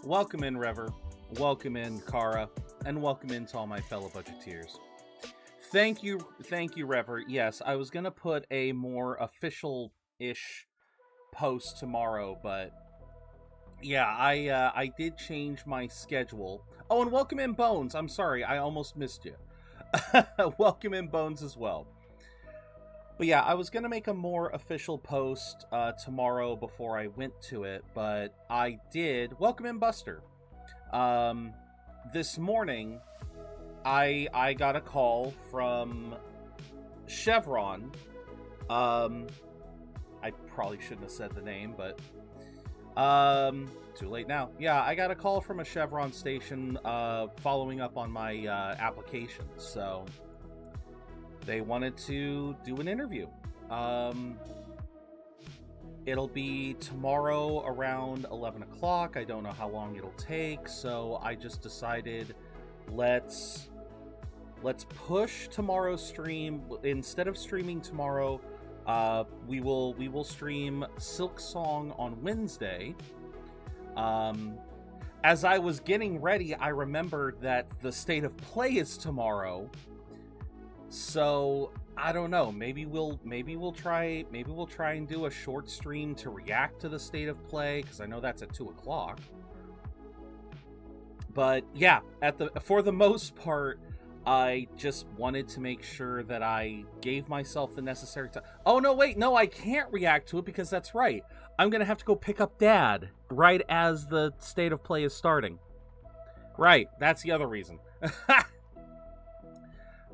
Welcome in, Rever. Welcome in, Kara. And welcome in to all my fellow budgeteers. Thank you, Rever. Yes, I was going to put a more official-ish post tomorrow, but yeah, I did change my schedule. Oh, and welcome in, Bones. I'm sorry, I almost missed you. Welcome in, Bones, as well. But yeah, I was going to make a more official post tomorrow before I went to it, but I did. Welcome in, Buster. This morning, I got a call from Chevron. I probably shouldn't have said the name, but too late now. Yeah, I got a call from a Chevron station following up on my application, so they wanted to do an interview. It'll be tomorrow around 11 o'clock. I don't know how long it'll take, so I just decided let's push tomorrow's stream. Instead of streaming tomorrow, we will stream Silk Song on Wednesday. As I was getting ready, I remembered that the State of Play is tomorrow. So I don't know. Maybe we'll try and do a short stream to react to the State of Play, because I know that's at 2 o'clock. But yeah, for the most part, I just wanted to make sure that I gave myself the necessary time. Oh no, wait, no, I can't react to it because that's right. I'm gonna have to go pick up Dad right as the State of Play is starting. Right, that's the other reason.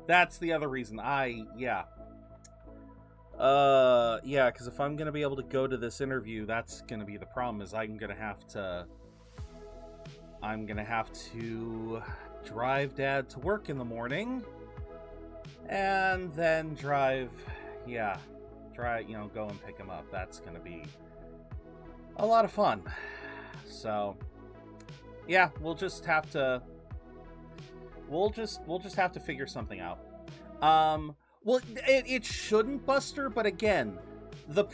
That's the other reason. Yeah, because if I'm going to be able to go to this interview, that's going to be the problem, is I'm going to have to drive Dad to work in the morning, and then go and pick him up. That's going to be a lot of fun. So, yeah, we'll just have to figure something out. Well, it shouldn't, Buster, but again, the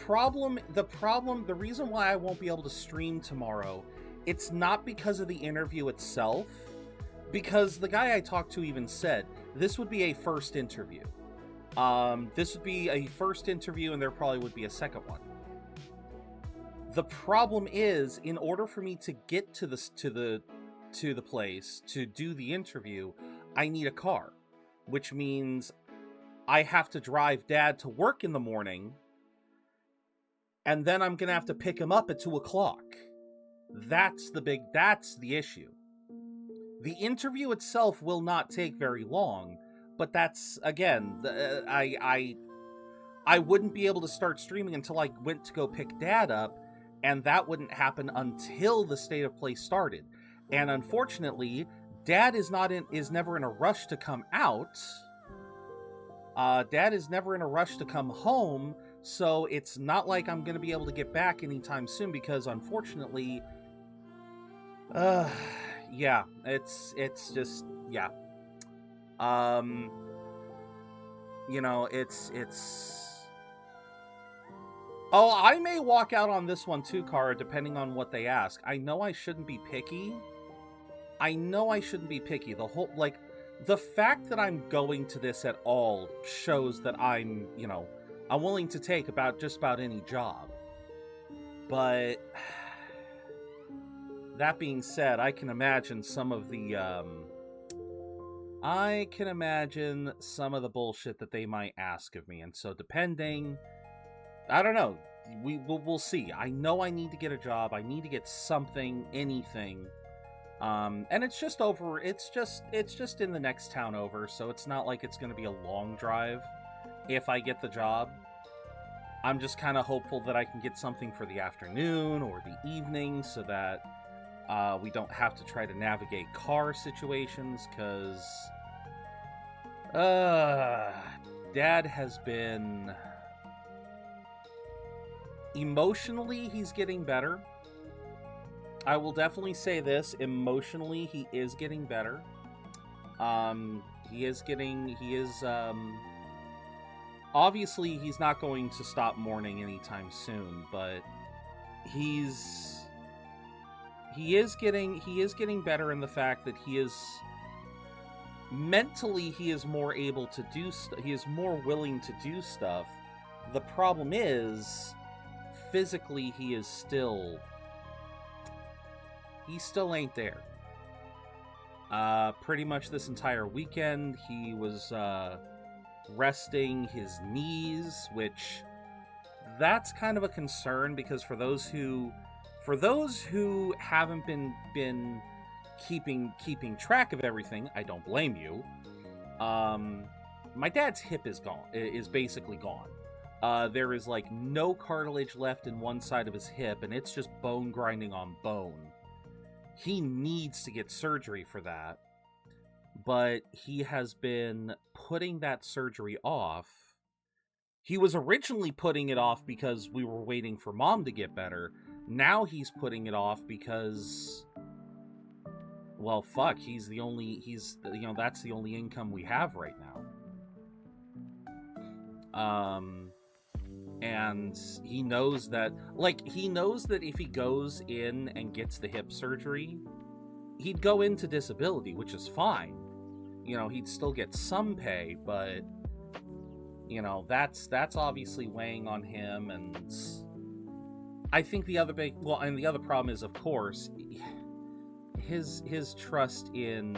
reason why I won't be able to stream tomorrow, it's not because of the interview itself, because the guy I talked to even said this would be a first interview. This would be a first interview, and there probably would be a second one. The problem is, in order for me to get to the place to do the interview, I need a car, which means I have to drive Dad to work in the morning, and then I'm gonna have to pick him up at 2 o'clock. That's the issue. The interview itself will not take very long, but that's, again, I wouldn't be able to start streaming until I went to go pick Dad up, and that wouldn't happen until the State of Play started. And unfortunately, Dad is never in a rush to come out. Dad is never in a rush to come home, so it's not like I'm going to be able to get back anytime soon, because unfortunately, yeah, it's just, yeah. It's... Oh, I may walk out on this one too, Kara, depending on what they ask. I know I shouldn't be picky. The whole, the fact that I'm going to this at all shows that I'm willing to take just about any job. But that being said, I can imagine some of the bullshit that they might ask of me, and so depending, I don't know. We'll see. I know I need to get a job. I need to get something, anything. And it's just over. It's just in the next town over, so it's not like it's going to be a long drive if I get the job. I'm just kind of hopeful that I can get something for the afternoon or the evening so that we don't have to try to navigate car situations, because Dad has been... Emotionally, he's getting better. I will definitely say this. Emotionally, he is getting better. Obviously, he's not going to stop mourning anytime soon, but he is getting better in the fact that he is mentally, he is more able to do he is more willing to do stuff. The problem is, physically, he still ain't there. Pretty much this entire weekend, he was resting his knees, which that's kind of a concern, because for those who haven't been keeping track of everything, I don't blame you. My dad's hip is basically gone. There is like no cartilage left in one side of his hip, and it's just bone grinding on bone. He needs to get surgery for that, but he has been putting that surgery off. He was originally putting it off because we were waiting for Mom to get better. Now he's putting it off because, well, fuck, that's the only income we have right now. And he knows that if he goes in and gets the hip surgery, he'd go into disability, which is fine. He'd still get some pay, but, that's obviously weighing on him. And I think the other problem is, of course, his trust in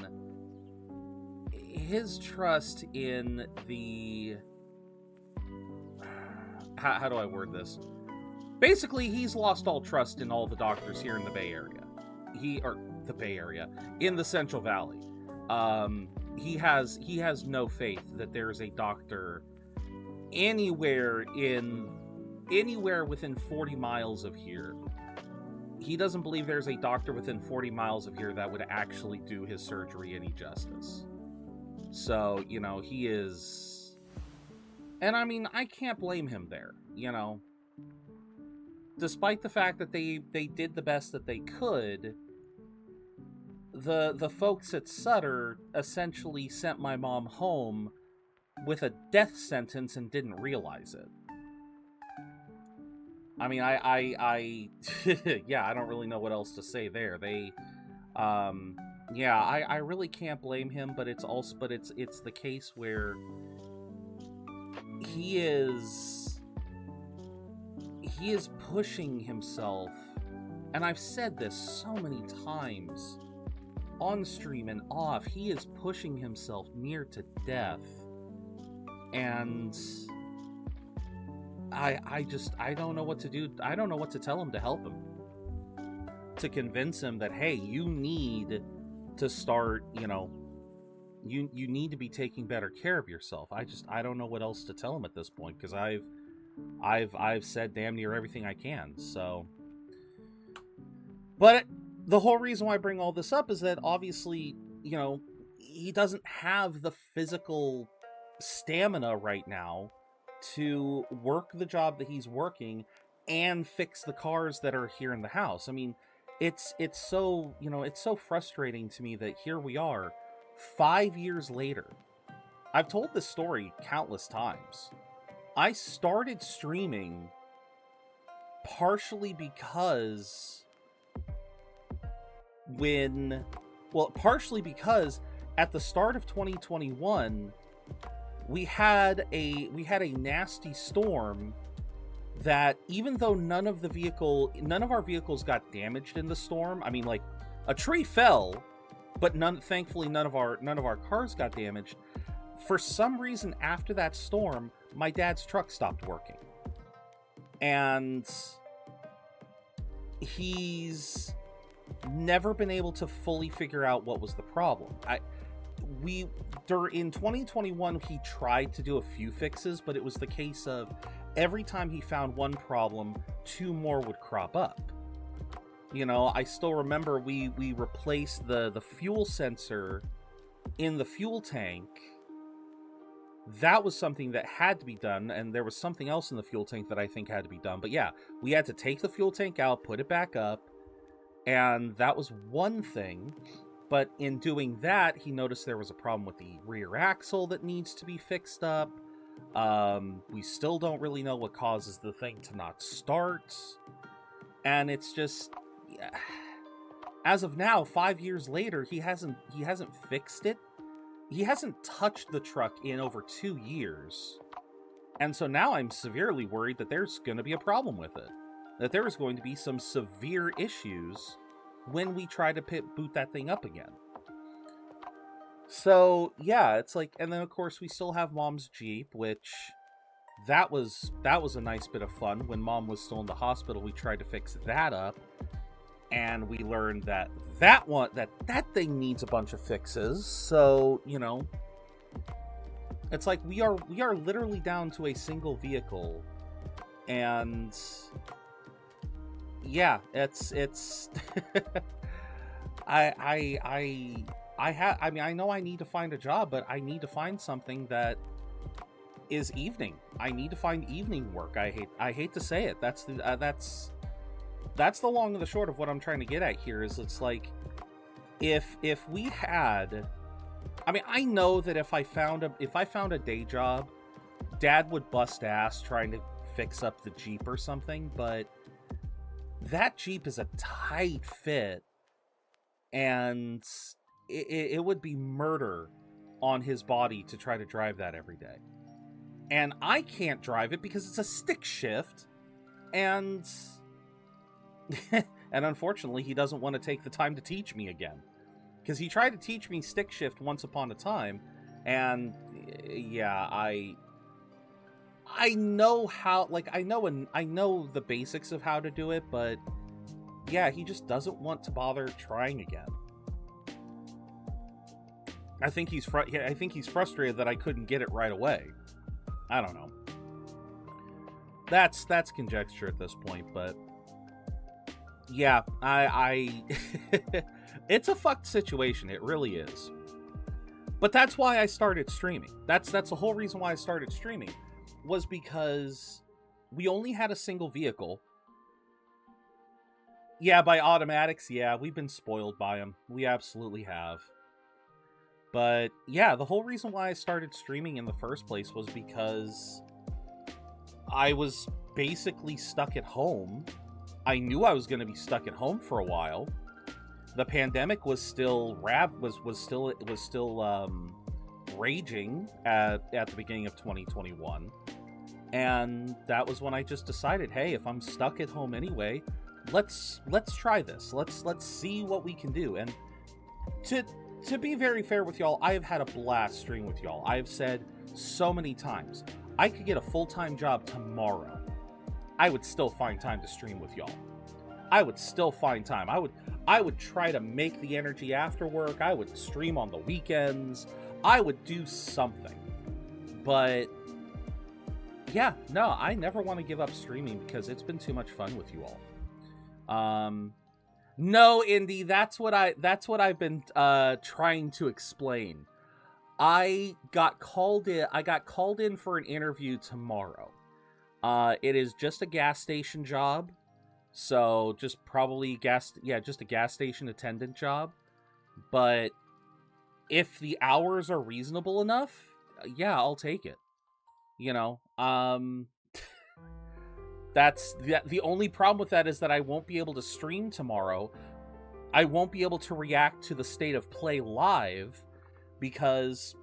the... How do I word this? Basically, he's lost all trust in all the doctors here in the Bay Area. In the Central Valley. He has no faith that there's a doctor anywhere within 40 miles of here. He doesn't believe there's a doctor within 40 miles of here that would actually do his surgery any justice. So, he is... And I mean, I can't blame him there, Despite the fact that they did the best that they could, the folks at Sutter essentially sent my mom home with a death sentence and didn't realize it. I mean, I don't really know what else to say there. I really can't blame him, but it's the case where he is pushing himself, and I've said this so many times on stream and off, he is pushing himself near to death, and I don't know what to do. I don't know what to tell him to help him, to convince him that, hey, you need to start, you need to be taking better care of yourself. I don't know what else to tell him at this point, because I've said damn near everything I can. So, but the whole reason why I bring all this up is that obviously, he doesn't have the physical stamina right now to work the job that he's working and fix the cars that are here in the house. I mean, it's so frustrating to me that here we are 5 years later. I've told this story countless times. I started streaming partially because at the start of 2021, we had a nasty storm that even though none of our vehicles got damaged in the storm. I mean, like, a tree fell, but thankfully none of our cars got damaged. For some reason, after that storm, my dad's truck stopped working. And he's never been able to fully figure out what was the problem. In 2021, he tried to do a few fixes, but it was the case of every time he found one problem, two more would crop up. You know, I still remember we replaced the fuel sensor in the fuel tank. That was something that had to be done, and there was something else in the fuel tank that I think had to be done. But yeah, we had to take the fuel tank out, put it back up, and that was one thing. But in doing that, he noticed there was a problem with the rear axle that needs to be fixed up. We still don't really know what causes the thing to not start. And it's just, yeah. As of now, 5 years later, he hasn't fixed it. He hasn't touched the truck in over 2 years. And so now I'm severely worried that there's going to be a problem with it. That there is going to be some severe issues when we try to boot that thing up again. So, yeah, it's like, and then of course we still have Mom's Jeep, which that was a nice bit of fun. When Mom was still in the hospital, we tried to fix that up, and we learned that that thing needs a bunch of fixes. So, you know, it's like we are literally down to a single vehicle, and yeah, it's I mean, I know I need to find a job, but I need to find something that is evening. I need to find evening work. I hate to say it. That's the long and the short of what I'm trying to get at here. Is it's like, if we had, I mean, I know that if I found a day job, Dad would bust ass trying to fix up the Jeep or something, but that Jeep is a tight fit, and it would be murder on his body to try to drive that every day. And I can't drive it because it's a stick shift, and and unfortunately he doesn't want to take the time to teach me again, because he tried to teach me stick shift once upon a time, and yeah, I know how, like, I know the basics of how to do it, but yeah, he just doesn't want to bother trying again. I think he's frustrated that I couldn't get it right away. I don't know. That's conjecture at this point, but yeah, I it's a fucked situation. It really is. But that's why I started streaming. That's the whole reason why I started streaming, was because we only had a single vehicle. Yeah, by automatics, yeah, we've been spoiled by them. We absolutely have. But yeah, the whole reason why I started streaming in the first place was because I was basically stuck at home. I knew I was going to be stuck at home for a while. The pandemic was still raging at the beginning of 2021. And that was when I just decided, hey, if I'm stuck at home anyway, let's try this. Let's see what we can do. And to be very fair with y'all, I have had a blast streaming with y'all. I've said so many times, I could get a full-time job tomorrow. I would still find time to stream with y'all. I would still find time. I would try to make the energy after work. I would stream on the weekends. I would do something. But yeah, no, I never want to give up streaming because it's been too much fun with you all. No, Indy, that's what I've been trying to explain. I got called in for an interview tomorrow. It is just a gas station job. So just probably just a gas station attendant job. But if the hours are reasonable enough, yeah, I'll take it. You know, that's the only problem with that is that I won't be able to stream tomorrow. I won't be able to react to the State of Play live because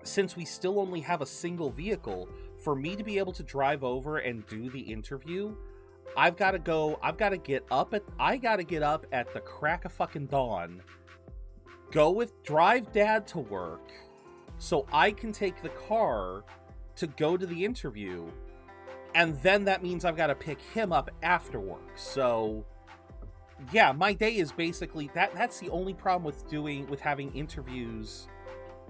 since we still only have a single vehicle, for me to be able to drive over and do the interview, I gotta get up at the crack of fucking dawn, drive Dad to work, so I can take the car to go to the interview, and then that means I've got to pick him up after work. So yeah, my day is basically that's the only problem with having interviews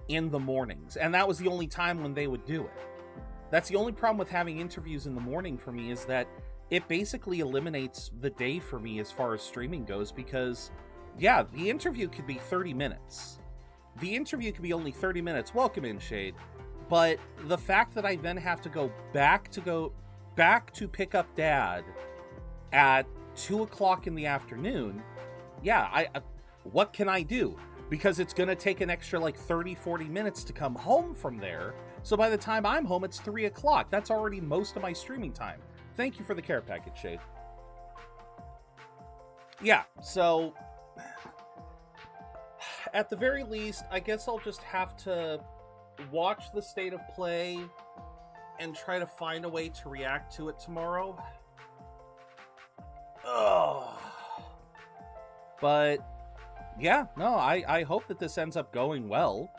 in the mornings, and that was the only time when they would do it. That's the only problem with having interviews in the morning for me, is that it basically eliminates the day for me as far as streaming goes, because yeah, the interview could be 30 minutes. The interview could be only 30 minutes. Welcome in, Shade. But the fact that I then have to go back to pick up Dad at 2 o'clock in the afternoon, yeah, what can I do? Because it's going to take an extra like 30-40 minutes to come home from there. So by the time I'm home, it's 3 o'clock. That's already most of my streaming time. Thank you for the care package, Shade. Yeah, so at the very least, I guess I'll just have to watch the state of play and try to find a way to react to it tomorrow. Ugh. But yeah, no, I hope that this ends up going well.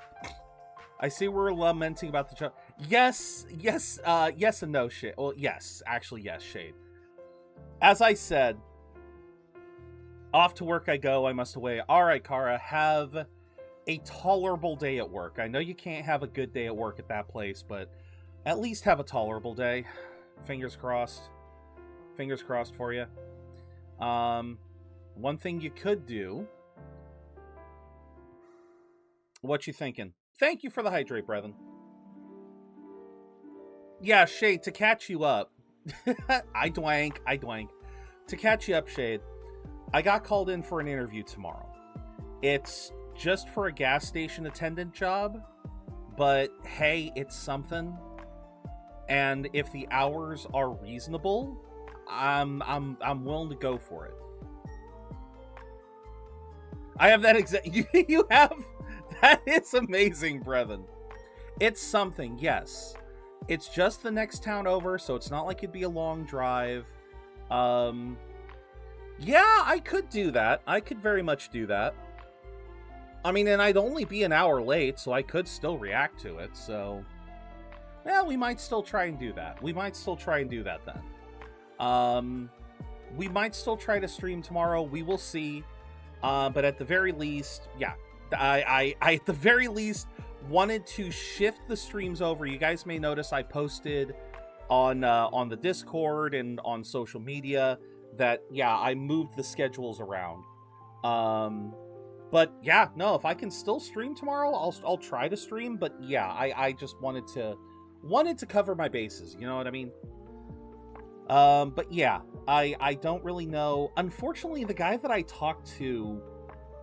I see we're lamenting about the job. Yes and no, Shade. Well, yes, actually, yes, Shade. As I said, off to work I go, I must away. All right, Kara, have a tolerable day at work. I know you can't have a good day at work at that place, but at least have a tolerable day. Fingers crossed. Fingers crossed for you. One thing you could do. What you thinking? Thank you for the hydrate, brethren. Yeah, Shade, to catch you up. I dwank. To catch you up, Shade, I got called in for an interview tomorrow. It's just for a gas station attendant job, but hey, it's something. And if the hours are reasonable, I'm willing to go for it. I have that exact. You have. That is amazing, brethren. It's something, yes. It's just the next town over, so it's not like it'd be a long drive. Yeah, I could do that. I could very much do that. I mean, and I'd only be an hour late, so I could still react to it, so... Yeah, we might still try and do that. We might still try and do that then. We might still try to stream tomorrow. We will see. But at the very least, yeah. I at the very least wanted to shift the streams over. You guys may notice I posted on the Discord and on social media that, yeah, I moved the schedules around. But yeah, no, if I can still stream tomorrow, I'll try to stream. But yeah, I just wanted to cover my bases. You know what I mean? But yeah, I don't really know. Unfortunately, the guy that I talked to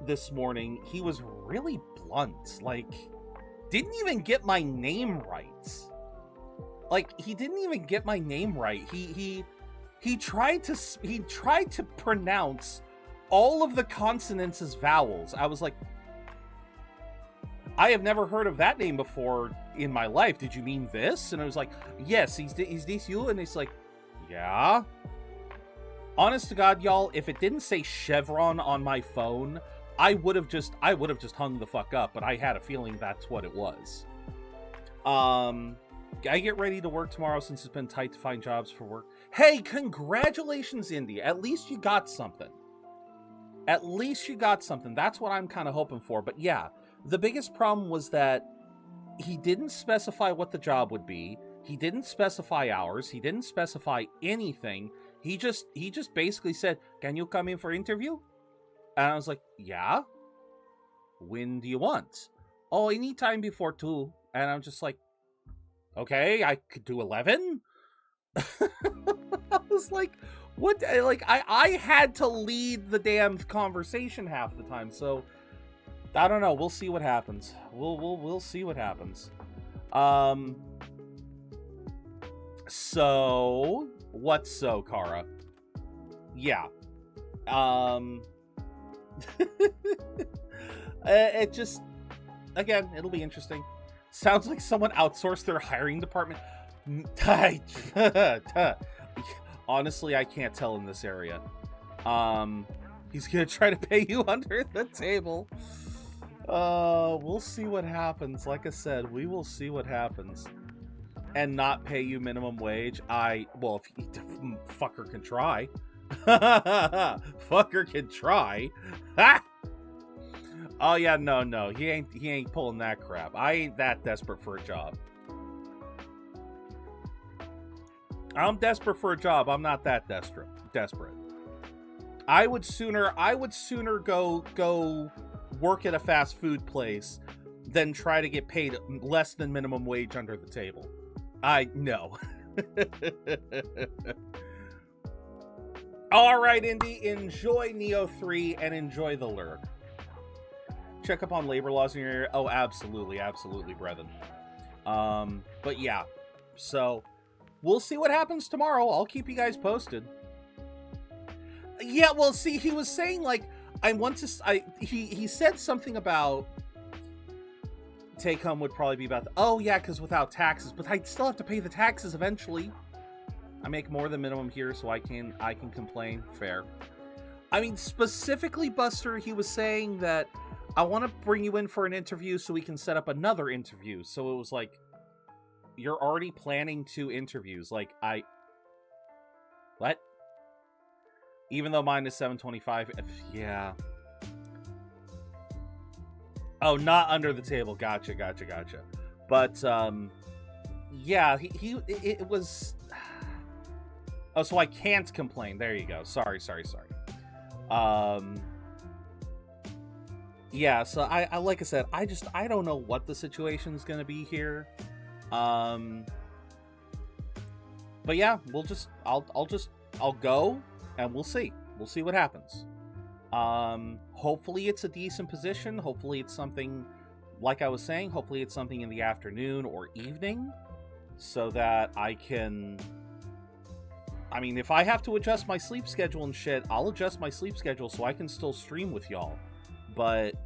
this morning, he was really blunt. Like, didn't even get my name right. Like, he didn't even get my name right. He tried to pronounce all of the consonants as vowels. I was like, I have never heard of that name before in my life. Did you mean this? And I was like, yes, is this you? And it's like, yeah. Honest to God, y'all, if it didn't say Chevron on my phone, I would have just hung the fuck up, but I had a feeling that's what it was. I get ready to work tomorrow since it's been tight to find jobs for work. Hey, congratulations, Indy. At least you got something. At least you got something. That's what I'm kind of hoping for. But yeah, the biggest problem was that he didn't specify what the job would be. He didn't specify hours. He didn't specify anything. He just basically said, "Can you come in for interview?" And I was like, "Yeah. When do you want?" "Oh, anytime before 2. And I'm just like, "Okay, I could do 11." I was like, what? Like, I had to lead the damn conversation half the time, so I don't know. We'll see what happens. We'll see what happens. So what's so, Kara? Yeah. It just, again, it'll be interesting. Sounds like someone outsourced their hiring department. Honestly, I can't tell in this area. He's gonna try to pay you under the table. We'll see what happens. Like I said, we will see what happens. And not pay you minimum wage. Well, if he, fucker can try. Fucker can try. Ha! Oh yeah, no. He ain't pulling that crap. I ain't that desperate for a job. I'm desperate for a job. I'm not that desperate. I would sooner go work at a fast food place than try to get paid less than minimum wage under the table. No. All right, Indy, enjoy Neo 3 and enjoy the lurk. Check up on labor laws in your area. Oh, absolutely, brethren. But yeah, so we'll see what happens tomorrow. I'll keep you guys posted. Yeah, well, see, he was saying, like, he said something about take home would probably be about because without taxes, but I still have to pay the taxes eventually. I make more than minimum here, so I can complain. Fair. I mean, specifically, Buster, he was saying that I want to bring you in for an interview so we can set up another interview. So it was like, you're already planning 2 interviews. Like, what? Even though mine is 725, yeah. Oh, not under the table. Gotcha. But, yeah, it was... Oh, so I can't complain. There you go. Sorry. Yeah, so I like I said, I don't know what the situation's gonna be here. But yeah, I'll go and we'll see. We'll see what happens. Hopefully it's a decent position. Hopefully it's something, like I was saying, hopefully it's something in the afternoon or evening so that I can... I mean, if I have to adjust my sleep schedule and shit, I'll adjust my sleep schedule so I can still stream with y'all. But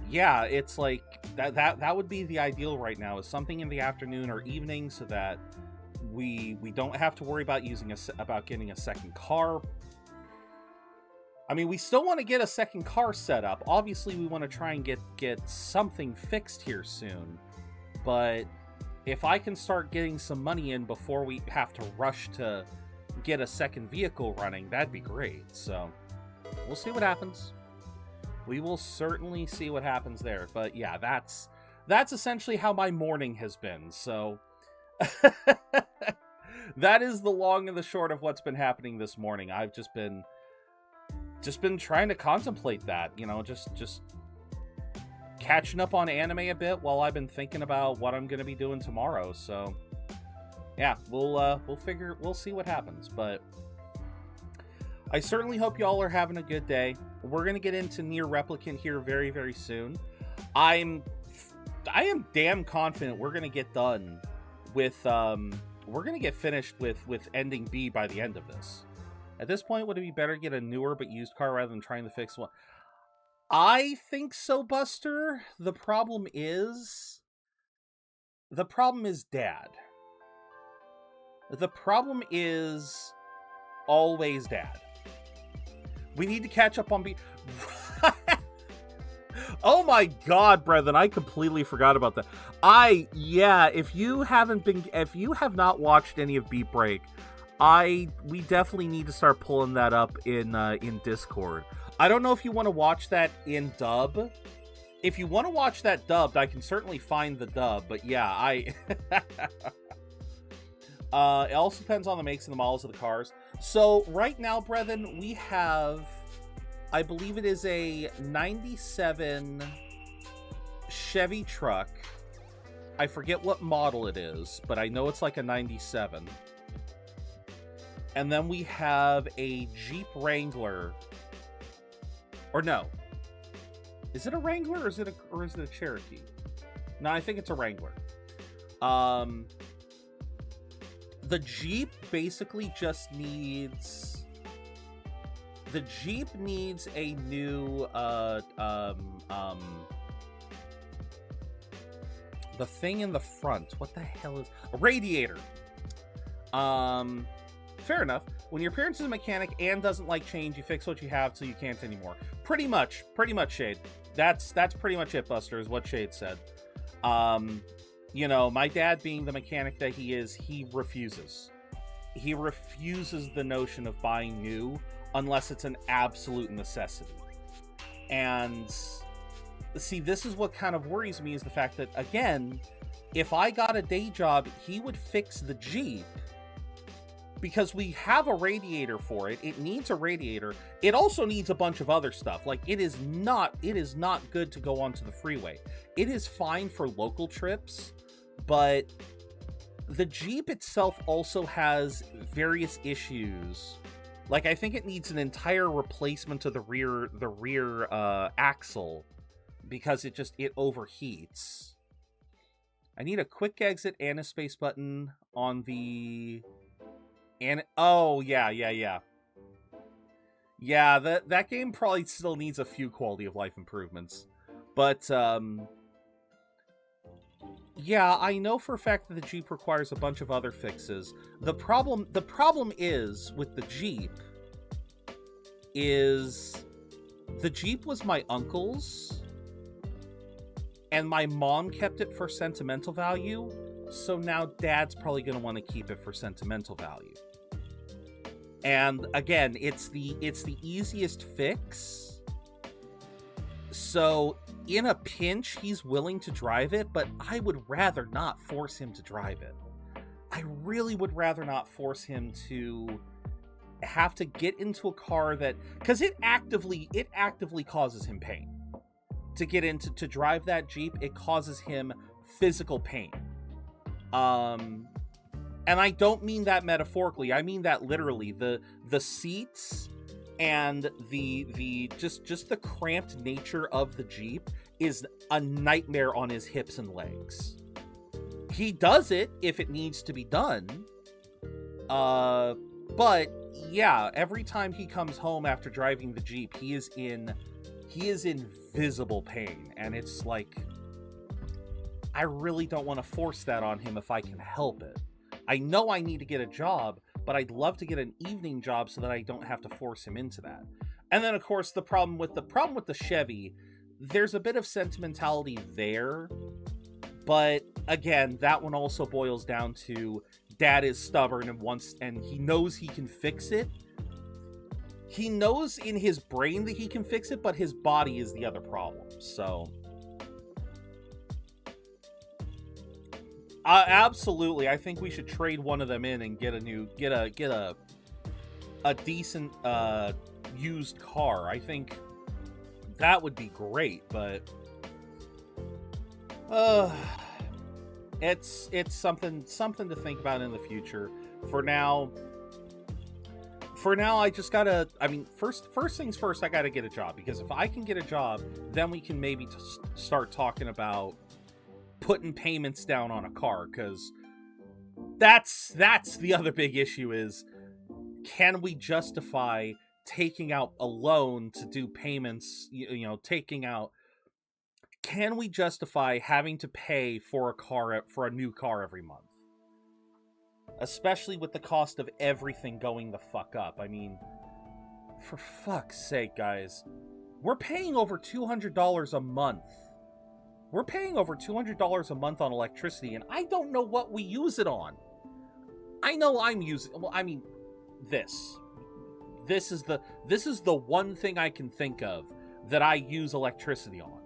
yeah, it's like that would be the ideal right now, is something in the afternoon or evening so that we don't have to worry about getting a second car. I mean, we still want to get a second car set up. Obviously, we want to try and get something fixed here soon. But if I can start getting some money in before we have to rush to get a second vehicle running, that'd be great. So we'll see what happens. We will certainly see what happens there. But yeah, that's essentially how my morning has been. So that is the long and the short of what's been happening this morning. I've just been trying to contemplate that, just catching up on anime a bit while I've been thinking about what I'm going to be doing tomorrow. So yeah, we'll see what happens, but I certainly hope y'all are having a good day. We're going to get into Nier Replicant here very, very soon. I am damn confident we're going to get done with, we're going to get finished with ending B by the end of this. At this point, would it be better to get a newer but used car rather than trying to fix one? I think so, Buster. The problem is Dad. The problem is always Dad. We need to catch up on B. Oh my God, brethren, I completely forgot about that. If you have not watched any of Beat Break, we definitely need to start pulling that up in Discord. I don't know if you want to watch that in dub. If you want to watch that dubbed, I can certainly find the dub. But yeah, it also depends on the makes and the models of the cars. So right now, brethren, we have, I believe it is a 97 Chevy truck. I forget what model it is, but I know it's like a 97. And then we have a Jeep Wrangler. Or no. Is it a Wrangler or is it a Cherokee? No, I think it's a Wrangler. The Jeep basically just needs... The Jeep needs a new The thing in the front. What the hell is... A radiator. Fair enough. When your parents is a mechanic and doesn't like change, you fix what you have till you can't anymore. Pretty much, Shade. That's pretty much it, Buster, is what Shade said. You know, my dad being the mechanic that he is, he refuses. He refuses the notion of buying new unless it's an absolute necessity. And see, this is what kind of worries me, is the fact that, again, if I got a day job, he would fix the Jeep because we have a radiator for it. It needs a radiator. It also needs a bunch of other stuff. Like, it is not good to go onto the freeway. It is fine for local trips, but the Jeep itself also has various issues. Like, I think it needs an entire replacement of the rear axle because it overheats. I need a quick exit and a space button on the... And oh, yeah. Yeah, that game probably still needs a few quality of life improvements. But, yeah, I know for a fact that the Jeep requires a bunch of other fixes. The problem is, with the Jeep, is the Jeep was my uncle's, and my mom kept it for sentimental value, so now Dad's probably going to want to keep it for sentimental value. And again, it's the easiest fix. So in a pinch, he's willing to drive it, but I would rather not force him to drive it. I really would rather not force him to have to get into a car that, because it actively causes him pain. To drive that Jeep, it causes him physical pain. And I don't mean that metaphorically. I mean that literally. The seats and the just the cramped nature of the Jeep is a nightmare on his hips and legs. He does it if it needs to be done. But yeah, every time he comes home after driving the Jeep, he is in visible pain, and it's like, I really don't want to force that on him if I can help it. I know I need to get a job, but I'd love to get an evening job so that I don't have to force him into that. And then, of course, the problem with the Chevy, there's a bit of sentimentality there, but again, that one also boils down to Dad is stubborn and he knows he can fix it. He knows in his brain that he can fix it, but his body is the other problem. So absolutely, I think we should trade one of them in and get a decent used car. I think that would be great, but it's something to think about in the future. For now, I just gotta, I mean, first things first, I gotta get a job, because if I can get a job, then we can maybe start talking about putting payments down on a car, because that's the other big issue is, can we justify taking out a loan to do payments, can we justify having to pay for a new car every month? Especially with the cost of everything going the fuck up. I mean, for fuck's sake, guys. We're paying over $200 a month. We're paying over $200 a month on electricity, and I don't know what we use it on. I know I'm using... Well, I mean, this. This is the one thing I can think of that I use electricity on.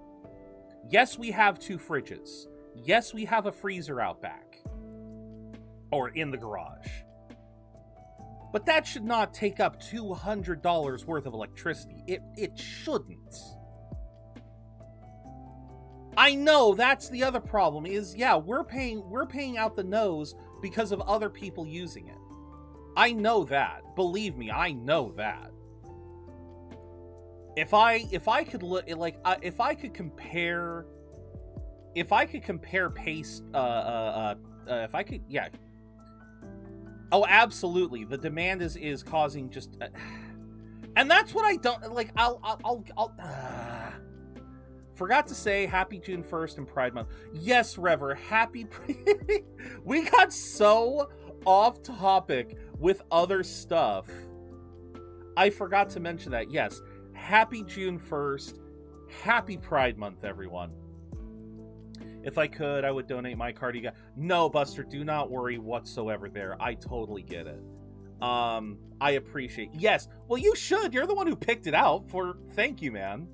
Yes, we have 2 fridges. Yes, we have a freezer out back. Or in the garage. But that should not take up $200 worth of electricity. It shouldn't. I know that's the other problem is, yeah, we're paying out the nose because of other people using it. I know that. Believe me, I know that. If I could look like if I could compare pace if I could, yeah. Oh, absolutely. The demand is causing just and that's what I don't like. I'll Forgot to say happy June 1st and Pride Month. Yes, Rever, happy... We got so off topic with other stuff. I forgot to mention that. Yes, happy June 1st. Happy Pride Month, everyone. If I could, I would donate my car to you guys. No, Buster, do not worry whatsoever there. I totally get it. I appreciate... Yes, well, you should. You're the one who picked it out. Thank you, man.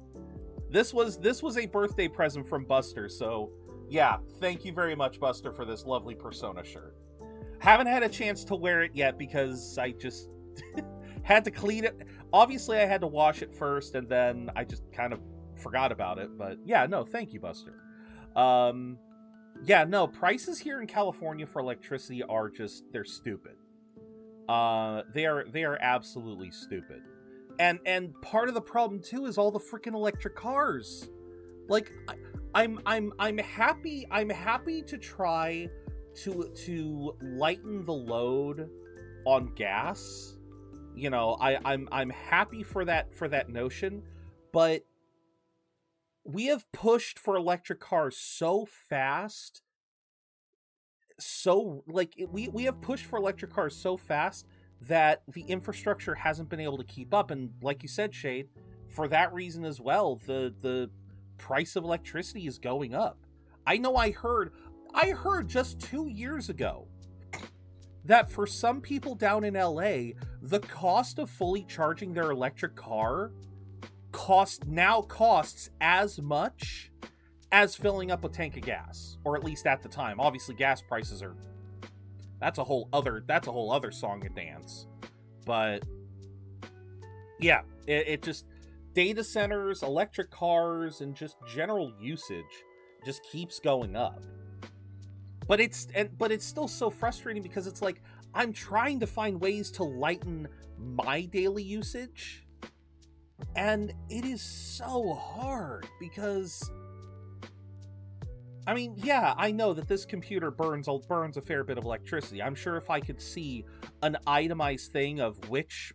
This was a birthday present from Buster, so yeah, thank you very much, Buster, for this lovely Persona shirt. Haven't had a chance to wear it yet because I just had to clean it. Obviously, I had to wash it first, and then I just kind of forgot about it. But yeah, no, thank you, Buster. Yeah, no, prices here in California for electricity are just, they're stupid. They are absolutely stupid. And part of the problem too is all the freaking electric cars. Like, I'm happy to try to lighten the load on gas. You know, I'm happy for that notion, but we have pushed for electric cars so fast. So we have pushed for electric cars so fast that the infrastructure hasn't been able to keep up, and like you said, Shade, for that reason as well, the price of electricity is going up. I know I heard just 2 years ago that for some people down in LA, the cost of fully charging their electric car costs as much as filling up a tank of gas, or at least at the time. Obviously, gas prices are that's a whole other song and dance. But yeah, it just, data centers, electric cars, and just general usage just keeps going up. But it's still so frustrating because it's like I'm trying to find ways to lighten my daily usage, and it is so hard because, I mean, yeah, I know that this computer burns a fair bit of electricity. I'm sure if I could see an itemized thing of which...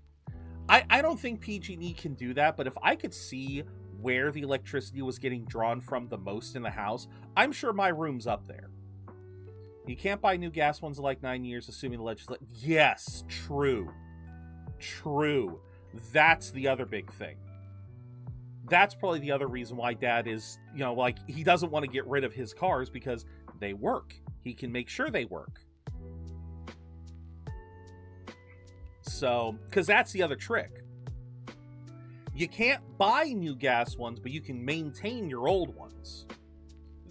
I don't think PG&E can do that, but if I could see where the electricity was getting drawn from the most in the house, I'm sure my room's up there. You can't buy new gas ones in like 9 years, assuming the legislation... Yes, true. True. That's the other big thing. That's probably the other reason why Dad is, you know, like, he doesn't want to get rid of his cars because they work. He can make sure they work. So, because that's the other trick. You can't buy new gas ones, but you can maintain your old ones.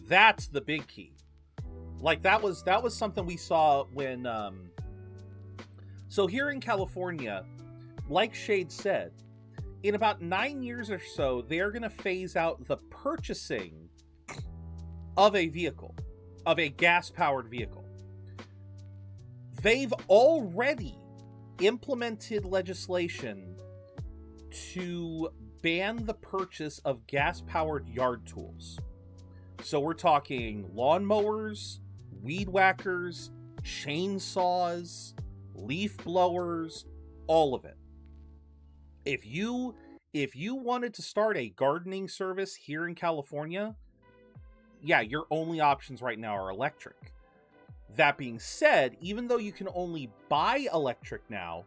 That's the big key. Like, that was something we saw when, so here in California, like Shade said, in about 9 years or so, they are going to phase out the purchasing of a vehicle, of a gas-powered vehicle. They've already implemented legislation to ban the purchase of gas-powered yard tools. So we're talking lawnmowers, weed whackers, chainsaws, leaf blowers, all of it. If you wanted to start a gardening service here in California, yeah, your only options right now are electric. That being said, even though you can only buy electric now,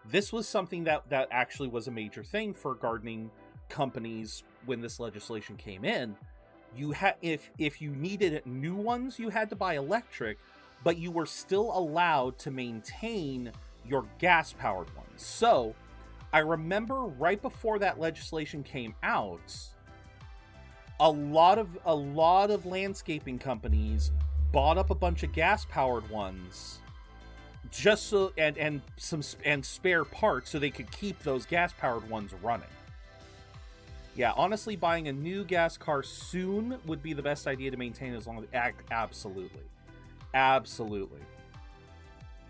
this was something that actually was a major thing for gardening companies when this legislation came in. You had, if you needed new ones, you had to buy electric, but you were still allowed to maintain your gas-powered ones. So, I remember right before that legislation came out, a lot of landscaping companies bought up a bunch of gas-powered ones just so and spare parts so they could keep those gas-powered ones running. Yeah, honestly, buying a new gas car soon would be the best idea to maintain as long as... Absolutely.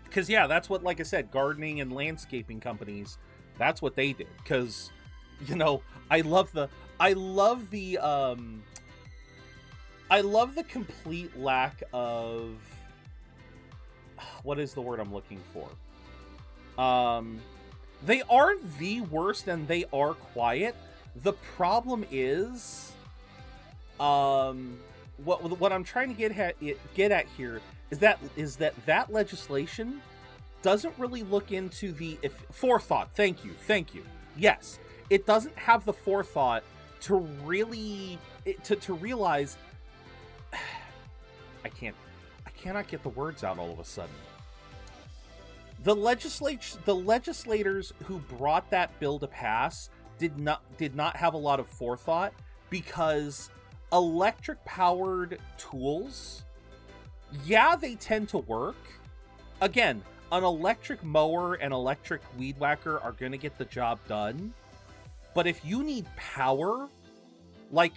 Because, yeah, that's what, like I said, gardening and landscaping companies, that's what they did. Because, you know, I love the complete lack of... What is the word I'm looking for? They aren't the worst and they are quiet. The problem is What I'm trying to get at here is that legislation doesn't really look into the forethought. Thank you. Yes, it doesn't have the forethought to really to realize. I cannot get the words out all of a sudden. The legislators who brought that bill to pass did not have a lot of forethought, because electric powered tools, yeah, they tend to work. Again, an electric mower and electric weed whacker are going to get the job done. But if you need power, like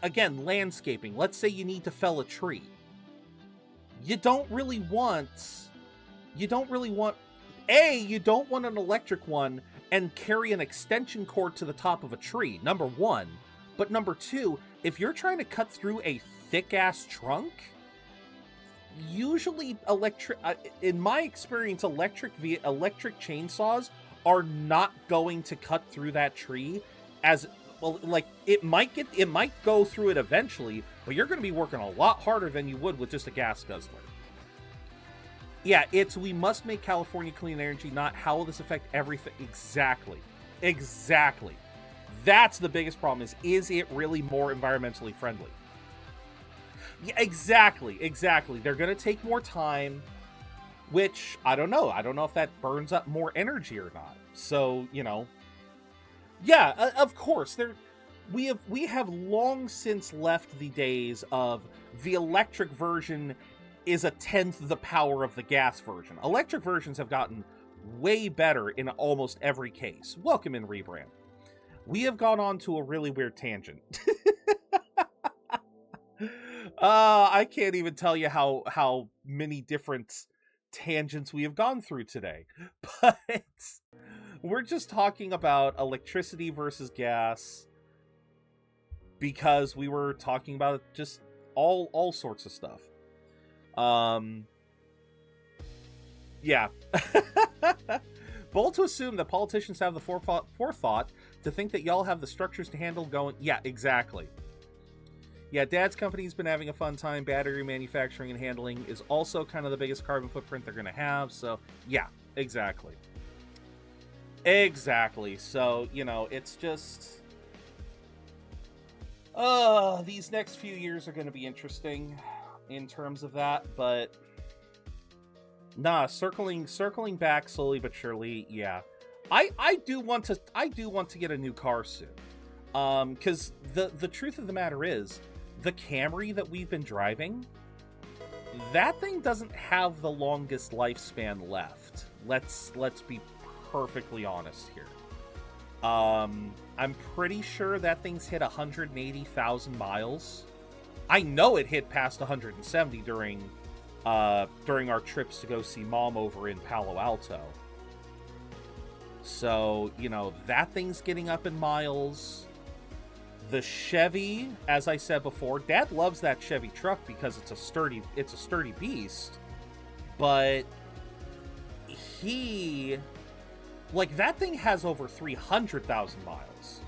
again, landscaping, let's say you need to fell a tree. You don't really want an electric one and carry an extension cord to the top of a tree, number one. But number two, if you're trying to cut through a thick-ass trunk, usually in my experience, electric chainsaws are not going to cut through that tree as well. Like, it might go through it eventually, but you're going to be working a lot harder than you would with just a gas guzzler. Yeah, we must make California clean energy, not how will this affect everything. Exactly. That's the biggest problem, is it really more environmentally friendly? Yeah, exactly. They're going to take more time, which I don't know. I don't know if that burns up more energy or not. So, yeah, of course, we have long since left the days of the electric version is a tenth the power of the gas version. Electric versions have gotten way better in almost every case. Welcome in, Rebrand. We have gone on to a really weird tangent. I can't even tell you how many different tangents we have gone through today. But we're just talking about electricity versus gas, because we were talking about just all sorts of stuff. Yeah. Bold to assume that politicians have the forethought to think that y'all have the structures to handle going. Yeah, exactly. Yeah, Dad's company's been having a fun time. Battery manufacturing and handling is also kind of the biggest carbon footprint they're going to have. So, yeah, exactly. So, it's just... these next few years are going to be interesting in terms of that, but... Nah, circling back slowly but surely, yeah. I do want to get a new car soon. Because the truth of the matter is, the Camry that we've been driving, that thing doesn't have the longest lifespan left. Let's be perfectly honest here. I'm pretty sure that thing's hit 180,000 miles. I know it hit past 170 during our trips to go see Mom over in Palo Alto. So, that thing's getting up in miles. The Chevy, as I said before, Dad loves that Chevy truck because it's a sturdy beast. But that thing has over 300,000 miles.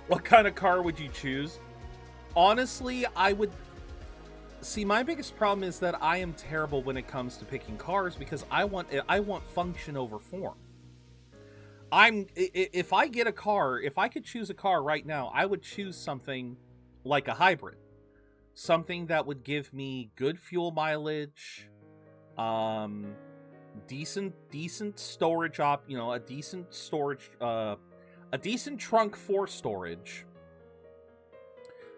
What kind of car would you choose? Honestly, I would... See, my biggest problem is that I am terrible when it comes to picking cars, because I want function over form. If I get a car, if I could choose a car right now, I would choose something like a hybrid. Something that would give me good fuel mileage, decent storage a decent storage, a decent trunk for storage.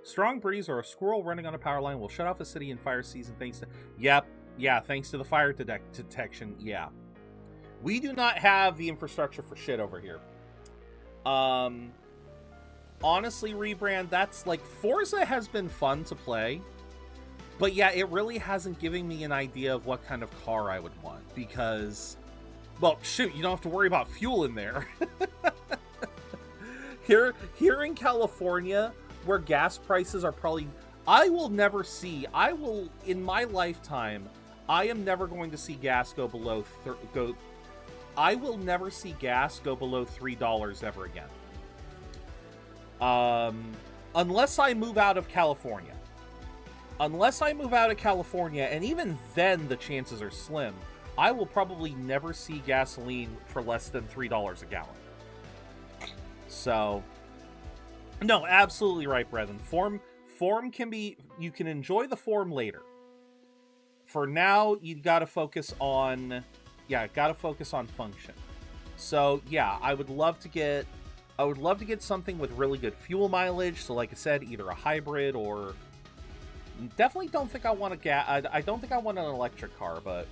Strong breeze or a squirrel running on a power line will shut off the city in fire season thanks to... Yep, yeah, thanks to the fire detection, yeah. We do not have the infrastructure for shit over here. Honestly, Rebrand, that's like... Forza has been fun to play, but yeah, it really hasn't given me an idea of what kind of car I would want, because... Well, shoot, you don't have to worry about fuel in there. Here in California, where gas prices are probably... in my lifetime, I am never going to see gas go below... I will never see gas go below $3 ever again. Unless I move out of California. And even then the chances are slim, I will probably never see gasoline for less than $3 a gallon. So, no, absolutely right, brethren. Form can be, you can enjoy the form later. For now, you gotta focus on function. So, yeah, I would love to get something with really good fuel mileage. So, like I said, either a hybrid or definitely don't think I want I don't think I want an electric car, but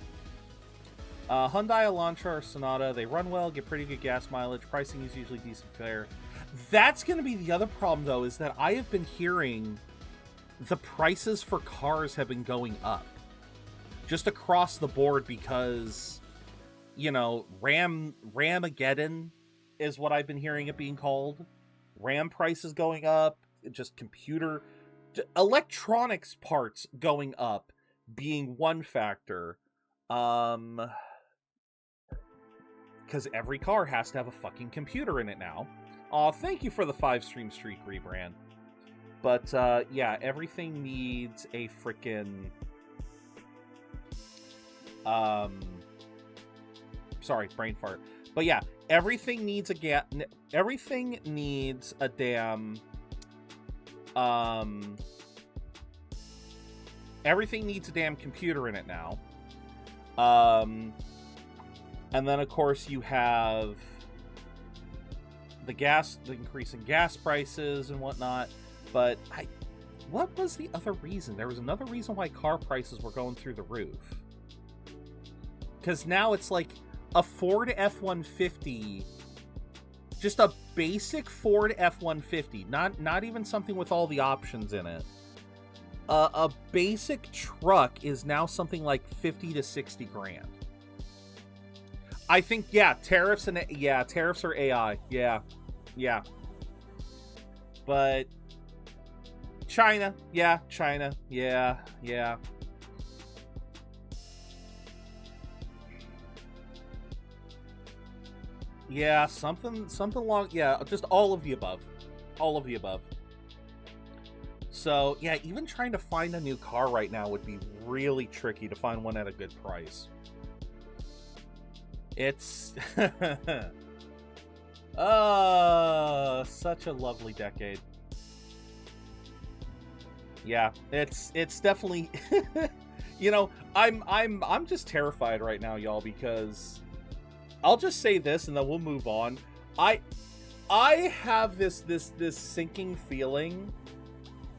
Hyundai Elantra or Sonata, they run well, get pretty good gas mileage. Pricing is usually decent fare. That's going to be the other problem, though, is that I have been hearing the prices for cars have been going up just across the board because, you know, Ramageddon is what I've been hearing it being called. RAM prices going up, just electronics parts going up being one factor. Because every car has to have a fucking computer in it now. Aw, thank you for the 5-stream streak rebrand. But, yeah, everything needs a frickin'... Sorry, brain fart. But yeah, everything needs a damn... Everything needs a damn computer in it now. And then, of course, you have the increase in gas prices and whatnot. But what was the other reason? There was another reason why car prices were going through the roof. Because now it's like a Ford F-150, just a basic Ford F-150, not even something with all the options in it. A basic truck is now something like 50 to 60 grand. I think, yeah, tariffs are AI. Yeah. But China. Yeah. Yeah, something long, yeah, just all of the above. So, yeah, even trying to find a new car right now would be really tricky to find one at a good price. It's... such a lovely decade. Yeah, it's definitely... You know, I'm just terrified right now, y'all, because... I'll just say this and then we'll move on. I have this sinking feeling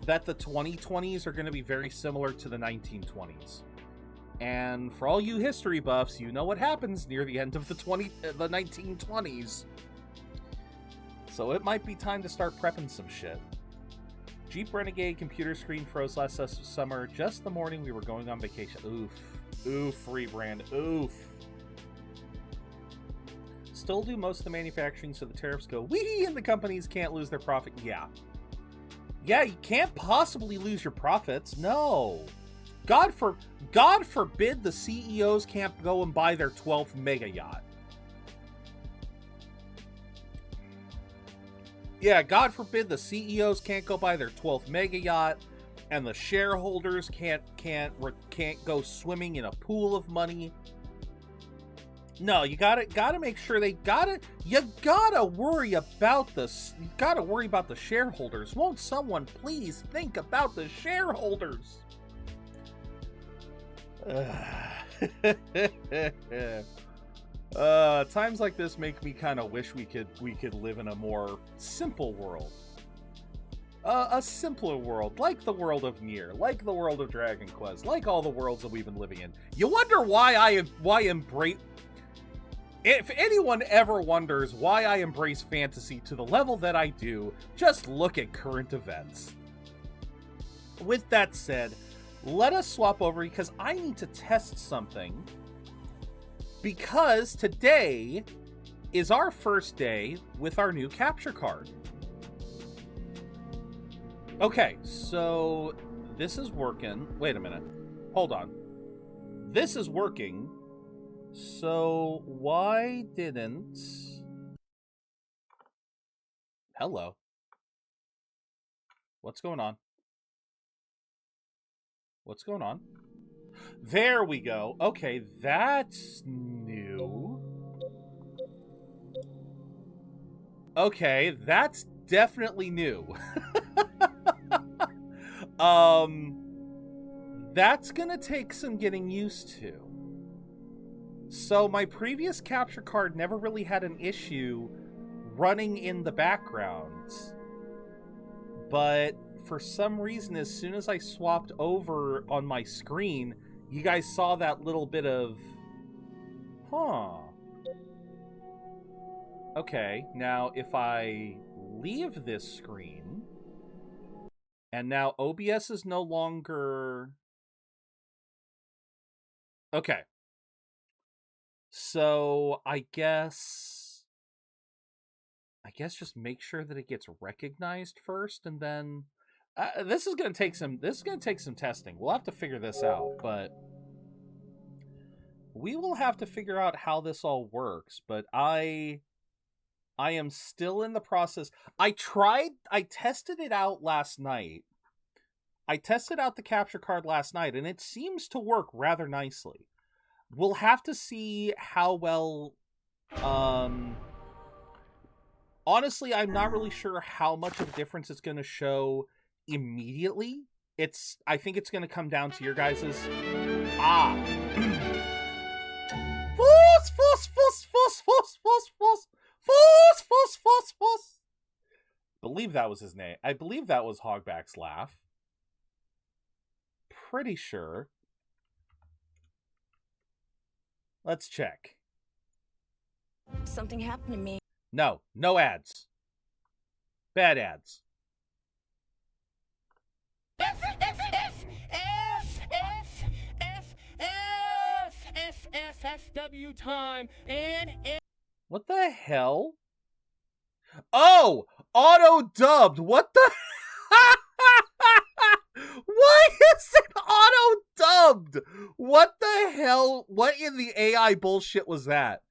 that the 2020s are going to be very similar to the 1920s. And for all you history buffs, you know what happens near the end of the 1920s. So it might be time to start prepping some shit. Jeep Renegade computer screen froze last summer, just the morning we were going on vacation. Oof, rebrand, oof. Still do most of the manufacturing, so the tariffs go wee, and the companies can't lose their profit. Yeah, you can't possibly lose your profits. No. God forbid the CEOs can't go and buy their 12th mega yacht. Yeah, God forbid the CEOs can't go buy their 12th mega yacht, and the shareholders can't go swimming in a pool of money. No, you gotta make sure you gotta worry about the shareholders. Won't someone please think about the shareholders? Times like this make me kind of wish we could live in a more simple world. A simpler world, like the world of Nier, like the world of Dragon Quest, like all the worlds that we've been living in. You wonder why I embrace... If anyone ever wonders why I embrace fantasy to the level that I do, just look at current events. With that said, let us swap over because I need to test something. Because today is our first day with our new capture card. Okay, so this is working. Wait a minute. Hold on. This is working. So, why didn't... Hello. What's going on? What's going on? There we go. Okay, that's new. Okay, that's definitely new. That's gonna take some getting used to. So my previous capture card never really had an issue running in the background. But for some reason, as soon as I swapped over on my screen, you guys saw that little bit of... Huh. Okay, now if I leave this screen, and now OBS is no longer... Okay. So, I guess just make sure that it gets recognized first, and then... this is gonna take some testing. We'll have to figure this out, but... We will have to figure out how this all works, but I am still in the process. I tested it out last night. I tested out the capture card last night, and it seems to work rather nicely. We'll have to see how well... Honestly, I'm not really sure how much of a difference it's going to show immediately. I think it's going to come down to your guys's... Force. Believe that was his name. I believe that was Hogback's laugh. Pretty sure. Let's check. Something happened to me. No ads. Bad ads. FFW time and what the hell? Oh, auto dubbed. What the? Why is it auto dubbed? What the hell? What in the AI bullshit was that?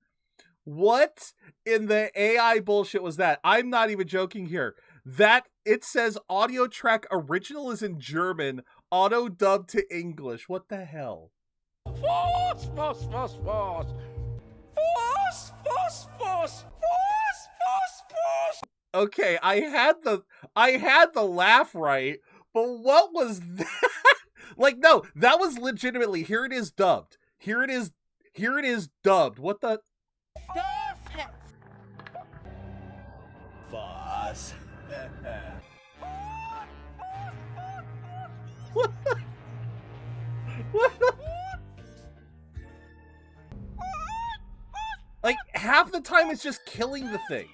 What in the AI bullshit was that? I'm not even joking here. That it says audio track original is in German, auto dubbed to English. What the hell? Force. Okay, I had the laugh right, but what was that? Like, no, that was legitimately, here it is dubbed. Here it is dubbed. What the? Boss. What the? What the? Like, half the time it's just killing the thing.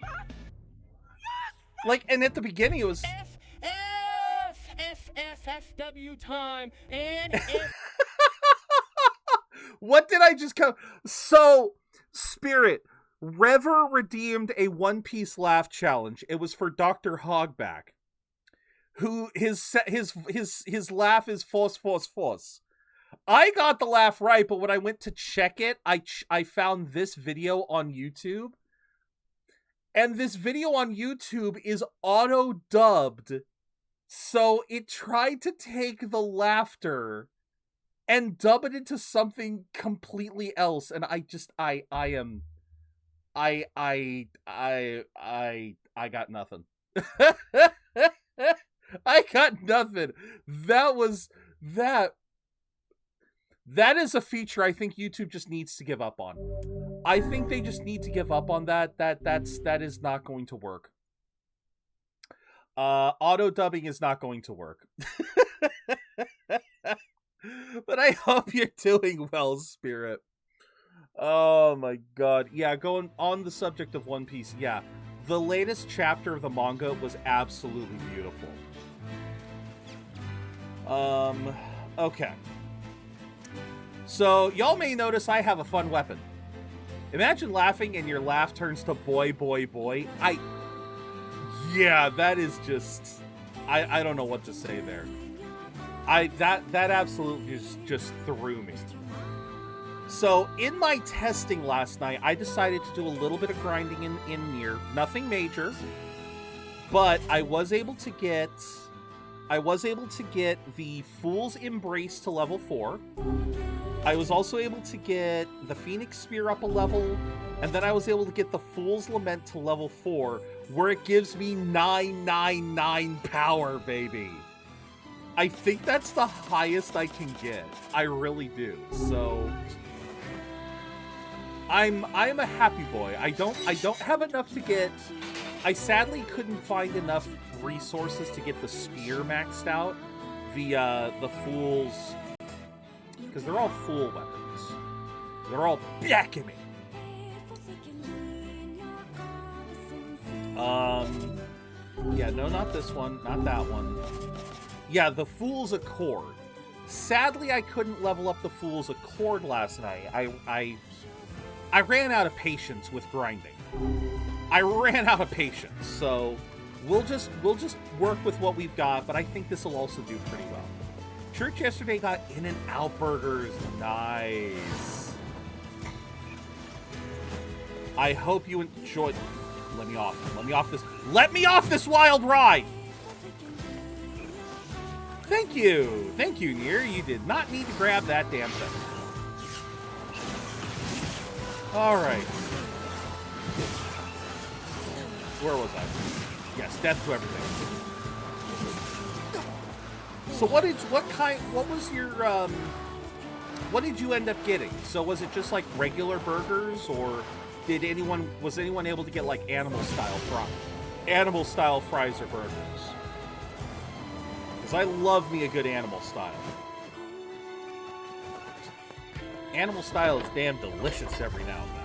Like, and at the beginning it was... FFW time and What did I just come... So, Spirit, Rever redeemed a One Piece laugh challenge. It was for Dr. Hogback, who his laugh is force. I got the laugh right, but when I went to check it, I found this video on YouTube. And this video on YouTube is auto-dubbed. So it tried to take the laughter and dub it into something completely else. And I got nothing. I got nothing. That is a feature I think YouTube just needs to give up on. I think they just need to give up on that. That is not going to work. Auto dubbing is not going to work. But I hope you're doing well, Spirit. Oh my god. Yeah, going on the subject of One Piece, yeah. The latest chapter of the manga was absolutely beautiful. Okay. So, y'all may notice I have a fun weapon. Imagine laughing and your laugh turns to boy. Yeah, that is just... I don't know what to say there. That absolutely just threw me. So, in my testing last night, I decided to do a little bit of grinding in Nier. Nothing major. But I was able to get I was able to get the Fool's Embrace to level 4. I was also able to get the Phoenix Spear up a level, and then I was able to get the Fool's Lament to level 4, where it gives me 999 power, baby. I think that's the highest I can get. I really do. So I'm a happy boy. I don't have enough to get. I sadly couldn't find enough resources to get the spear maxed out. The Fool's, because they're all fool weapons. They're all back at me. Yeah, no, not this one, not that one. Yeah, the Fool's Accord. Sadly, I couldn't level up the Fool's Accord last night. I ran out of patience with grinding. I ran out of patience, so we'll just work with what we've got, but I think this will also do pretty well. Church yesterday got In-N-Out burgers. Nice. I hope you enjoyed. Let me off this wild ride. Thank you, Nier. You did not need to grab that damn thing. All right. Where was I? Yes, death to everything. So what did you end up getting? So was it just like regular burgers, or was anyone able to get like animal style fries or burgers? Because I love me a good animal style. Animal style is damn delicious every now and then.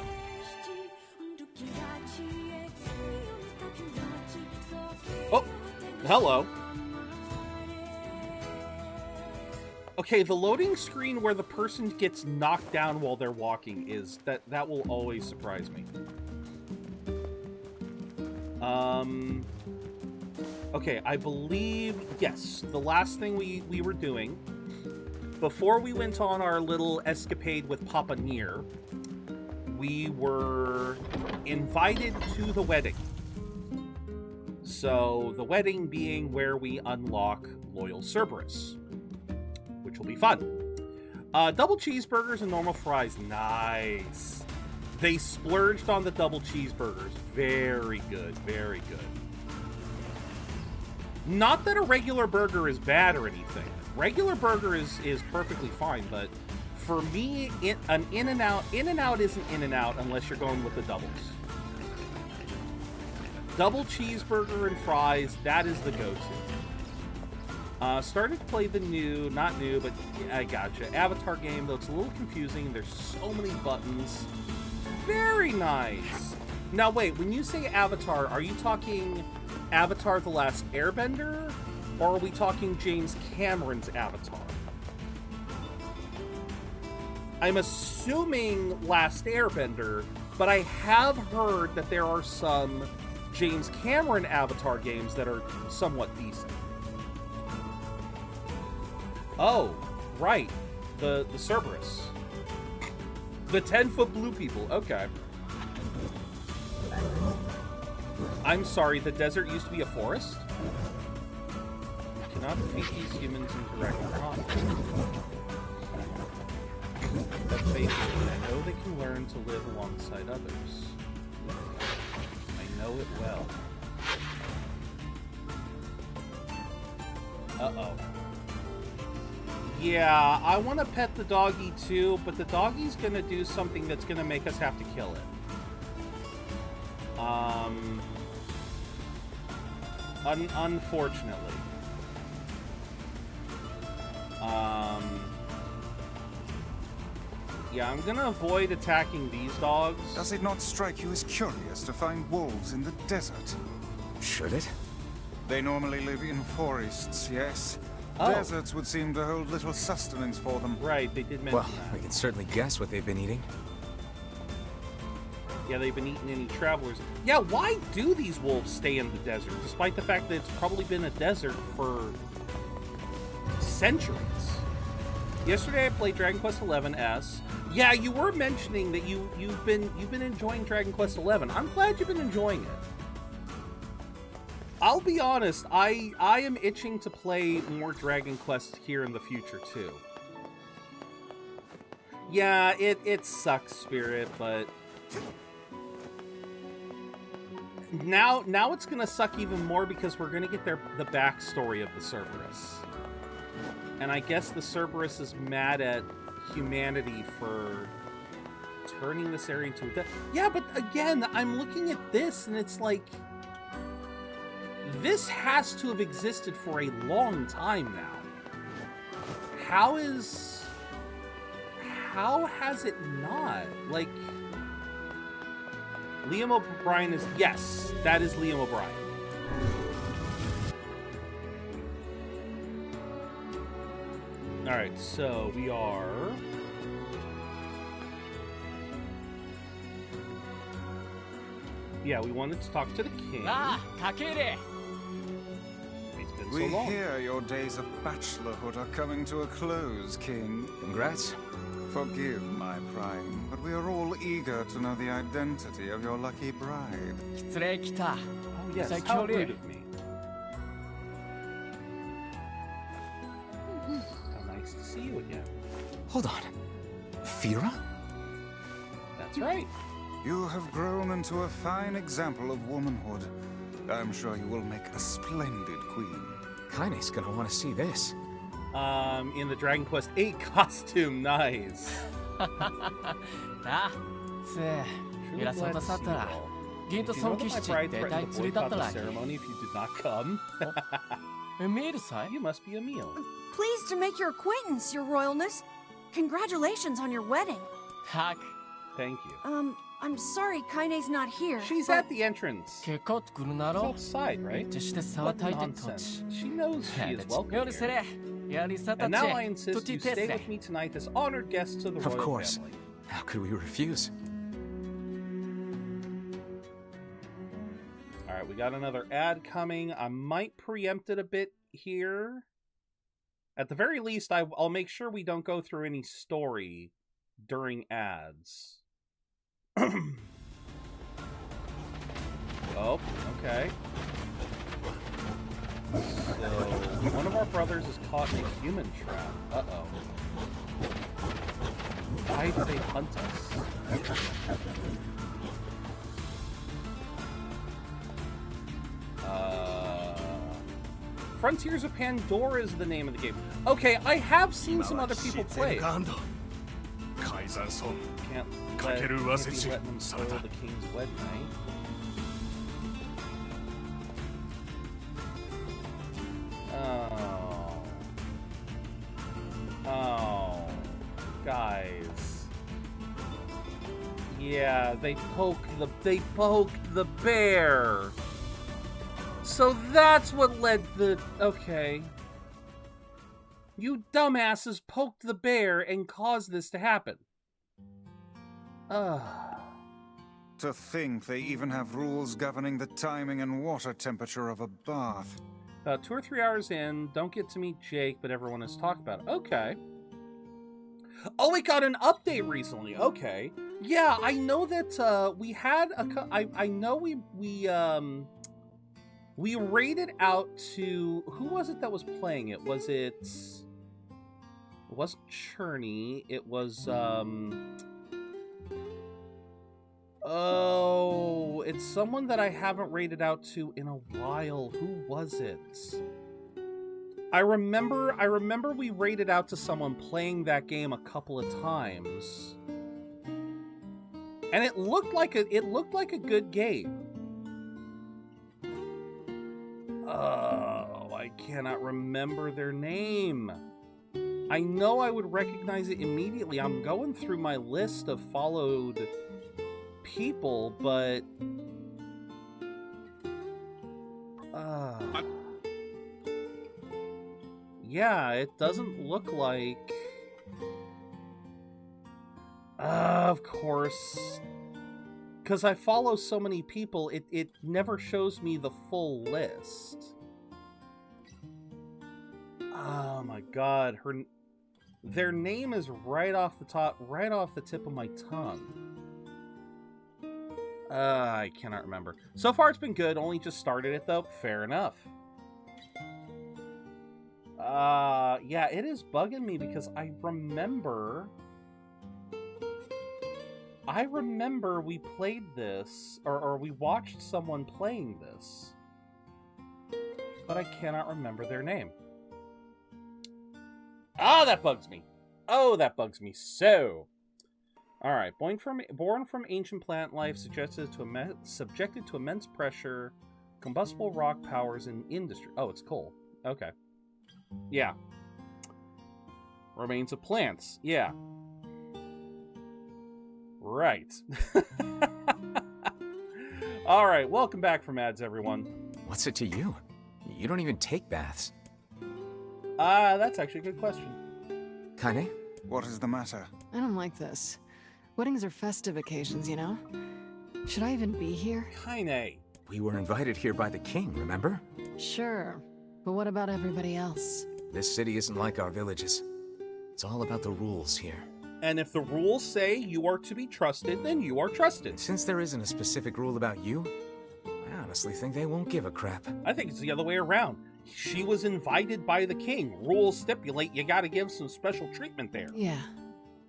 Oh, hello. Okay, the loading screen where the person gets knocked down while they're walking is that will always surprise me. Okay, I believe, yes, the last thing we were doing before we went on our little escapade with Papa Nier, we were invited to the wedding. So the wedding being where we unlock Loyal Cerberus, which will be fun. Double cheeseburgers and normal fries. Nice. They splurged on the double cheeseburgers. Very good. Very good. Not that a regular burger is bad or anything. Regular burger is perfectly fine, but for me, an In-N-Out isn't In-N-Out unless you're going with the doubles. Double cheeseburger and fries, that is the go-to. Started to play the not new, but yeah, I gotcha. Avatar game, though it's a little confusing. There's so many buttons. Very nice. Now wait, when you say Avatar, are you talking Avatar The Last Airbender? Or are we talking James Cameron's Avatar? I'm assuming Last Airbender, but I have heard that there are some James Cameron Avatar games that are somewhat decent. Oh, right. The Cerberus. The 10-foot blue people. Okay. I'm sorry, the desert used to be a forest? You cannot defeat these humans in direct combat. But faithfully, I know they can learn to live alongside others. I know it well. Uh-oh. Yeah, I want to pet the doggy too, but the doggy's gonna do something that's gonna make us have to kill it. Unfortunately. Yeah, I'm gonna avoid attacking these dogs. Does it not strike you as curious to find wolves in the desert? Should it? They normally live in forests, yes. Oh. Deserts would seem to hold little sustenance for them. Right, they did mention Well, that. we can certainly guess what they've been eating. Yeah, they've been eating any travelers. Yeah, why do these wolves stay in the desert, despite the fact that it's probably been a desert for centuries? Yesterday I played Dragon Quest XI S. Yeah, you were mentioning that you've been enjoying Dragon Quest XI. I'm glad you've been enjoying it. I'll be honest, I am itching to play more Dragon Quest here in the future too. Yeah, it sucks, Spirit, but now it's gonna suck even more because we're gonna get the backstory of the Cerberus. And I guess the Cerberus is mad at humanity for turning this area into a... Yeah, but again, I'm looking at this and it's like... This has to have existed for a long time now. How has it not? Like... Liam O'Brien is... Yes, that is Liam O'Brien. Alright, so we are... Yeah, we wanted to talk to the king. Kakere! It's been We so long. hear your days of bachelorhood are coming to a close, King. Congrats. Forgive my prying, but we are all eager to know the identity of your lucky bride. 失礼来た。 Oh yes, Like how Kyrie. rude of me. How nice to see you again. Hold on. Fira? That's right. You have grown into a fine example of womanhood. I'm sure you will make a splendid queen. Kaine's gonna want to see this. In the Dragon Quest VIII costume, nice. なあ、つえ、 Truly 偉そう glad だ to さっ see た you ら、 all. 銀と Did you 尊 know 騎 that my 士 bride って大 threatened to 釣りだっ boycott た the らけ。 ceremony if you did not come? 見えるさい You must be Emil. Pleased to make your acquaintance, Your Royalness. Congratulations on your wedding. たく、 Thank you. I'm sorry Kaine's not here. She's but at the entrance. 結構来るな She's ろ。 outside, めっ right? ちゃして騒 What いでと nonsense. ち。 She knows she is welcome 夜せ here. れ、やりさた And ち。 now I と insist て you て stay せ。 with me tonight as honored guests of the Of royal course. family. How could we refuse? Alright, we got another ad coming. I might preempt it a bit here. At the very least, I'll make sure we don't go through any story during ads. Oh, okay. So, one of our brothers is caught in a human trap. Uh-oh. Why do they hunt us? Frontiers of Pandora is the name of the game. Okay, I have seen some other people play it. Can't be letting them spoil the king's wedding night. Oh, guys. Yeah, they poked the bear. So that's what led the... Okay. You dumbasses poked the bear and caused this to happen. To think they even have rules governing the timing and water temperature of a bath. About 2 or 3 hours in, don't get to meet Jake, but everyone has talked about it. Okay. Oh, it got an update recently. Okay. Yeah, I know that we had a... I know we rated out to... Who was it that was playing it? Was it... It wasn't Churney. It was, Oh, it's someone that I haven't rated out to in a while. Who was it? I remember we rated out to someone playing that game a couple of times. And it looked like a good game. Oh, I cannot remember their name. I know I would recognize it immediately. I'm going through my list of followed people, but yeah, it doesn't look like of course, because I follow so many people, it never shows me the full list. Oh my god, their name is right off the tip of my tongue. I cannot remember. So far, it's been good. Only just started it, though. Fair enough. Yeah, it is bugging me because I remember we played this, or we watched someone playing this, but I cannot remember their name. Ah, that bugs me. Oh, that bugs me so. All right, born from ancient plant life, subjected to immense pressure, combustible rock powers in industry. Oh, it's coal. Okay. Yeah. Remains of plants. Yeah. Right. All right, welcome back from ads, everyone. What's it to you? You don't even take baths. That's actually a good question. Kaine? What is the matter? I don't like this. Weddings are festive occasions, you know? Should I even be here? Kaine. We were invited here by the king, remember? Sure. But what about everybody else? This city isn't like our villages. It's all about the rules here. And if the rules say you are to be trusted, then you are trusted. Since there isn't a specific rule about you, I honestly think they won't give a crap. I think it's the other way around. She was invited by the king. Rules stipulate you gotta give some special treatment there. Yeah,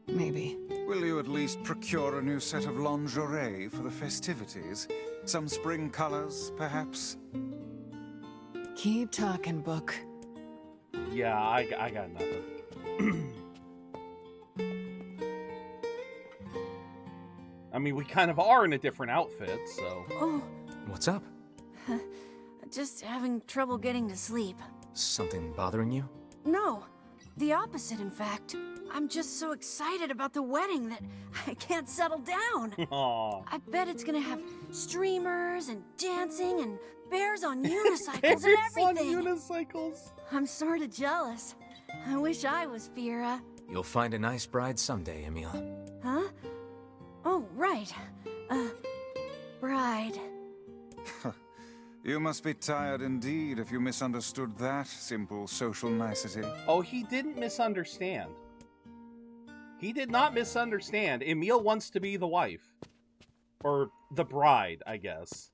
maybe. Will you at least procure a new set of lingerie for the festivities? Some spring colors, perhaps? Keep talking, book. Yeah, I got nothing. I mean, we kind of are in a different outfit, so... Oh, What's up? just having trouble getting to sleep. Something bothering you? No, the opposite, in fact. I'm just so excited about the wedding that I can't settle down. Aww. I bet it's gonna have streamers and dancing and bears on unicycles and Bears on everything. unicycles. I'm sort of jealous. I wish I was Fira. You'll find a nice bride someday, Emil. Huh? Oh, right. Bride. You must be tired indeed if you misunderstood that simple social nicety. Oh, he didn't misunderstand. He did not misunderstand. Emil wants to be the wife. Or the bride, I guess.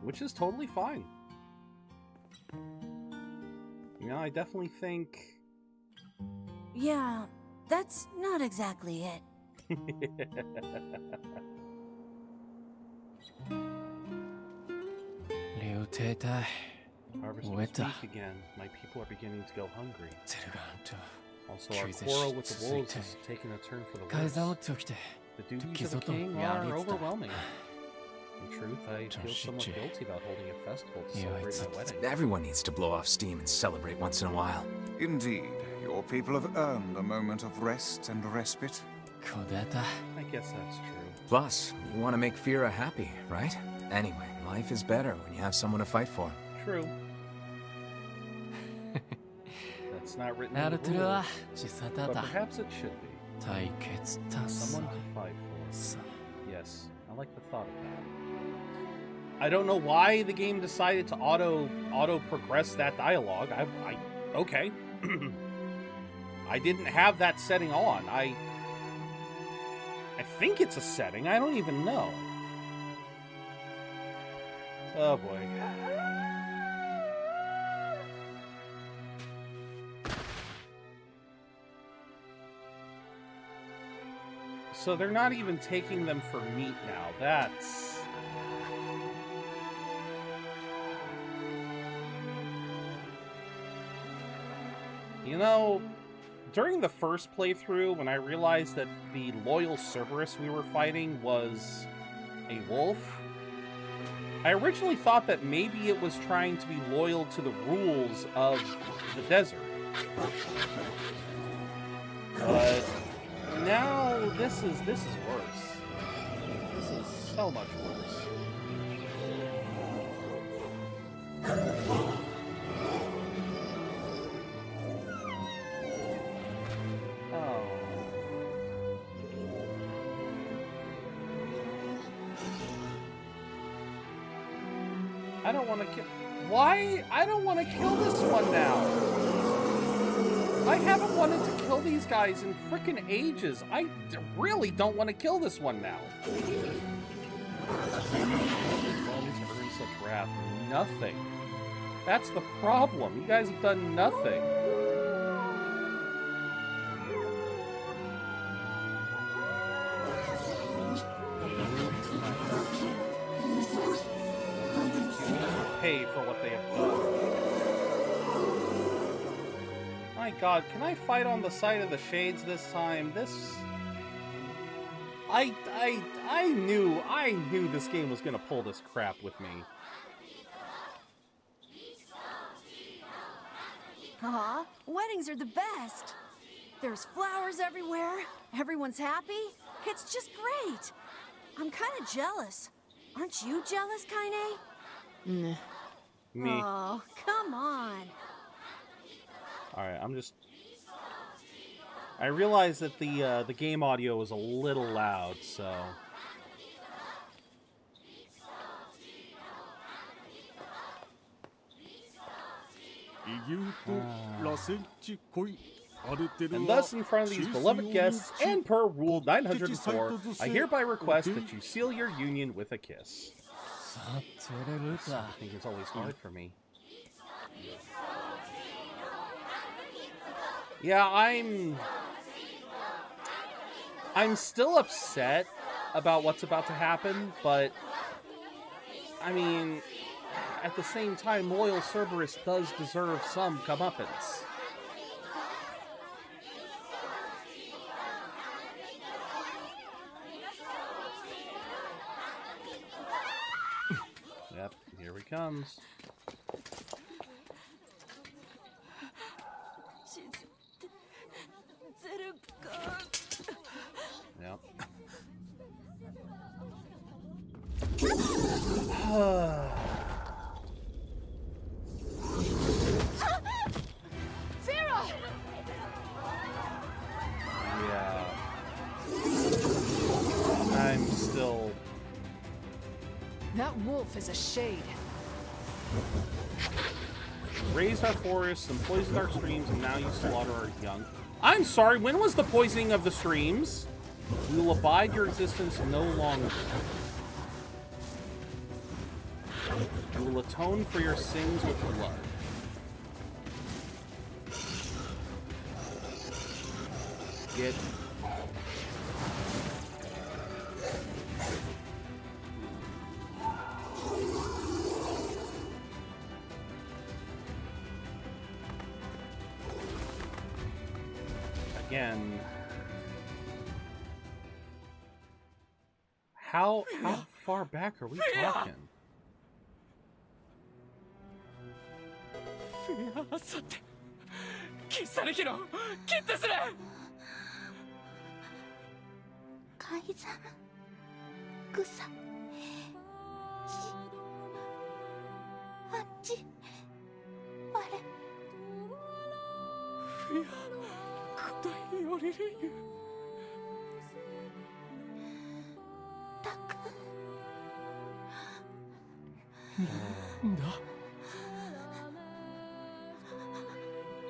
Which is totally fine. You know, I definitely think... Yeah, that's not exactly it. Harvest Weta. speak again. My people are beginning to go hungry. ゼルがんと Also, our quarrel with the wolves is taking a turn for the 改 worse. ざんを起きて The duties of the king are overwhelming. In truth, I feel somewhat guilty about holding a festival to celebrate my wedding. Everyone needs to blow off steam and celebrate once in a while. Indeed, your people have earned a moment of rest and respite. こうだった I guess that's true. Plus, you want to make Fira happy, right? Anyway, life is better when you have someone to fight for. True. That's not written ナ in ル the トゥルは rules, 小さだ but った perhaps it should be. 対決達 Someone 成 to fight for. さ Yes, I like the thought of that. I don't know why the game decided to auto progress that dialogue. Okay. I didn't have that setting on. I think it's a setting. I don't even know. Oh boy. So they're not even taking them for meat now. That's... You know, during the first playthrough, when I realized that the loyal Cerberus we were fighting was a wolf, I originally thought that maybe it was trying to be loyal to the rules of the desert. But now this is worse. This is so much worse. Oh. I don't want to kill... Why? I don't want to kill this one now. I haven't wanted to kill these guys in frickin' ages. I really don't want to kill this one now. Earn such wrath. Nothing. That's the problem. You guys have done nothing. Pay for what they have done. My God, can I fight on the side of the shades this time? I knew this game was gonna pull this crap with me. Aw, weddings are the best. There's flowers everywhere. Everyone's happy. It's just great. I'm kind of jealous. Aren't you jealous, Kaine? Nah. Me. Oh, come on. Alright, I realized that the game audio was a little loud, so... And thus, in front of these beloved guests, and per Rule 904, I hereby request that you seal your union with a kiss. I think it's always hard for me. Yeah, I'm still upset about what's about to happen, but I mean, at the same time, loyal Cerberus does deserve some comeuppance. Yep, here he comes. Yep. Yeah. I'm still... That wolf is a shade. Raised our forests and poisoned our streams, and now you slaughter our young. I'm sorry, when was the poisoning of the streams? We will abide your existence no longer. You will atone for your sins with blood. Get... Again... How far back are we talking?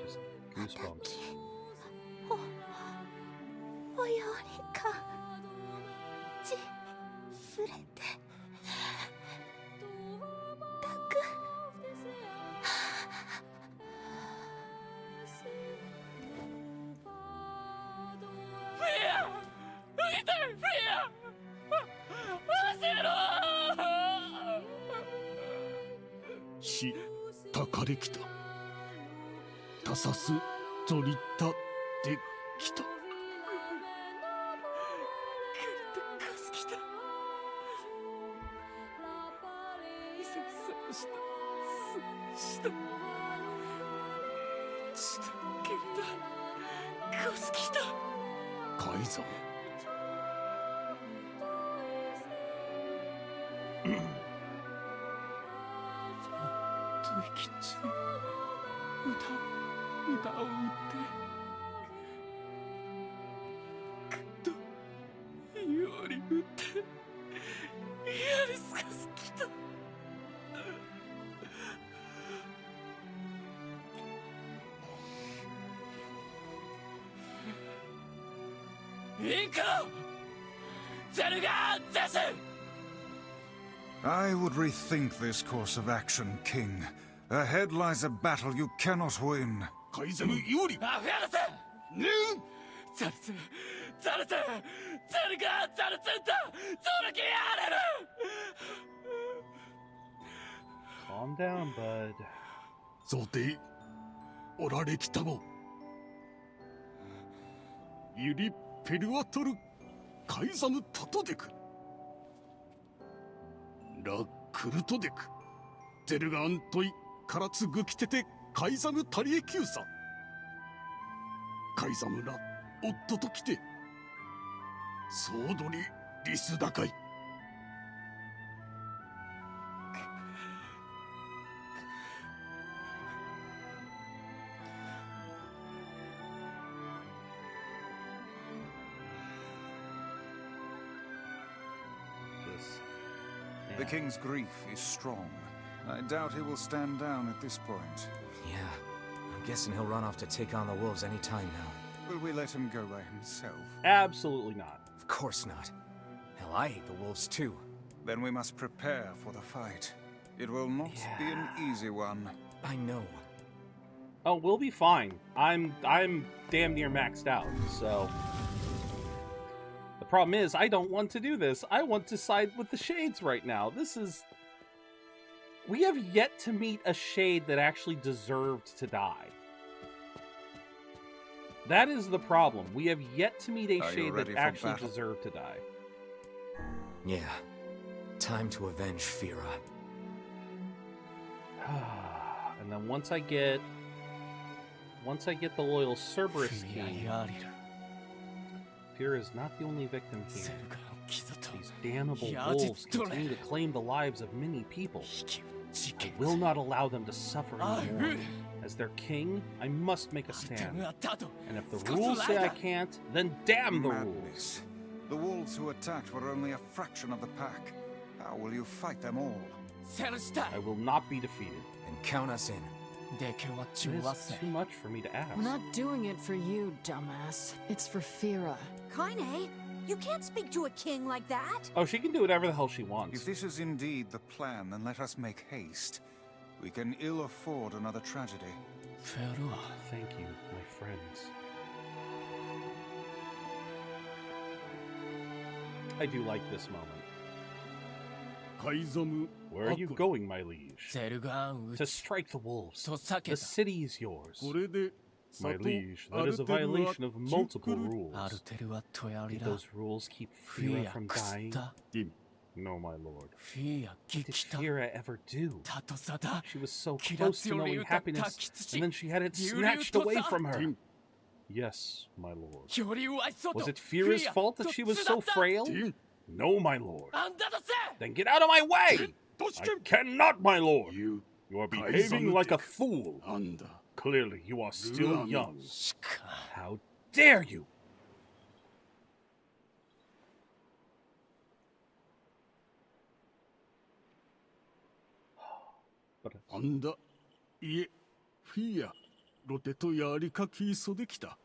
Just goosebumps. I would rethink this course of action, King. Ahead lies a battle you cannot win. 海ザム有利あ、フェアダスザルツザルツザルガザルツンタゾルキアレル Calm down, bud. 想定おられきたもユリペルワトルカイザムタトデクラクルトデクゼルガントイカラツグキテテカイザムタリエキューサカイザムラ夫と来てソードリリスダカイ The king's grief is strong. I doubt he will stand down at this point. Yeah, I'm guessing he'll run off to take on the wolves any time now. Will we let him go by himself? Absolutely not. Of course not. Hell, I hate the wolves too. Then we must prepare for the fight. It will not be an easy one. I know. Oh, we'll be fine. I'm damn near maxed out, so... The problem is, I don't want to do this. I want to side with the Shades right now. This is... We have yet to meet a Shade that actually deserved to die. That is the problem. We have yet to meet a Shade that actually deserved to die. Yeah. Time to avenge Fira. And then once I get the loyal Cerberus king, Fira is not the only victim here. These damnable wolves continue to claim the lives of many people. I will not allow them to suffer anymore. As their king, I must make a stand. And if the rules say I can't, then damn the rules. The wolves who attacked were only a fraction of the pack. How will you fight them all? I will not be defeated. And count us in. It is too much for me to ask. We're not doing it for you, dumbass. It's for Fira. Kaine, you can't speak to a king like that. Oh, she can do whatever the hell she wants. If this is indeed the plan, then let us make haste. We can ill afford another tragedy. Thank you, my friends. I do like this moment. Where are you going, my liege? To strike the wolves. The city is yours. My liege, that is a violation of multiple rules. Did those rules keep Fira from dying? No, my lord. What did Fira ever do? She was so close to knowing happiness, and then she had it snatched away from her. Yes, my lord. Was it Fira's fault that she was so frail? No, my lord. Then get out of my way! I cannot, my lord. You are behaving like a fool. Clearly, you are still young. How dare you! But あんだ、いえ、フィア、ロテとやりかきそできた。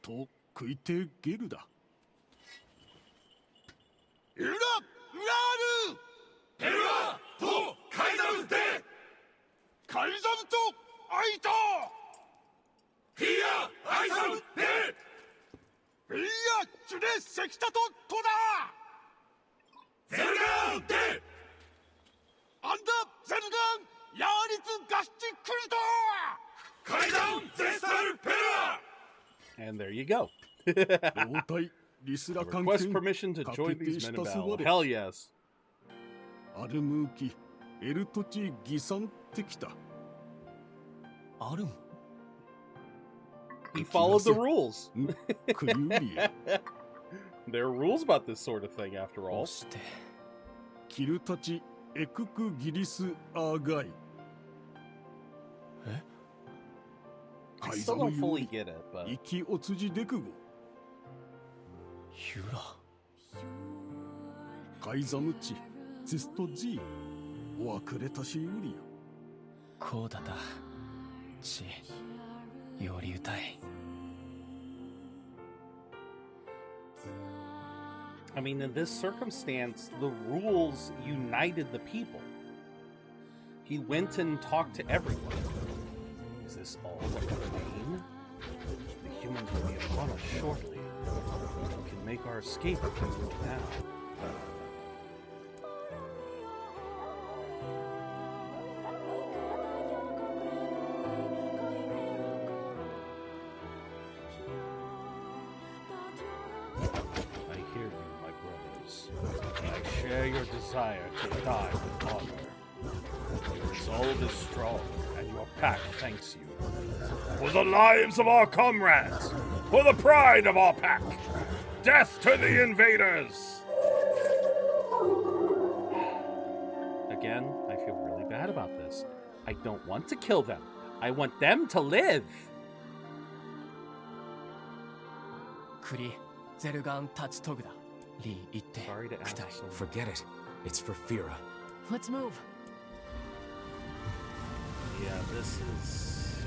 と食いてゲルだ。ウラ、ウラールペルワとカイザムでカイザムとアイトフィア、アイザムでフィア、ジュレ、セキタとトダゼルガンでアンダ、ゼルガン And there you go. Request permission to join these men in battle. Hell yes. He followed the rules. There are rules about this sort of thing, after all. I still don't fully get it, but... I mean, in this circumstance, the rules united the people. He went and talked to everyone. Is this all in vain? The humans will be upon us shortly. We can make our escape if we move now. Your desire to die with honor. Your resolve is strong, and your pack thanks you. For the lives of our comrades! For the pride of our pack! Death to the invaders! Again, I feel really bad about this. I don't want to kill them. I want them to live! Kuri, Zerugan Tatsutogu. Sorry to ask. Forget it. It's for Fira. Let's move. Yeah, this is...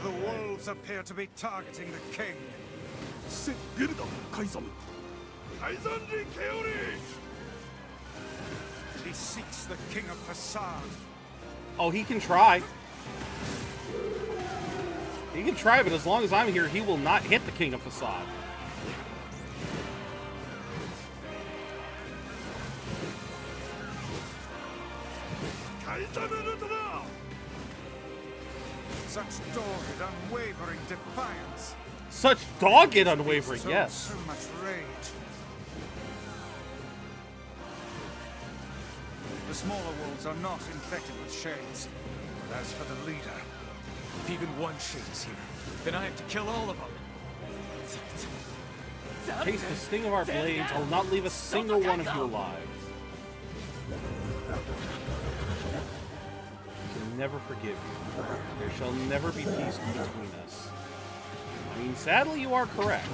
The wolves appear to be targeting the king. He seeks the king of Facade. Oh, he can try. He can try, but as long as I'm here, he will not hit the king of Facade. Such dogged, unwavering defiance. Such dogged, unwavering, yes. So much rage. The smaller wolves are not infected with shades. But as for the leader, If even one shade is here, then I have to kill all of them. Taste the sting of our blades. I'll not leave a single one of you alive. I can never forgive you. There shall never be peace between us. I mean, sadly, you are correct.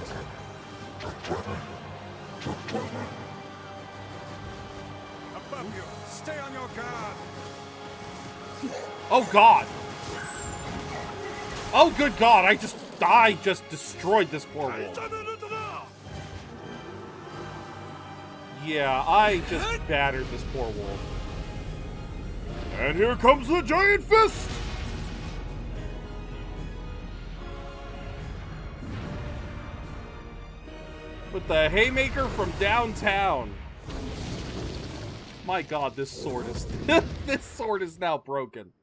above you, stay on your guard. Oh, God. Oh, good God. I just destroyed this poor wolf. Yeah, I just battered this poor wolf. And here comes the giant fist! With the haymaker from downtown. My God, this sword is this sword is now broken.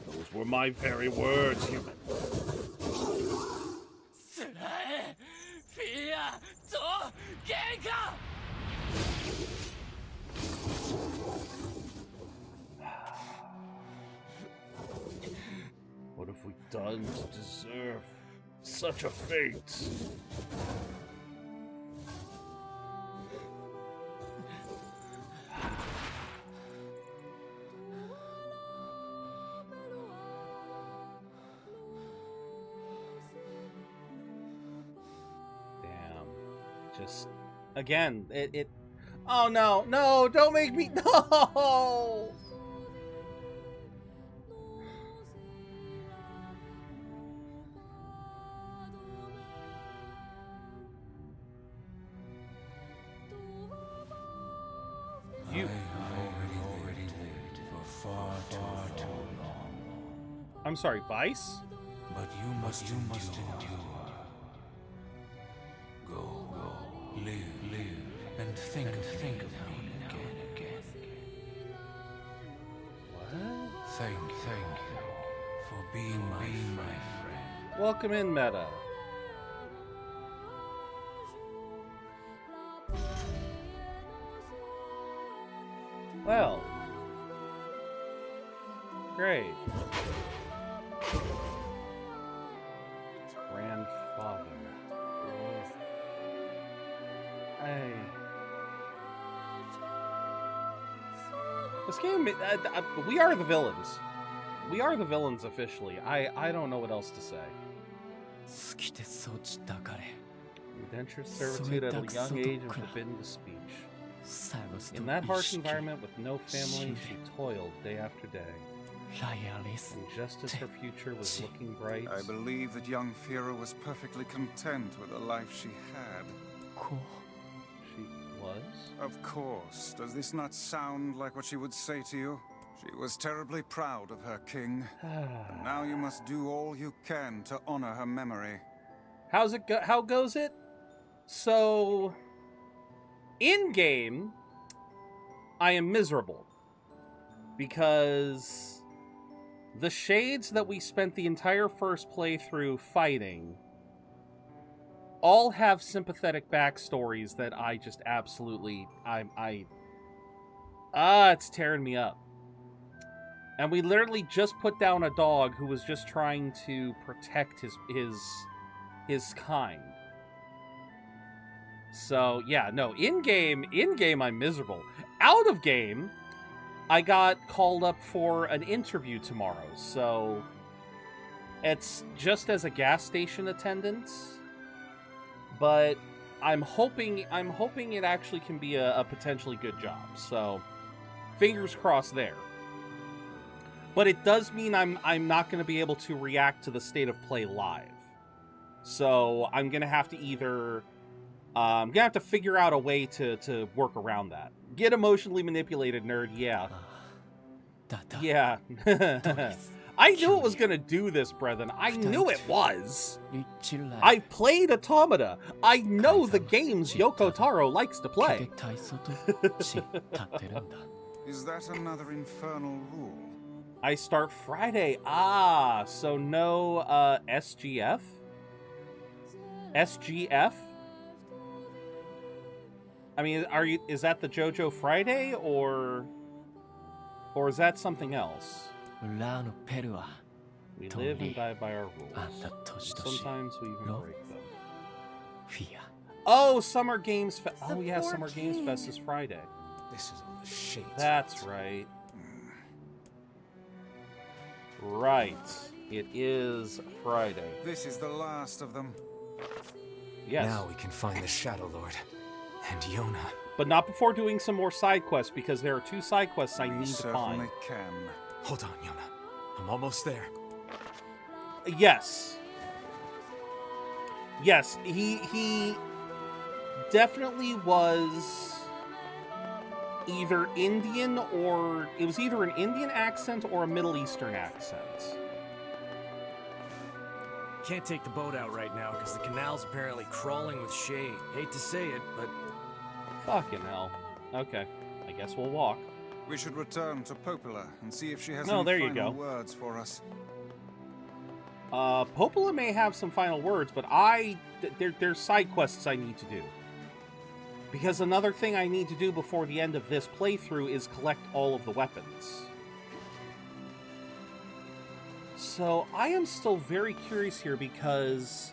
Those were my very words, human. What have we done to deserve such a fate? Just again, it oh no, no, don't make me no. You already lived for far too long. I'm sorry, Vice? But you must endure. Go, live, and think of me again. What? Thank you for being my friend. Welcome in, Meta. Well. Great. Grandfather. Hey. This game, we are the villains. We are the villains officially. I don't know what else to say. Indentured servitude at a young age and forbidden to speech. In that harsh environment with no family, she toiled day after day. And just as her future was looking bright... I believe that young Fira was perfectly content with the life she had. She was? Of course. Does this not sound like what she would say to you? She was terribly proud of her king. And now you must do all you can to honor her memory. How's it go? How goes it? So, in-game, I am miserable. Because the shades that we spent the entire first playthrough fighting all have sympathetic backstories that I just absolutely... it's tearing me up. And we literally just put down a dog who was just trying to protect his kind. So, yeah, no, in-game, I'm miserable. Out of game, I got called up for an interview tomorrow, so it's just as a gas station attendant, but I'm hoping it actually can be a potentially good job, so fingers crossed there. But it does mean I'm not going to be able to react to the state of play live. So I'm going to have to either... I'm going to have to figure out a way to work around that. Get emotionally manipulated, nerd, yeah. Yeah. I knew it was going to do this, brethren. I knew it was. I played Automata. I know the games Yoko Taro likes to play. Is that another infernal rule? I start Friday. So no SGF? SGF? I mean, is that the JoJo Friday or is that something else? We live and die by our rules. Sometimes we even break them. Oh, Summer Games Fest. Oh yeah, Summer Games Fest is Friday. This is all the shades. That's right. Right. It is Friday. This is the last of them. Yes. Now we can find the Shadow Lord. And Yona. But not before doing some more side quests, because there are 2 side quests I need to find. Certainly can. Hold on, Yona. I'm almost there. Yes. Yes, he definitely was either Indian or... It was either an Indian accent or a Middle Eastern accent. Can't take the boat out right now because the canal's apparently crawling with shade. Hate to say it, but... Fucking hell. Okay, I guess we'll walk. We should return to Popola and see if she has there any you final go. words for us. Popola may have some final words, but there's side quests I need to do. Because another thing I need to do before the end of this playthrough is collect all of the weapons. So I am still very curious here because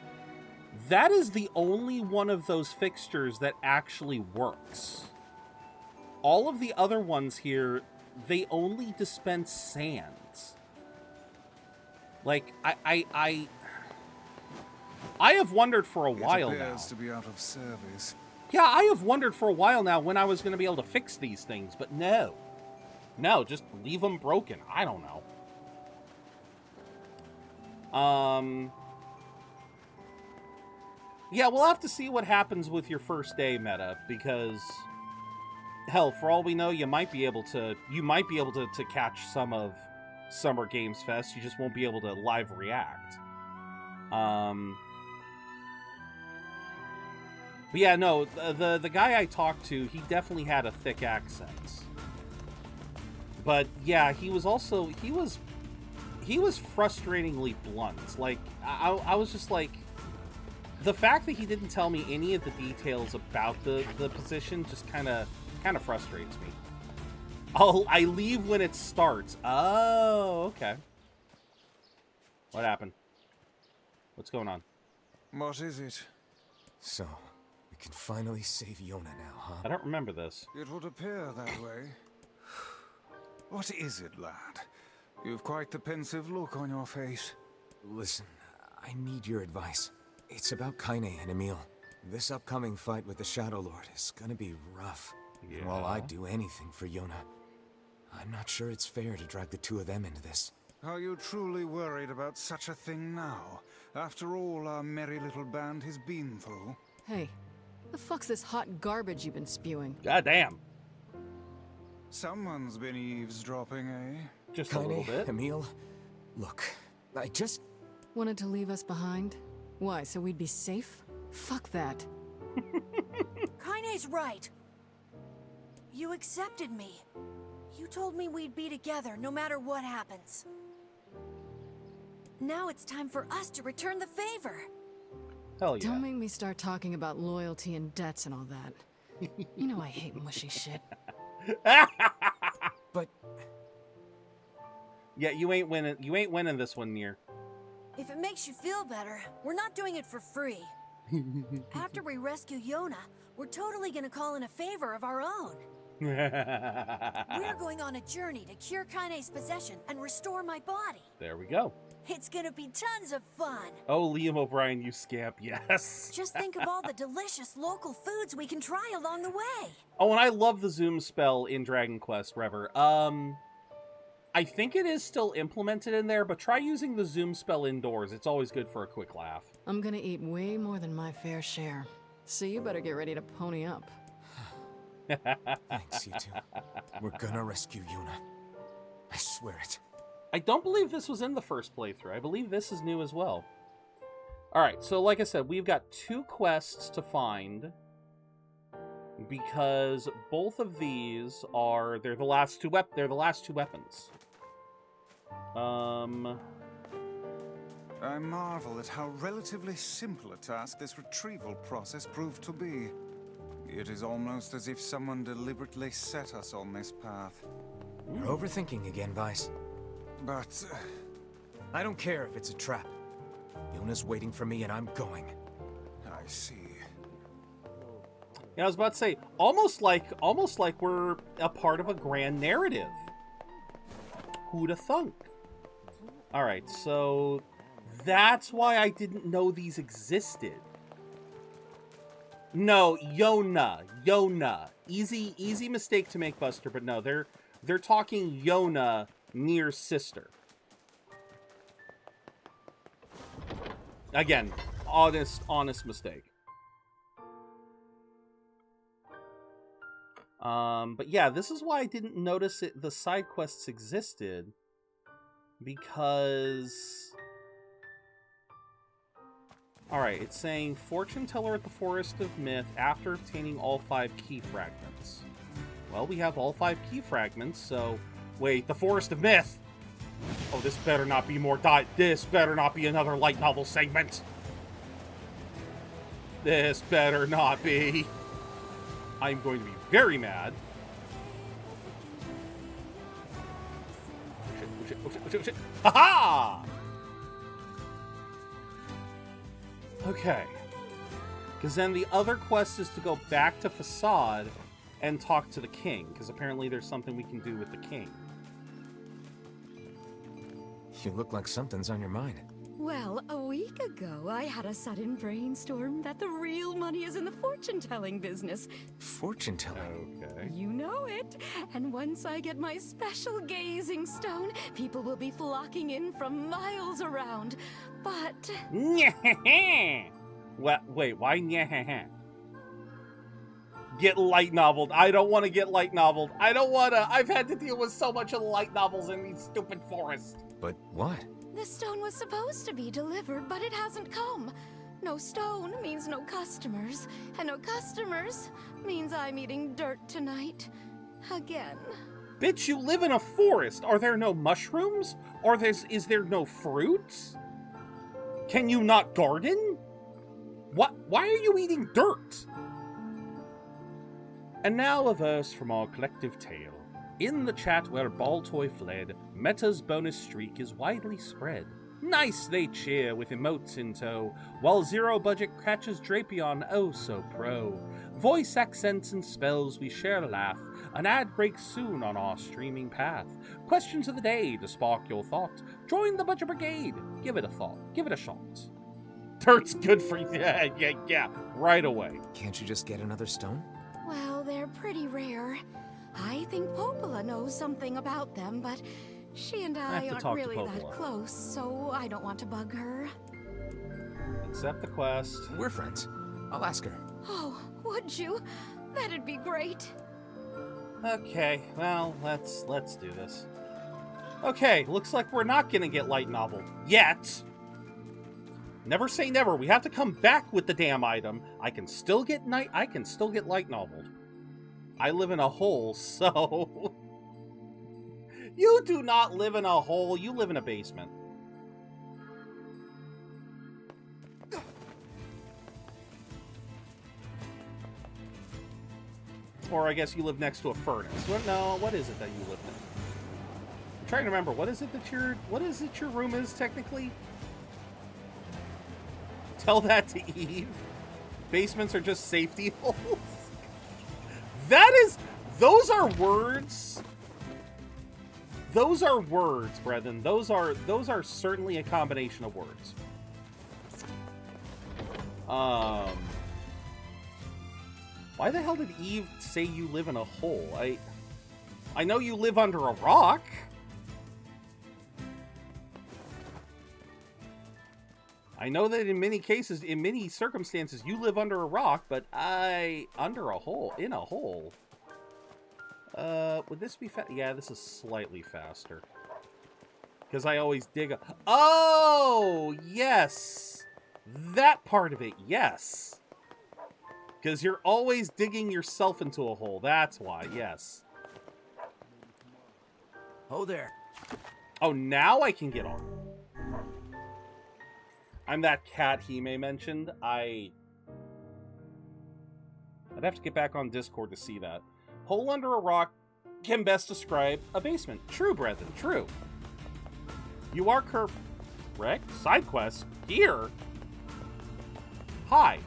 that is the only one of those fixtures that actually works. All of the other ones here, they only dispense sands. Like, I have wondered for a while now. It appears to be out of service. Yeah, I have wondered for a while now when I was going to be able to fix these things, but no. No, just leave them broken. I don't know. Yeah, we'll have to see what happens with your first day meta, because hell, for all we know, you might be able to catch some of Summer Games Fest. You just won't be able to live react. But yeah, no, the guy I talked to, he definitely had a thick accent. But yeah, he was frustratingly blunt. Like, I was just like, the fact that he didn't tell me any of the details about the position just kind of frustrates me. I leave when it starts. Oh, okay. What happened? What's going on? What is it? So, we can finally save Yona now, huh? I don't remember this. It would appear that way. What is it, lad? You've quite the pensive look on your face. Listen, I need your advice. It's about Kaine and Emil. This upcoming fight with the Shadow Lord is gonna be rough. Yeah. And while I'd do anything for Yona, I'm not sure it's fair to drag the two of them into this. Are you truly worried about such a thing now? After all our merry little band has been through? Hey, the fuck's this hot garbage you've been spewing? Goddamn. Someone's been eavesdropping, eh? Just a little bit. Emil, look, I just... Wanted to leave us behind? Why, so we'd be safe? Fuck that. Kaine's right. You accepted me. You told me we'd be together no matter what happens. Now it's time for us to return the favor. Hell yeah. Don't make me start talking about loyalty and debts and all that. You know I hate mushy shit. But... Yeah, you ain't winning this one, Nier. If it makes you feel better, we're not doing it for free. After we rescue Yona, we're totally gonna call in a favor of our own. We're going on a journey to cure Kaine's possession and restore my body. There we go. It's gonna be tons of fun. Oh, Liam O'Brien, you scamp, yes. Just think of all the delicious local foods we can try along the way. Oh, and I love the zoom spell in Dragon Quest, Rever. I think it is still implemented in there, but try using the zoom spell indoors. It's always good for a quick laugh. I'm gonna eat way more than my fair share. So you better get ready to pony up. Thanks, you two. We're gonna rescue Yuna. I swear it. I don't believe this was in the first playthrough. I believe this is new as well. Alright, so like I said, we've got 2 quests to find. Because both of these are... They're the last two weapons. I marvel at how relatively simple a task this retrieval process proved to be. It is almost as if someone deliberately set us on this path. You're overthinking again, Vice. But... I don't care if it's a trap. Yona's waiting for me and I'm going. I see. Yeah, I was about to say, almost like we're a part of a grand narrative. Who'da thunk? Alright, so... That's why I didn't know these existed. No, Yona. Easy mistake to make, Buster, but no, they're talking Yona, Nier's sister. Again, honest mistake. But yeah, this is why I didn't notice the side quests existed. Because... Alright, it's saying, Fortune Teller at the Forest of Myth after obtaining all 5 key fragments. Well, we have all 5 key fragments, so... Wait, the Forest of Myth! Oh, this better not be this better not be another light novel segment! This better not be! I'm going to be very mad. Oh shit. Ha-ha! Okay. Because then the other quest is to go back to Facade and talk to the king, because apparently there's something we can do with the king. You look like something's on your mind. Well, a week ago, I had a sudden brainstorm that the real money is in the fortune-telling business. Fortune-telling? Okay. You know it. And once I get my special gazing stone, people will be flocking in from miles around. But... What? Wait, why nyahaha? Get light noveled. I don't want to get light noveled. I don't want to. I've had to deal with so much of light novels in these stupid forests. But what? the stone was supposed to be delivered, but it hasn't come. No stone means no customers, and no customers means I'm eating dirt tonight. Again. Bitch, you live in a forest. Are there no mushrooms? Or is there no fruits? Can you not garden? What? Why are you eating dirt? And now a verse from our collective tale. In the chat where Baltoy fled, Meta's bonus streak is widely spread. Nice they cheer with emotes in tow, while Zero Budget catches Drapion oh so pro. Voice accents and spells we share a laugh, An ad break soon on our streaming path. Questions of the day to spark your thought. Join the Budget Brigade. Give it a thought. Give it a shot. Dirt's good for you. Yeah. Right away. Can't you just get another stone? Well, they're pretty rare. I think Popola knows something about them, but she and I aren't really that close, so I don't want to bug her. Accept the quest. We're friends. I'll ask her. Oh, would you? That'd be great. Okay, well, let's do this. Okay, looks like we're not gonna get light novel yet. Never say never. We have to come back with the damn item. I can still get light noveled. I live in a hole, so you do not live in a hole. You live in a basement. Or I guess you live next to a furnace. No, what is it that you live next? I'm trying to remember. What is it your room is technically? Tell that to Eve. Basements are just safety holes. Those are words. Those are words, brethren. Those are certainly a combination of words. Why the hell did Eve say you live in a hole? I know you live under a rock. I know that in many cases, in many circumstances, you live under a rock, but under a hole, in a hole. Would this be yeah, this is slightly faster. Because I always dig a... Oh, yes! That part of it, yes! Because you're always digging yourself into a hole. That's why, yes. Oh, there. Oh, now I can get on. I'm that cat Hime mentioned. I'd have to get back on Discord to see that. Hole under a rock can best describe a basement. True, brethren, true. You are correct. Side quest here. Hi.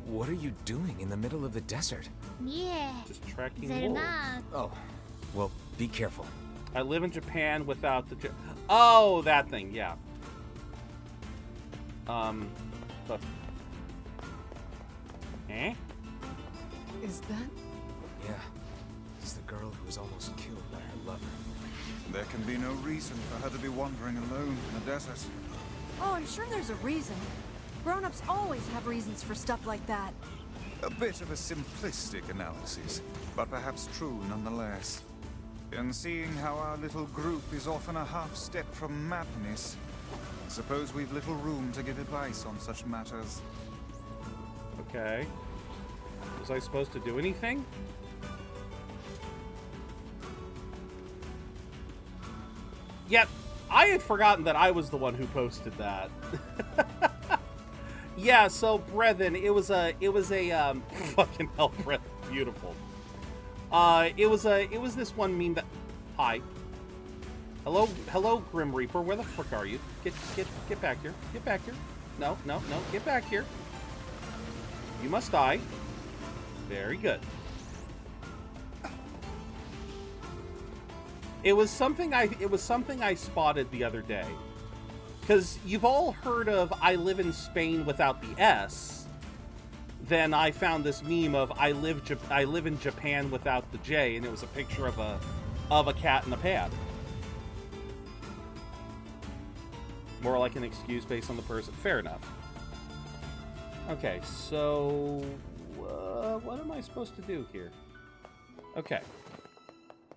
What are you doing in the middle of the desert? Yeah. Just tracking wolves. Oh, well, be careful. I live in Japan without the... Oh, that thing, yeah. But... Eh? Is that... Yeah. It's the girl who was almost killed by her lover. There can be no reason for her to be wandering alone in the desert. Oh, I'm sure there's a reason. Grown-ups always have reasons for stuff like that. A bit of a simplistic analysis, but perhaps true nonetheless. And seeing how our little group is often a half step from madness, I suppose we've little room to give advice on such matters. Okay. Was I supposed to do anything? Yep, I had forgotten that I was the one who posted that. Yeah, so brethren, it was a fucking hell, brethren, beautiful. It was this one meme that... Hi. Hello, Grim Reaper, where the fuck are you? Get back here. Get back here. No, get back here. You must die. Very good. It was something I spotted the other day. Because you've all heard of I live in Spain without the S. Then I found this meme of I live in Japan without the J, and it was a picture of a cat in a pad. More like an excuse based on the person. Fair enough. Okay, so what am I supposed to do here? Okay.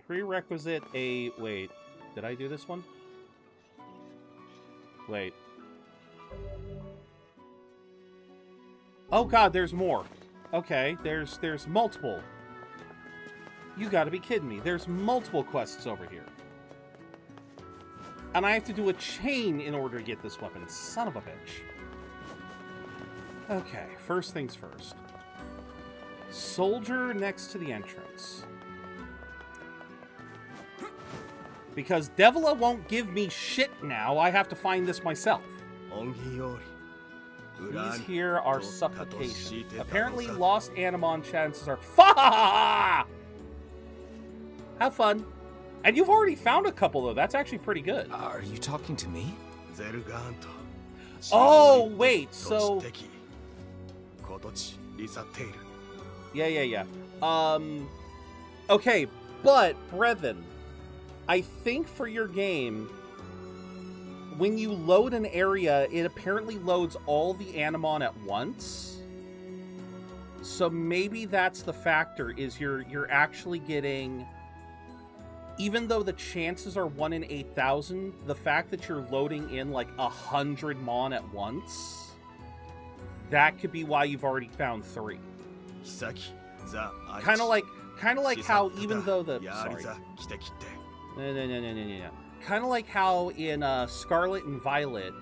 Prerequisite a... Wait, did I do this one? Wait. Oh god, there's more. Okay, there's multiple. You gotta be kidding me. There's multiple quests over here. And I have to do a chain in order to get this weapon. Son of a bitch. Okay, first things first. Soldier next to the entrance. Because Devila won't give me shit now, I have to find this myself. These here are supplication. Apparently, lost Animon chances are Have fun. And you've already found a couple, though. That's actually pretty good. Are you talking to me? Oh, wait. So... Yeah. Okay, but, Brevin, I think for your game, when you load an area, it apparently loads all the Animon at once. So maybe that's the factor, is you're actually getting... Even though the chances are 1 in 8,000, the fact that you're loading in like 100 Mon at once, that could be why you've already found 3. Kind of like how even though the kind of like how in Scarlet and Violet,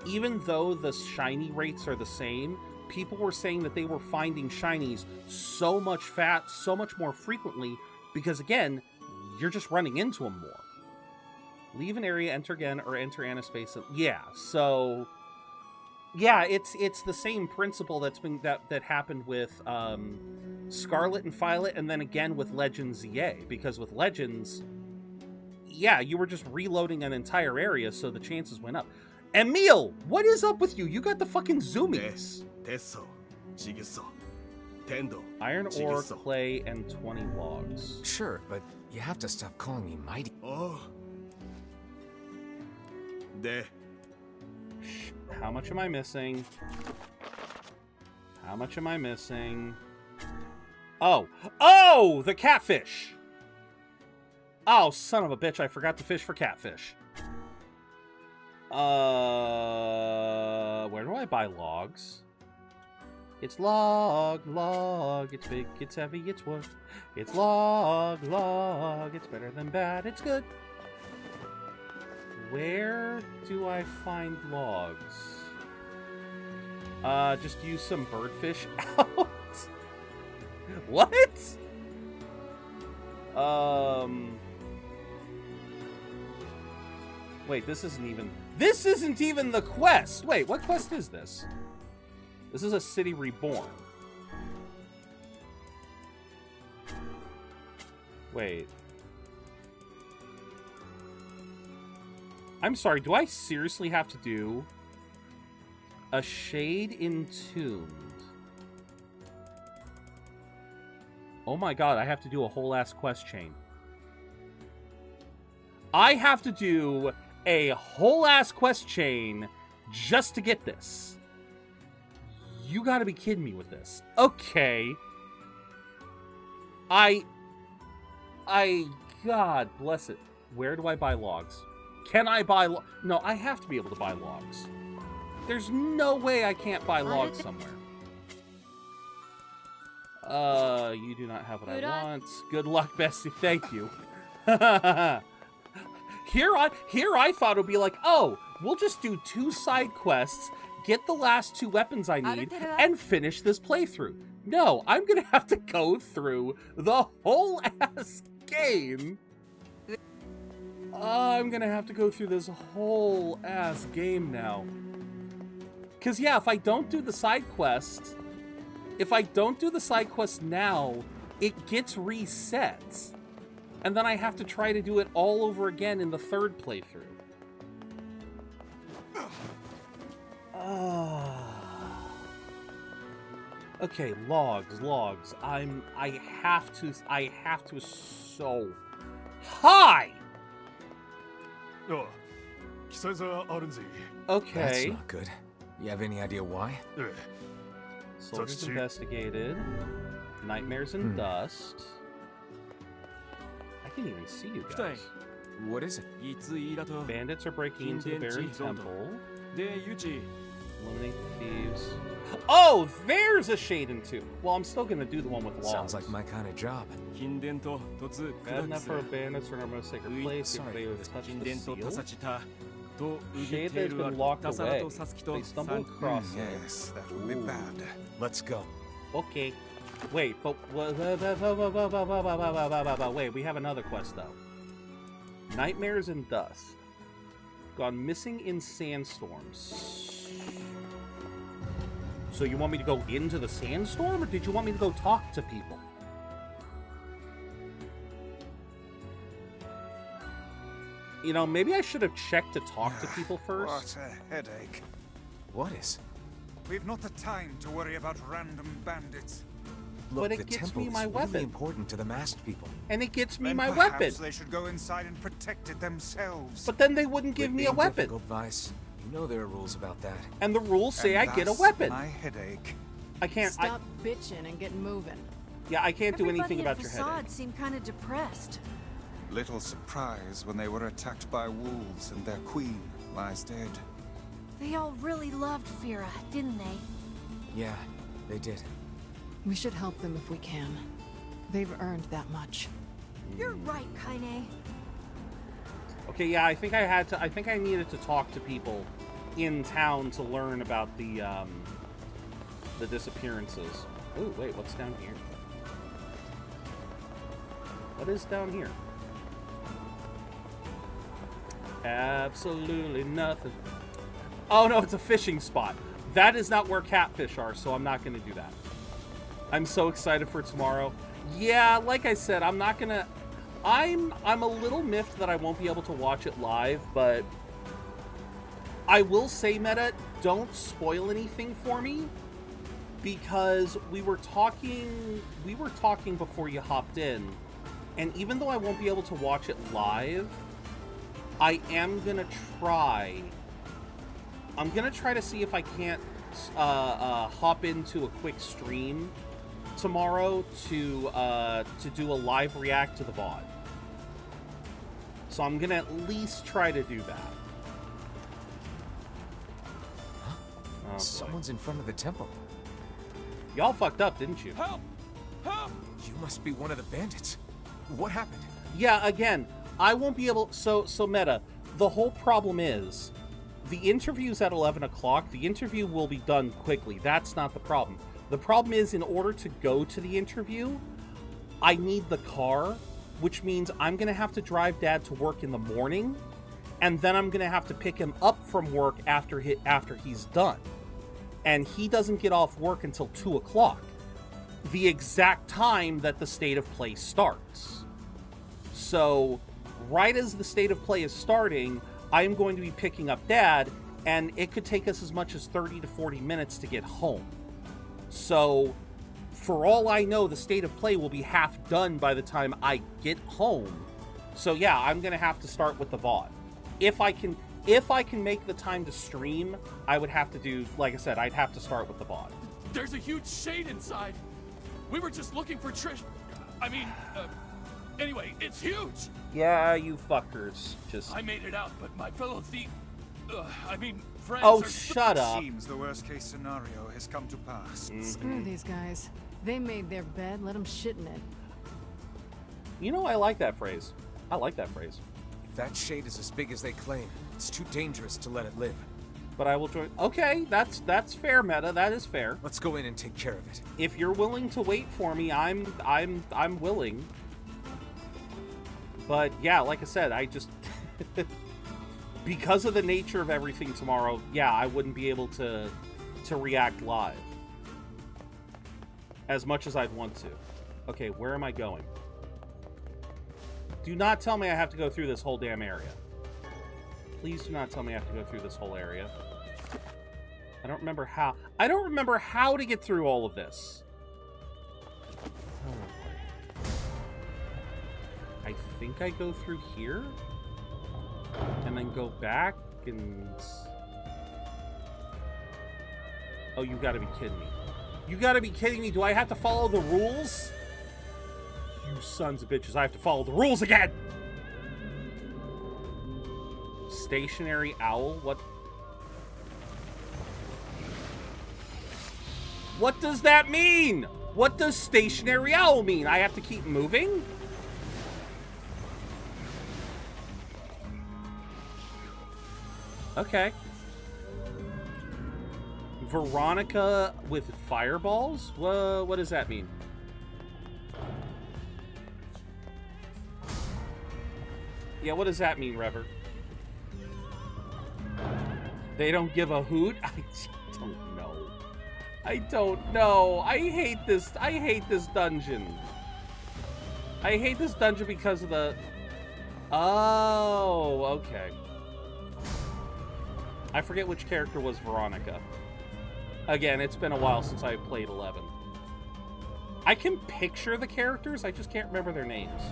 even though the shiny rates are the same, people were saying that they were finding shinies so much more frequently because again, you're just running into them more. Leave an area, enter again, or enter Anaspace. Yeah, so yeah, it's the same principle that happened with Scarlet and Violet, and then again with Legends ZA, because with Legends, yeah, you were just reloading an entire area, so the chances went up. Emil, what is up with you? You got the fucking zoomies. Iron ore, clay, and 20 logs. Sure, but you have to stop calling me mighty. How much am I missing? How much am I missing? Oh, the catfish. Oh, son of a bitch, I forgot to fish for catfish. Where do I buy logs? It's log, it's big, it's heavy, it's wood. It's log, it's better than bad, it's good. Where do I find logs? Just use some birdfish out. What? Wait, this isn't even the quest. Wait, what quest is this? This is a city reborn. Wait. I'm sorry, do I seriously have to do a shade entombed? Oh my god, I have to do a whole ass quest chain. I have to do a whole ass quest chain just to get this. You gotta be kidding me with this. Okay. God bless it. Where do I buy logs? Can I buy No, I have to be able to buy logs. There's no way I can't buy logs somewhere. You do not have what I want. Good luck, Bessie. Thank you. Here I thought it would be like, oh, we'll just do 2 side quests, get the last 2 weapons I need, and finish this playthrough. No, I'm gonna have to go through the whole ass game. I'm gonna have to go through this whole ass game now. Cause yeah, if I don't do the side quest, now, it gets reset. And then I have to try to do it all over again in the 3rd playthrough. Okay, logs. I have to so high. Okay. That's not good. You have any idea why? Soldiers investigated. Nightmares and dust. I can't even see you guys. What is it? Bandits are breaking into the buried temple. Eliminate the thieves. Oh, there's a shade in 2. Well, I'm still gonna do the one with logs. Sounds like my kind of job. Bad enough for bandits or our most sacred place if they would touch the seal. Shade that has been locked away. They stumble across it. Yes, that will be bad. Let's go. Okay. Wait, but wait, we have another quest though. Nightmares and dust. Gone missing in sandstorms. So you want me to go into the sandstorm, or did you want me to go talk to people? You know, maybe I should have checked to talk to people first. What a headache. What is? We've not the time to worry about random bandits. Look, But it the gets temple me my is weapon. really important to the masked people. And it gets me Then my perhaps weapon. they should go inside and protect it themselves. But then they wouldn't give Quit me a being weapon. difficult, Vice. You know there are rules about that. And the rules say And I get a thus weapon. My headache. I can't. Stop bitching and get moving. Yeah, I can't do anything about your Everybody headache. at Facade seemed kind of depressed. Little surprise when they were attacked by wolves and their queen lies dead. They all really loved Fira, didn't they? Yeah, they did. We should help them if we can. They've earned that much. You're right, Kaine. Okay, yeah, I think I needed to talk to people in town to learn about the disappearances. Oh, wait, what's down here? What is down here? Absolutely nothing. Oh no, it's a fishing spot. That is not where catfish are, so I'm not gonna do that. I'm so excited for tomorrow. Yeah, like I said, I'm not gonna... I'm a little miffed that I won't be able to watch it live, but I will say, Meta, don't spoil anything for me, because we were talking before you hopped in, and even though I won't be able to watch it live, I am gonna try. I'm gonna try to see if I can't hop into a quick stream tomorrow to do a live react to the VOD. So I'm gonna at least try to do that. Oh, Someone's in front of the temple. y'all fucked up, didn't you? Help! Help! You must be one of the bandits. What happened? Yeah, again, I won't be able... So Meta, the whole problem is, the interview's at 11 o'clock. The interview will be done quickly. That's not the problem. The problem is, in order to go to the interview, I need the car, which means I'm going to have to drive Dad to work in the morning, and then I'm going to have to pick him up from work after he's done. And he doesn't get off work until 2 o'clock, the exact time that the state of play starts. So, right as the state of play is starting, I'm going to be picking up Dad, and it could take us as much as 30 to 40 minutes to get home. So, for all I know, the state of play will be half done by the time I get home. So yeah, I'm gonna have to start with the VOD. If I can make the time to stream, I would have to do, like I said, I'd have to start with the VOD. There's a huge shade inside. We were just looking for Trish. Anyway, it's huge. Yeah, you fuckers. Just... I made it out, but my fellow thief... friends Oh, are... shut up. Seems the worst-case scenario has come to pass. Screw these guys. They made their bed, let them shit in it. You know, I like that phrase. I like that phrase. If that shade is as big as they claim, it's too dangerous to let it live. But I will join... Okay, that's fair, Meta. That is fair. Let's go in and take care of it. If you're willing to wait for me, I'm willing. But yeah, like I said, I just... because of the nature of everything tomorrow, yeah, I wouldn't be able to react live as much as I'd want to. Okay, where am I going? Do not tell me I have to go through this whole damn area. Please do not tell me I have to go through this whole area. I don't remember how. I don't remember how to get through all of this. I think I go through here and then go back and... Oh, you gotta be kidding me. You gotta be kidding me. Do I have to follow the rules? You sons of bitches, I have to follow the rules again! Stationary owl? What does that mean? What does stationary owl mean? I have to keep moving? Okay. Veronica with fireballs? What does that mean? Yeah, what does that mean, Rever? They don't give a hoot? I don't know. I don't know. I hate this dungeon. I hate this dungeon because of the... Oh, okay. I forget which character was Veronica. Again, it's been a while since I played 11. I can picture the characters, I just can't remember their names.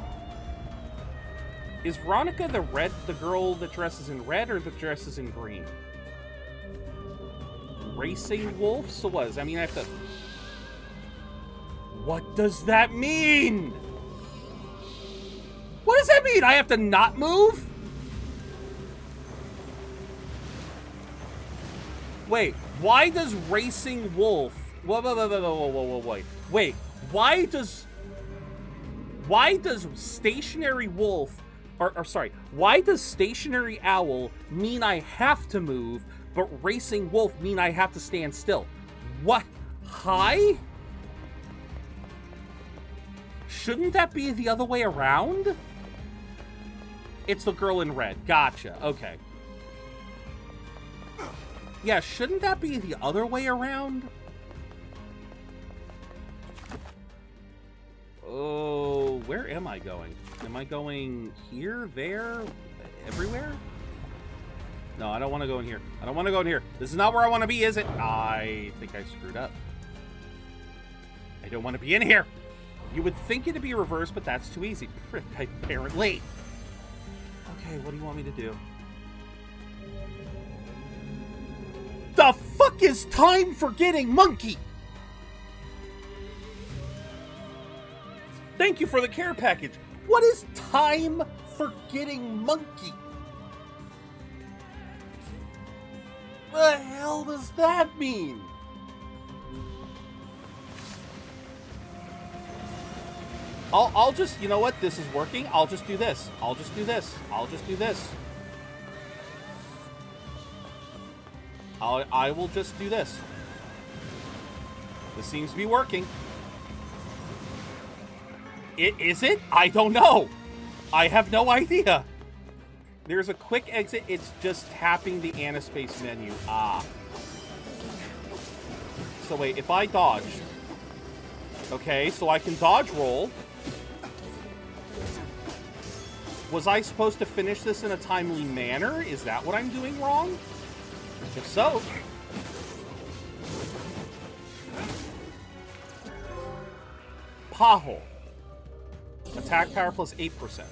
Is Veronica the girl that dresses in red or that dresses in green? Racing wolf? So what? Does that mean I have to... What does that mean? What does that mean? I have to not move? Wait, why does Racing Wolf... Wait, why does Stationary Wolf... why does Stationary Owl mean I have to move, but Racing Wolf mean I have to stand still? What? Hi? Shouldn't that be the other way around? It's the girl in red. Gotcha. Okay. Yeah, shouldn't that be the other way around? Oh, where am I going? Am I going here, there, everywhere? No, I don't want to go in here. I don't want to go in here. This is not where I want to be, is it? I think I screwed up. I don't want to be in here. You would think it'd be reversed, but that's too easy. Apparently. Okay, what do you want me to do? The fuck is time forgetting monkey? Thank you for the care package. What is time forgetting monkey? The hell does that mean? I'll just, you know what? This is working. I'll just do this. I'll just do this. I'll just do this. I will just do this. This seems to be working. Is it? I don't know. I have no idea. There's a quick exit. It's just tapping the Anaspace menu. Ah. So wait, if I dodge. Okay, so I can dodge roll. Was I supposed to finish this in a timely manner? Is that what I'm doing wrong? If so... Pothole. Attack power plus 8%.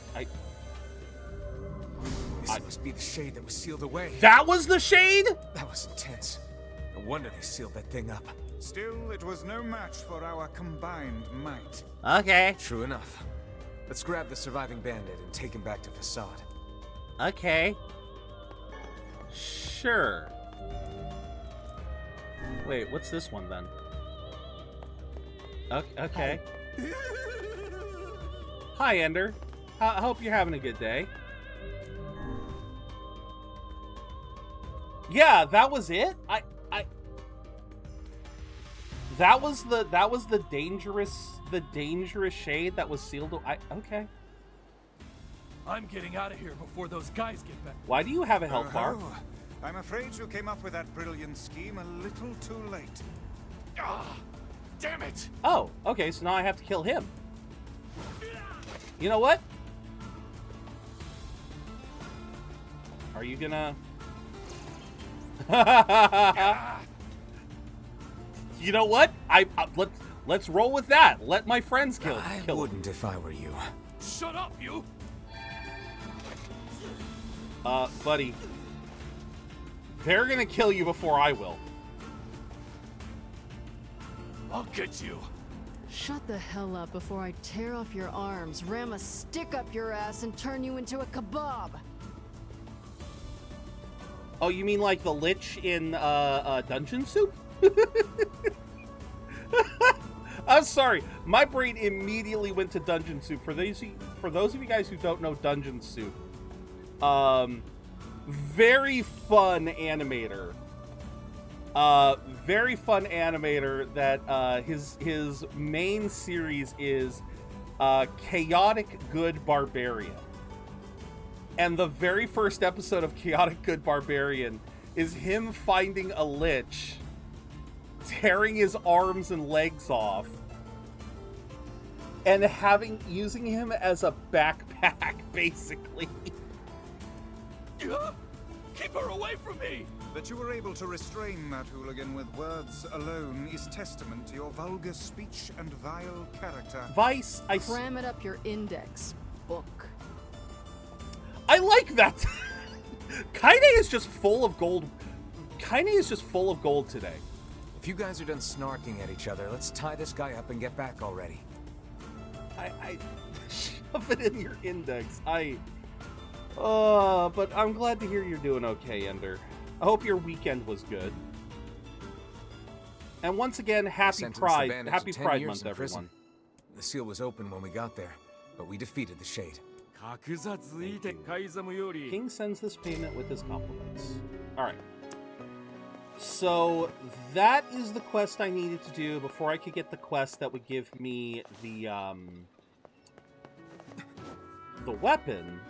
This must be the shade that was sealed away. That was the shade? That was intense. No wonder they sealed that thing up. Still, it was no match for our combined might. Okay. True enough. Let's grab the surviving bandit and take him back to Facade. Okay. Sure. Wait, what's this one then? Okay. Hi, Ender. I hope you're having a good day. Yeah, that was it. That was the dangerous shade that was sealed. Okay. I'm getting out of here before those guys get back. Why do you have a health bar? I'm afraid you came up with that brilliant scheme a little too late. Ah, damn it! Oh, okay, so now I have to kill him. You know what? Are you gonna... You know what? Let's roll with that. Let my friends kill I wouldn't if I were you. Shut up, you! Buddy. They're gonna kill you before I will. I'll get you. Shut the hell up before I tear off your arms, ram a stick up your ass, and turn you into a kebab. Oh, you mean like the Lich in Dungeon Soup? I'm sorry, my brain immediately went to Dungeon Soup. For those of you guys who don't know Dungeon Soup, very fun animator. Very fun animator that his main series is Chaotic Good Barbarian. And the very first episode of Chaotic Good Barbarian is him finding a Lich tearing his arms and legs off and using him as a backpack, basically. Keep her away from me! That you were able to restrain that hooligan with words alone is testament to your vulgar speech and vile character. Vice, Cram it up your index book. I like that! Kaine is just full of gold. Kaine is just full of gold today. If you guys are done snarking at each other, let's tie this guy up and get back already. I shove it in your index. But I'm glad to hear you're doing okay, Ender. I hope your weekend was good. And once again, happy Pride Month, everyone. The seal was open when we got there, but we defeated the Shade. King sends this payment with his compliments. Alright. So, that is the quest I needed to do before I could get the quest that would give me the weapon.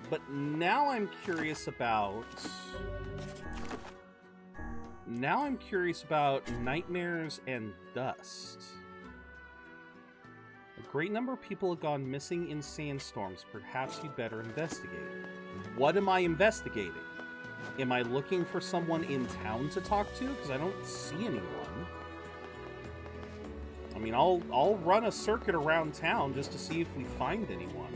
But now I'm curious about... nightmares and dust. A great number of people have gone missing in sandstorms. Perhaps you'd better investigate. What am I investigating? Am I looking for someone in town to talk to? Because I don't see anyone. I mean, I'll run a circuit around town just to see if we find anyone.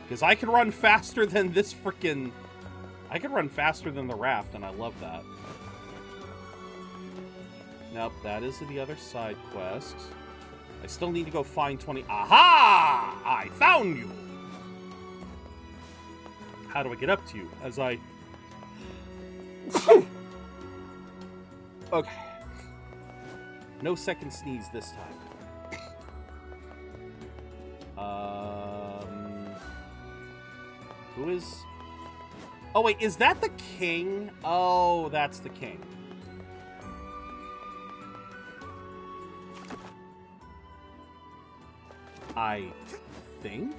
Because I can run faster than this frickin'... I can run faster than the raft, and I love that. Nope, that is the other side quest. I still need to go find 20... Aha! I found you! How do I get up to you? As I... Okay. No second sneeze this time. Who is... Oh, wait, is that the king? Oh, that's the king. I think?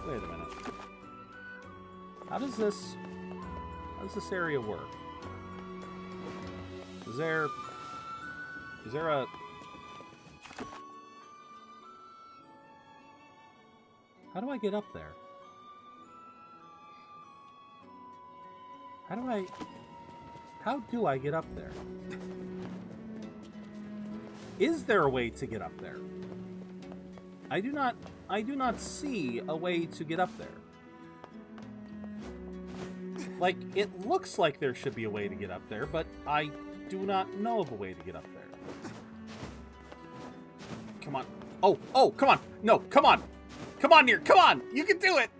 Wait a minute. How does this area work? Is there a... How do I get up there? How do I get up there? Is there a way to get up there? I do not see a way to get up there. Like, it looks like there should be a way to get up there, but I do not know of a way to get up there. Come on. Oh, come on. No, come on. Come on, Nier. Come on. You can do it.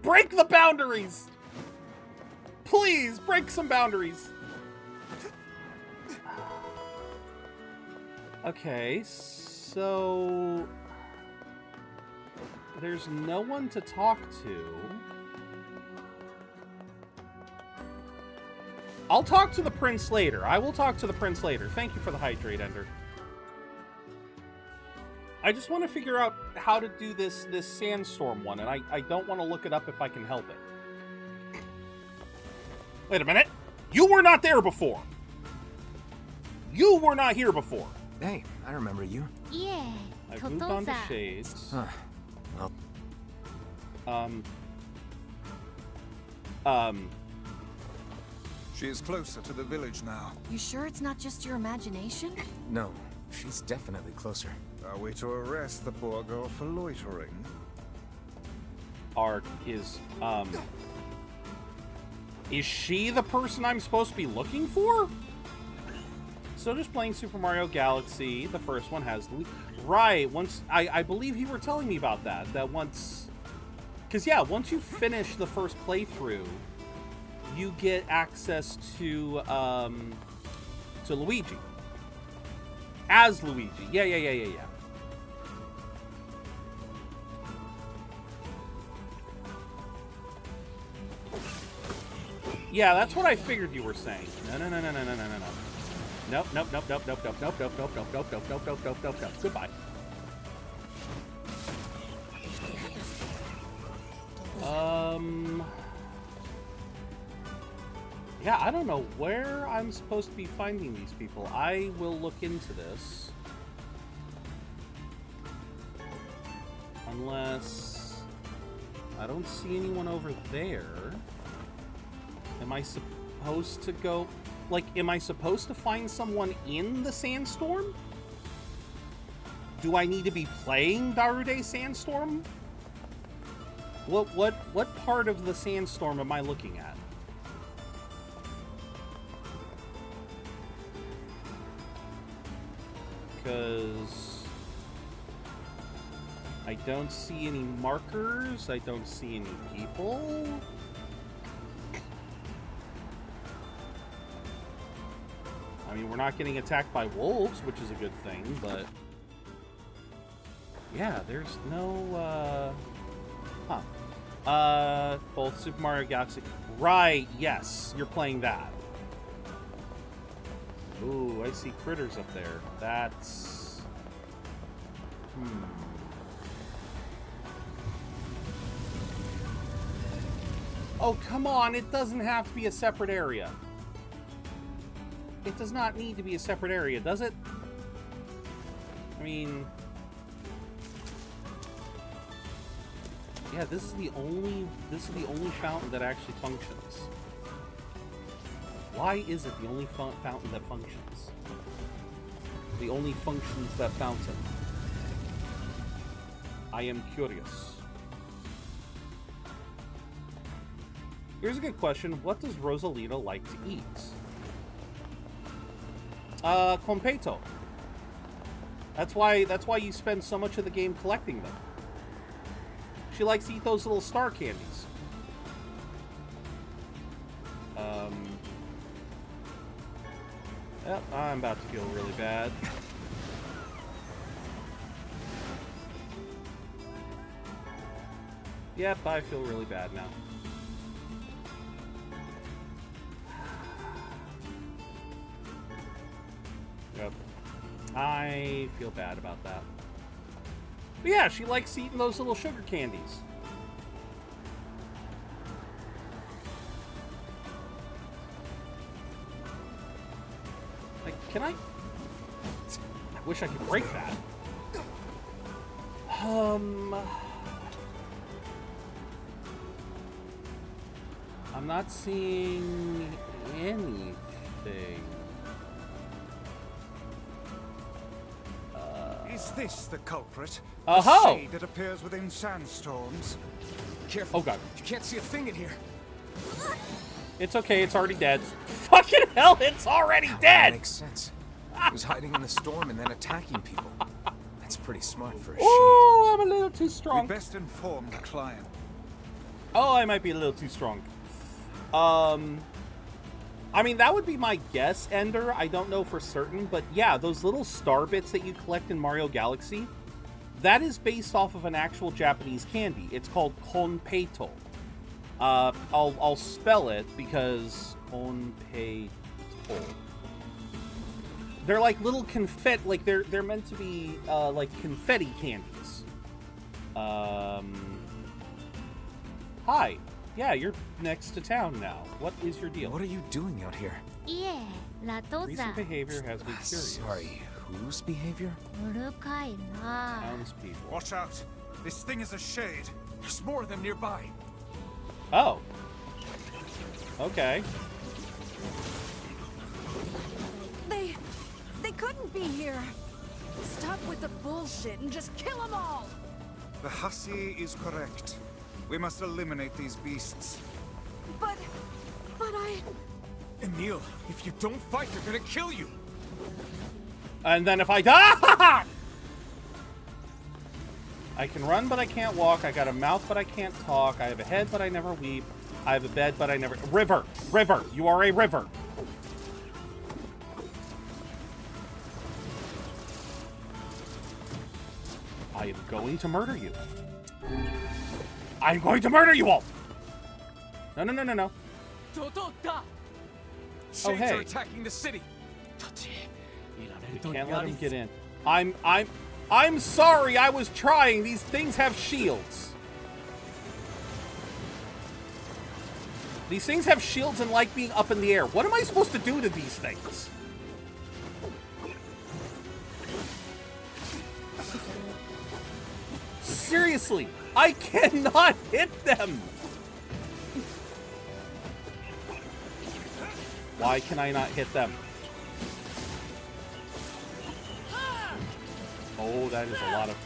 Break the boundaries. Please, break some boundaries. Okay, so... There's no one to talk to. I'll talk to the prince later. I will talk to the prince later. Thank you for the hydrate, Ender. I just want to figure out how to do this sandstorm one, and I don't want to look it up if I can help it. Wait a minute. You were not there before. You were not here before. Hey, I remember you. Yeah. I've moved on to Shades. Huh. Well. She is closer to the village now. You sure it's not just your imagination? No, she's definitely closer. Are we to arrest the poor girl for loitering? Is she the person I'm supposed to be looking for? So just playing Super Mario Galaxy, the first one has the... Right, once... I believe you were telling me about that. That once... Because, yeah, once you finish the first playthrough, you get access to Luigi. As Luigi. Yeah. Yeah, that's what I figured you were saying. No. Nope. Goodbye. Yeah, I don't know where I'm supposed to be finding these people. I will look into this. Unless... I don't see anyone over there. Am I supposed to go... Like, am I supposed to find someone in the Sandstorm? Do I need to be playing Darude Sandstorm? What part of the Sandstorm am I looking at? Because I don't see any markers. I don't see any people. I mean, we're not getting attacked by wolves, which is a good thing, but... Yeah, there's no, both Super Mario Galaxy... Right, yes, you're playing that. Ooh, I see critters up there. That's... Oh, come on, it doesn't have to be a separate area. It does not need to be a separate area, does it? I mean... Yeah, this is the only fountain that actually functions. Why is it the only fountain that functions? The only functions that fountain. I am curious. Here's a good question. What does Rosalina like to eat? Completo. That's why you spend so much of the game collecting them. She likes to eat those little star candies. Yep, I'm about to feel really bad. Yep, I feel really bad now. Yep. I feel bad about that. But yeah, she likes eating those little sugar candies. Like, can I wish I could break that. I'm not seeing anything. Is this the culprit? Oh! The shade that appears within sandstorms? Careful. Oh god. You can't see a thing in here. It's okay, it's already dead. Fucking hell, it's already dead! That makes sense. He was hiding in the storm and then attacking people. That's pretty smart for a shade. Ooh, I'm a little too strong. We best inform the client. Oh, I might be a little too strong. I mean, that would be my guess, Ender. I don't know for certain, but yeah, those little star bits that you collect in Mario Galaxy, that is based off of an actual Japanese candy. It's called Konpeito. I'll spell it because Konpeito. They're like little confetti, like they're meant to be like confetti candies. Hi. Yeah, you're next to town now. What is your deal? What are you doing out here? Recent behavior has me curious. Sorry, whose behavior? Townspeople. Watch out. This thing is a shade. There's more of them nearby. Oh. Okay. They couldn't be here. Stop with the bullshit and just kill them all. The hussy is correct. We must eliminate these beasts. But I... Emil, if you don't fight, they're gonna kill you. And then if I die, I can run, but I can't walk. I got a mouth, but I can't talk. I have a head, but I never weep. I have a bed, but I never... River! River! You are a river! I am going to murder you. I'm going to murder you all! No, no, no, no, no. Shades hey. are attacking the city. We can't let him get in. I'm sorry, I was trying. These things have shields. These things have shields and like being up in the air. What am I supposed to do to these things? Seriously, I cannot hit them. Why can I not hit them? Oh, that is a lot of...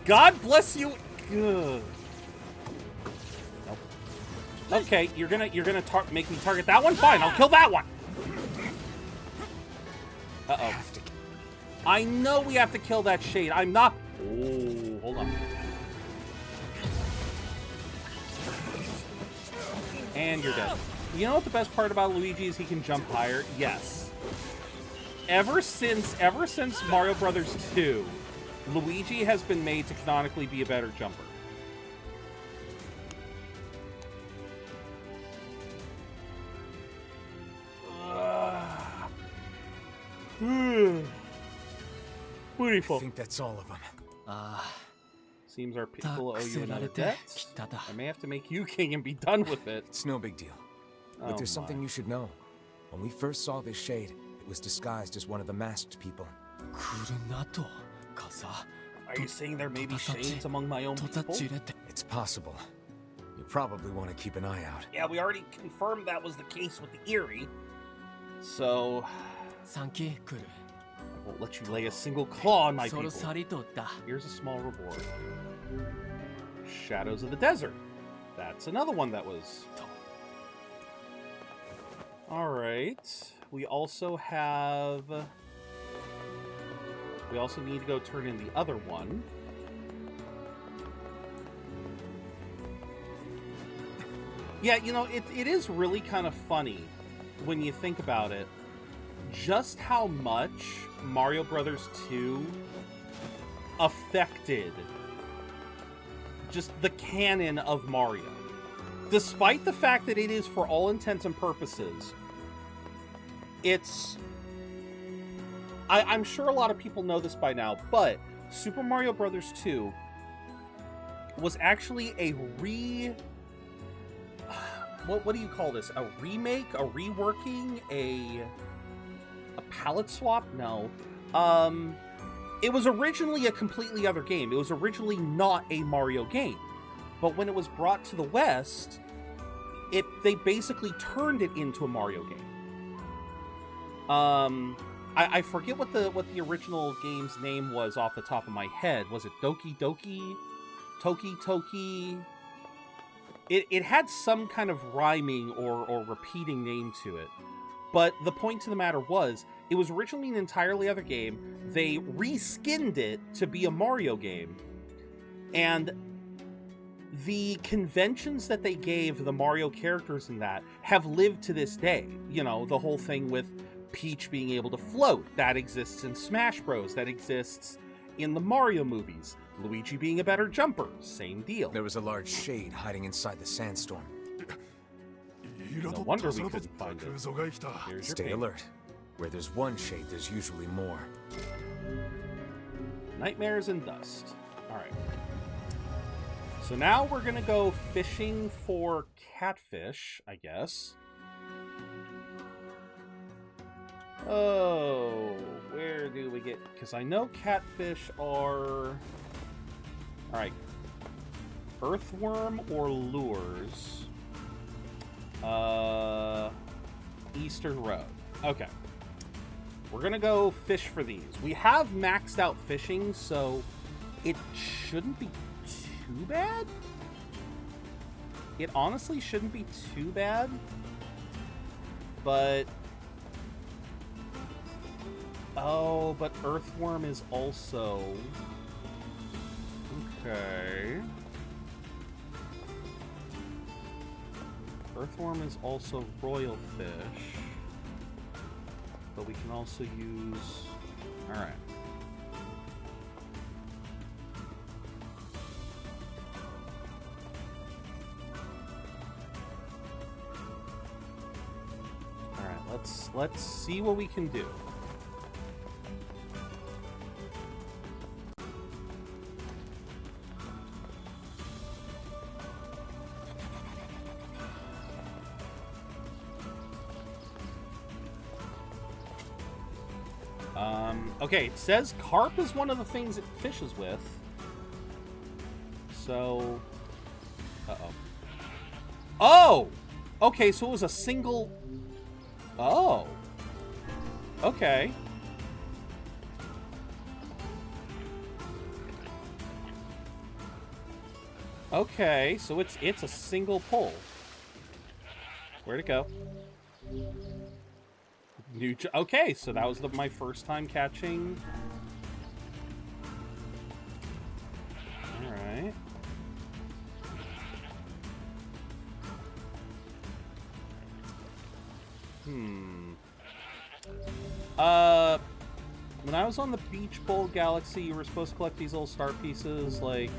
God bless you. Ugh. Nope. Okay, you're gonna make me target that one. Fine, I'll kill that one. Uh-oh. I know we have to kill that shade. I'm not... Oh, hold on. And you're dead. You know what the best part about Luigi is? He can jump higher. Yes. Ever since Mario Brothers 2, Luigi has been made to canonically be a better jumper. Beautiful. I think that's all of them. Seems our people owe you another debt. I may have to make you king and be done with it. It's no big deal. But there's something you should know. When we first saw this shade, it was disguised as one of the masked people. Are you saying there may be shades among my own people? It's possible. You probably want to keep an eye out. Yeah, we already confirmed that was the case with the Eerie. So... I won't let you lay a single claw on my people. Here's a small reward. Shadows of the Desert. That's another one that was... Alright. We also have... We also need to go turn in the other one. Yeah, you know, it is really kind of funny when you think about it. Just how much Mario Brothers 2 affected just the canon of Mario. Despite the fact that it is, for all intents and purposes, it's... I'm sure a lot of people know this by now, but Super Mario Brothers 2 was actually a what do you call this? A remake? A reworking? A palette swap? No. It was originally a completely other game. It was originally not a Mario game. But when it was brought to the West, they basically turned it into a Mario game. I forget what the original game's name was off the top of my head. Was it Doki Doki? Toki Toki? It had some kind of rhyming or repeating name to it. But the point to the matter was, it was originally an entirely other game. They reskinned it to be a Mario game. And the conventions that they gave the Mario characters in that have lived to this day. You know, the whole thing with Peach being able to float, that exists in Smash Bros. That exists in the Mario movies. Luigi being a better jumper, same deal. There was a large shade hiding inside the sandstorm. No wonder we couldn't find it. Stay alert. Where there's one shade, there's usually more. Nightmares and dust. Alright. So now we're gonna go fishing for catfish, I guess. Oh, where do we get... Because I know catfish are... Alright. Earthworm or lures? Eastern Road. Okay. We're gonna go fish for these. We have maxed out fishing, so it shouldn't be too bad. It honestly shouldn't be too bad. But... Oh, but Earthworm is also... Okay. Earthworm is also royal fish. But we can also use... Alright. let's see what we can do. Okay, it says carp is one of the things it fishes with. So, uh-oh. Oh! Okay, so it was a single... Oh. Okay. Okay, so it's a single pull. Where'd it go? Okay, so that was my first time catching. All right. When I was on the Beach Bowl Galaxy, you were supposed to collect these little star pieces. Like,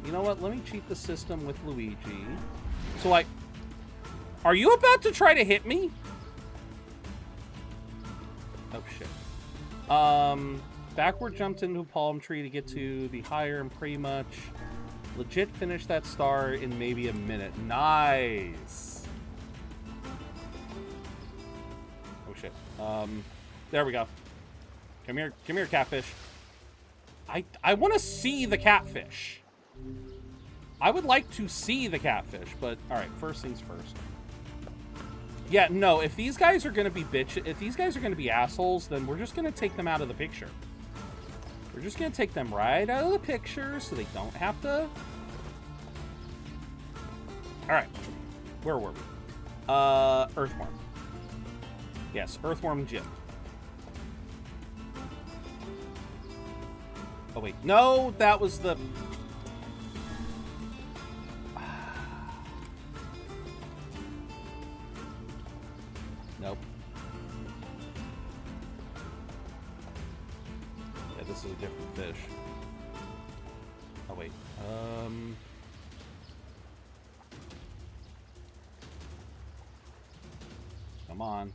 you know what? Let me cheat the system with Luigi. So, like, are you about to try to hit me? Oh, shit. Backward jumped into a palm tree to get to the higher and pretty much legit finished that star in maybe a minute. Nice. Oh, shit. There we go. Come here, catfish. I want to see the catfish. I would like to see the catfish, but all right, first things first. Yeah, no, if these guys are going to be if these guys are going to be assholes, then we're just going to take them out of the picture. We're just going to take them right out of the picture so they don't have to... Alright. Where were we? Earthworm. Yes, Earthworm Jim. Oh, wait. No, that was the... Nope. Yeah, this is a different fish. Oh, wait. Come on.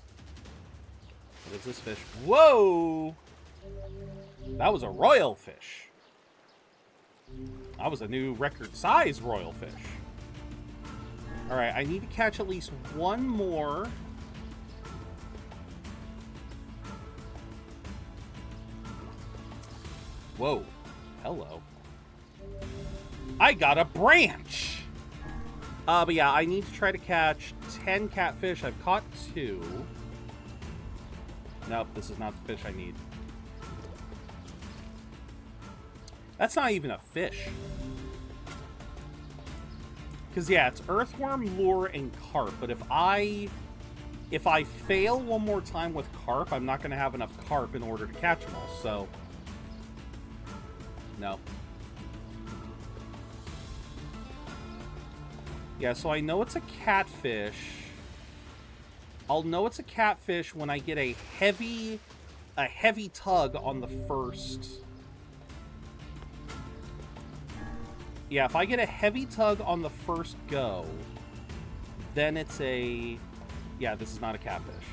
What is this fish? Whoa! That was a royal fish. That was a new record size royal fish. Alright, I need to catch at least one more. Whoa. Hello. I got a branch! But yeah, I need to try to catch 10 catfish. I've caught 2. Nope, this is not the fish I need. That's not even a fish. Because, yeah, it's earthworm, lure, and carp. But if I fail one more time with carp, I'm not going to have enough carp in order to catch them all. So, no. Yeah, so I know it's a catfish. I'll know it's a catfish when I get a heavy tug on the first... Yeah, if I get a heavy tug on the first go, then it's a... Yeah, this is not a catfish.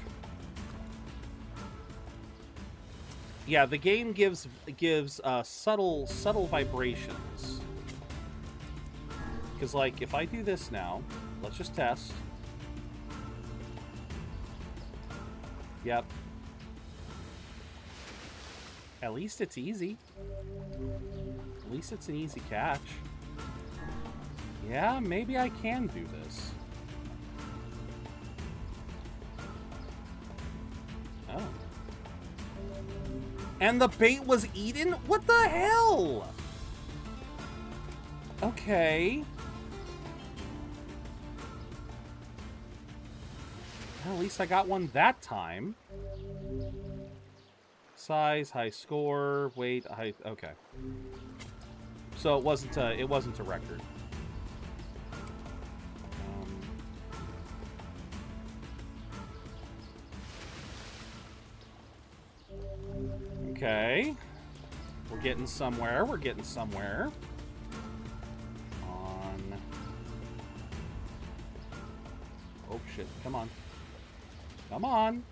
Yeah, the game gives subtle vibrations. Because, like, if I do this now, let's just test. Yep. At least it's easy. At least it's an easy catch. Yeah, maybe I can do this. Oh. And the bait was eaten? What the hell? Okay. Well, at least I got one that time. Size, high score, weight, high... Okay. So it wasn't a record. Okay. We're getting somewhere. We're getting somewhere. Oh, shit. Come on. Come on.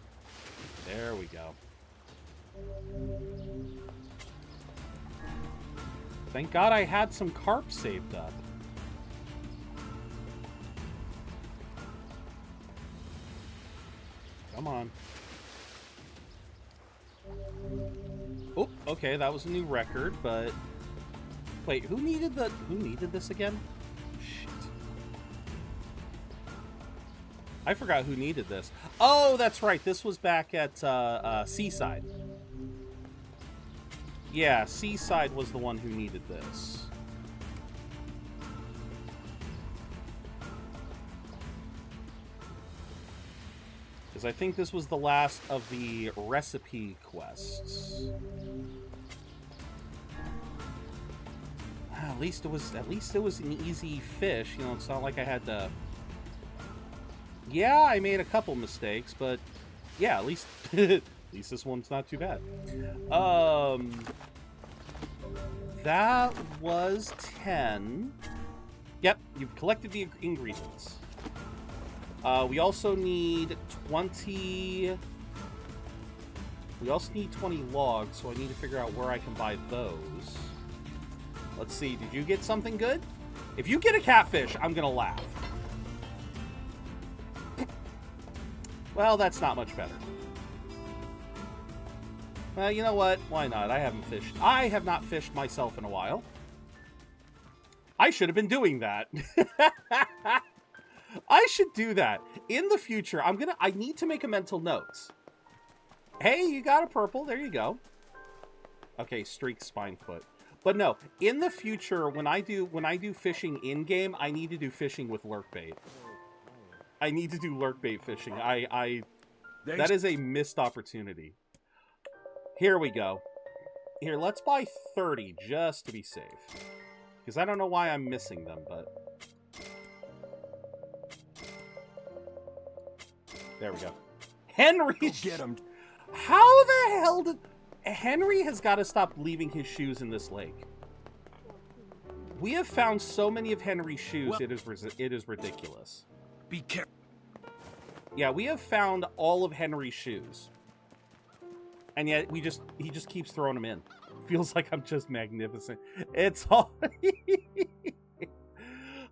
There we go. Thank God I had some carp saved up. Come on. Oh, okay, that was a new record, but... Wait, who needed this again? Shit. I forgot who needed this. Oh, that's right, this was back at Seaside. Yeah, Seaside was the one who needed this. Because I think this was the last of the recipe quests. At least it was an easy fish. You know, it's not like I had to. Yeah, I made a couple mistakes, but yeah, at least at least this one's not too bad. That was 10. Yep, you've collected the ingredients. We also need 20... We also need 20 logs, so I need to figure out where I can buy those. Let's see, did you get something good? If you get a catfish, I'm gonna laugh. Well, that's not much better. Well, you know what? Why not? I haven't fished. I have not fished myself in a while. I should have been doing that. I should do that. In the future, I need to make a mental note. Hey, you got a purple. There you go. Okay, streak spine foot. But no, in the future, when I do fishing in-game, I need to do fishing with lurk bait. I need to do lurk bait fishing. That is a missed opportunity. Here we go. Here, let's buy 30 just to be safe. Because I don't know why I'm missing them, but... There we go. Henry! Get him. How the hell did... Henry has got to stop leaving his shoes in this lake. We have found so many of Henry's shoes, well, it is ridiculous. Be careful. Yeah, we have found all of Henry's shoes. And yet, he just keeps throwing them in. Feels like I'm just magnificent. It's all...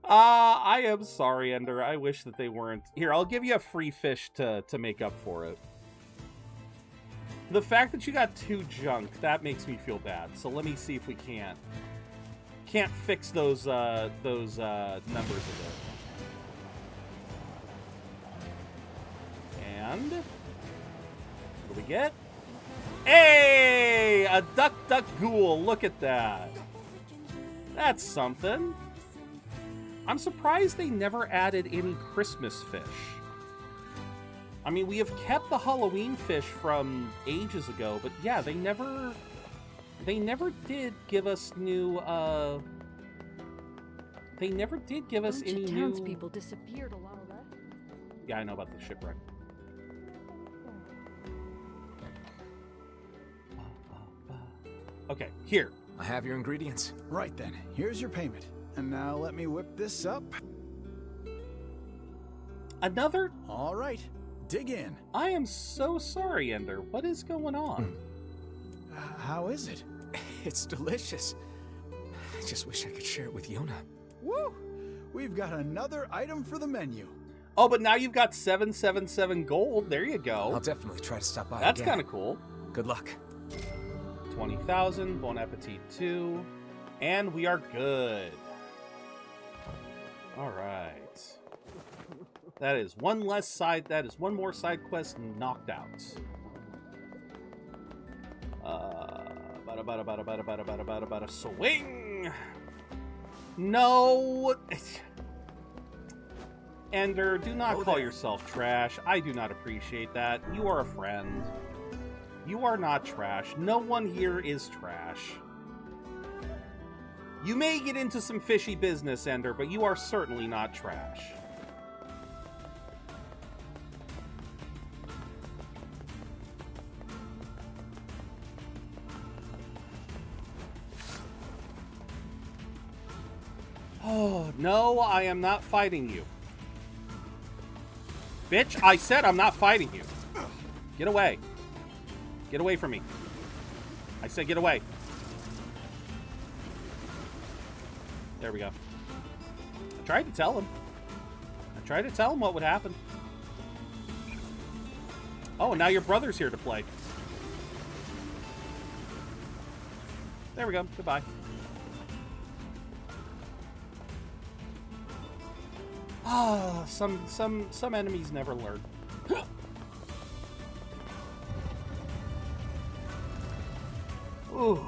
I am sorry, Ender. I wish that they weren't. Here, I'll give you a free fish to make up for it. The fact that you got 2 junk, that makes me feel bad. So let me see if we can't fix those numbers a bit. And what do we get? Hey! A duck ghoul. Look at that. That's something. I'm surprised they never added any Christmas fish. I mean, we have kept the Halloween fish from ages ago, but yeah, they never did give us new, they never did give us any new... townspeople disappeared a lot of that. Yeah, I know about the shipwreck. Okay, here. I have your ingredients. Right then, here's your payment. And now let me whip this up. Another? All right, dig in. I am so sorry, Ender. What is going on? How is it? It's delicious. I just wish I could share it with Yona. Woo! We've got another item for the menu. Oh, but now you've got 777 gold. There you go. I'll definitely try to stop by. That's kind of cool. Good luck. 20,000. Bon appetit 2. And we are good. All right. That is one more side quest knocked out. Bada swing. No. Ender, do not call yourself trash. I do not appreciate that. You are a friend. You are not trash. No one here is trash. You may get into some fishy business, Ender, but you are certainly not trash. Oh, no, I am not fighting you. Bitch, I said I'm not fighting you. Get away. Get away from me. I said get away. There we go. I tried to tell him. I tried to tell him what would happen. Oh, now your brother's here to play. There we go. Goodbye. Ah, some enemies never learn. Ooh.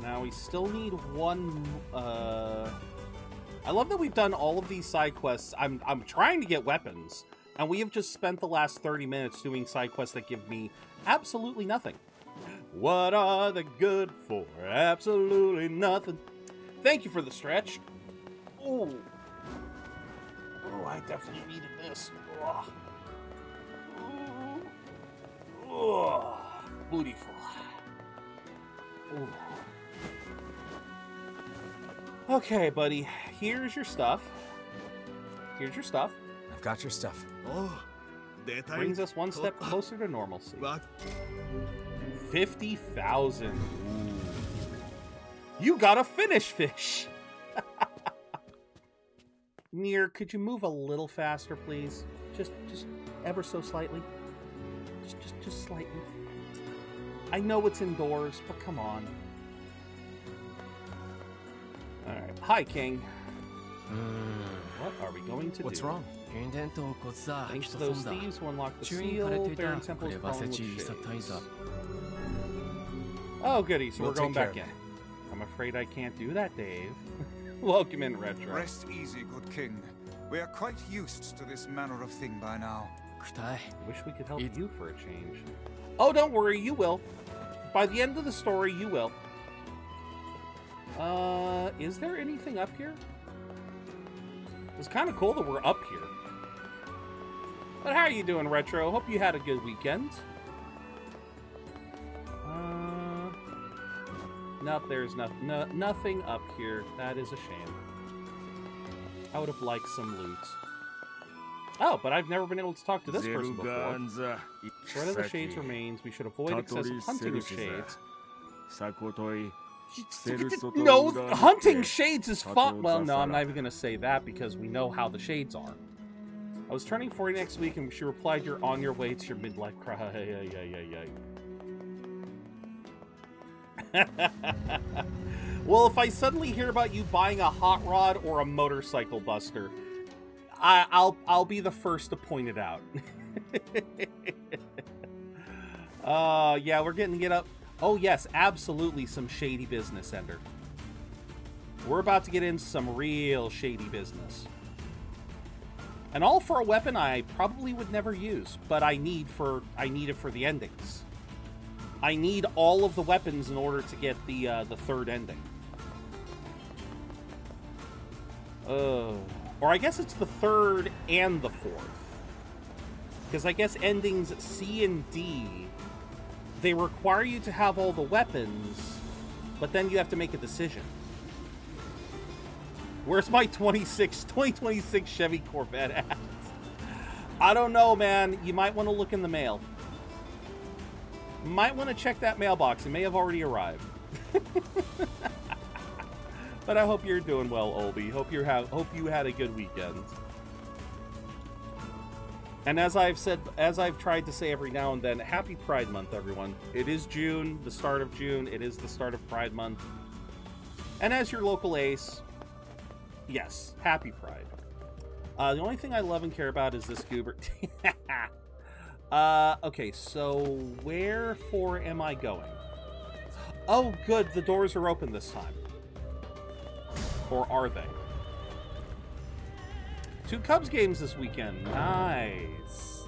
Now we still need one. I love that we've done all of these side quests. I'm trying to get weapons, and we have just spent the last 30 minutes doing side quests that give me absolutely nothing. What are they good for? Absolutely nothing. Thank you for the stretch. Oh, I definitely needed this. Beautiful. Ooh. Okay, buddy. Here's your stuff. Here's your stuff. I've got your stuff. Oh, Brings us one step closer to normalcy. 50,000. You got a finish fish. Nier, could you move a little faster, please? Just ever so slightly. Just slightly. I know it's indoors, but come on. Alright. Hi, King. What are we going to What's do? wrong? Thanks to those thieves who unlocked the seal, Baron Temple's crawling with shades. Oh, goody, so we're going back in. I'm afraid I can't do that, Dave. Welcome in, Retro. Rest easy, good king. We are quite used to this manner of thing by now. Wish we could help you for a change. Oh, don't worry, you will. By the end of the story, you will. Is there anything up here? It's kind of cool that we're up here. But how are you doing, Retro? Hope you had a good weekend. Nope, there's nothing up here. That is a shame. I would have liked some loot. Oh, but I've never been able to talk to this person before. Threat of the Shades remains. We should avoid excessive hunting of shades. No, hunting shades is fun. Well, no, I'm not even going to say that because we know how the shades are. I was turning 40 next week and she replied, "You're on your way to your midlife cry." Well, if I suddenly hear about you buying a hot rod or a motorcycle, Buster, I'll be the first to point it out. Yeah, we're getting to get up. Oh yes, absolutely some shady business, Ender. We're about to get into some real shady business. And all for a weapon I probably would never use, but I need it for the endings. I need all of the weapons in order to get the third ending. Or I guess it's the third and the fourth. Because I guess endings C and D, they require you to have all the weapons, but then you have to make a decision. Where's my 2026 Chevy Corvette at? I don't know, man. You might want to look in the mail. Might want to check that mailbox. It may have already arrived. But I hope you're doing well, Oldie. Hope you had a good weekend. And as I've tried to say every now and then, happy Pride Month, everyone. It is June, the start of June. It is the start of Pride Month. And as your local ace, yes, happy Pride. The only thing I love and care about is this goober. Okay, so where for am I going? Oh, good, the doors are open this time. Or are they? 2 Cubs games this weekend. Nice.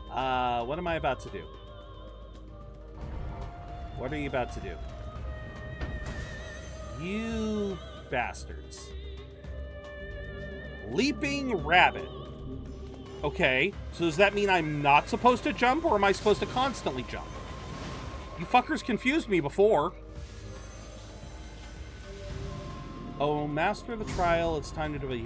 What am I about to do? What are you about to do? You bastards. Leaping rabbit. Okay, so does that mean I'm not supposed to jump, or am I supposed to constantly jump? You fuckers confused me before. Oh, master the trial, it's time to do it.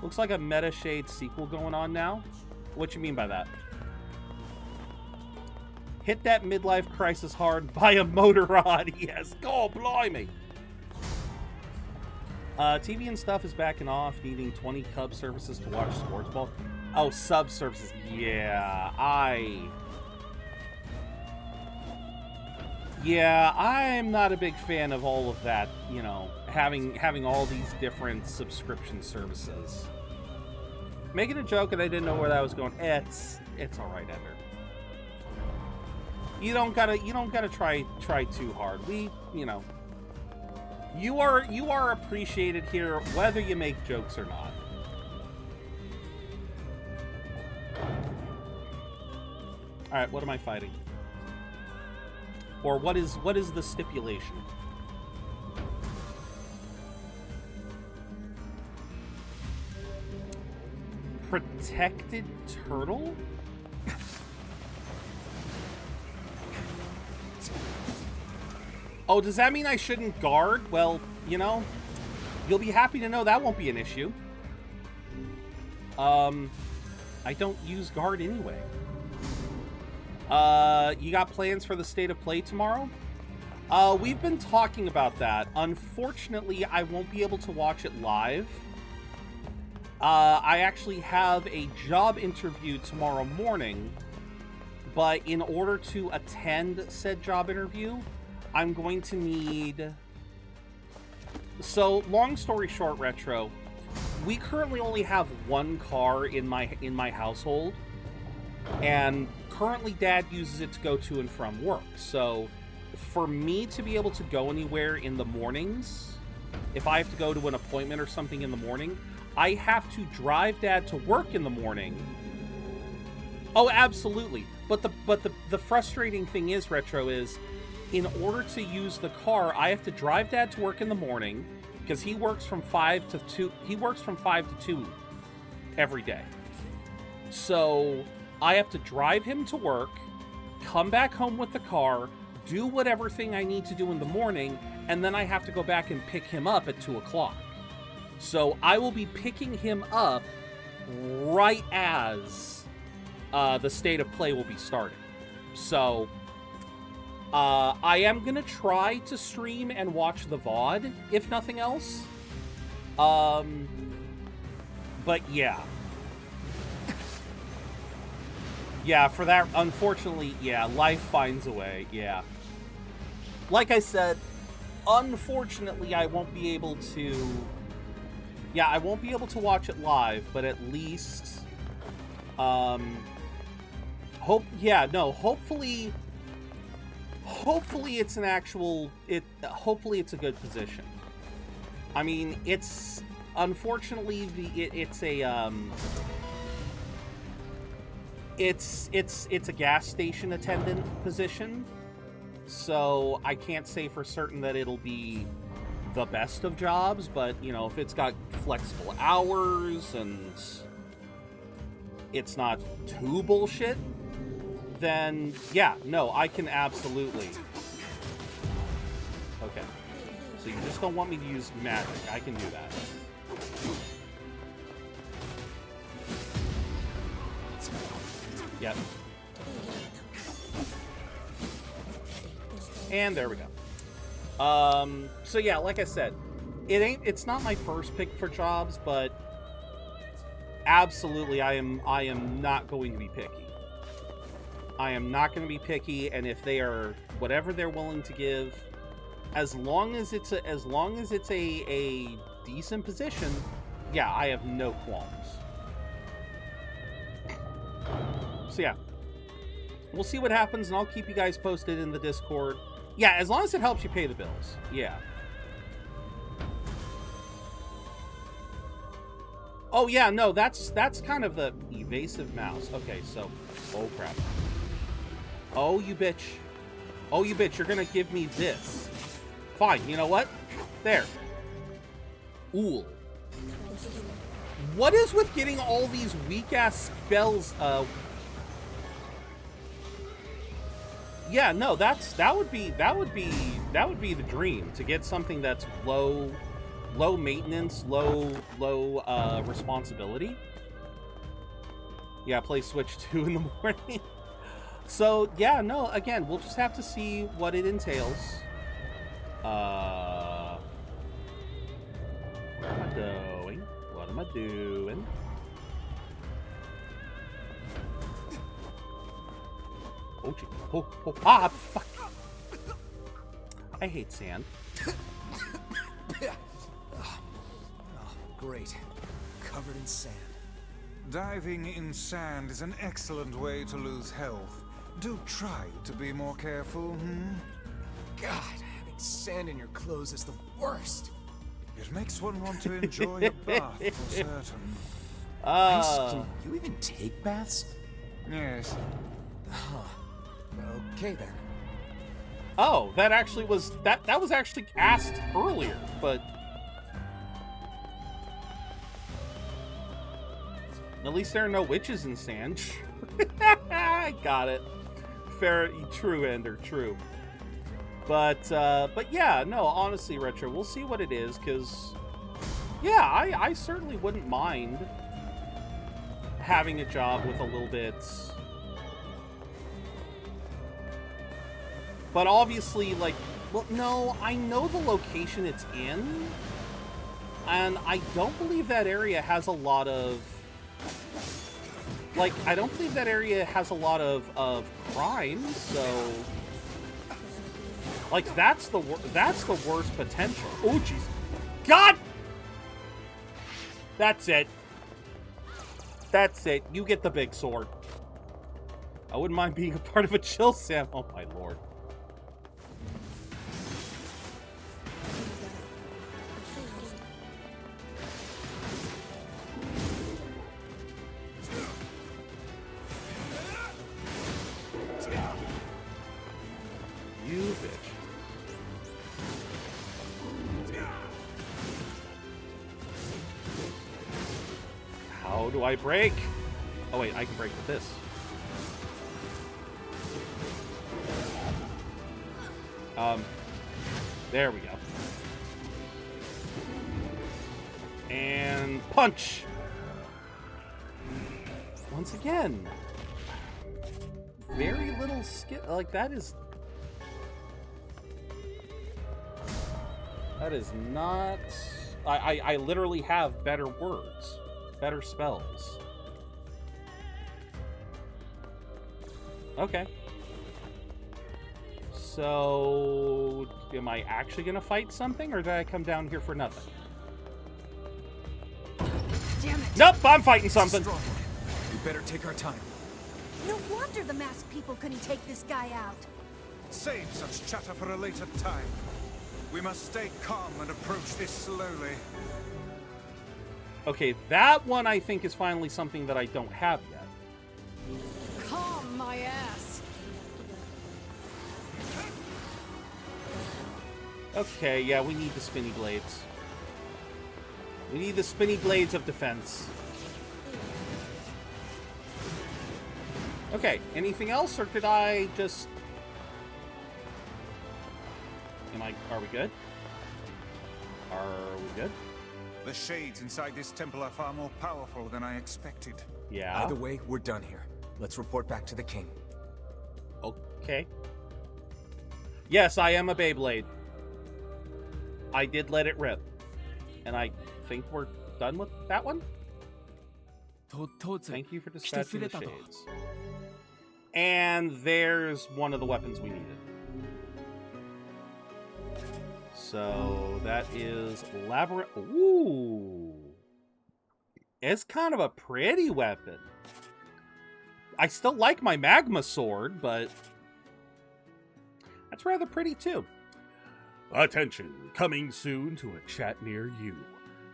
Looks like a Meta Shade sequel going on now. What you mean by that? Hit that midlife crisis hard, buy a motor rod. Yes, God blimey. TV and stuff is backing off, needing 20 Cub services to watch sports ball. Oh, sub services. Yeah, I'm not a big fan of all of that, you know, having all these different subscription services. Making a joke and I didn't know where that was going. It's all right, Ender. You don't gotta try too hard. You know, you are appreciated here whether you make jokes or not. All right, what am I fighting? Or what is the stipulation? Protected turtle? Oh, does that mean I shouldn't guard? Well, you know, you'll be happy to know that won't be an issue. I don't use guard anyway. You got plans for the State of Play tomorrow? We've been talking about that. Unfortunately, I won't be able to watch it live. I actually have a job interview tomorrow morning, but in order to attend said job interview, I'm going to need... So, long story short, Retro, we currently only have one car in my household, and currently Dad uses it to go to and from work. So, for me to be able to go anywhere in the mornings, if I have to go to an appointment or something in the morning, I have to drive Dad to work in the morning. Oh, absolutely. But the frustrating thing is, Retro, is in order to use the car, I have to drive Dad to work in the morning because he works from 5 to 2. He works from 5 to 2 every day. So I have to drive him to work, come back home with the car, do whatever thing I need to do in the morning, and then I have to go back and pick him up at 2 o'clock. So I will be picking him up right as the State of Play will be starting. So I am going to try to stream and watch the VOD, if nothing else. But yeah. Yeah, for that, unfortunately, yeah, life finds a way, yeah. Like I said, unfortunately, I won't be able to... Yeah, I won't be able to watch it live, but at least... Hopefully it's an actual... Hopefully it's a good position. I mean, it's... Unfortunately, it's a, It's a gas station attendant position, so I can't say for certain that it'll be the best of jobs, but, you know, if it's got flexible hours and it's not too bullshit, then, yeah, no, I can absolutely... Okay, so you just don't want me to use magic. I can do that. Yep. And there we go. So yeah, like I said, it's not my first pick for jobs, but absolutely I am not going to be picky. I am not going to be picky, and if they are whatever they're willing to give, as long as it's a decent position, yeah, I have no qualms. So yeah, we'll see what happens, and I'll keep you guys posted in the Discord. Yeah, as long as it helps you pay the bills. Yeah. Oh yeah, no, that's kind of the evasive mouse. Okay, so, oh crap. Oh, you bitch. Oh, you bitch, you're gonna give me this. Fine, you know what? There. Ooh. What is with getting all these weak-ass spells, Yeah, no, that would be the dream, to get something that's low low maintenance, low responsibility. Yeah, play Switch 2 in the morning. So, yeah, no, again, we'll just have to see what it entails. What am I doing? What am I doing? Oh, gee. Ah, fuck. I hate sand. Great. Covered in sand. Diving in sand is an excellent way to lose health. Do try to be more careful, God, having sand in your clothes is the worst. It makes one want to enjoy a bath for certain. Can you even take baths? Yes. Okay then. Oh, that actually was that was actually asked earlier, but at least there are no witches in sand. I got it. Fair, true, Ender, true. But yeah, no, honestly, Retro, we'll see what it is, because yeah, I certainly wouldn't mind having a job with a little bit. But obviously, like, well, no, I know the location it's in, and I don't believe that area has a lot of, like, I don't believe that area has a lot of crime, so, like, that's the worst potential. Oh, jeez. God! That's it. That's it. You get the big sword. I wouldn't mind being a part of a chill Sam. Oh, my lord. You bitch. How do I break? Oh wait, I can break with this. There we go. And punch! Once again. Very little skill, like that is not... I literally have better words. Better spells. Okay. So... am I actually gonna fight something, or did I come down here for nothing? Damn it! Nope, I'm fighting something! We better take our time. No wonder the masked people couldn't take this guy out. Save such chatter for a later time. We must stay calm and approach this slowly. Okay, that one I think is finally something that I don't have yet. Calm my ass. Okay, yeah, we need the spinny blades. We need the spinny blades of defense. Okay, anything else, or did I just... are we good? Are we good? The shades inside this temple are far more powerful than I expected. Yeah. Either way, we're done here. Let's report back to the king. Okay. Yes, I am a Beyblade. I did let it rip. And I think we're done with that one? Thank you for dispatching the shades. And there's one of the weapons we needed. So that is Labyrinth. Ooh. It's kind of a pretty weapon. I still like my magma sword, but that's rather pretty too. Attention, coming soon to a chat near you.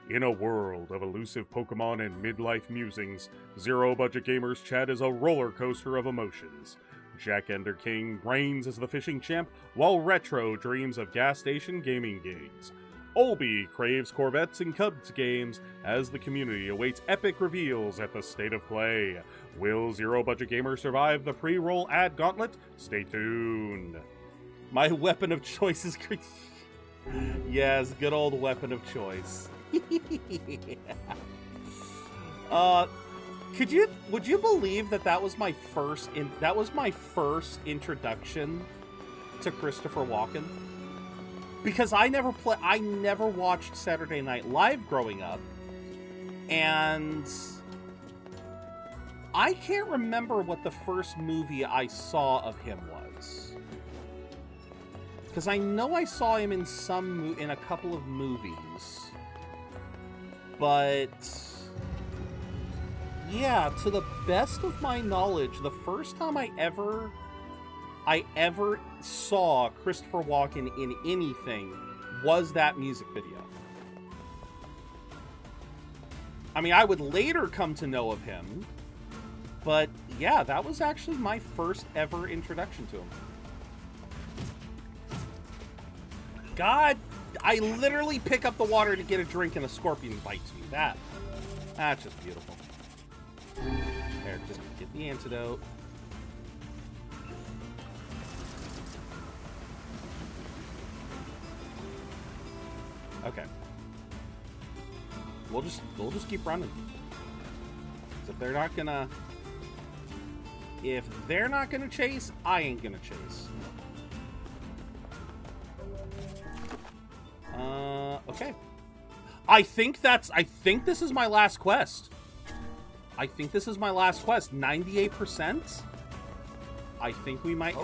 In a world of elusive Pokemon and midlife musings, ZeroBudgetGamer's chat is a roller coaster of emotions. Jack Ender King reigns as the fishing champ, while Retro dreams of gas station gaming gigs. Olby craves Corvettes and Cubs games as the community awaits epic reveals at the State of Play. Will ZeroBudgetGamer survive the pre-roll ad gauntlet? Stay tuned. My weapon of choice is... Yes, good old weapon of choice. Would you believe that was my first introduction to Christopher Walken? Because I never watched Saturday Night Live growing up, and I can't remember what the first movie I saw of him was. Because I know I saw him in a couple of movies, but yeah, to the best of my knowledge, the first time I ever saw Christopher Walken in anything was that music video. I mean, I would later come to know of him, but yeah, that was actually my first ever introduction to him. God, I literally pick up the water to get a drink and a scorpion bites me. That's just beautiful. There, just get the antidote. Okay. We'll just keep running. If they're not gonna chase, I ain't gonna chase. Okay. I think this is my last quest. 98%. I think we might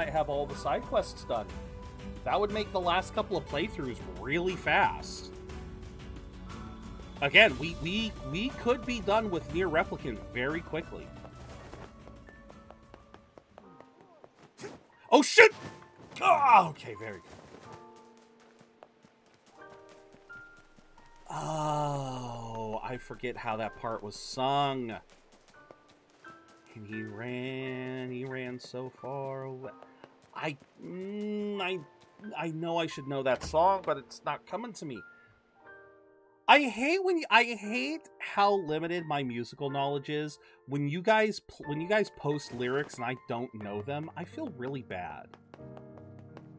have all the side quests done. That would make the last couple of playthroughs really fast. Again, we could be done with Nier Replicant very quickly. Oh shit! Oh, okay, very good. Oh, I forget how that part was sung. And he ran so far away. I know I should know that song, but it's not coming to me. I hate how limited my musical knowledge is. When you guys post lyrics and I don't know them, I feel really bad.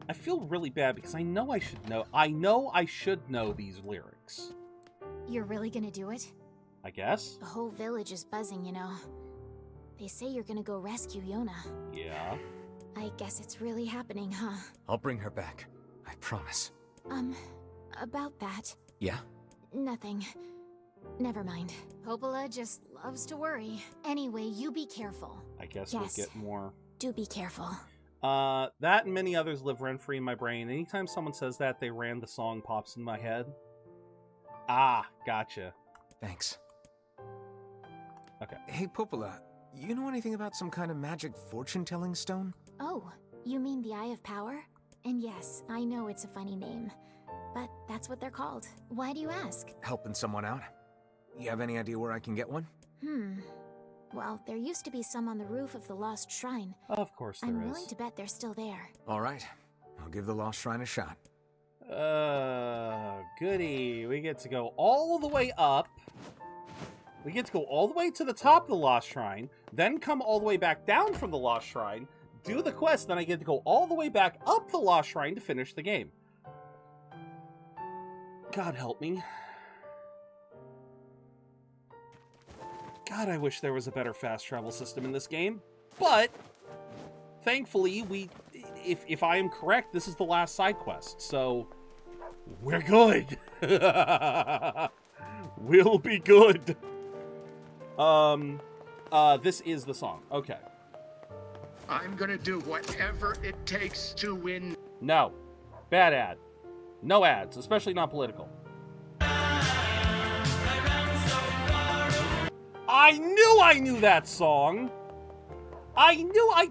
I feel really bad because I know I should know. I know I should know these lyrics. You're really gonna do it? I guess. The whole village is buzzing, you know. They say you're gonna go rescue Yona. Yeah. I guess it's really happening, huh? I'll bring her back. I promise. About that. Yeah? Nothing. Never mind. Popola just loves to worry. Anyway, you be careful. I guess we'll get more. Do be careful. That and many others live rent-free in my brain. Anytime someone says that, they ran the song pops in my head. Ah, gotcha. Thanks. Okay. Hey, Popola, you know anything about some kind of magic fortune-telling stone? Oh, you mean the Eye of Power? And yes, I know it's a funny name, but that's what they're called. Why do you ask? Helping someone out. You have any idea where I can get one? Well, there used to be some on the roof of the Lost Shrine. Of course there is. I'm willing to bet they're still there. All right. I'll give the Lost Shrine a shot. Goody. We get to go all the way up. We get to go all the way to the top of the Lost Shrine, then come all the way back down from the Lost Shrine, do the quest, then I get to go all the way back up the Lost Shrine to finish the game. God help me. God, I wish there was a better fast travel system in this game. But, thankfully, if I am correct, this is the last side quest. So, we're good. We'll be good. This is the song. Okay. I'm gonna do whatever it takes to win. No. Bad ad. No ads, especially not political. I knew that song.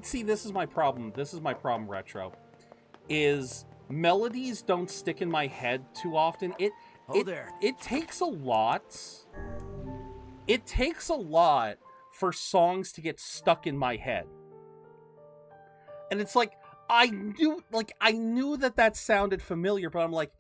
See, this is my problem. This is my problem, Retro. Is melodies don't stick in my head too often. It takes a lot. It takes a lot for songs to get stuck in my head. And it's like, I knew that sounded familiar, but I'm like,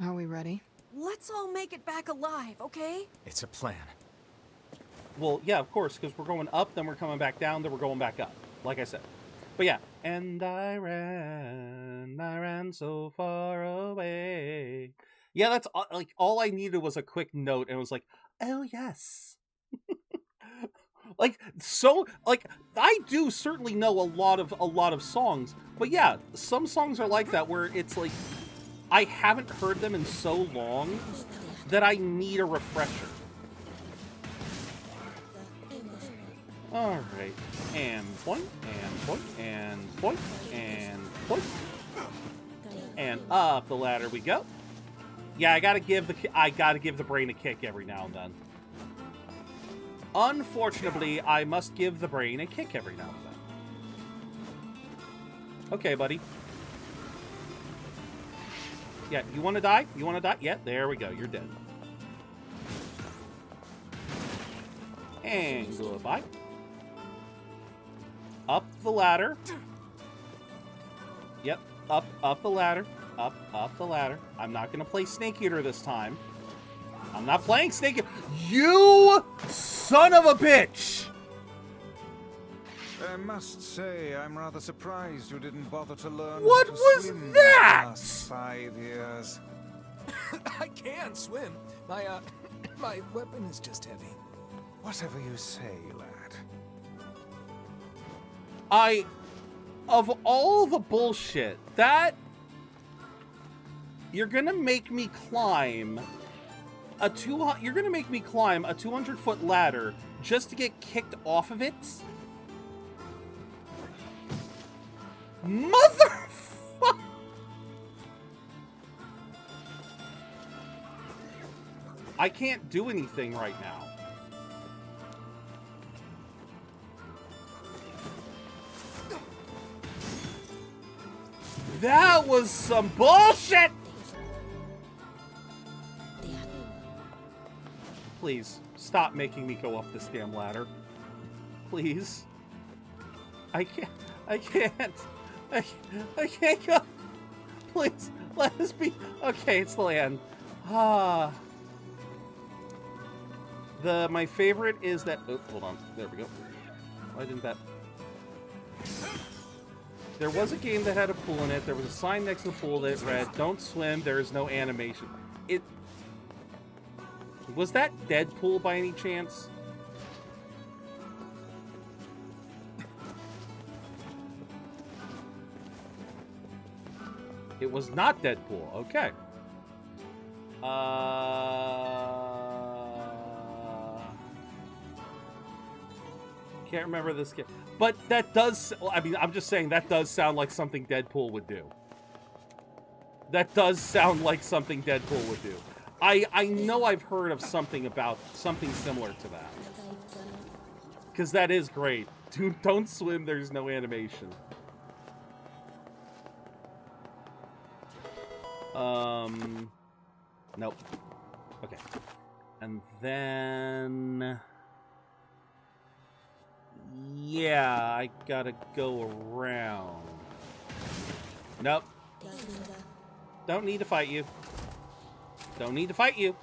Are we ready? Let's all make it back alive, okay? It's a plan. Well, yeah, of course, because we're going up, then we're coming back down, then we're going back up, like I said. But yeah, and I ran so far away. Yeah, that's like all I needed was a quick note, and it was like, oh yes. Like I do certainly know a lot of songs, but yeah, some songs are like that where it's like I haven't heard them in so long that I need a refresher. All right, and point, and point, and point, and point, and up the ladder we go. Yeah, I gotta give the brain a kick every now and then. Unfortunately, I must give the brain a kick every now and then. Okay, buddy. Yeah, you want to die? You want to die? Yeah, there we go. You're dead. And goodbye. Up the ladder. Yep, up the ladder. Up the ladder. I'm not going to play Snake Eater this time. I'm not playing Snake Eater. You son of a bitch! I must say, I'm rather surprised you didn't bother to learn what how to was swim that? the last 5 years. I can swim. My weapon is just heavy. Whatever you say, lad. Of all the bullshit, that you're gonna make me climb a 200-foot ladder just to get kicked off of it? Motherfucker! I can't do anything right now. That was some bullshit! Please, stop making me go up this damn ladder. Please. I can't go. Please, let us be. Okay, it's the land. My favorite is that. Oh, hold on. There we go. Why didn't that? There was a game that had a pool in it. There was a sign next to the pool that read, "Don't swim. There is no animation." Was that Deadpool by any chance? It was not Deadpool. Okay. Can't remember this game. But that does... I mean, I'm just saying that does sound like something Deadpool would do. That does sound like something Deadpool would do. I know I've heard of something similar to that. Because that is great. Dude, don't swim, there's no animation. Nope. Okay. And then... Yeah, I gotta go around. Nope. Don't need to fight you. Don't need to fight you.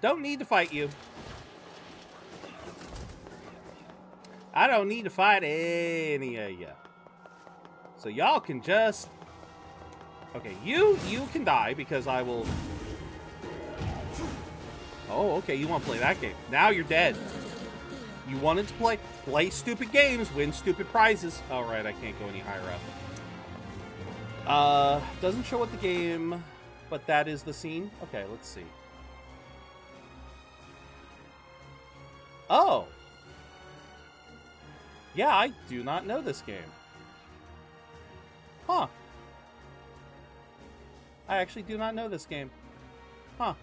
Don't need to fight you. I don't need to fight any of you. So y'all can just... Okay, you can die because I will... Oh, okay, you want to play that game. Now you're dead. You wanted to play stupid games, win stupid prizes. All right, I can't go any higher up. Doesn't show what the game... But that is the scene? Okay, let's see. Oh! Yeah, I do not know this game. Huh. I actually do not know this game. Huh.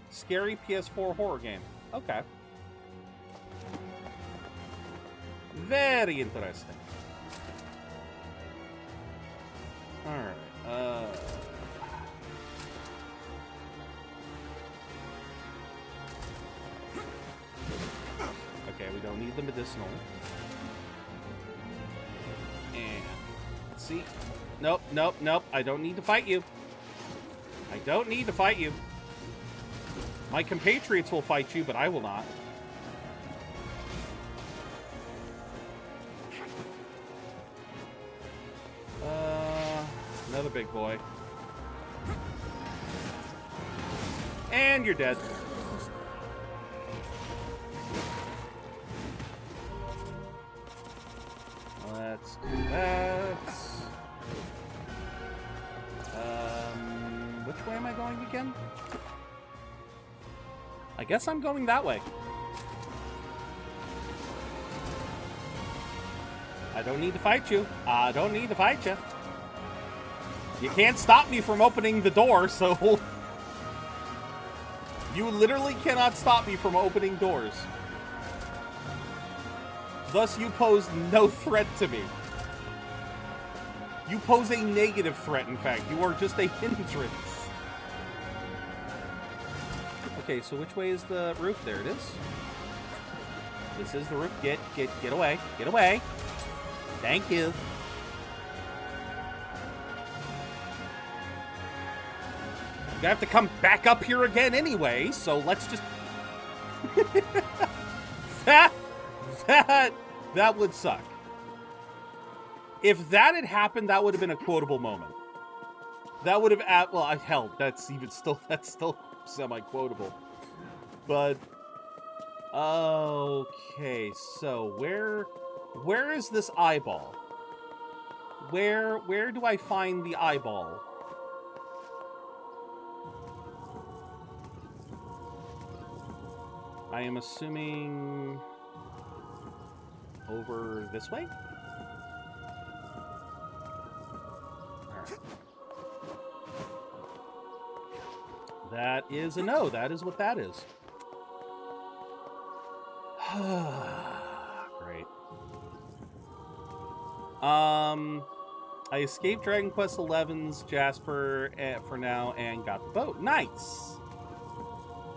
Scary PS4 horror game. Okay. Very interesting. Alright, okay, we don't need the medicinal. And let's see. Nope, nope, nope. I don't need to fight you. I don't need to fight you. My compatriots will fight you, but I will not. Another big boy. And you're dead. Let's do that. Which way am I going again? I guess I'm going that way. I don't need to fight you. I don't need to fight you. You can't stop me from opening the door, so... You literally cannot stop me from opening doors. Thus, you pose no threat to me. You pose a negative threat, in fact. You are just a hindrance. Okay, so which way is the roof? There it is. This is the roof. Get away. Get away. Thank you. I have to come back up here again anyway, so let's just... That would suck. If that had happened, that would have been a quotable moment. That would have... Well, hell, that's still semi-quotable. But... Okay, so where is this eyeball? Where do I find the eyeball? I am assuming over this way? Alright. That is a no. That is what that is. Great. I escaped Dragon Quest XI's Jasper for now and got the boat. Nice!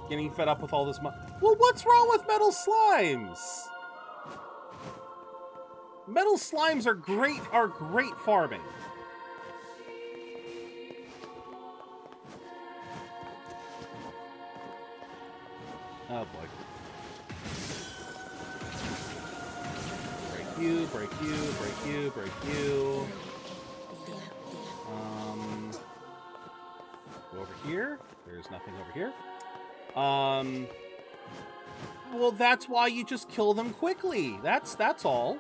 Getting fed up with all this Well, what's wrong with metal slimes? Metal slimes are great farming. Oh boy. Break you, break you, break you, break you. Go over here. There's nothing over here. Well, that's why you just kill them quickly. That's all.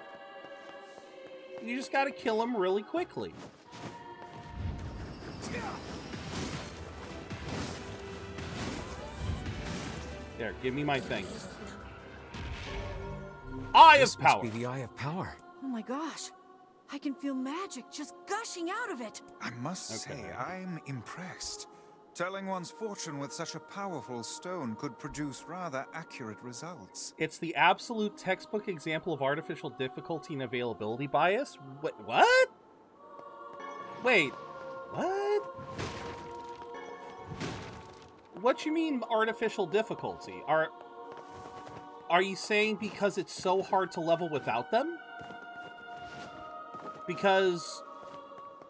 You just gotta kill them really quickly. There, give me my thing. Eye of Power! This must be the Eye of Power. Oh my gosh. I can feel magic just gushing out of it. I must say, I'm impressed. Telling one's fortune with such a powerful stone could produce rather accurate results. It's the absolute textbook example of artificial difficulty and availability bias. What? Wait, what? What you mean artificial difficulty? Are you saying because it's so hard to level without them? Because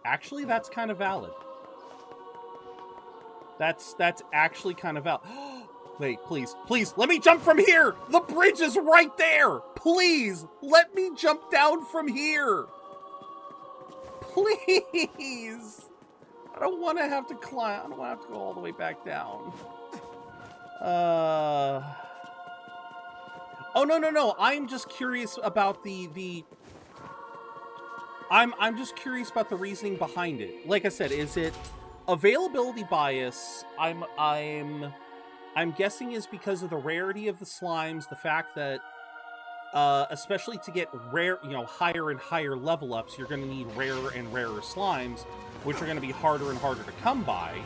actually that's kind of valid. That's actually kind of valid. Wait, please, let me jump from here! The bridge is right there! Please, let me jump down from here! Please! I don't want to have to climb. I don't want to have to go all the way back down. Oh, no. I'm just curious about I'm just curious about the reasoning behind it. Like I said, is it availability bias? I'm guessing is because of the rarity of the slimes, the fact that especially to get rare, higher and higher level ups, you're going to need rarer and rarer slimes, which are going to be harder and harder to come by.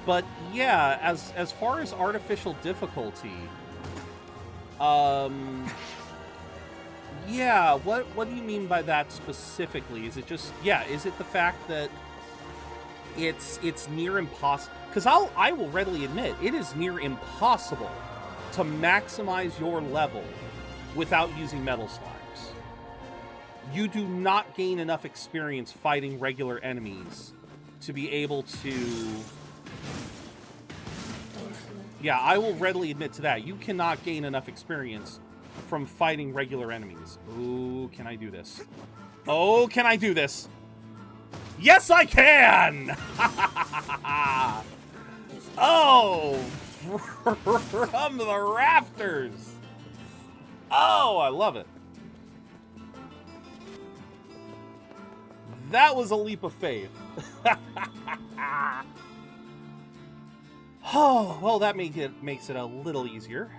But yeah, as far as artificial difficulty, yeah, what do you mean by that specifically? Is it just, is it the fact that it's near impossible? Because I will readily admit, it is near impossible to maximize your level without using metal slimes. You do not gain enough experience fighting regular enemies to be able to Yeah, I will readily admit to that. You cannot gain enough experience from fighting regular enemies. Ooh, can I do this? Oh, can I do this? Yes, I can! Oh, from the rafters. Oh, I love it. That was a leap of faith. Oh, well, that makes it a little easier.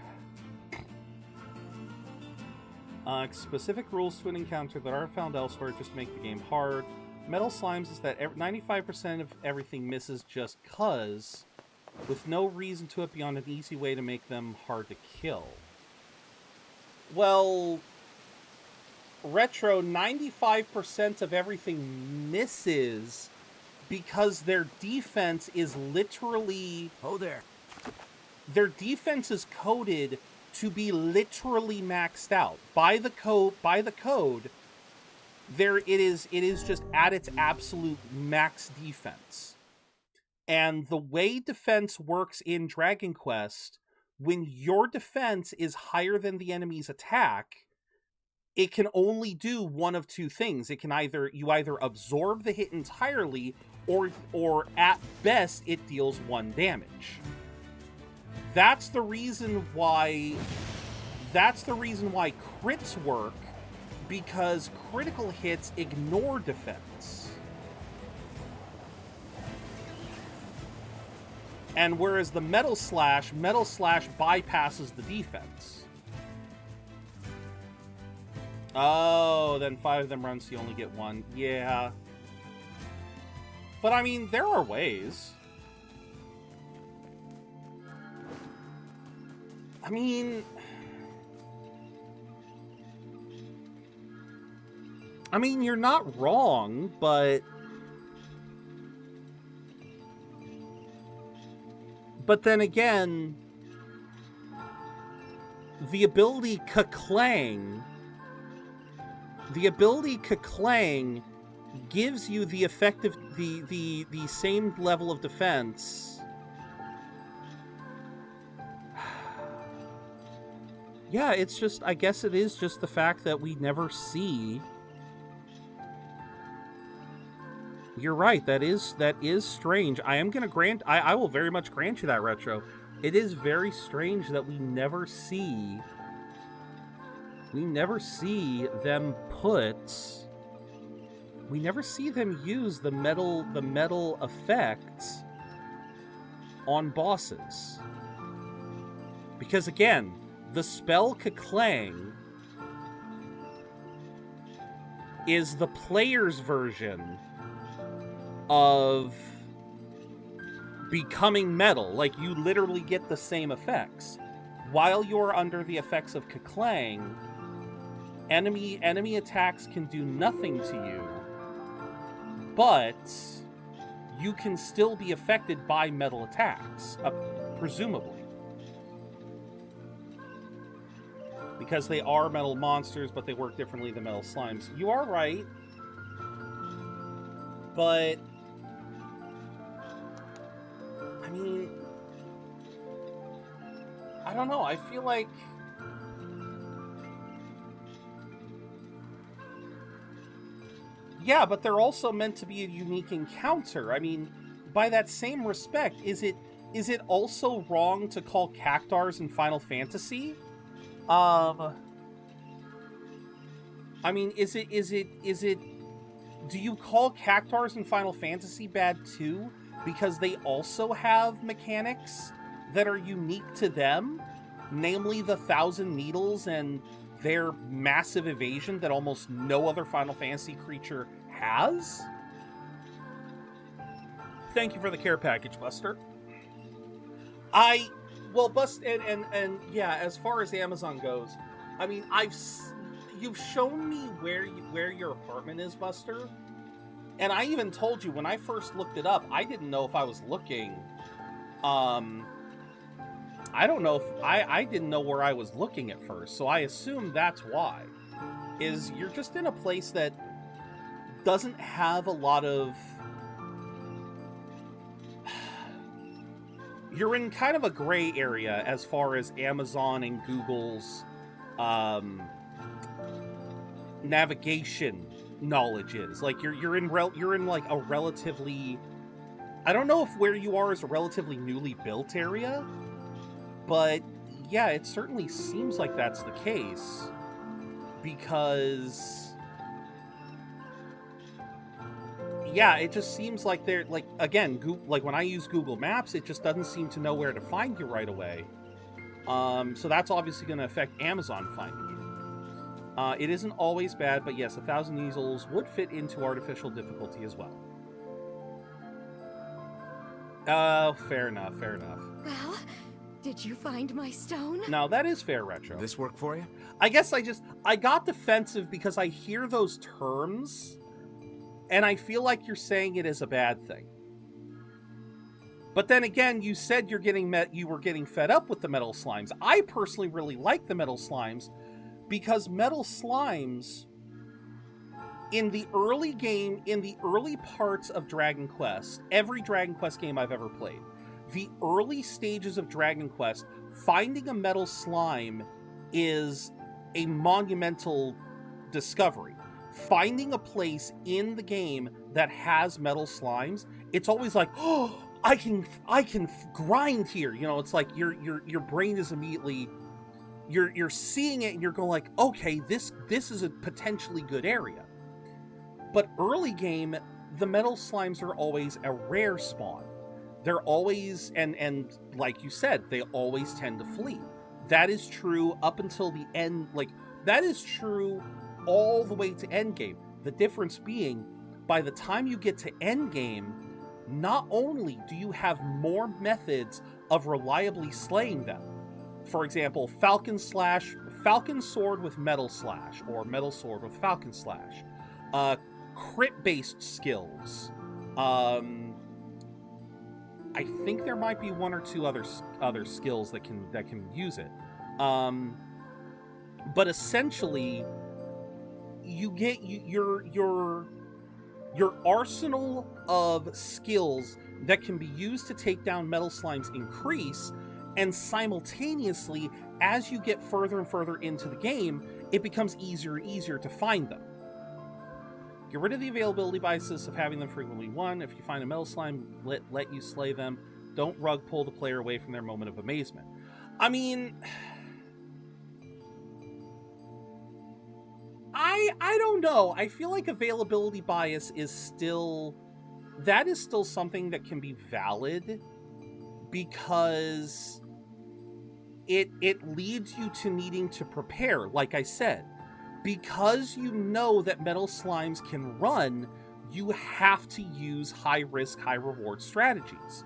Specific rules to an encounter that aren't found elsewhere just to make the game hard. Metal Slimes is that 95% of everything misses just cuz, with no reason to it beyond an easy way to make them hard to kill. Well, Retro, 95% of everything misses because their defense is literally... Oh, there. Their defense is coded to be literally maxed out. By the code, there it is just at its absolute max defense. And the way defense works in Dragon Quest, when your defense is higher than the enemy's attack, it can only do one of two things. It can either absorb the hit entirely, or at best it deals 1 damage. That's the reason why crits work, because critical hits ignore defense. And whereas the Metal Slash bypasses the defense. Oh, then 5 of them run, so you only get 1. Yeah. But I mean, there are ways. I mean, you're not wrong, but then again, the ability Kaklang gives you the effective, the same level of defense. Yeah, it's just, I guess it is just the fact that we never see. You're right, that is strange. I am gonna grant, I will very much grant you that, Retro. It is very strange that we never see them use the metal effects on bosses. Because again, the spell Kaklang is the player's version of becoming metal. Like, you literally get the same effects. While you're under the effects of Kaklang, enemy attacks can do nothing to you, but you can still be affected by metal attacks, presumably. Because they are metal monsters, but they work differently than metal slimes. You are right. But I mean, I don't know. I feel like yeah, but they're also meant to be a unique encounter. I mean, by that same respect, is it also wrong to call Cactars in Final Fantasy? I mean, is it do you call Cactars in Final Fantasy bad too? Because they also have mechanics that are unique to them, namely the 1,000 Needles and their massive evasion that almost no other Final Fantasy creature has? Thank you for the care package, Buster. And yeah, as far as Amazon goes, I mean, you've shown me where your apartment is, Buster, and I even told you when I first looked it up, I didn't know if I was looking. I don't know if I didn't know where I was looking at first, so I assume that's why. Is you're just in a place that doesn't have a lot of you're in kind of a gray area as far as Amazon and Google's navigation knowledge is. Like you're in like a relatively, I don't know if where you are is a relatively newly built area, but yeah, it certainly seems like that's the case, because yeah, it just seems like they're like, again, like when I use Google Maps, it just doesn't seem to know where to find you right away. So that's obviously going to affect Amazon finding you. It isn't always bad, but yes, 1,000 easels would fit into artificial difficulty as well. Fair enough, fair enough. Well, did you find my stone? No, that is fair, Retro. This work for you? I guess I got defensive because I hear those terms, and I feel like you're saying it is a bad thing. But then again, you said you were getting fed up with the metal slimes. I personally really like the metal slimes, because metal slimes in the early game, in the early parts of Dragon Quest, every Dragon Quest game I've ever played, the early stages of Dragon Quest, finding a metal slime is a monumental discovery. Finding a place in the game that has metal slimes, it's always like, oh, I can grind here. You know, it's like your brain is immediately, you're seeing it and you're going like, okay, this is a potentially good area. But early game, the metal slimes are always a rare spawn. They're always, and like you said, they always tend to flee. That is true up until the end. Like, that is true all the way to endgame. The difference being, by the time you get to endgame, not only do you have more methods of reliably slaying them, for example, Falcon Sword with Metal Slash, or Metal Sword with Falcon Slash, crit-based skills. I think there might be one or two other skills that can use it. But essentially, you get your arsenal of skills that can be used to take down metal slimes increase, and simultaneously, as you get further and further into the game, it becomes easier and easier to find them. Get rid of the availability biases of having them frequently won. If you find a metal slime, let you slay them. Don't rug pull the player away from their moment of amazement. I mean, I don't know. I feel like availability bias is still something that can be valid, because it leads you to needing to prepare, like I said. Because you know that metal slimes can run, you have to use high-risk, high-reward strategies.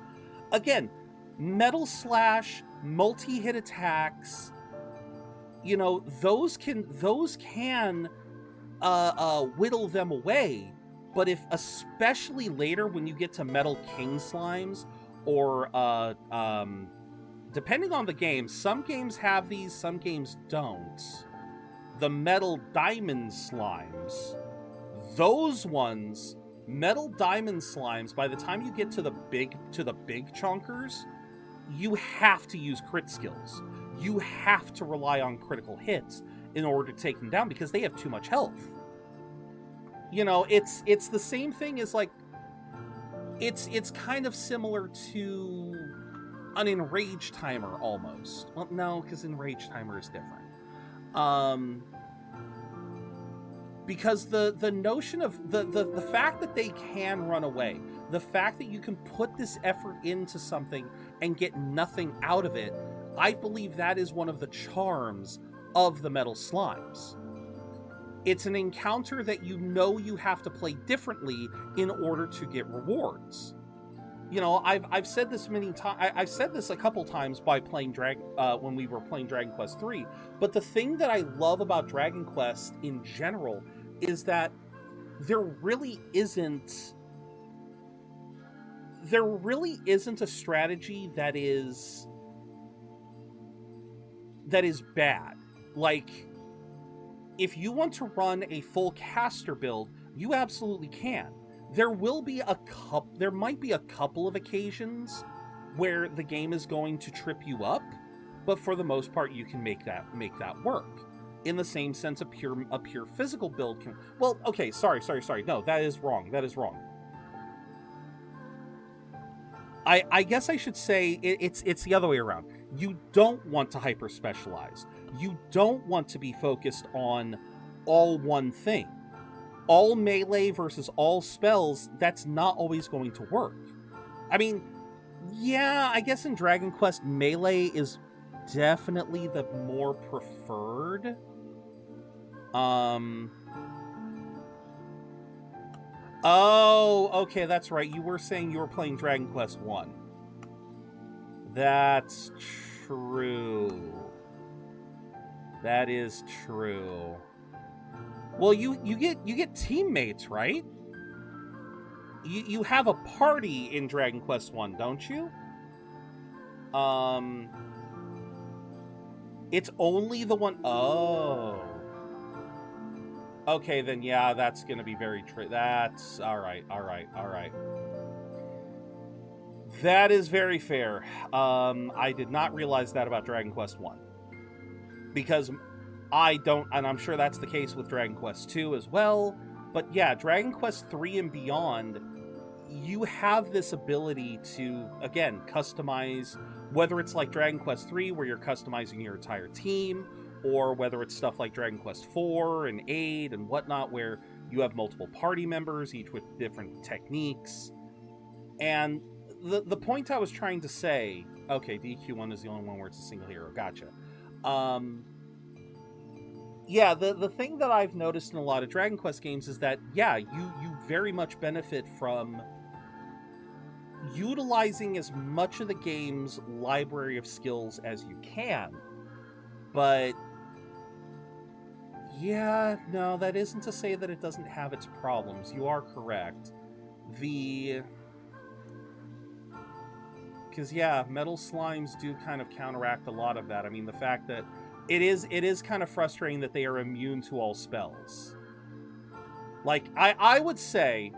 Again, Metal Slash, multi-hit attacks, you know, those can whittle them away. But if, especially later when you get to Metal King slimes, or depending on the game, some games have these, some games don't. The Metal Diamond slimes, those ones, Metal Diamond slimes, by the time you get to the big chunkers, you have to use crit skills. You have to rely on critical hits in order to take them down, because they have too much health. You know, it's the same thing as, like, it's kind of similar to an Enrage timer almost. Well, no, because Enrage timer is different. Because the notion of the fact that they can run away, the fact that you can put this effort into something and get nothing out of it, I believe that is one of the charms of the metal slimes. It's an encounter that you know you have to play differently in order to get rewards. You know, I've said this many times. I've said this a couple times by playing when we were playing Dragon Quest 3. But the thing that I love about Dragon Quest in general is that there really isn't a strategy that is bad. Like, if you want to run a full caster build, you absolutely can. There might be a couple of occasions where the game is going to trip you up, but for the most part you can make that work. In the same sense, a pure physical build can... Well, okay, sorry. No, that is wrong. I guess I should say it's the other way around. You don't want to hyper specialize. You don't want to be focused on all one thing. All melee versus all spells, that's not always going to work. I mean, yeah, I guess in Dragon Quest, melee is definitely the more preferred. Oh, okay, that's right. You were saying you were playing Dragon Quest 1. That's true. That is true. Well, you get teammates, right? You have a party in Dragon Quest 1, don't you? It's only the one... Oh. Okay, then yeah, that's gonna be very true. That's... Alright. That is very fair. I did not realize that about Dragon Quest 1. Because I don't... And I'm sure that's the case with Dragon Quest 2 as well. But yeah, Dragon Quest 3 and beyond, you have this ability to, again, customize... Whether it's like Dragon Quest 3, where you're customizing your entire team, or whether it's stuff like Dragon Quest 4 and 8 and whatnot, where you have multiple party members, each with different techniques. And the point I was trying to say... Okay, DQ1 is the only one where it's a single hero. Gotcha. Yeah, the thing that I've noticed in a lot of Dragon Quest games is that, yeah, you very much benefit from utilizing as much of the game's library of skills as you can. But yeah, no, that isn't to say that it doesn't have its problems. You are correct. Because yeah, metal slimes do kind of counteract a lot of that. I mean, the fact that it is kind of frustrating that they are immune to all spells. Like, I would say...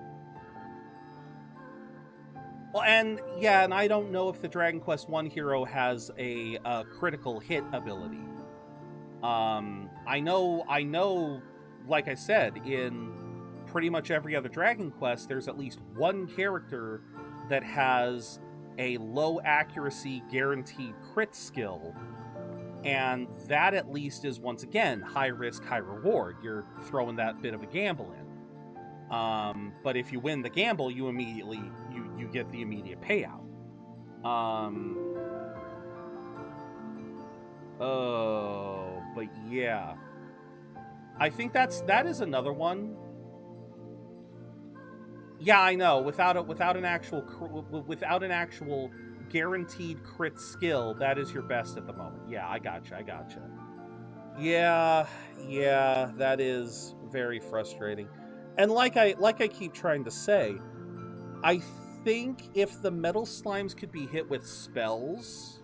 Well, and yeah, and I don't know if the Dragon Quest 1 hero has a critical hit ability. I know, like I said, in pretty much every other Dragon Quest, there's at least one character that has a low accuracy guaranteed crit skill, and that at least is, once again, high risk, high reward. You're throwing that bit of a gamble in. But if you win the gamble, you immediately you get the immediate payout. Oh, but yeah, I think that is another one. Yeah, I know. Without an actual guaranteed crit skill, that is your best at the moment. Yeah, I gotcha. Yeah, that is very frustrating. And like I keep trying to say, I think if the metal slimes could be hit with spells,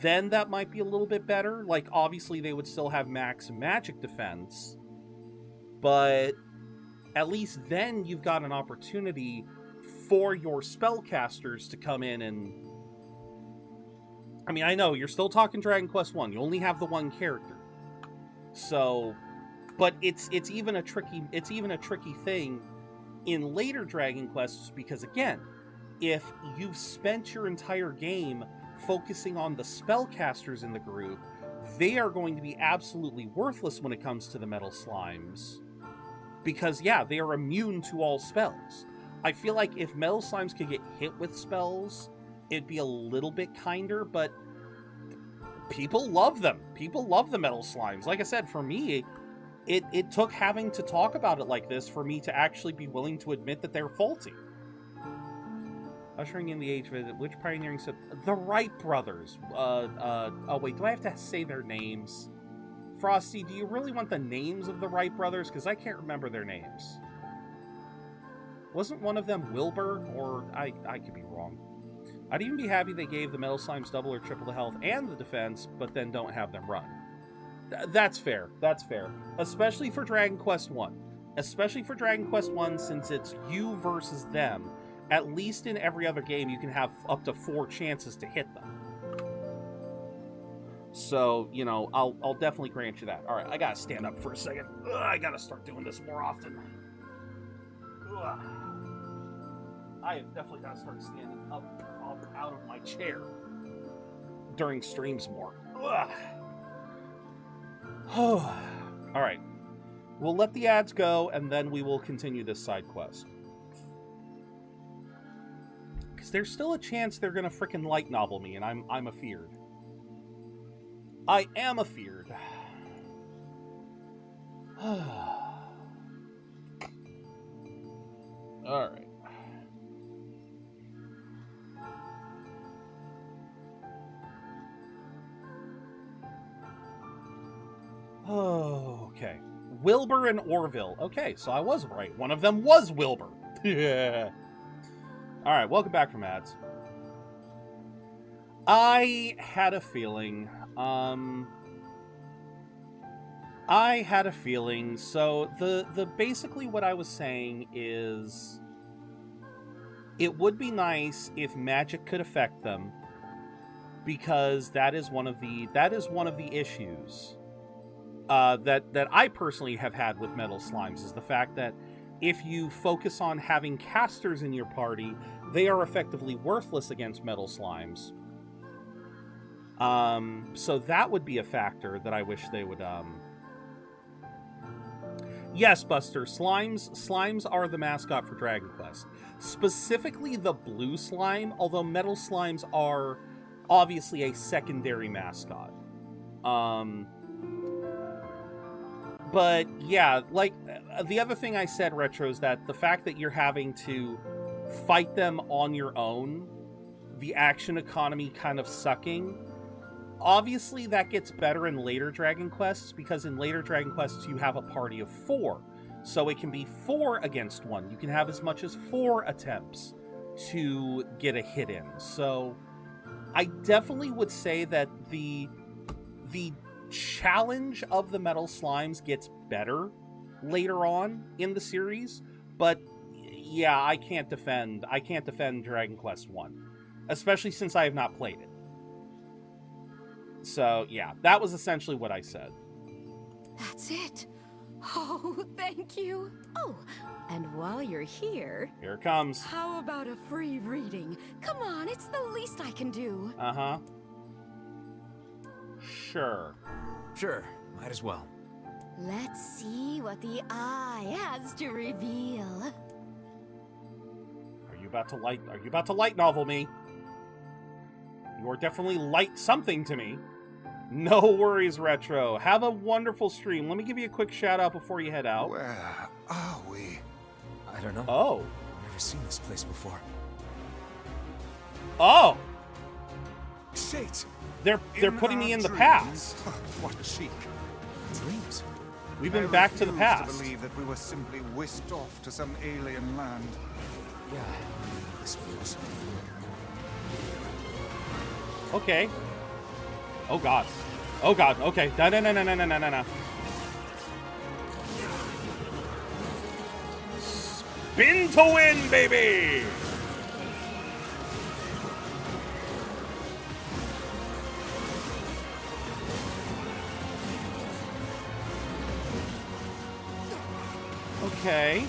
then that might be a little bit better. Like, obviously they would still have max magic defense, but at least then you've got an opportunity for your spellcasters to come in and... I mean, I know, you're still talking Dragon Quest 1. You only have the one character. So... But it's even a tricky thing in later Dragon Quests, because again, if you've spent your entire game focusing on the spellcasters in the group, they are going to be absolutely worthless when it comes to the metal slimes. Because yeah, they are immune to all spells. I feel like if metal slimes could get hit with spells, it'd be a little bit kinder, but people love them. People love the metal slimes. Like I said, for me, it took having to talk about it like this for me to actually be willing to admit that they're faulty. Ushering in the age of which pioneering... The Wright brothers. Oh wait, do I have to say their names? Frosty, do you really want the names of the Wright brothers? Because I can't remember their names. Wasn't one of them Wilbur? Or I could be wrong. I'd even be happy they gave the metal slimes double or triple the health and the defense, but then don't have them run. That's fair. That's fair. Especially for Dragon Quest 1. Especially for Dragon Quest 1, since it's you versus them. at least in every other game, you can have up to 4 chances to hit them. So, you know, I'll definitely grant you that. All right, I gotta stand up for a second. Ugh, I gotta start doing this more often. Ugh. I have definitely gotta start standing up out of my chair during streams more. Ugh. All right, we'll let the ads go, and then we will continue this side quest. Because there's still a chance they're gonna frickin' light novel me, and I'm afeared. I am afeared. All right. Okay. Wilbur and Orville. Okay, so I was right. One of them was Wilbur. Yeah. All right, welcome back from ads. I had a feeling. So the basically what I was saying is, it would be nice if magic could affect them, because that is one of the issues that I personally have had with metal slimes, is the fact that if you focus on having casters in your party, they are effectively worthless against metal slimes. So that would be a factor that I wish they would, Yes, Buster, slimes are the mascot for Dragon Quest. Specifically the blue slime, although metal slimes are obviously a secondary mascot. But yeah, like, the other thing I said, Retro, is that the fact that you're having to fight them on your own, the action economy kind of sucking, obviously that gets better in later Dragon Quests, because in later Dragon Quests you have a party of 4. So it can be 4 against 1. You can have as much as 4 attempts to get a hit in. So I definitely would say that the challenge of the metal slimes gets better later on in the series, but yeah, I can't defend Dragon Quest 1, especially since I have not played it. So yeah, that was essentially what I said. That's it. Oh, thank you. Oh, and while you're here... Here it comes. How about a free reading? Come on, it's the least I can do. Uh-huh. Sure. Sure, might as well. Let's see what the eye has to reveal. Are you about to light novel me? You are definitely light something to me. No worries, Retro. Have a wonderful stream. Let me give you a quick shout out before you head out. Where are we? I don't know. Oh. I've never seen this place before. Oh. Shit. They're putting me in the past. What a chic. Dreams. We've been back to the past. I believe that we were simply whisked off to some alien land. Yeah, this was. Okay. Oh god. Oh god. Okay. No. Spin to win, baby! Okay.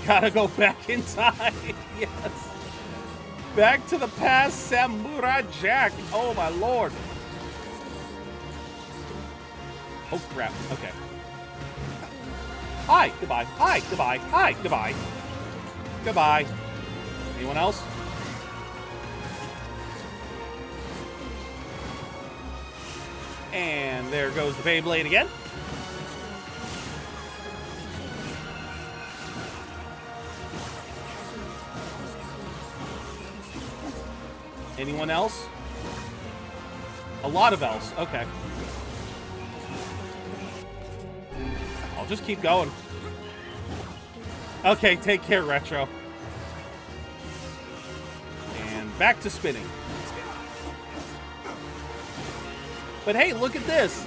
Gotta go back in time. Yes. Back to the past, Samurai Jack. Oh my lord. Oh crap. Okay. Hi. Goodbye. Hi. Goodbye. Hi. Goodbye. Goodbye. Anyone else? And there goes the Beyblade again. Anyone else? A lot of else. Okay. I'll just keep going. Okay, take care, Retro. And back to spinning. But hey, look at this.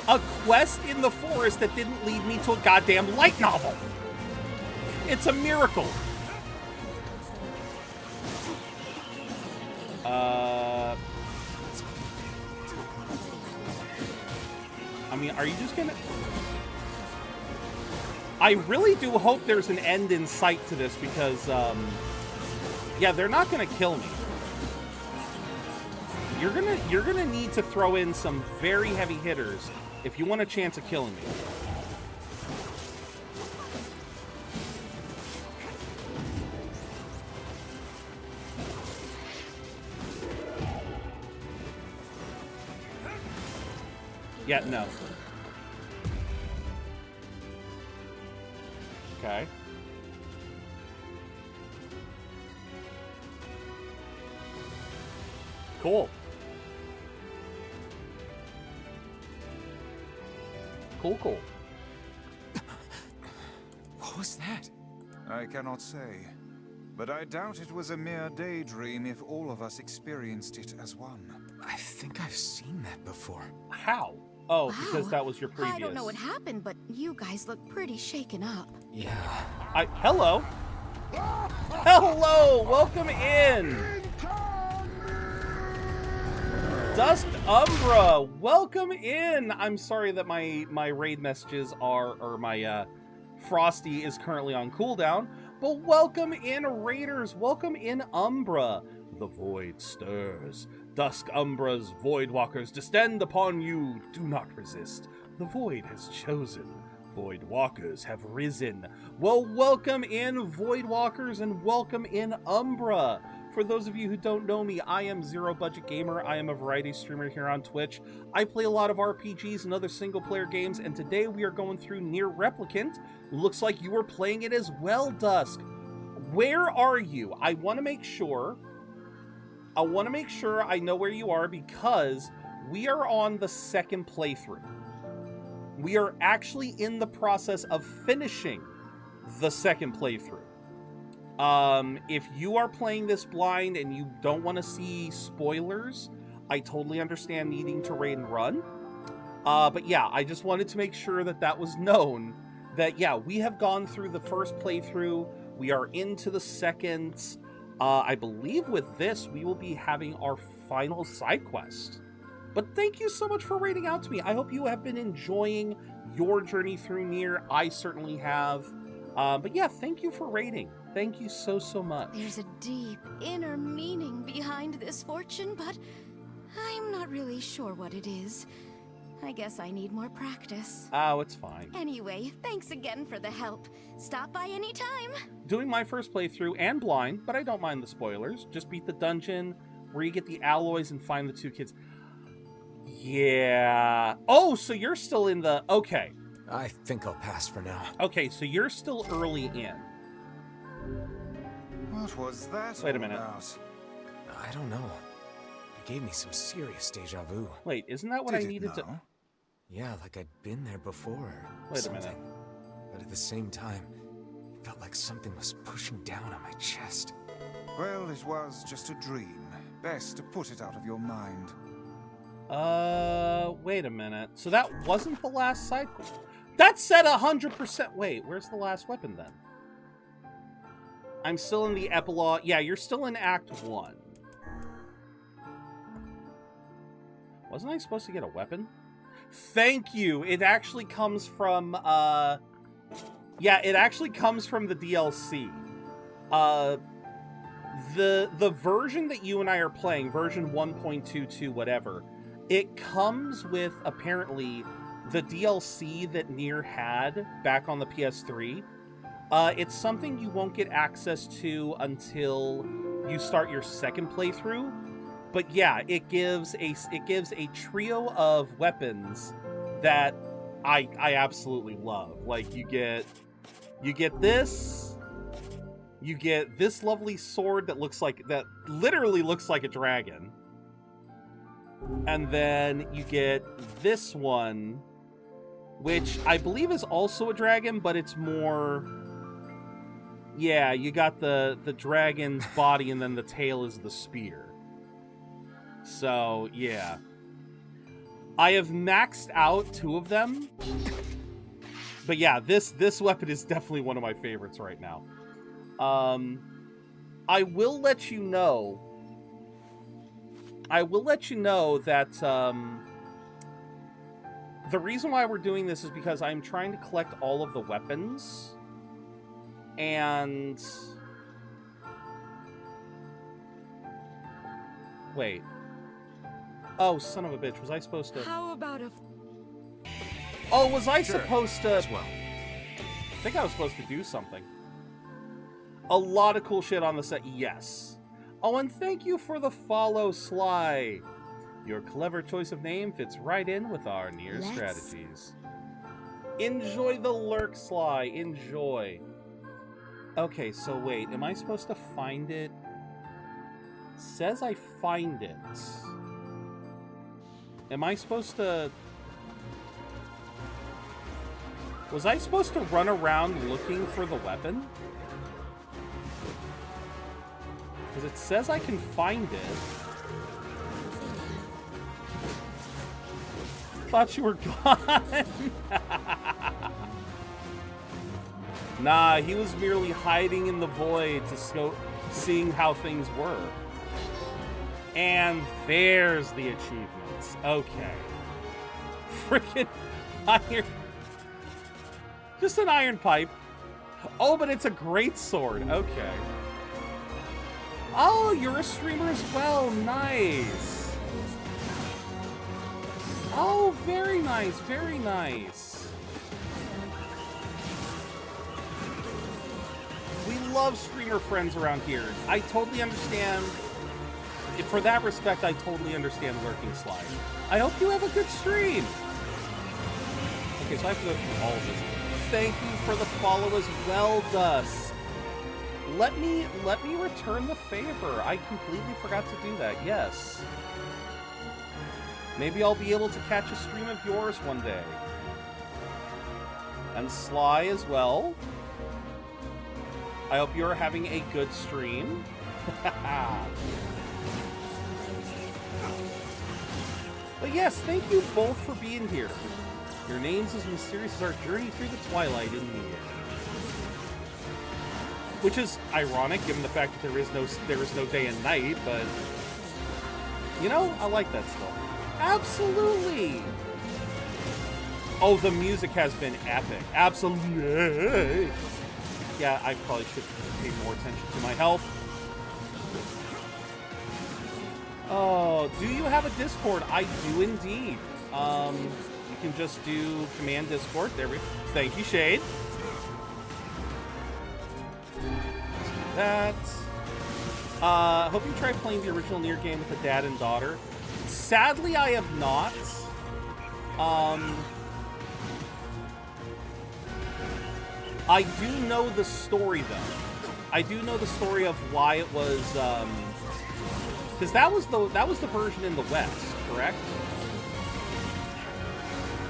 A quest in the forest that didn't lead me to a goddamn light novel. It's a miracle. I mean, are you just gonna... I really do hope there's an end in sight to this because, yeah, they're not gonna kill me. You're gonna need to throw in some very heavy hitters if you want a chance of killing me. Yeah, no. Okay. Cool. Cool. What was that? I cannot say. But I doubt it was a mere daydream if all of us experienced it as one. I think I've seen that before. How? Oh, Wow. Because that was your previous. I don't know what happened, but you guys look pretty shaken up. Yeah. Hello. Hello, welcome in. Dusk Umbra, welcome in. I'm sorry that my raid messages are, or my Frosty is currently on cooldown, but welcome in, Raiders. Welcome in, Umbra. The void stirs. Dusk Umbra's void walkers descend upon you. Do not resist. The void has chosen. Void walkers have risen. Well, welcome in, void walkers, and welcome in, Umbra. For those of you who don't know me, I am ZeroBudgetGamer. I am a variety streamer here on Twitch. I play a lot of RPGs and other single-player games, and today we are going through Nier Replicant. Looks like you are playing it as well, Dusk. Where are you? I want to make sure I know where you are because we are on the second playthrough. We are actually in the process of finishing the second playthrough. If you are playing this blind and you don't want to see spoilers, I totally understand needing to raid and run. But yeah, I just wanted to make sure that that was known. That, yeah, we have gone through the first playthrough. We are into the second. I believe with this, we will be having our final side quest. But thank you so much for raiding out to me. I hope you have been enjoying your journey through Nier. I certainly have. But yeah, thank you for raiding. Thank you so much. There's a deep inner meaning behind this fortune, but I'm not really sure what it is. I guess I need more practice. Oh, it's fine. Anyway, thanks again for the help. Stop by anytime. Doing my first playthrough and blind, but I don't mind the spoilers. Just beat the dungeon where you get the alloys and find the two kids. Yeah. Oh, so you're still in the... Okay. I think I'll pass for now. Okay, so you're still early in. What was that? Wait a minute. I don't know. It gave me some serious deja vu. Wait, isn't that what I needed to... Yeah, like I'd been there before. Wait a minute. But at the same time, it felt like something was pushing down on my chest. Well, it was just a dream. Best to put it out of your mind. Wait a minute. So that wasn't the last side quest. That said 100%. Wait, where's the last weapon then? I'm still in the epilogue. Yeah, you're still in Act 1. Wasn't I supposed to get a weapon? Thank you. It actually comes from, yeah, it actually comes from the DLC. The version that you and I are playing, version 1.22 whatever, it comes with, apparently, the DLC that Nier had back on the PS3. It's something you won't get access to until you start your second playthrough. But yeah, it gives a trio of weapons that I absolutely love. Like you get this, you get this lovely sword that literally looks like a dragon. And then you get this one, which I believe is also a dragon, but it's more... Yeah, you got the dragon's body and then the tail is the spear. So, yeah. I have maxed out 2 of them. But yeah, this weapon is definitely one of my favorites right now. I will let you know I will let you know that the reason why we're doing this is because I'm trying to collect all of the weapons. And... Wait. Oh, son of a bitch. Was I supposed to... How about a... Oh, was I Sure, supposed to... as well. I think I was supposed to do something. A lot of cool shit on the set, yes. Oh, and thank you for the follow, Sly. Your clever choice of name fits right in with our Nier strategies. Enjoy the lurk, Sly. Enjoy. Okay, so wait. Am I supposed to find it? Says I find it. Am I supposed to... Was I supposed to run around looking for the weapon? Because it says I can find it. Thought you were gone. Nah, he was merely hiding in the void to seeing how things were. And there's the achievements. Okay. Frickin' iron. Just an iron pipe. Oh, but it's a great sword. Okay. Oh, you're a streamer as well. Nice. Oh, very nice. Very nice. We love streamer friends around here. I totally understand. For that respect, I totally understand lurking, Slide. I hope you have a good stream. Okay, so I have to go through all of this. Thank you for the follow as well, Dust. Let me return the favor. I completely forgot to do that. Yes. Maybe I'll be able to catch a stream of yours one day. And Sly as well. I hope you're having a good stream. But yes, thank you both for being here. Your name's as mysterious as our journey through the twilight in Nier. Which is ironic, given the fact that there is no day and night, but... You know, I like that still. Absolutely! Oh, the music has been epic. Absolutely! Yeah, I probably should pay more attention to my health. Oh, do you have a Discord? I do indeed. You can just do command Discord. There we go. Thank you, Shade. Let's do that. Hope you tried playing the original Nier game with a dad and daughter. Sadly, I have not. I do know the story, though. I do know the story of why it was, because that was the version in the West, correct?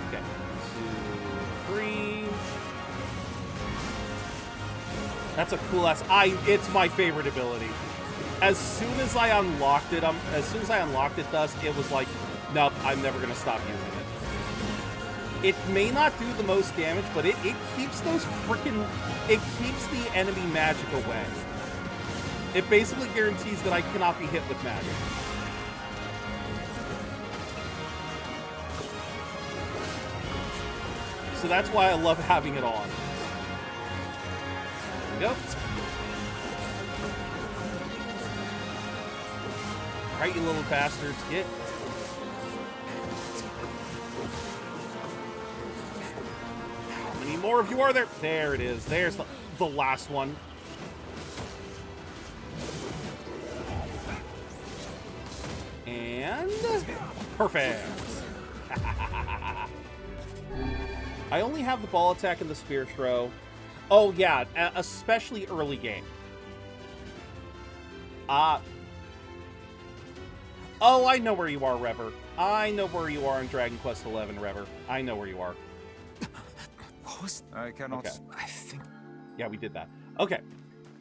Okay, 2, 3. That's a cool ass. It's my favorite ability. As soon as I unlocked it, thus it was like, nope, I'm never gonna stop using it. It may not do the most damage, but it keeps those it keeps the enemy magic away. It basically guarantees that I cannot be hit with magic. So that's why I love having it on. There we go. Right, you little bastards, get. How many more of you are there? There it is. There's the last one. And perfect. I only have the ball attack and the spear throw. Oh yeah, especially early game. Oh, I know where you are, Rever. I know where you are in Dragon Quest XI, Rever. I know where you are. What was... I cannot... Okay. I think... Yeah, we did that. Okay.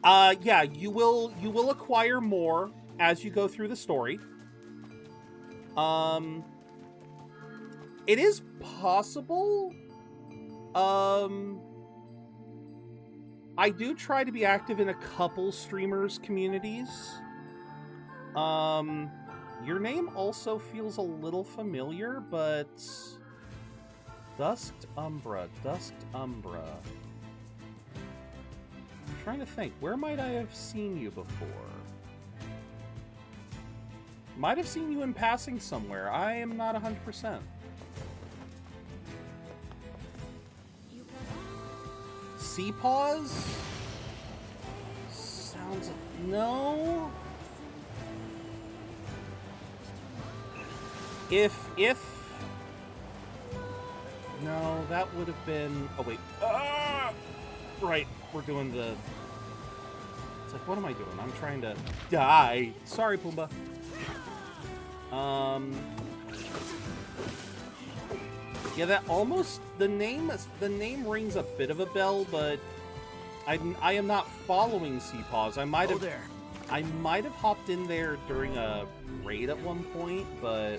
Yeah, you will acquire more as you go through the story. It is possible. I do try to be active in a couple streamers' communities. Your name also feels a little familiar, but... Dusked Umbra. I'm trying to think. Where might I have seen you before? Might have seen you in passing somewhere. I am not 100%. Sea Paws? Sounds... No? If... No, that would have been... Oh, wait. Right, we're doing the... It's like, what am I doing? I'm trying to die. Sorry, Pumbaa. Yeah, that almost... The name rings a bit of a bell, but... I am not following Sea Paws. I might have... there. I might have hopped in there during a raid at one point, but...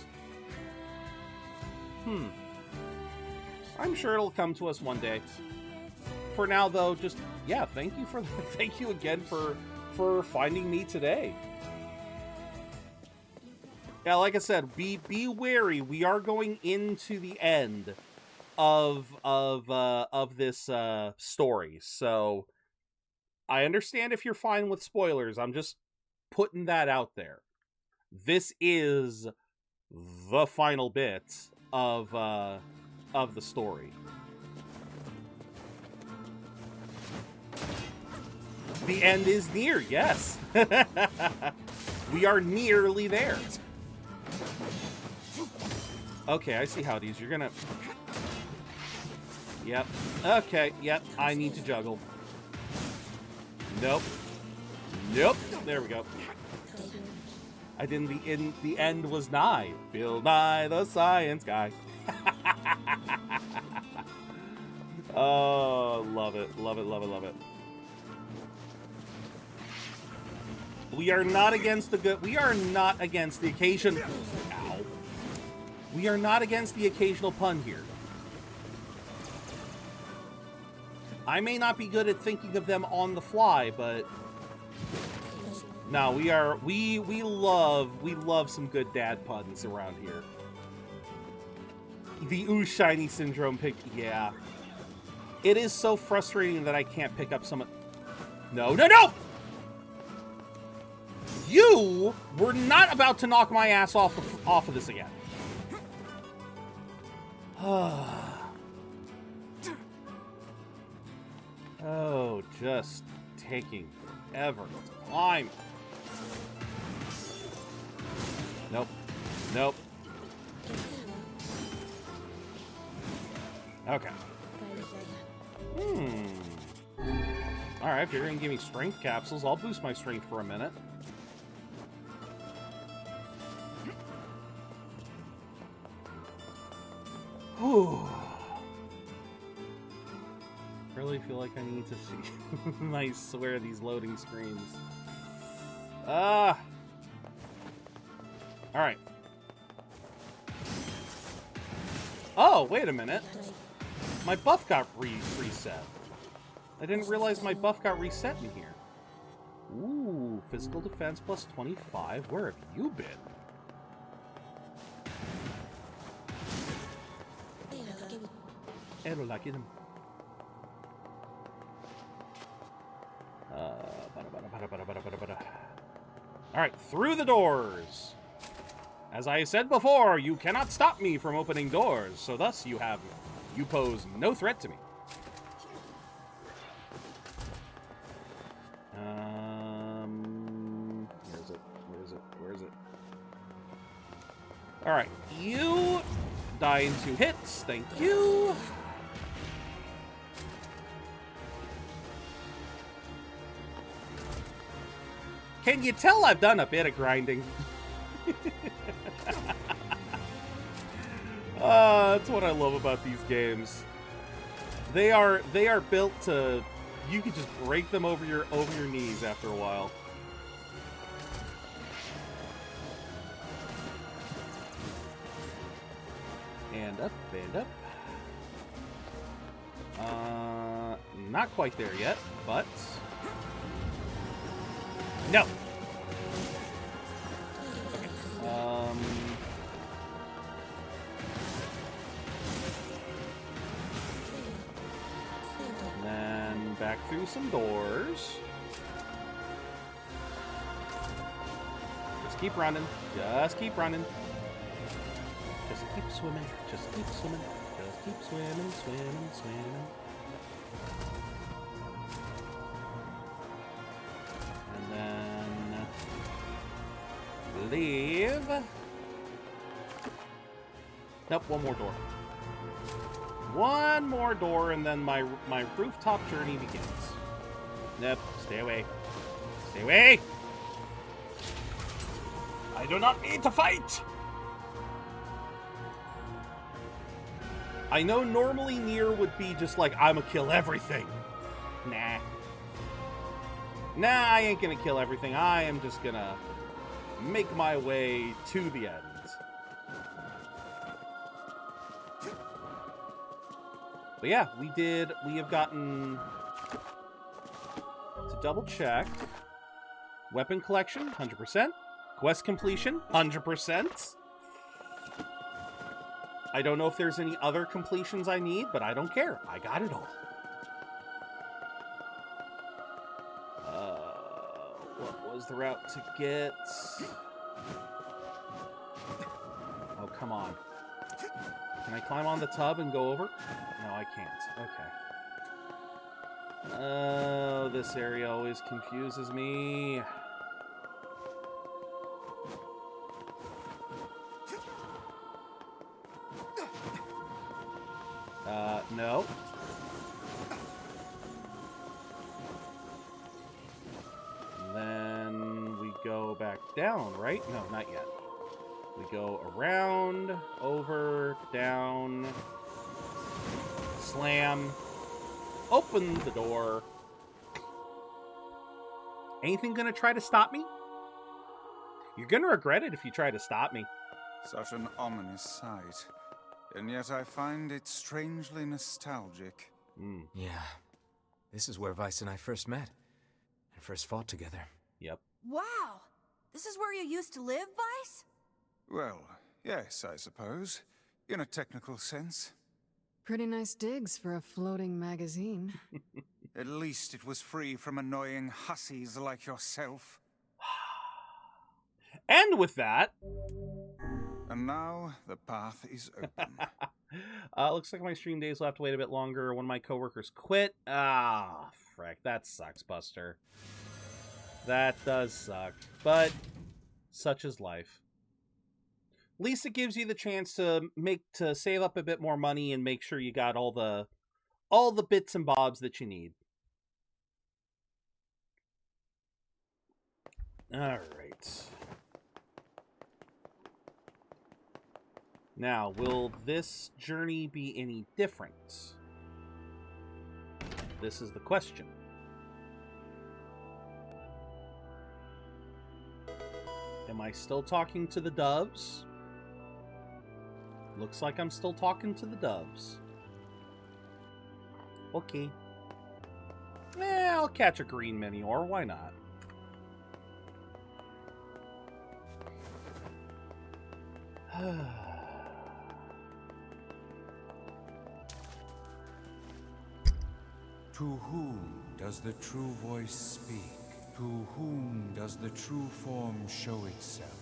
I'm sure it'll come to us one day. For now, though, just, yeah, thank you for thank you again for finding me today. Yeah, like I said, be wary. We are going into the end of this story, so I understand if you're fine with spoilers. I'm just putting that out there. This is the final bit of the story. The end is near, yes. We are nearly there. Okay, I see how it is. You're gonna... Yep. Okay, yep. I need to juggle. Nope. Nope. There we go. I didn't... The end was nigh. Bill Nye the Science Guy. Oh, love it. Love it, love it, love it. We are not against the good... We are not against the occasion... Ow. We are not against the occasional pun here. I may not be good at thinking of them on the fly, but... No, we are... We love some good dad puns around here. The Ooh Shiny Syndrome pick... Yeah. It is so frustrating that I can't pick up some... No, no, no! You were not about to knock my ass off of this again. Oh, just taking forever to climb. Nope. Nope. Okay. Alright, if you're gonna give me strength capsules, I'll boost my strength for a minute. Whew. Really feel like I need to see. I swear these loading screens. Alright. Oh, wait a minute. My buff got reset. I didn't realize my buff got reset in here. Ooh, physical defense plus 25. Where have you been? Alright, through the doors. As I said before, you cannot stop me from opening doors, so thus you pose no threat to me. Where is it? Alright, you die in 2 hits, thank you. Can you tell I've done a bit of grinding? That's what I love about these games. They are built to... You can just break them over your knees after a while. And up, and up. Not quite there yet, but... No! Okay. back through some doors. Just keep running. Just keep running. Just keep swimming. Just keep swimming. Just keep swimming, swimming, swimming. And then leave. Nope, one more door. One more door, and then my rooftop journey begins. Nope, stay away. Stay away! I do not need to fight! I know normally Nier would be just like, I'ma kill everything. Nah. Nah, I ain't gonna kill everything. I am just gonna make my way to the end. But yeah, we have gotten, to double check, weapon collection, 100%. Quest completion, 100%. I don't know if there's any other completions I need, but I don't care. I got it all. What was the route to get? Oh, come on. Can I climb on the tub and go over? No, I can't. Okay. Oh, this area always confuses me. No. And then we go back down, right? No, not yet. We go around, over, down, slam, open the door. Anything gonna try to stop me? You're gonna regret it if you try to stop me. Such an ominous sight. And yet I find it strangely nostalgic. Yeah. This is where Vice and I first met. And first fought together. Yep. Wow! This is where you used to live, Vice? Well, yes, I suppose. In a technical sense. Pretty nice digs for a floating magazine. At least it was free from annoying hussies like yourself. And with that... And now, the path is open. Looks like my stream days will have to wait a bit longer. One of my coworkers quit. Ah, frick. That sucks, Buster. That does suck. But, such is life. At least it gives you the chance to save up a bit more money and make sure you got all the bits and bobs that you need. Alright. Now, will this journey be any different? This is the question. Am I still talking to the doves? Looks like I'm still talking to the doves. Okay. I'll catch a green Minior, why not? To whom does the true voice speak? To whom does the true form show itself?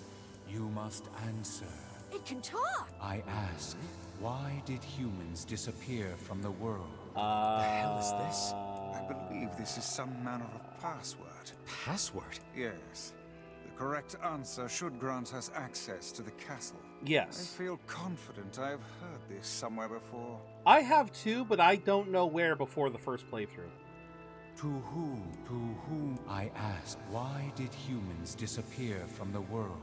You must answer. It can talk! I ask, why did humans disappear from the world? The hell is this? I believe this is some manner of password. Password? Yes. The correct answer should grant us access to the castle. Yes. I feel confident I have heard this somewhere before. I have too, but I don't know where before the first playthrough. To whom I ask, why did humans disappear from the world?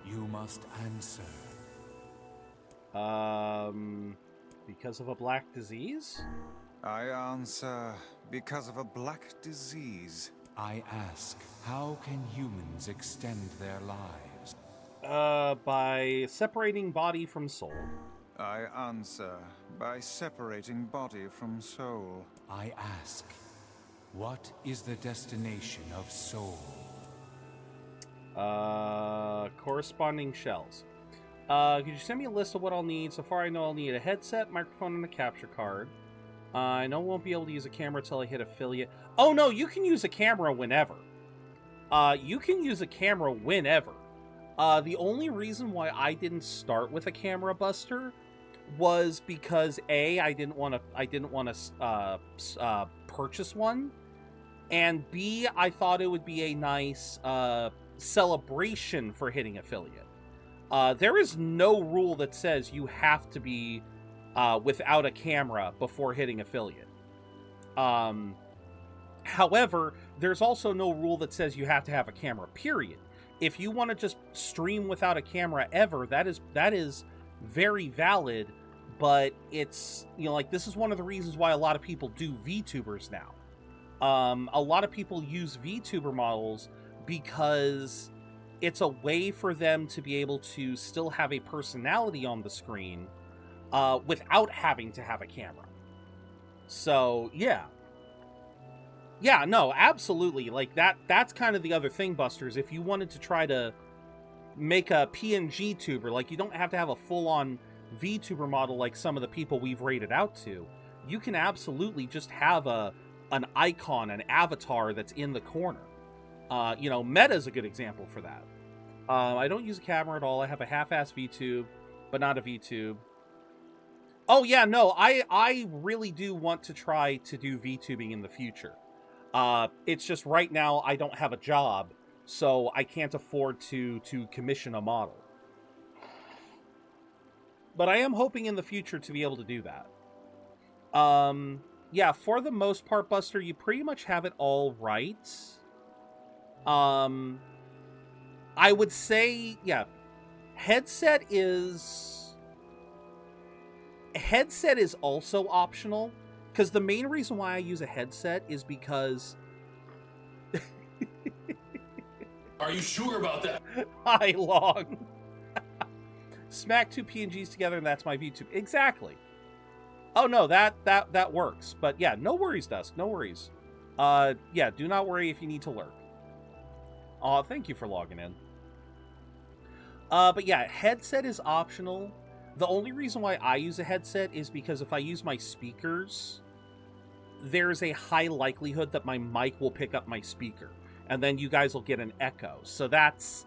You must answer. Because of a black disease? I answer, because of a black disease. I ask, how can humans extend their lives? By separating body from soul. I answer, by separating body from soul. I ask, what is the destination of soul? Corresponding shells. Could you send me a list of what I'll need? So far I know I'll need a headset, microphone, and a capture card. I know I won't be able to use a camera until I hit affiliate. Oh, no, you can use a camera whenever. You can use a camera whenever. The only reason why I didn't start with a camera, Buster, was because A, I didn't want to purchase one, and B, I thought it would be a nice celebration for hitting affiliate. There is no rule that says you have to be without a camera before hitting affiliate. However, there's also no rule that says you have to have a camera, period. If you want to just stream without a camera ever, that is very valid, but it's, you know, like, this is one of the reasons why a lot of people do VTubers now. A lot of people use VTuber models because it's a way for them to be able to still have a personality on the screen without having to have a camera. So, yeah. Yeah, no, absolutely. Like, that's kind of the other thing, Busters. If you wanted to try to make a PNG tuber, like, you don't have to have a full-on VTuber model like some of the people we've rated out to. You can absolutely just have an icon, an avatar that's in the corner. You know, Meta's a good example for that. I don't use a camera at all. I have a half-ass VTube, but not a VTube. Oh, yeah, no, I really do want to try to do VTubing in the future. It's just right now I don't have a job, so I can't afford to commission a model. But I am hoping in the future to be able to do that. Yeah, for the most part, Buster, you pretty much have it all right. I would say, yeah, headset is also optional. Because the main reason why I use a headset is because... Are you sure about that? Hi, Long. Smack two PNGs together and that's my VTube. Exactly. Oh, no, that works. But yeah, no worries, Dusk. No worries. Yeah, do not worry if you need to lurk. Aw, thank you for logging in. But yeah, headset is optional. The only reason why I use a headset is because if I use my speakers, there's a high likelihood that my mic will pick up my speaker, and then you guys will get an echo. So that's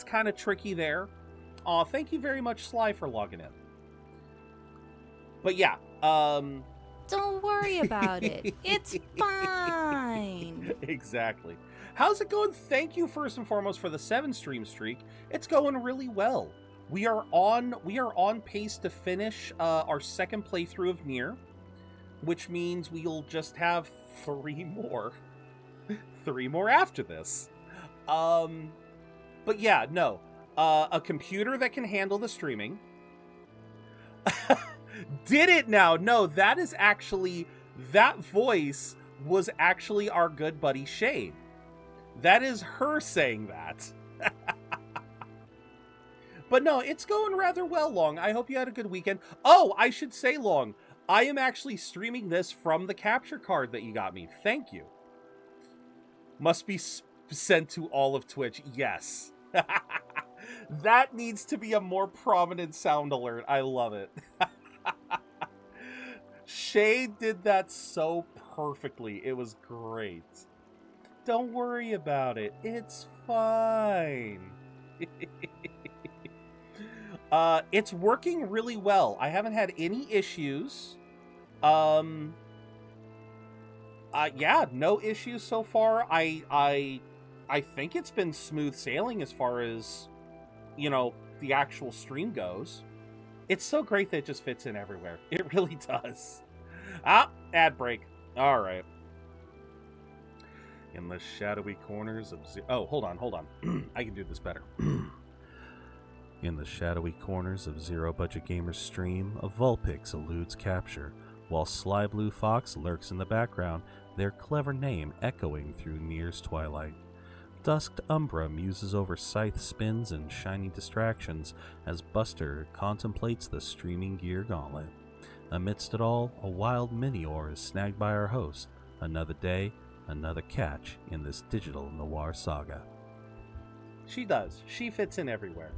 kind of tricky there. Aw, thank you very much, Sly, for logging in. But yeah, Don't worry about it. It's fine. Exactly. How's it going? Thank you first and foremost for the 7-stream streak. It's going really well. We are on pace to finish our second playthrough of Nier, which means we'll just have 3 more. 3 more after this. But yeah, no. A computer that can handle the streaming. Did it now? No, that is actually... That voice was actually our good buddy Shade. That is her saying that. But no, it's going rather well, Long. I hope you had a good weekend. Oh, I should say, Long, I am actually streaming this from the capture card that you got me. Thank you. Must be sent to all of Twitch. Yes. That needs to be a more prominent sound alert. I love it. Shade did that so perfectly. It was great. Don't worry about it. It's fine. It's working really well. I haven't had any issues. Yeah, no issues so far. I think it's been smooth sailing as far as, you know, the actual stream goes. It's so great that it just fits in everywhere. It really does. Ah, ad break. All right. In the shadowy corners of... Oh, hold on. I can do this better. In the shadowy corners of ZeroBudgetGamer's stream, a Vulpix eludes capture, while Sly Blue Fox lurks in the background, their clever name echoing through Nier's twilight. Dusked Umbra muses over scythe spins and shiny distractions as Buster contemplates the streaming gear gauntlet. Amidst it all, a wild mini-ore is snagged by our host. Another day, another catch in this digital noir saga. She does. She fits in everywhere.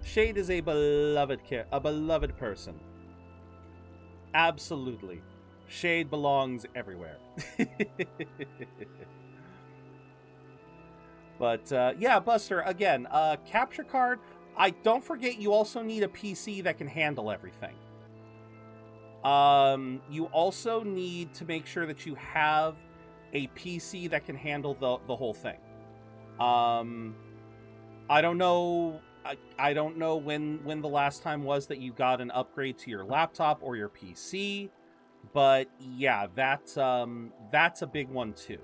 Shade is a beloved person. Absolutely. Shade belongs everywhere. But, yeah, Buster, again, capture card. Don't forget you also need a PC that can handle everything. You also need to make sure that you have a PC that can handle the whole thing. I don't know. I don't know when the last time was that you got an upgrade to your laptop or your PC, but yeah, that's a big one too,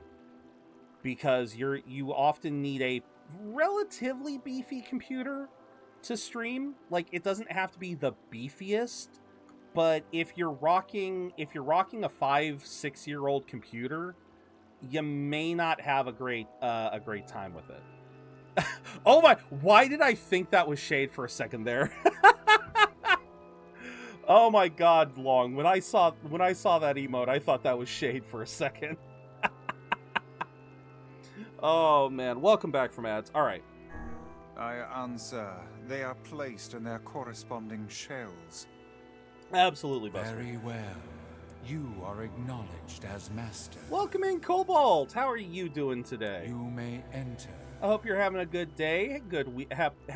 because you often need a relatively beefy computer to stream. Like, it doesn't have to be the beefiest, but if you're rocking a 5-6 year old computer, you may not have a great time with it. Oh my, why did I think that was shade for a second there? Oh my god, Long. When I saw that emote, I thought that was shade for a second. Oh man, welcome back from ads. All right. I answer. They are placed in their corresponding shells. Absolutely, Buster. Very well. You are acknowledged as master. Welcome in, Cobalt. How are you doing today? You may enter. I hope you're having a good day.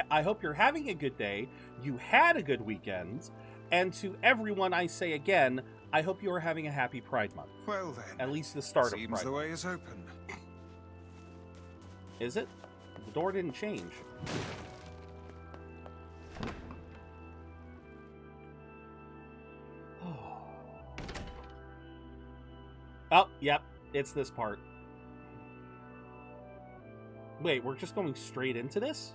I hope you're having a good day. You had a good weekend. And to everyone, I say again, I hope you are having a happy Pride Month. Well then. At least the start of Seems Pride the Month. way is open. Is it? The door didn't change. Oh, yep. It's this part. Wait, we're just going straight into this?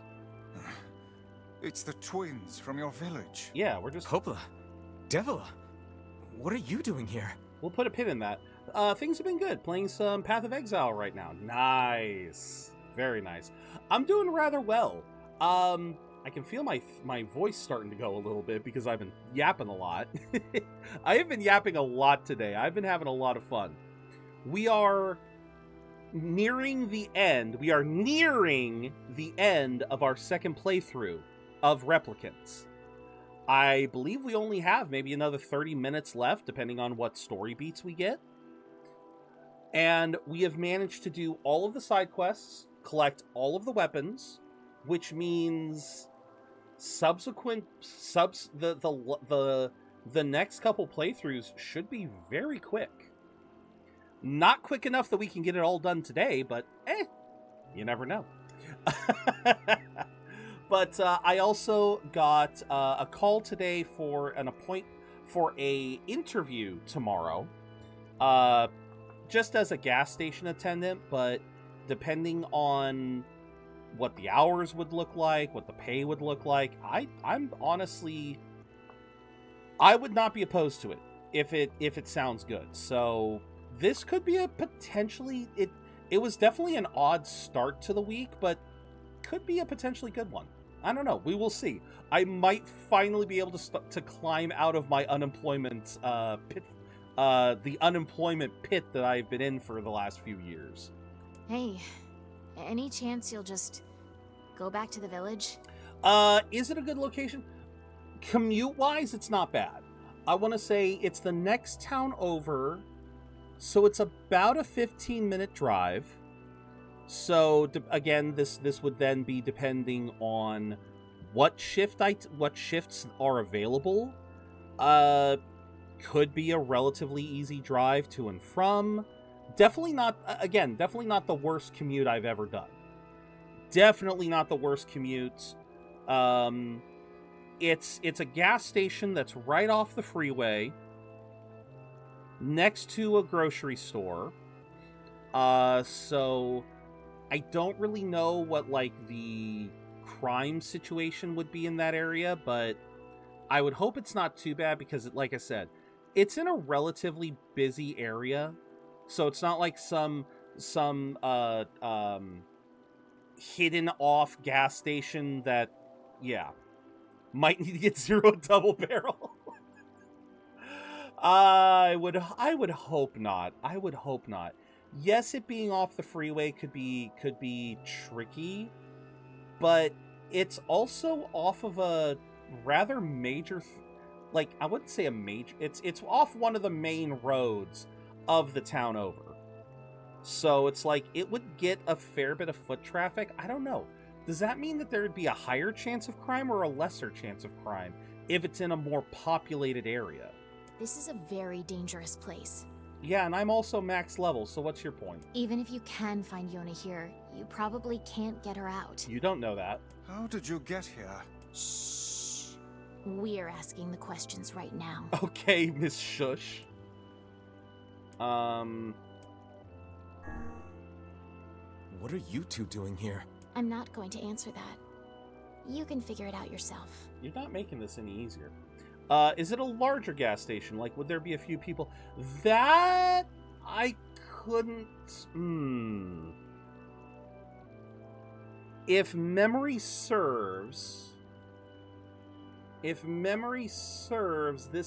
It's the twins from your village. Yeah, we're just... Hopla. Devila. What are you doing here? We'll put a pin in that. Things have been good. Playing some Path of Exile right now. Nice. Very nice. I'm doing rather well. I can feel my voice starting to go a little bit because I've been yapping a lot. I have been yapping a lot today. I've been having a lot of fun. We are nearing the end. We are nearing the end of our second playthrough of Replicants. I believe we only have maybe another 30 minutes left, depending on what story beats we get. And we have managed to do all of the side quests, collect all of the weapons, which means the next couple playthroughs should be very quick. Not quick enough that we can get it all done today, but you never know. But I also got a call today for a interview tomorrow, just as a gas station attendant, but depending on what the hours would look like, what the pay would look like, I'm honestly, I would not be opposed to it if it sounds good. So this could be a potentially, it was definitely an odd start to the week, but could be a potentially good one. I don't know. We will see. I might finally be able to climb out of my unemployment pit, the unemployment pit that I've been in for the last few years. Hey, any chance you'll just go back to the village? Is it a good location? Commute-wise, it's not bad. I want to say it's the next town over, so it's about a 15-minute drive. So again, this would then be depending on what shifts are available. Could be a relatively easy drive to and from. Definitely not the worst commute I've ever done. Definitely not the worst commute. It's a gas station that's right off the freeway, next to a grocery store. So I don't really know what, like, the crime situation would be in that area, but I would hope it's not too bad because, like I said, it's in a relatively busy area. So it's not like some hidden off gas station that, yeah, might need to get Zero double barrel. I would hope not. I would hope not. Yes, it being off the freeway could be tricky, but it's also off of a rather major like, I wouldn't say a major, it's off one of the main roads of the town over. So it's like, it would get a fair bit of foot traffic. I don't know. Does that mean that there would be a higher chance of crime or a lesser chance of crime if it's in a more populated area? This is a very dangerous place. Yeah, and I'm also max level, so what's your point? Even if you can find Yona here, you probably can't get her out. You don't know that. How did you get here? Shh. We're asking the questions right now. Okay, Miss Shush. What are you two doing here? I'm not going to answer that. You can figure it out yourself. You're not making this any easier. Is it a larger gas station? Like, would there be a few people? That I couldn't... If memory serves... this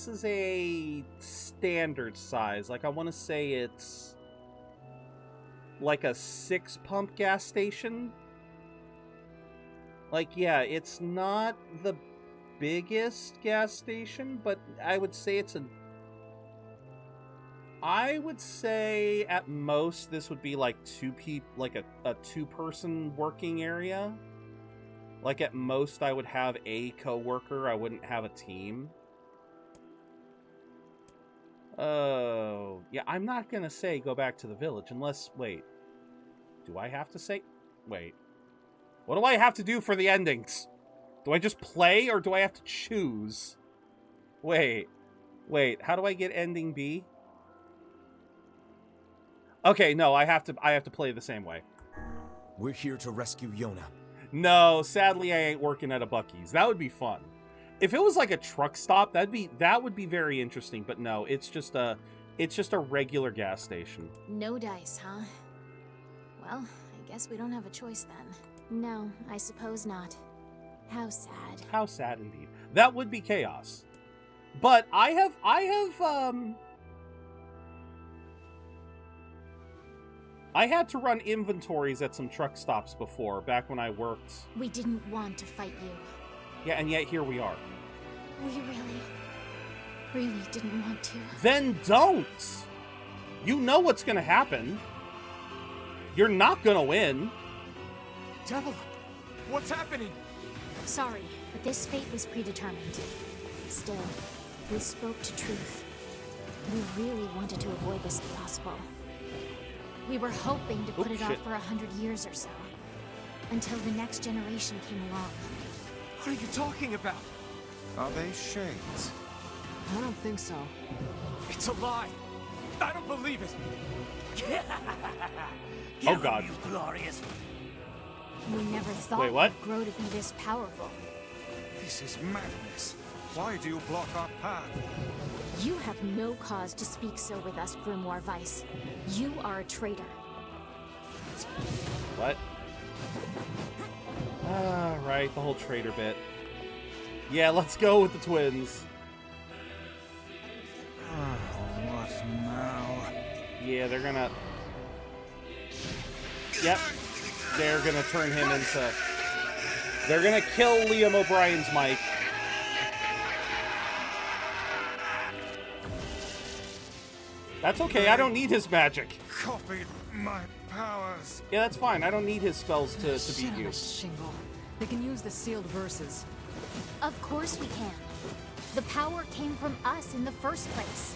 is a standard size. Like, I want to say it's like a 6-pump gas station. Like, yeah, it's not the biggest gas station, but I would say it's I would say at most this would be like like a 2-person working area. Like at most I would have a coworker, I wouldn't have a team. Oh, yeah, I'm not gonna say go back to the village unless, wait. Do I have to say? Wait. What do I have to do for the endings? Do I just play, or do I have to choose? Wait, how do I get ending B? Okay, no, I have to play the same way. We're here to rescue Yona. No, sadly I ain't working at a Buc-ee's. That would be fun. If it was like a truck stop, that would be very interesting, but no, it's just a regular gas station. No dice, huh? Well, I guess we don't have a choice then. No, I suppose not. How sad. How sad indeed. That would be chaos. But I have I had to run inventories at some truck stops before, back when I worked. We didn't want to fight you. Yeah, and yet here we are. We really didn't want to. Then don't! You know what's gonna happen. You're not gonna win. Devil, what's happening? Sorry, but this fate was predetermined. Still, we spoke to truth. We really wanted to avoid this if possible. We were hoping to put it off for 100 years or so. Until the next generation came along. What are you talking about? Are they shades? I don't think so. It's a lie. I don't believe it. Oh God. You glorious. We never thought Wait, what? we'd grow to be this powerful. This is madness. Why do you block our path? You have no cause to speak so with us, Grimoire Weiss. You are a traitor. What? Ah, right, the whole traitor bit. Yeah, let's go with the twins. What now? Yeah, they're gonna... Yep. They're gonna turn him into... They're gonna kill Liam O'Brien's mic. That's okay, I don't need his magic. Copied my powers. Yeah, that's fine. I don't need his spells to beat you. Shingle. They can use the sealed verses. Of course we can. The power came from us in the first place.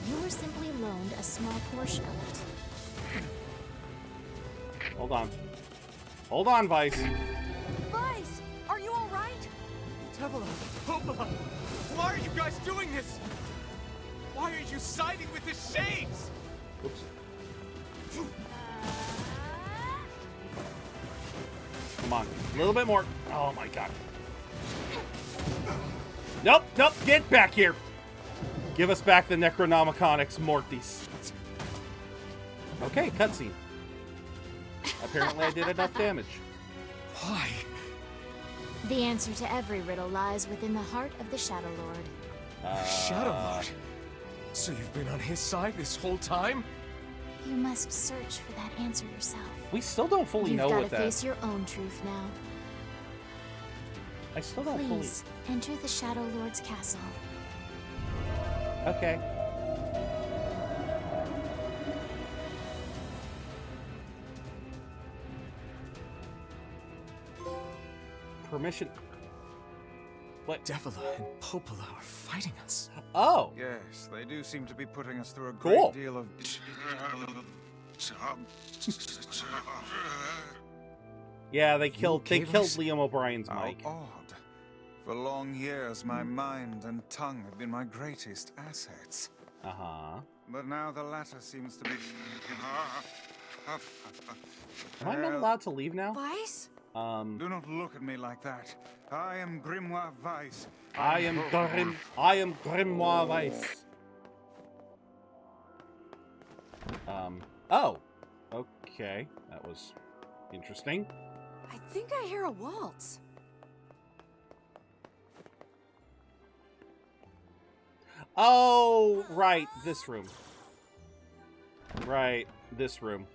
You were simply loaned a small portion of it. Hold on. Hold on, Vice. Vice, are you all right? Tevela, Hopola, why are you guys doing this? Why are you siding with the Shades? Oops. Come on, a little bit more. Oh my God. Nope, get back here. Give us back the Necronomiconics Mortis. Okay, cutscene. Apparently I did enough damage. Why? The answer to every riddle lies within the heart of the Shadow Lord. Shadow Lord? So you've been on his side this whole time? You must search for that answer yourself. We still don't fully know what that... You've got to face your own truth now. I still don't Please, enter the Shadow Lord's castle. Okay. Permission. What? Devila and Popola are fighting us. Oh. Yes, they do seem to be putting us through a Cool. great deal of... Yeah, they killed Liam O'Brien's How mic. odd. For long years, my mind and tongue have been my greatest assets. Uh-huh. But now the latter seems to be... Am I not allowed to leave now? Vice? Do not look at me like that. I am Grimoire Weiss. I am Grimoire Weiss. Oh. Okay. That was interesting. I think I hear a waltz. Oh, right. This room. Right. This room.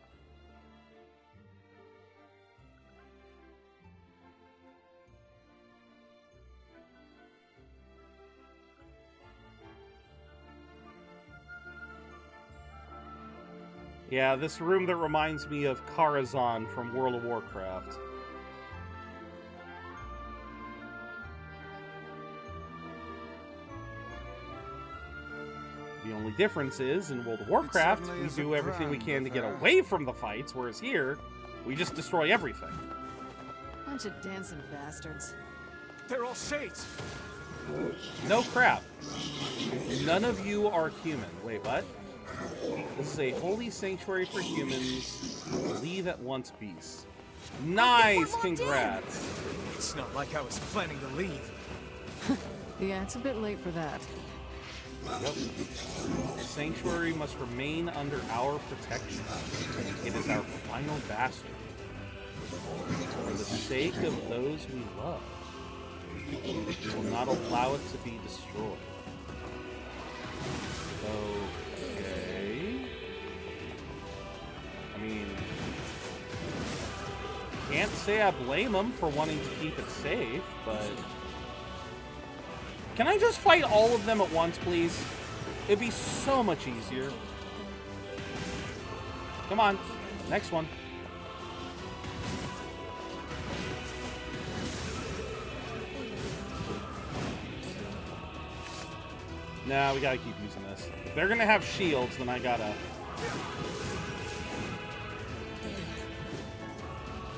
Yeah, this room that reminds me of Karazhan from World of Warcraft. The only difference is, in World of Warcraft, we do everything we can to get away from the fights, whereas here, we just destroy everything. Bunch of dancing bastards. They're all shades. No crap. None of you are human. Wait, what? This is a holy sanctuary for humans. Leave at once, beasts. Nice! Congrats! It's not like I was planning to leave. Yeah, it's a bit late for that. Yep. The sanctuary must remain under our protection. It is our final bastion. For the sake of those we love, we will not allow it to be destroyed. Okay. I mean, can't say I blame them for wanting to keep it safe, but... Can I just fight all of them at once, please? It'd be so much easier. Come on. Next one. Nah, we gotta keep using this. If they're gonna have shields, then I gotta...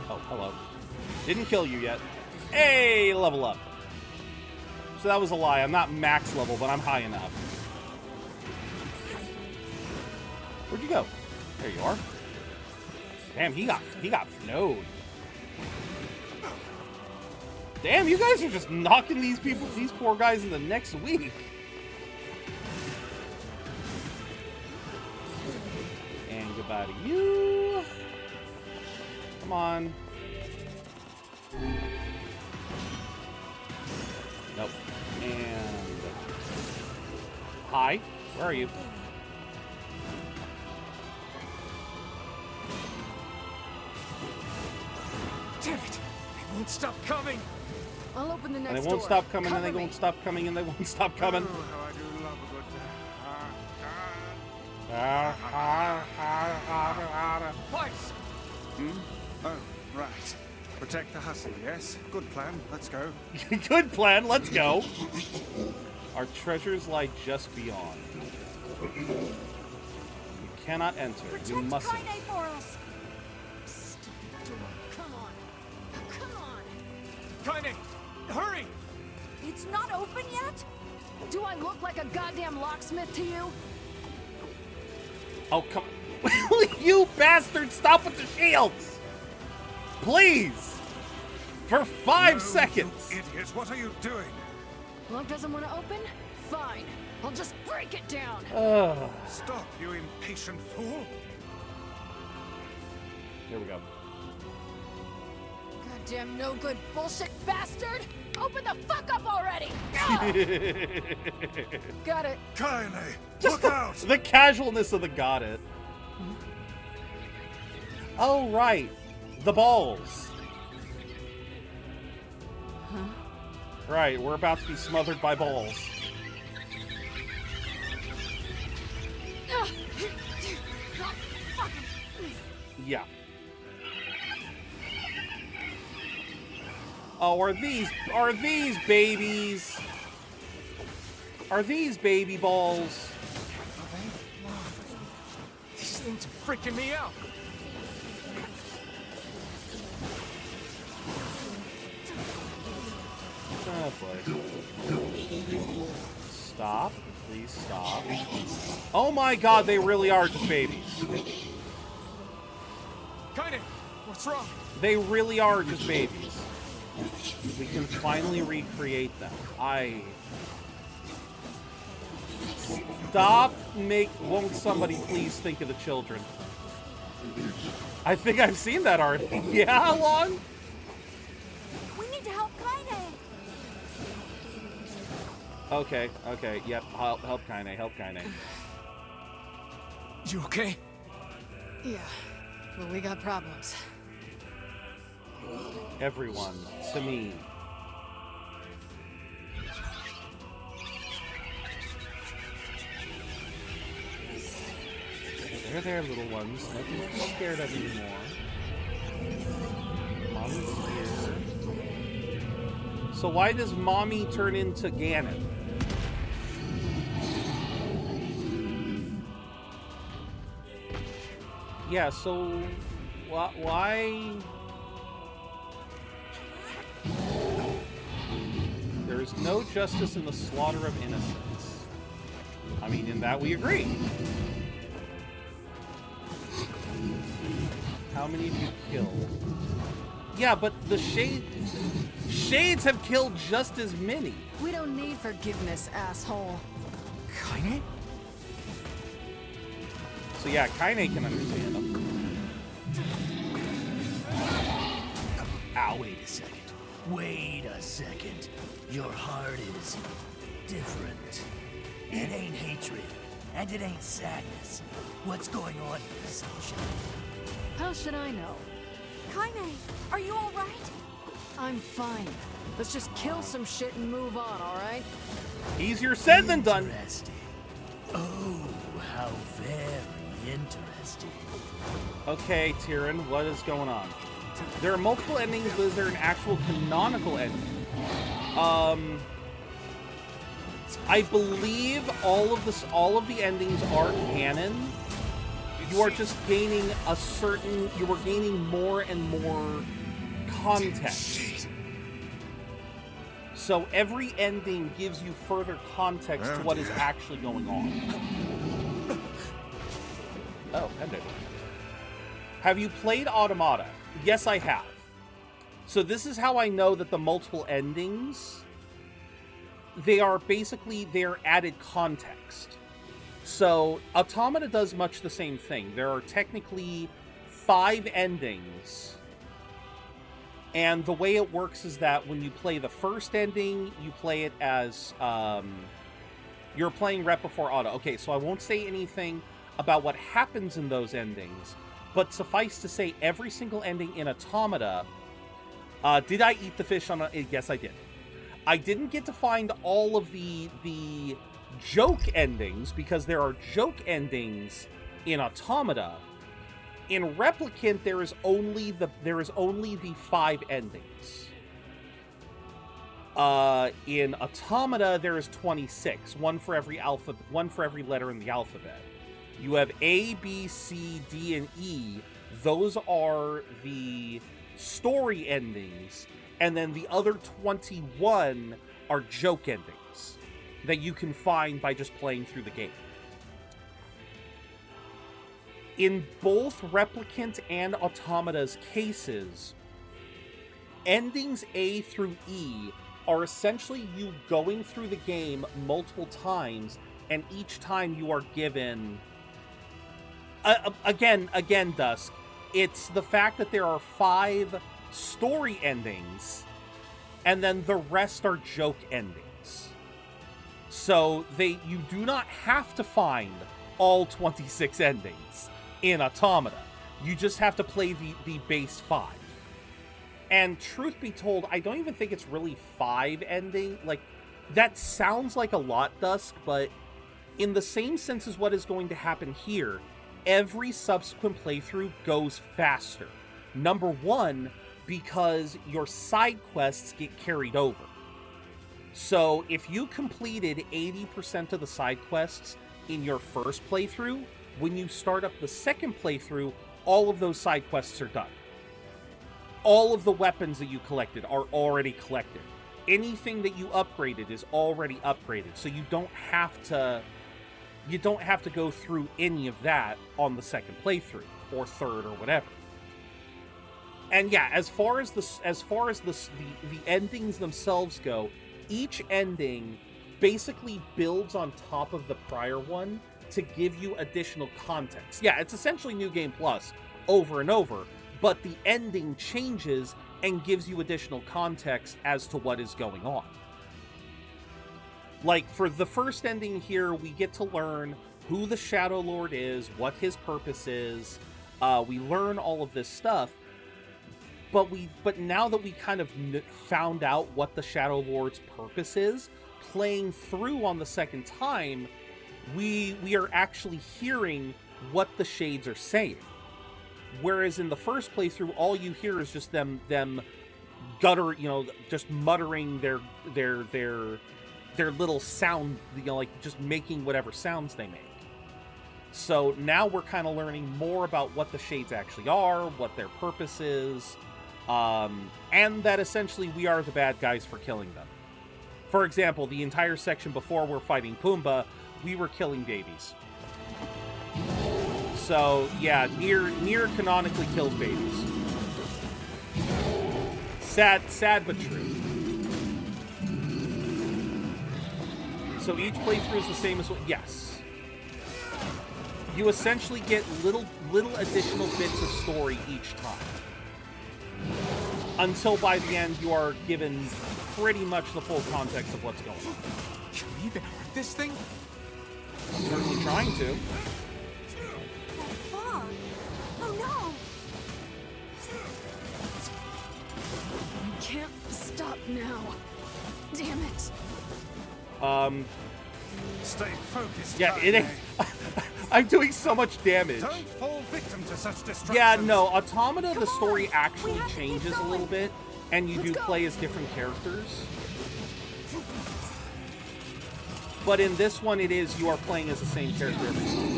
Oh, hello. Didn't kill you yet. Hey, level up. So that was a lie. I'm not max level, but I'm high enough. Where'd you go? There you are. Damn, he got flowed. Damn, you guys are just knocking these poor guys in the next week. And goodbye to you. Come on. Nope. And... Hi. Where are you? Damn it! They won't stop coming! I'll open the next And they door. won't stop coming, Cover and they me. won't stop coming, and they won't stop coming. Oh, how I do love a good... Twice! Oh, right. Protect the hussy, yes? Good plan. Let's go. Good plan. Let's go. Our treasures lie just beyond. You cannot enter. You mustn't. Kaine for us. Stupid door. Come on. Come on. Kaine! Hurry! It's not open yet? Do I look like a goddamn locksmith to you? Oh, come... You bastard! Stop with the shields! Please! For 5 seconds! Idiots, what are you doing? Lock doesn't want to open? Fine. I'll just break it down. Stop, you impatient fool! Here we go. Goddamn no good bullshit bastard! Open the fuck up already! Got it. Kaine, Just look out! The casualness of the got it. Oh, right. The balls. Huh? Right, we're about to be smothered by balls. Yeah. Oh, are these babies? Are these baby balls? These things are freaking me out. Oh boy. Stop. Please stop. Oh my god, they really are just babies. Kaine, what's wrong? They really are just babies. We can finally recreate them. Stop. Won't somebody please think of the children? I think I've seen that already. Yeah, how long? We need to help Kaine. Okay, yep. Help Kaine, help Kaine. You okay? Yeah, but we got problems. Everyone, to me. They're there, little ones. Nothing to be scared of anymore. Mommy's here. So why does Mommy turn into Ganon? Yeah, so why? There is no justice in the slaughter of innocents. I mean, in that we agree. How many have you killed? Yeah, but the Shades have killed just as many. We don't need forgiveness, asshole. Kaine? So yeah, Kaine can understand them. Ow, wait a second. Wait a second. Your heart is different. It ain't hatred, and it ain't sadness. What's going on here, Sunshine? How should I know? Kaine, are you all right? I'm fine. Let's just kill some shit and move on, all right? Easier said than done. Interesting. Oh, how very interesting. Okay, Tyrion, what is going on? There are multiple endings, but is there an actual canonical ending? I believe all of the endings are canon. You are just gaining you are gaining more and more context. So every ending gives you further context to what is actually going on. Oh, hello. Have you played Automata? Yes, I have. So this is how I know that the multiple endings, they're added context. So Automata does much the same thing. There are technically 5 endings. And the way it works is that when you play the first ending, you play it as, you're playing Rep before Auto. Okay, so I won't say anything about what happens in those endings, but suffice to say, every single ending in Automata, did I eat the fish on yes, I did. I didn't get to find all of the joke endings, because there are joke endings in Automata. In Replicant, there is only the 5 endings. In Automata, there is 26, one for every letter in the alphabet. You have A, B, C, D, and E. Those are the story endings, and then the other 21 are joke endings that you can find by just playing through the game. In both Replicant and Automata's cases, endings A through E are essentially you going through the game multiple times, and each time you are given... Again, Dusk, it's the fact that there are 5 story endings, and then the rest are joke endings. So you do not have to find all 26 endings in Automata. You just have to play the base 5. And truth be told, I don't even think it's really 5 ending. Like, that sounds like a lot, Dusk, but in the same sense as what is going to happen here, every subsequent playthrough goes faster. Number one, because your side quests get carried over. So if you completed 80% of the side quests in your first playthrough, when you start up the second playthrough, all of those side quests are done. All of the weapons that you collected are already collected. Anything that you upgraded is already upgraded, so you don't have to go through any of that on the second playthrough or third or whatever. And yeah, as far as the endings themselves go, each ending basically builds on top of the prior one to give you additional context. Yeah, it's essentially New Game Plus over and over, but the ending changes and gives you additional context as to what is going on. Like, for the first ending here, we get to learn who the Shadow Lord is, what his purpose is. We learn all of this stuff, but now that we kind of found out what the Shadow Lord's purpose is, playing through on the second time, we are actually hearing what the shades are saying. Whereas in the first playthrough, all you hear is just them gutter, just muttering their little sound, like just making whatever sounds they make. So now we're kind of learning more about what the shades actually are, what their purpose is, and that essentially we are the bad guys for killing them. For example, the entire section before we're fighting Pumbaa, we were killing babies. So yeah, Nier canonically kills babies. Sad but true. So each playthrough is the same as yes. You essentially get little additional bits of story each time. Until by the end you are given pretty much the full context of what's going on. Can we even hurt this thing? I'm certainly trying to. Fog. Oh no! You can't stop now. Damn it. Stay focused. Yeah, it ain't. I'm doing so much damage. Don't fall victim to such distractions. Yeah, no, Automata, the story actually changes a little bit, and you do play as different characters. But in this one, it is you are playing as the same character every time.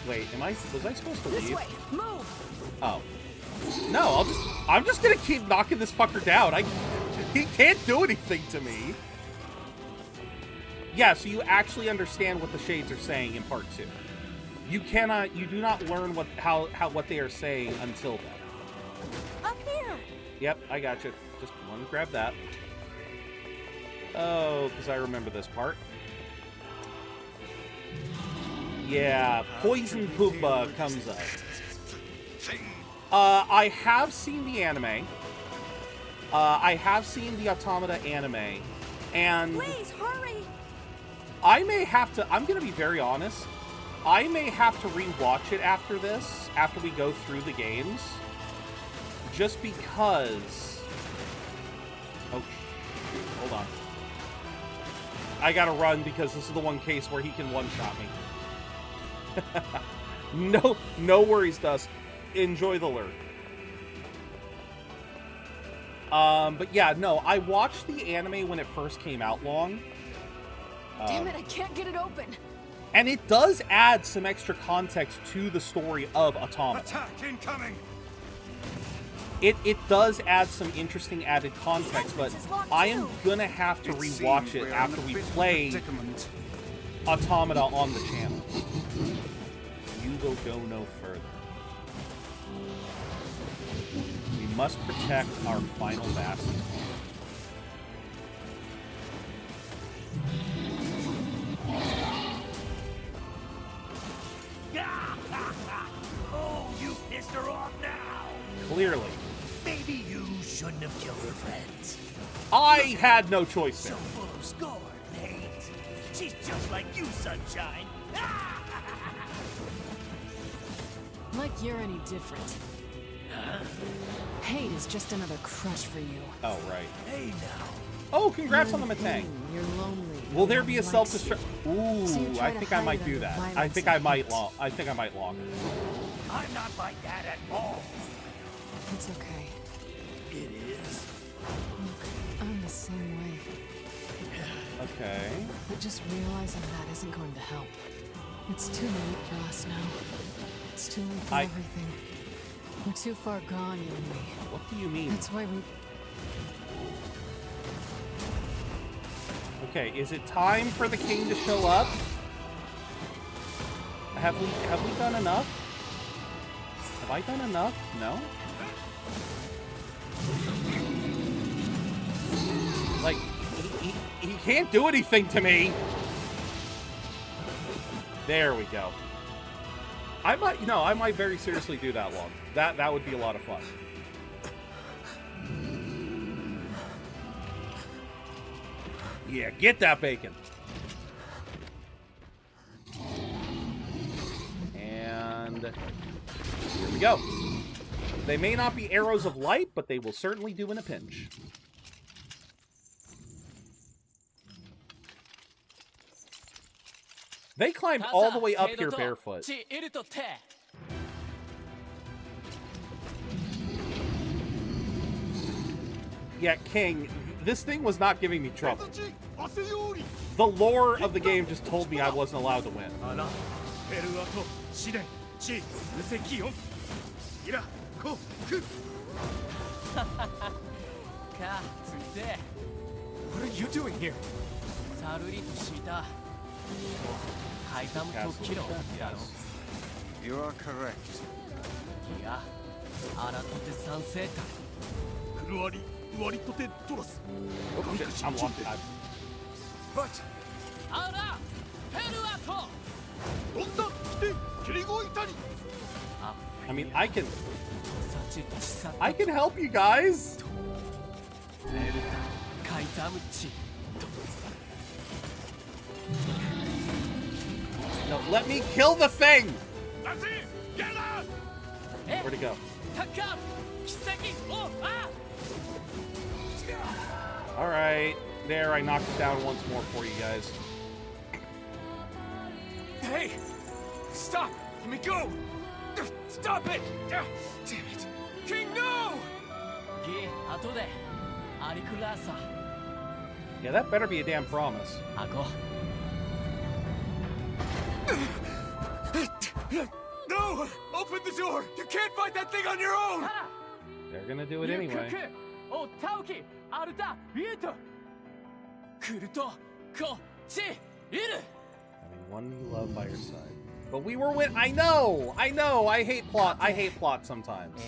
Wait, was I supposed to leave? This way, move. Oh. No, I'm just gonna keep knocking this fucker down. He can't do anything to me. Yeah, so you actually understand what the shades are saying in part 2. You do not learn what they are saying until then. Up here. Yep, I got you. Just want to grab that. Oh, because I remember this part. Yeah, Poison Pumbaa comes up. I have seen the anime. I have seen the Automata anime, and Please hurry. I'm gonna be very honest, I may have to rewatch it after this, after we go through the games, just because... Oh, shoot, hold on. I gotta run because this is the one case where he can one-shot me. No worries, Dust. Enjoy the lurk. But yeah, no, I watched the anime when it first came out long. Damn it, I can't get it open. And it does add some extra context to the story of Automata. Attack incoming! It does add some interesting added context, but I am gonna have to rewatch it after we play Automata on the channel. You will go no further. We must protect our final bastion. Oh, you pissed her off now! Clearly. Maybe you shouldn't have killed her friends. I had no choice there. So full of scorn and hate. She's just like you, Sunshine. Like you're any different. Huh? Hate is just another crush for you. Oh, right. Hey now. Oh, congrats on the Matang. You're lonely. Will there be a Likes self-destruct? you. Ooh, So you try I to think I hide might it do under that. I violence think I and might hate. I think I might log. I'm not like that at all. It's okay. It is. Look, I'm the same way. Okay. But just realizing that isn't going to help. It's too late for us now. It's too late for everything. We're too far gone, you and me. What do you mean? That's why we... Okay, is it time for the king to show up? Have we done enough? Have I done enough? No? Like, he can't do anything to me! There we go. I might very seriously do that one. That would be a lot of fun. Yeah, get that bacon. And here we go. They may not be arrows of light, but they will certainly do in a pinch. They climbed all the way up here barefoot. Yeah, King, this thing was not giving me trouble. The lore of the game just told me I wasn't allowed to win. What are you doing here? You are correct. I'm locked. But I mean, I can help you guys. No, let me kill the thing. Where'd it go? All right, there. I knocked it down once more for you guys. hey, stop! Let me go! Stop it! Damn it! King, no! Yeah, that better be a damn promise. No! Open the door! You can't fight that thing on your own! They're gonna do it anyway. Having one you love by your side. But we were I know! I hate plot. I hate plot sometimes.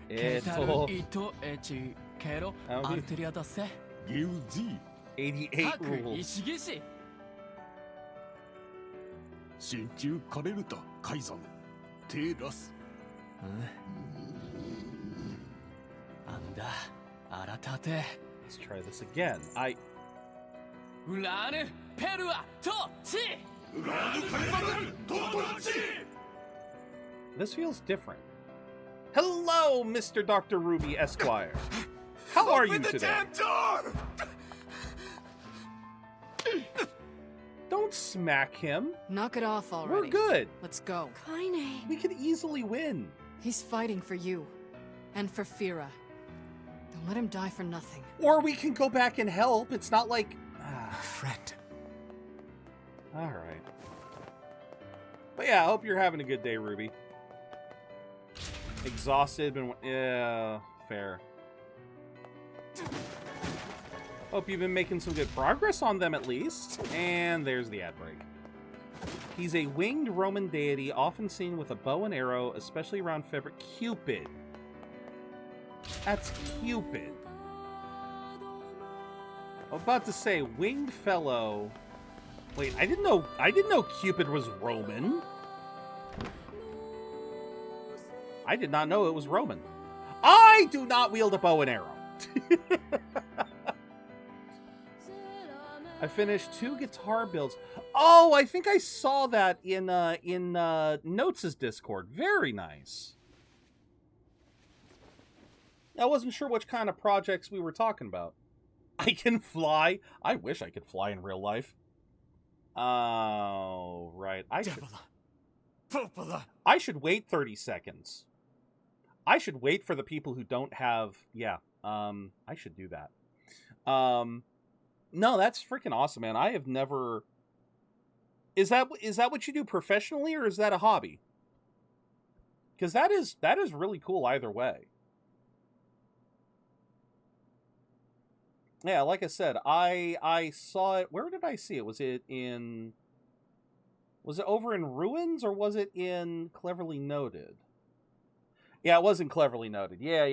88 rules. 心中枯れるた海山手出す Let's try this again. This feels different. Hello, Mr. Dr. Ruby Esquire. How are you today? Don't smack him. Knock it off already. We're good. Let's go. Kaine. We could easily win. He's fighting for you. And for Fira. Don't let him die for nothing. Or we can go back and help. It's not like... friend. Alright. But yeah, I hope you're having a good day, Ruby. Exhausted, yeah, fair. Hope you've been making some good progress on them at least. And there's the ad break. He's a winged Roman deity, often seen with a bow and arrow, especially around favorite Cupid. That's Cupid. I'm about to say winged fellow. Wait, I didn't know Cupid was Roman. I did not know it was Roman. I do not wield a bow and arrow. I finished 2 guitar builds. Oh, I think I saw that in Notes' Discord. Very nice. I wasn't sure which kind of projects we were talking about. I can fly. I wish I could fly in real life. Oh, right. I should wait 30 seconds. I should wait for the people who don't have... Yeah, I should do that. No, that's freaking awesome, man. I have never... Is that what you do professionally, or is that a hobby? Because that is really cool either way. Yeah, like I said, I saw it... Where did I see it? Was it over in Ruins, or was it in Cleverly Noted? Yeah, it was in Cleverly Noted. Yeah.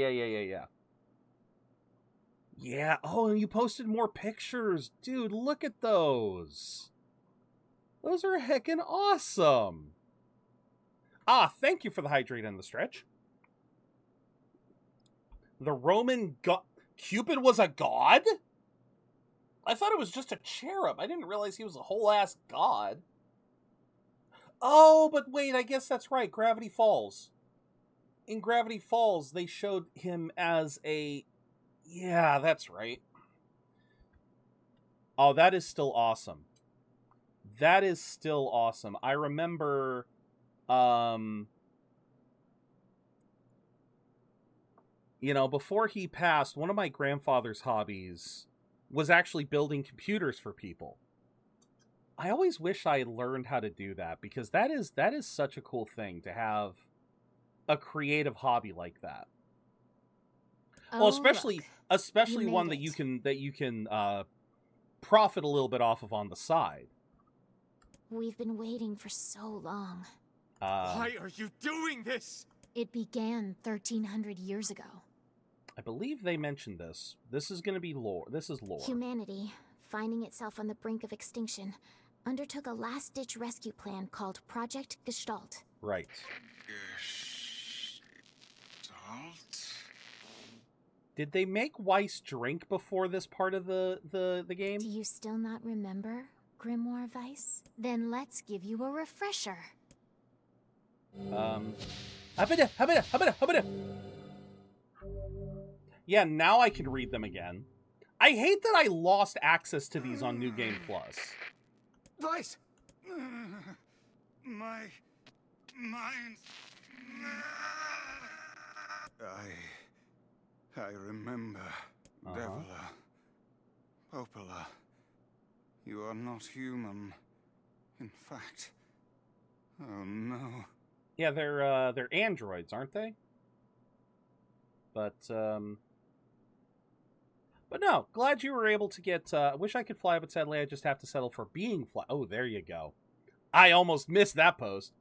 Yeah, oh, and you posted more pictures. Dude, look at those. Those are heckin' awesome. Ah, thank you for the hydrate and the stretch. The Roman god... Cupid was a god? I thought it was just a cherub. I didn't realize he was a whole-ass god. Oh, but wait, I guess that's right. Gravity Falls. In Gravity Falls, they showed him as a... Yeah, that's right. Oh, that is still awesome. That is still awesome. I remember... You know, before he passed, one of my grandfather's hobbies was actually building computers for people. I always wish I had learned how to do that, because that is such a cool thing to have a creative hobby like that. Oh, well, especially You one made that you can profit a little bit off of on the side. We've been waiting for so long. Why are you doing this? It began 1,300 years ago. I believe they mentioned this. This is going to be lore. This is lore. Humanity, finding itself on the brink of extinction, undertook a last-ditch rescue plan called Project Gestalt. Right. Gestalt? Did they make Weiss drink before this part of the game? Do you still not remember, Grimoire Weiss? Then let's give you a refresher. Yeah, now I can read them again. I hate that I lost access to these on New Game Plus. Weiss! My mind... I remember, Devila, Popola. You are not human. In fact... Oh no. Yeah, they're androids, aren't they? But no, glad you were able to get... wish I could fly, but sadly I just have to settle for being fly... Oh, there you go. I almost missed that post.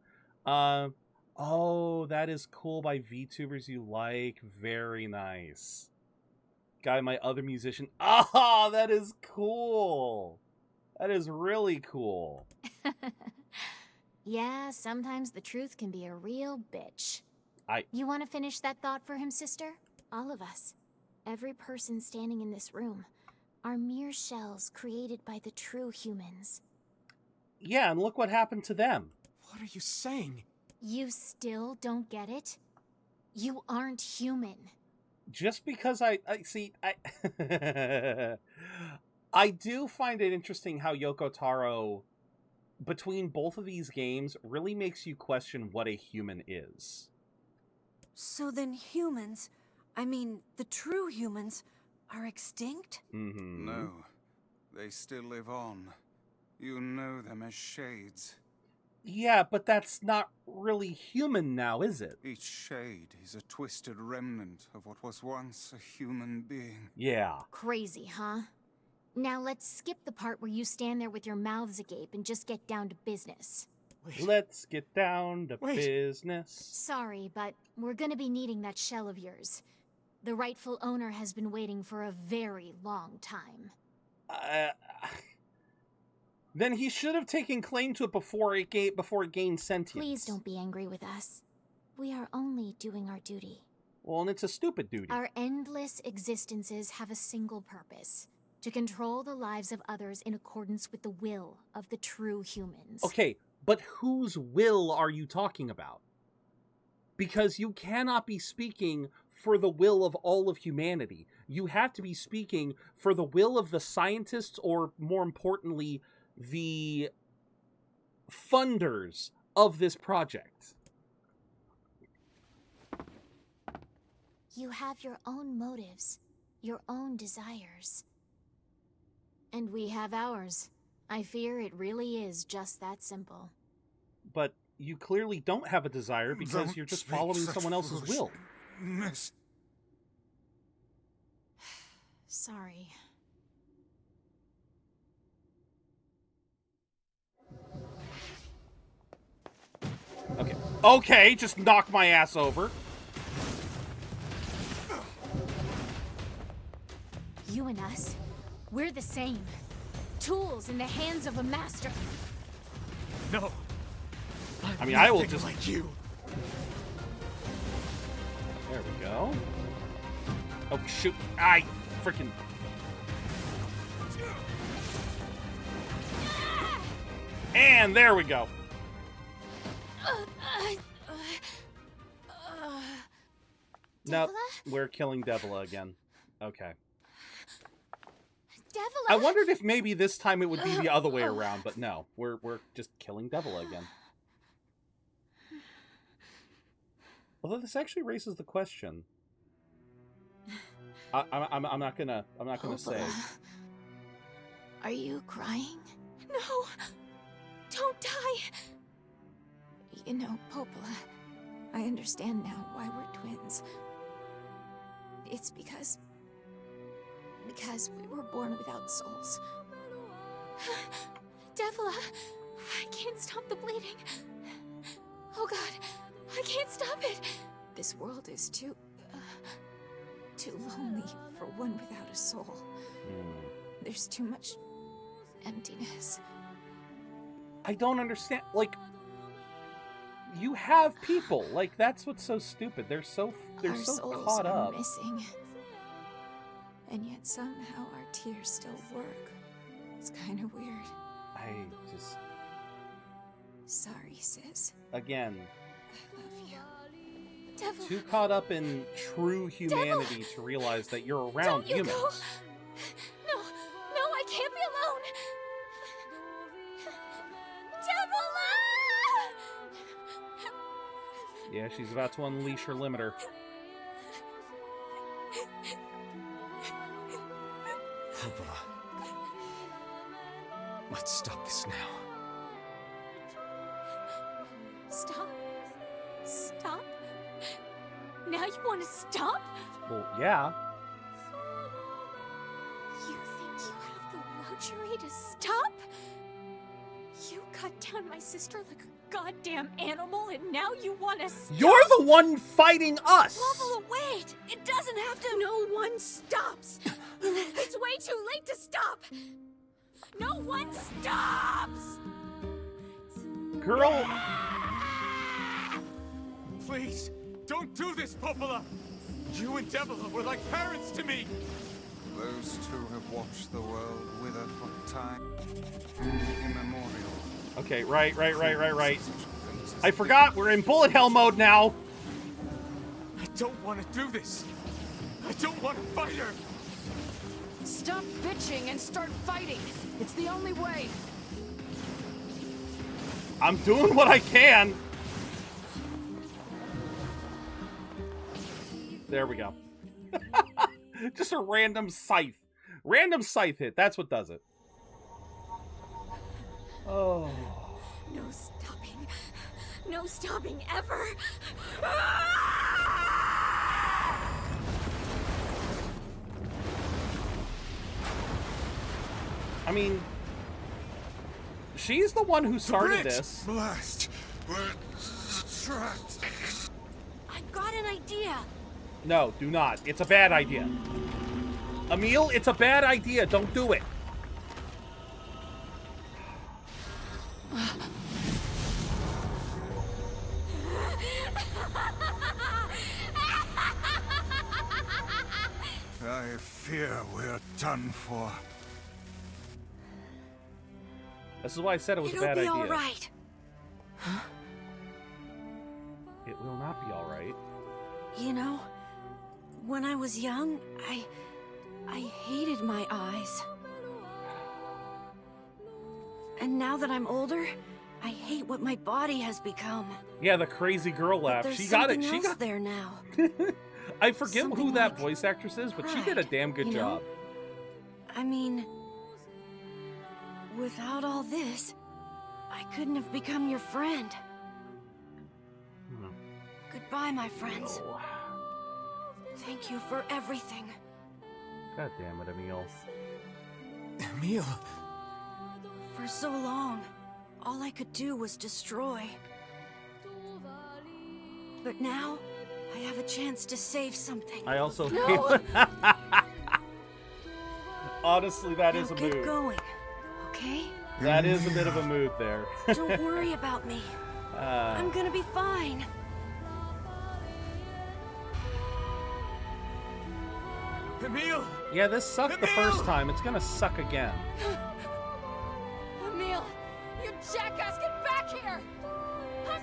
Oh, that is cool by VTubers you like. Very nice. Guy, my other musician. Oh, that is cool. That is really cool. Yeah, sometimes the truth can be a real bitch. You want to finish that thought for him, sister? All of us. Every person standing in this room are mere shells created by the true humans. Yeah, and look what happened to them. What are you saying? You still don't get it? You aren't human. Just because I I do find it interesting how Yoko Taro, between both of these games, really makes you question what a human is. So then humans, I mean, the true humans, are extinct? Mm-hmm. No, they still live on. You know them as shades. Yeah, but that's not really human now, is it? Each shade is a twisted remnant of what was once a human being. Yeah. Crazy, huh? Now let's skip the part where you stand there with your mouths agape and just get down to business. Let's get down to business. Sorry, but we're gonna be needing that shell of yours. The rightful owner has been waiting for a very long time. Then he should have taken claim to it before it gained sentience. Please don't be angry with us. We are only doing our duty. Well, and it's a stupid duty. Our endless existences have a single purpose: to control the lives of others in accordance with the will of the true humans. Okay, but whose will are you talking about? Because you cannot be speaking for the will of all of humanity. You have to be speaking for the will of the scientists, or more importantly, the funders of this project. You have your own motives, your own desires. And we have ours. I fear it really is just that simple. But you clearly don't have a desire because you're just following someone else's will. Sorry. Okay. Okay, just knock my ass over. You and us, we're the same. Tools in the hands of a master. No. I mean, I will just... like you. There we go. Oh, shoot. I freaking... And there we go. No, we're killing Devila again. Okay. Devila? I wondered if maybe this time it would be the other way around, but no. We're just killing Devila again. Although this actually raises the question. I'm not gonna say. Are you crying? No! Don't die! You know, Popola, I understand now why we're twins. It's because we were born without souls. Devila, I can't stop the bleeding. Oh God, I can't stop it. This world is too lonely for one without a soul. There's too much emptiness. I don't understand. Like, you have people. Like, that's what's so stupid. They're so Our souls caught are up. missing. And yet somehow our tears still work. It's kind of weird. I just... Sorry, sis. Again, I love you. Devil. too caught up in true humanity to realize that you're around Don't you humans. go. No, I can't be alone. Devil! Yeah, she's about to unleash her limiter. Popola. Let's stop this now. Stop? Stop? Now you want to stop? Well, yeah. You think you have the luxury to stop? You cut down my sister like a goddamn animal, and now you want to stop? You're the one fighting us! Level, wait! It doesn't have to. No one stops! It's way too late to stop! No one stops! Girl! Please, don't do this, Popola! You and Devila were like parents to me! Those two have watched the world wither for time immemorial. Okay, right. I forgot, we're in bullet hell mode now! I don't want to do this! I don't want to fight her! Stop bitching and start fighting. It's the only way. I'm doing what I can! There we go. Just a random scythe. Random scythe hit, that's what does it. Oh. No stopping. No stopping ever. I mean, she's the one who started this. Blast! We're trapped. I've got an idea. No, do not. It's a bad idea. Emil, it's a bad idea. Don't do it. I fear we're done for. This is why I said it was a bad idea. It'll be all right. It will not be all right. You know, When I was young, I hated my eyes. And now that I'm older, I hate what my body has become. Yeah, the crazy girl laugh. There's She got it. something She else got there now. I forget Something who that like voice actress is, but she did a damn good you know? job. I mean, without all this, I couldn't have become your friend. Goodbye, my friends. Oh. Thank you for everything. God damn it, Emil. Emil! For so long, all I could do was destroy. But now, I have a chance to save something. I also No! Honestly, that Now is a get mood. going, okay? That is a bit of a mood there. Don't worry about me. I'm gonna be fine. Emil! Yeah, this sucked the first time. It's gonna suck again. Emil! You jackass, get back here! Emil!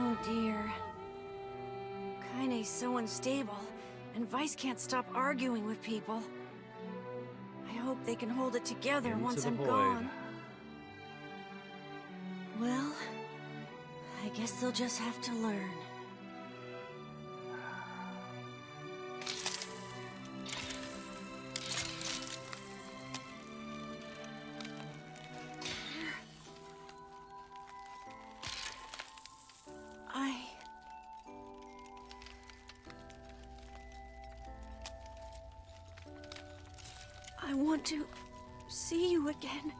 Oh dear. Kaine's so unstable, and Vice can't stop arguing with people. I hope they can hold it together Into once the I'm void. gone. Well, I guess they'll just have to learn. I want to see you again.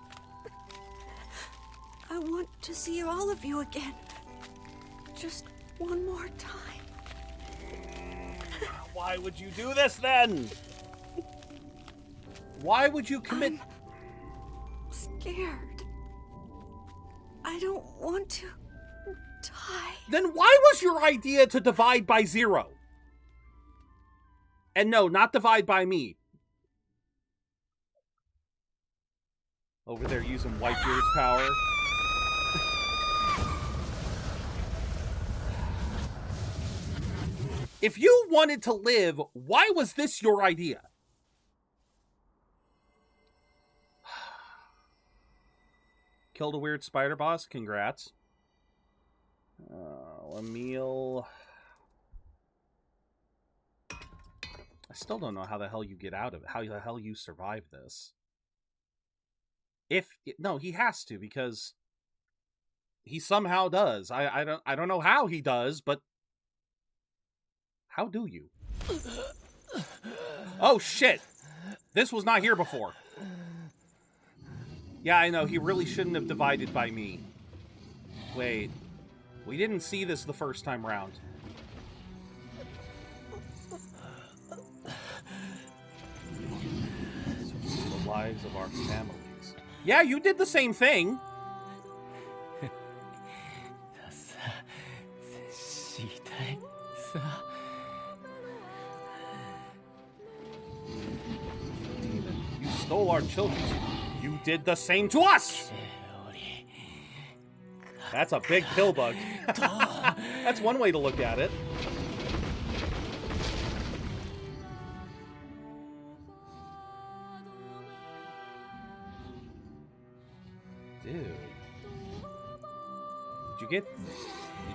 I want to see all of you again. Just one more time. Why would you do this then? Why would you commit? I'm scared. I don't want to die. Then why was your idea to divide by 0? And no, not divide by me. Over there using Whitebeard's power. If you wanted to live, why was this your idea? Killed a weird spider boss. Congrats. Emil. I still don't know how the hell you get out of it. How the hell you survive this. No, he has to, because he somehow does. I don't know how he does, but how do you? Oh shit! This was not here before. Yeah, I know, he really shouldn't have divided by me. Wait, we didn't see this the first time round. The lives of our families. Yeah, you did the same thing. Demon, you stole our children. You did the same to us. That's a big pill bug. That's one way to look at it. Dude. Did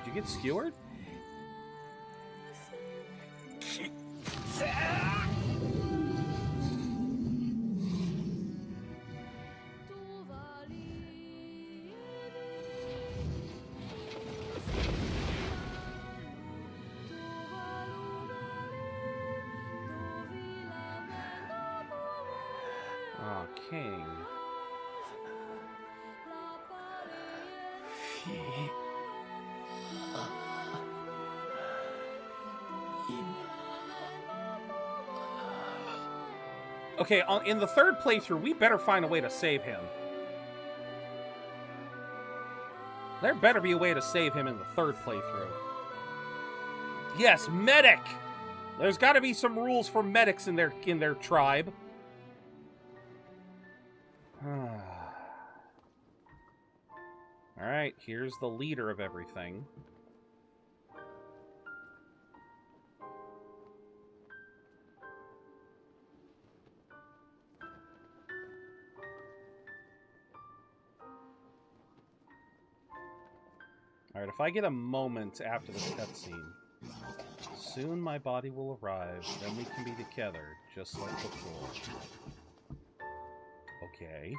you get skewered? Oh, King. Okay, in the third playthrough, we better find a way to save him. There better be a way to save him in the third playthrough. Yes, medic! There's got to be some rules for medics in their tribe. Alright, here's the leader of everything. Alright, if I get a moment after this cutscene, soon my body will arrive, then we can be together, just like before. Okay.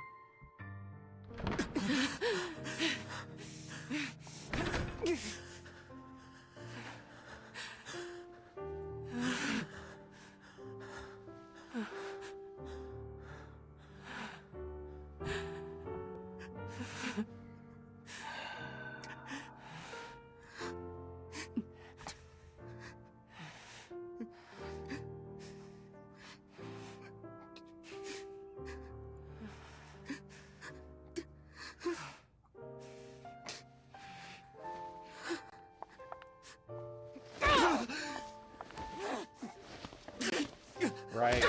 Right,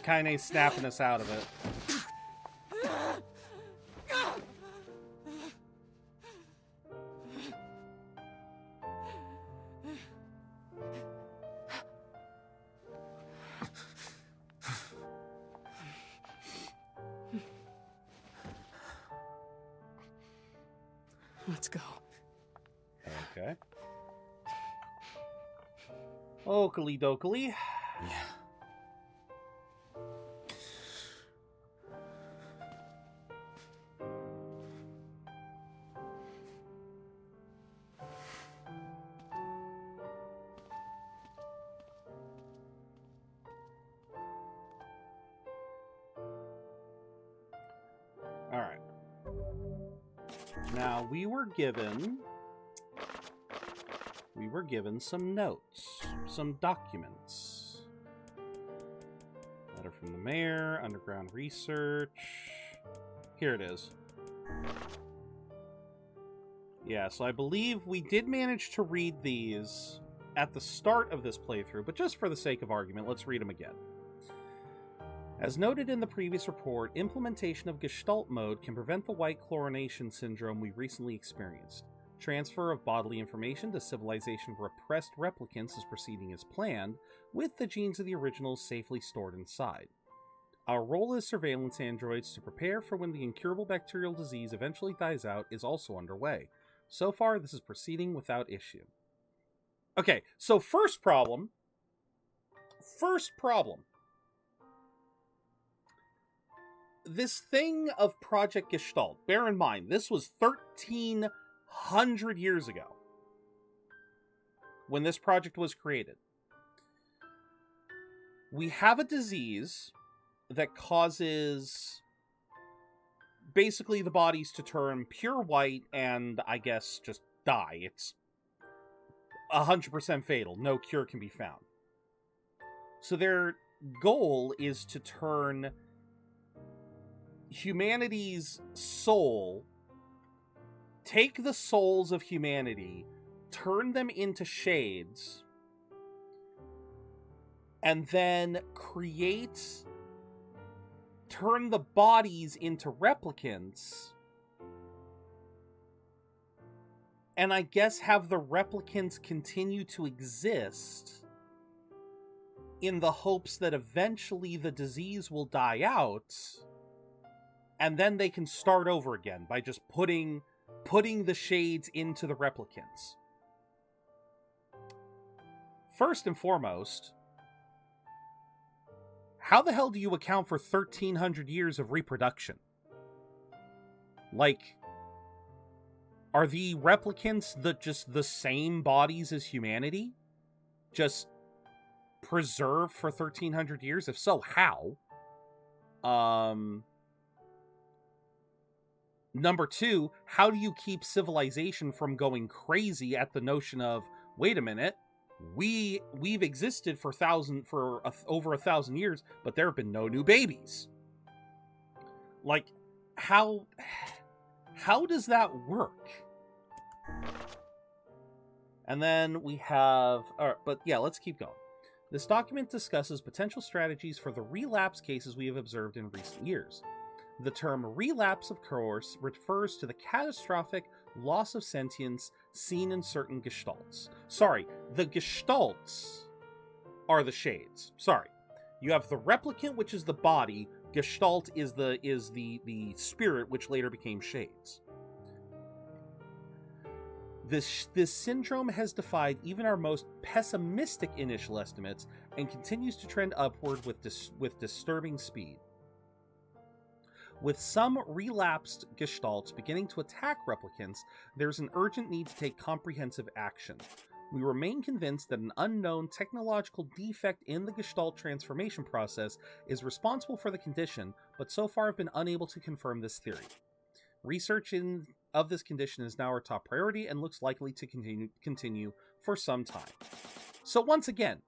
Kaine's snapping us out of it. Let's go. Okay. Oakley dokley. Yeah. Alright. Now, we were given some notes, some documents. Letter from the mayor, underground research. Here it is. Yeah, so I believe we did manage to read these at the start of this playthrough, but just for the sake of argument, let's read them again. As noted in the previous report, implementation of Gestalt mode can prevent the white chlorination syndrome we recently experienced. Transfer of bodily information to civilization repressed replicants is proceeding as planned, with the genes of the originals safely stored inside. Our role as surveillance androids to prepare for when the incurable bacterial disease eventually dies out is also underway. So far, this is proceeding without issue. Okay, so first problem. This thing of Project Gestalt, bear in mind, this was 1,300 years ago when this project was created. We have a disease that causes basically the bodies to turn pure white and, I guess, just die. It's 100% fatal. No cure can be found. So their goal is to turn humanity's soul, take the souls of humanity, turn them into shades, and then turn the bodies into replicants, and I guess have the replicants continue to exist in the hopes that eventually the disease will die out, and then they can start over again by just putting the shades into the replicants. First and foremost, how the hell do you account for 1,300 years of reproduction? Like, are the replicants just the same bodies as humanity? Just preserved for 1,300 years? If so, how? Number two, how do you keep civilization from going crazy at the notion of, wait a minute, we've existed for over 1,000 years, but there have been no new babies. Like, how does that work? And then we have, but yeah, let's keep going. This document discusses potential strategies for the relapse cases we have observed in recent years. The term relapse, of course, refers to the catastrophic loss of sentience seen in certain gestalts. Sorry, the gestalts are the shades. Sorry. You have the replicant, which is the body. Gestalt is the spirit, which later became shades. This syndrome has defied even our most pessimistic initial estimates and continues to trend upward with disturbing speed. With some relapsed gestalts beginning to attack replicants, there's an urgent need to take comprehensive action. We remain convinced that an unknown technological defect in the gestalt transformation process is responsible for the condition, but so far have been unable to confirm this theory. Research of this condition is now our top priority and looks likely to continue for some time. So once again,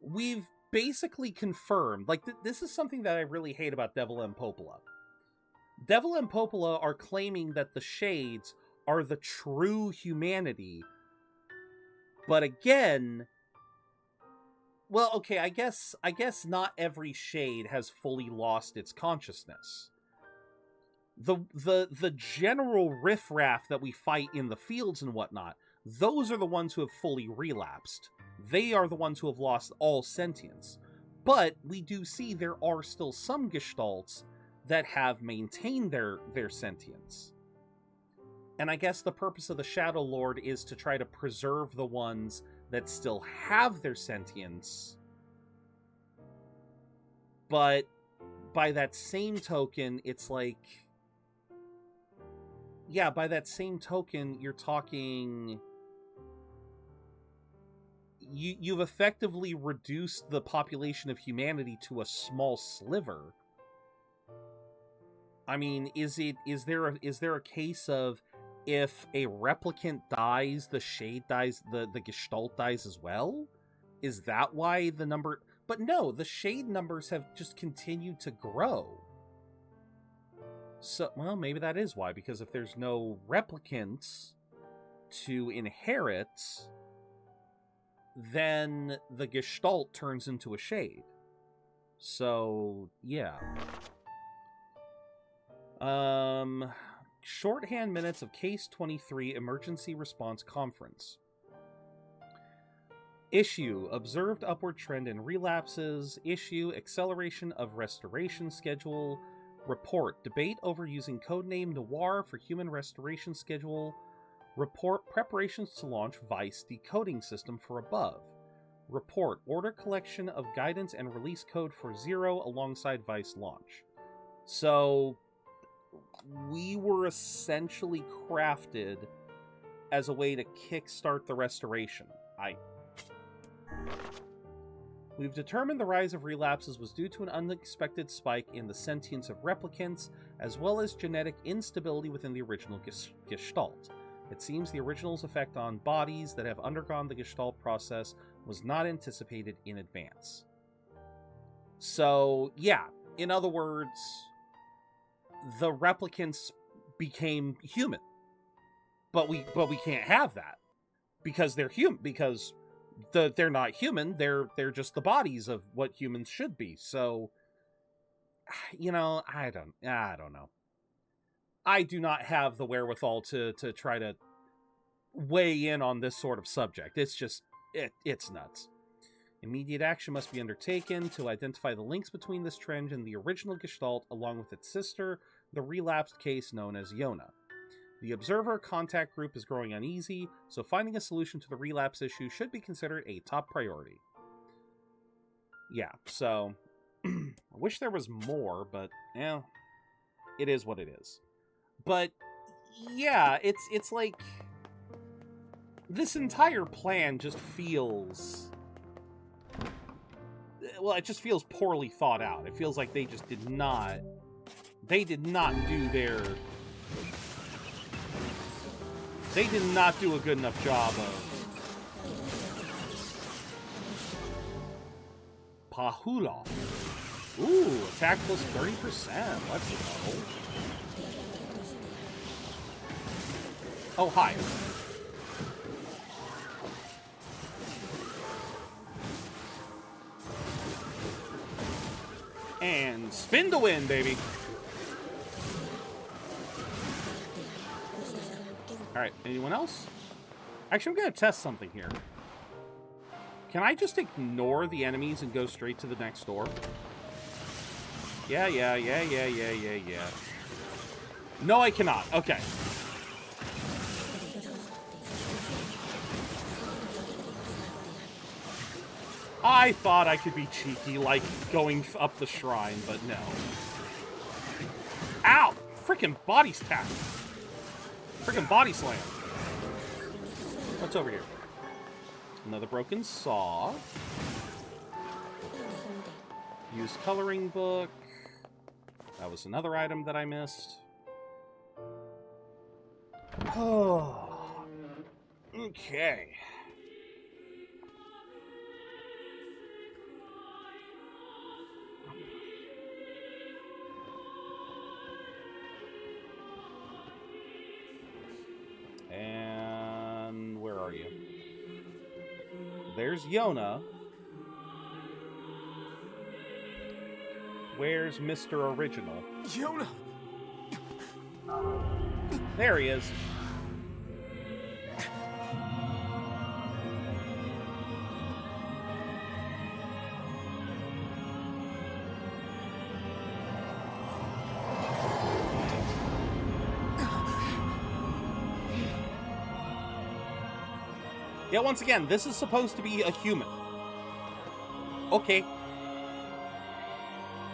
we've basically confirmed, like, this is something that I really hate about Devil and Popola. Devil and Popola are claiming that the shades are the true humanity, but again, well, okay, I guess not every shade has fully lost its consciousness. The general riffraff that we fight in the fields and whatnot, those are the ones who have fully relapsed. They are the ones who have lost all sentience. But we do see there are still some gestalts that have maintained their sentience. And I guess the purpose of the Shadow Lord is to try to preserve the ones that still have their sentience. But by that same token, it's like... yeah, by that same token, you're talking... You've effectively reduced the population of humanity to a small sliver. I mean, is there a case of if a replicant dies, the shade dies, the gestalt dies as well? Is that why the number... But no, the shade numbers have just continued to grow. So, well, maybe that is why, because if there's no replicants to inherit, then the gestalt turns into a shade. So, yeah. Shorthand minutes of Case 23 Emergency Response Conference. Issue, observed upward trend in relapses. Issue, acceleration of restoration schedule. Report, debate over using codename Noir for human restoration schedule. Report, preparations to launch Vice decoding system for above. Report, order collection of guidance and release code for Zero alongside Vice launch. So, we were essentially crafted as a way to kickstart the restoration. We've determined the rise of relapses was due to an unexpected spike in the sentience of replicants, as well as genetic instability within the original gestalt. It seems the original's effect on bodies that have undergone the gestalt process was not anticipated in advance. So, yeah, in other words, the replicants became human. But we can't have that. Because they're human, because they're not human, they're just the bodies of what humans should be. So, you know, I don't know. I do not have the wherewithal to try to weigh in on this sort of subject. It's just, it's nuts. Immediate action must be undertaken to identify the links between this trend and the original gestalt, along with its sister, the relapsed case known as Yona. The Observer contact group is growing uneasy, so finding a solution to the relapse issue should be considered a top priority. Yeah, so... I wish there was more, but, yeah, it is what it is. But, yeah, it's like... this entire plan just feels... well, it just feels poorly thought out. It feels like they just did not... they did not do their... they did not do a good enough job of... Pahula. Ooh, attack plus 30%. Let's go. Oh, hi. And spin to win, baby. Alright, anyone else? Actually, I'm going to test something here. Can I just ignore the enemies and go straight to the next door? Yeah. No, I cannot. Okay. I thought I could be cheeky, like going up the shrine, but no. Ow! Freaking body tap. Freaking body slam. What's over here? Another broken saw. Used coloring book. That was another item that I missed. Oh. Okay. And where are you? There's Yona. Where's Mr. Original? Yona! There he is. Yeah, once again, this is supposed to be a human. Okay.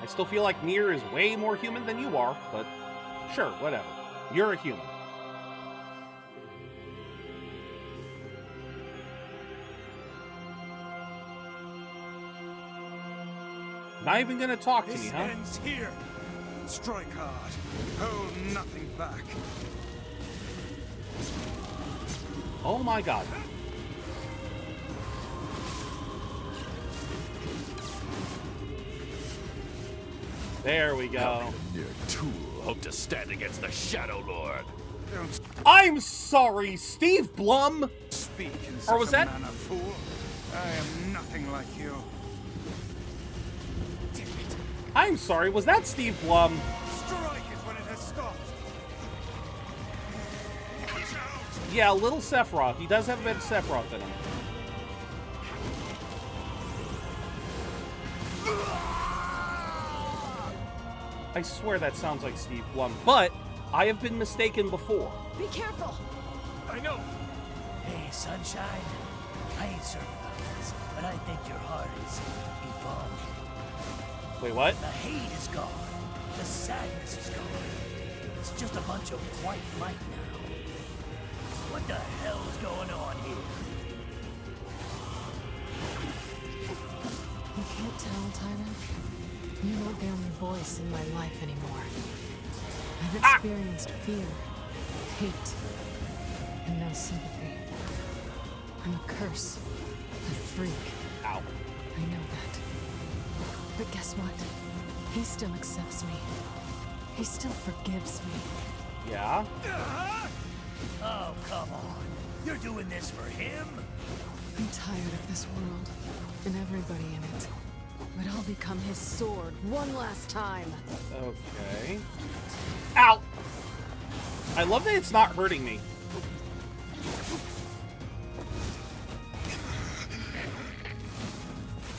I still feel like Nier is way more human than you are, but sure, whatever. You're a human. Not even gonna talk to me, huh? This ends here. Strike hard. Hold nothing back. Oh my god. There we go. Your tool hope to stand against the Shadow Lord. I'm sorry, Steve Blum. Speak in Or such was a that? manner, fool. I am nothing like you. I'm sorry, was that Steve Blum? Strike it when it has stopped. Yeah, a little Sephiroth. He does have a bit of Sephiroth in him. I swear that sounds like Steve Blum, but I have been mistaken before. Be careful! I know. Hey, Sunshine. I ain't certain about this, but I think your heart is evolving. Wait, what? The hate is gone. The sadness is gone. It's just a bunch of white light now. What the hell is going on here? You can't tell, Tyrant. You're not the only voice in my life anymore. I've experienced fear, hate, and no sympathy. I'm a curse, a freak. Ow. I know that. But guess what? He still accepts me. He still forgives me. Yeah? Oh, come on. You're doing this for him? I'm tired of this world, and everybody in it. But I'll become his sword one last time. Okay. Ow! I love that it's not hurting me.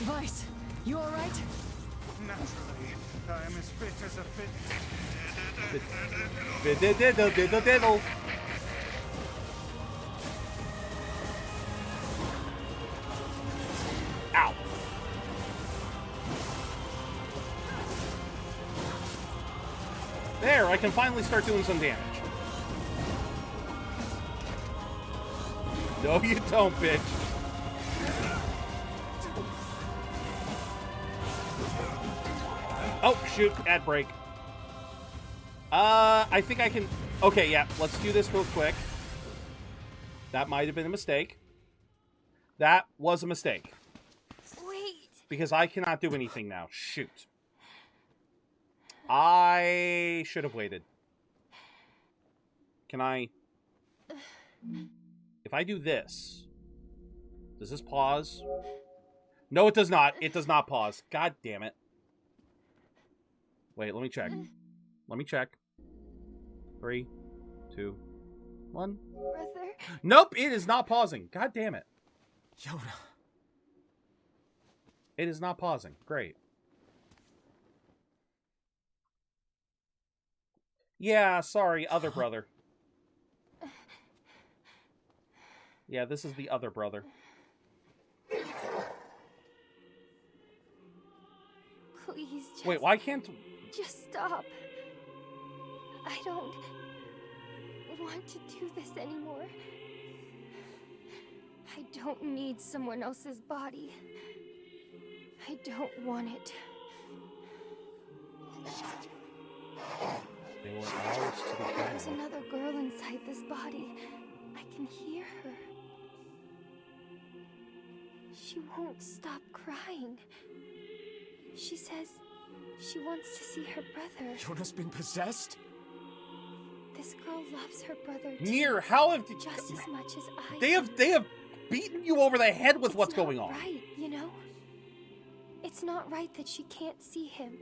Vice, you alright? Naturally, I am as fit as a fit. Diddle. Ow. There, I can finally start doing some damage. No, you don't, bitch. Oh, shoot. Ad break. I think I can... Okay, yeah. Let's do this real quick. That might have been a mistake. That was a mistake. Wait. Because I cannot do anything now. Shoot. I should have waited. Can I... If I do this... Does this pause? No, it does not. It does not pause. God damn it. Wait, let me check. Let me check. 3, 2, One. Brother? Nope, it is not pausing. God damn it. Yona. It is not pausing. Great. Yeah, sorry, other brother. Yeah, this is the other brother. Please, just... Wait, why can't... Just stop. I don't want to do this anymore. I don't need someone else's body. I don't want it. They were ours to the There's another girl inside this body. I can hear her. She won't stop crying. She says she wants to see her brother. Yona's been possessed? This girl loves her brother too. Nier, how have... Just as much as I They have beaten you over the head with what's going on. Right, you know? It's not right that she can't see him.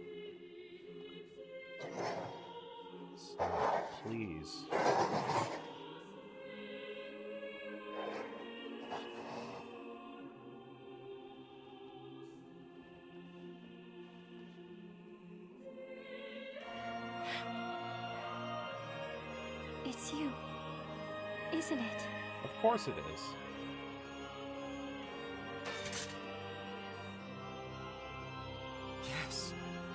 Please. It's you, isn't it? Of course it is. Yes,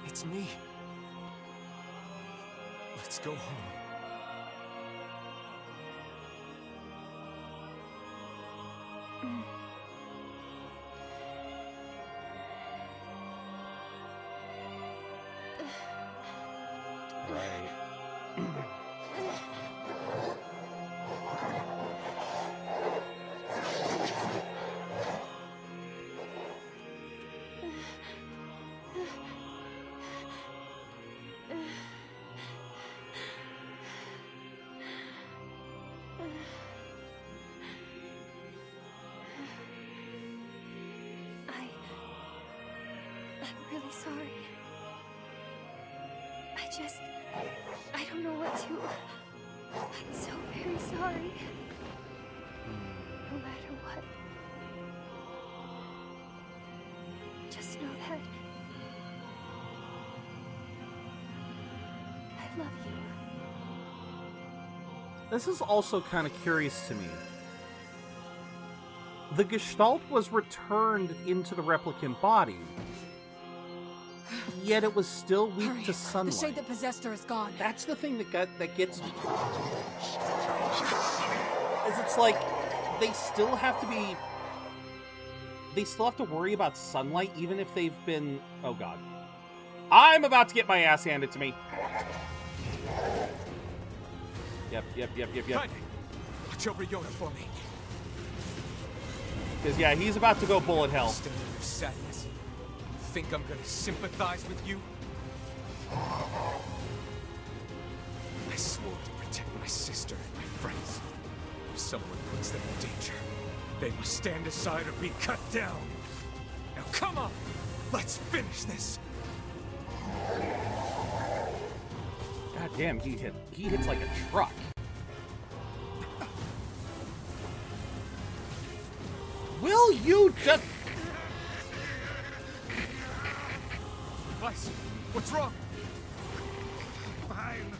it's me. Let's go home. I'm really sorry. I don't know what to... I'm so very sorry. No matter what. Just know that... I love you. This is also kind of curious to me. The Gestalt was returned into the replicant body, yet it was still weak to sunlight. The shade that possessed her is gone. That's the thing that gets me. Is it's like they still have to be. They still have to worry about sunlight, even if they've been. Oh god, I'm about to get my ass handed to me. Yep. Watch over Yona for me. Because yeah, he's about to go bullet hell. Stand in your sadness. Think I'm gonna sympathize with you? I swore to protect my sister and my friends. If someone puts them in danger, they must stand aside or be cut down. Now come on, let's finish this. God damn, he hits like a truck. Will you just... Vice, what's wrong? Fine.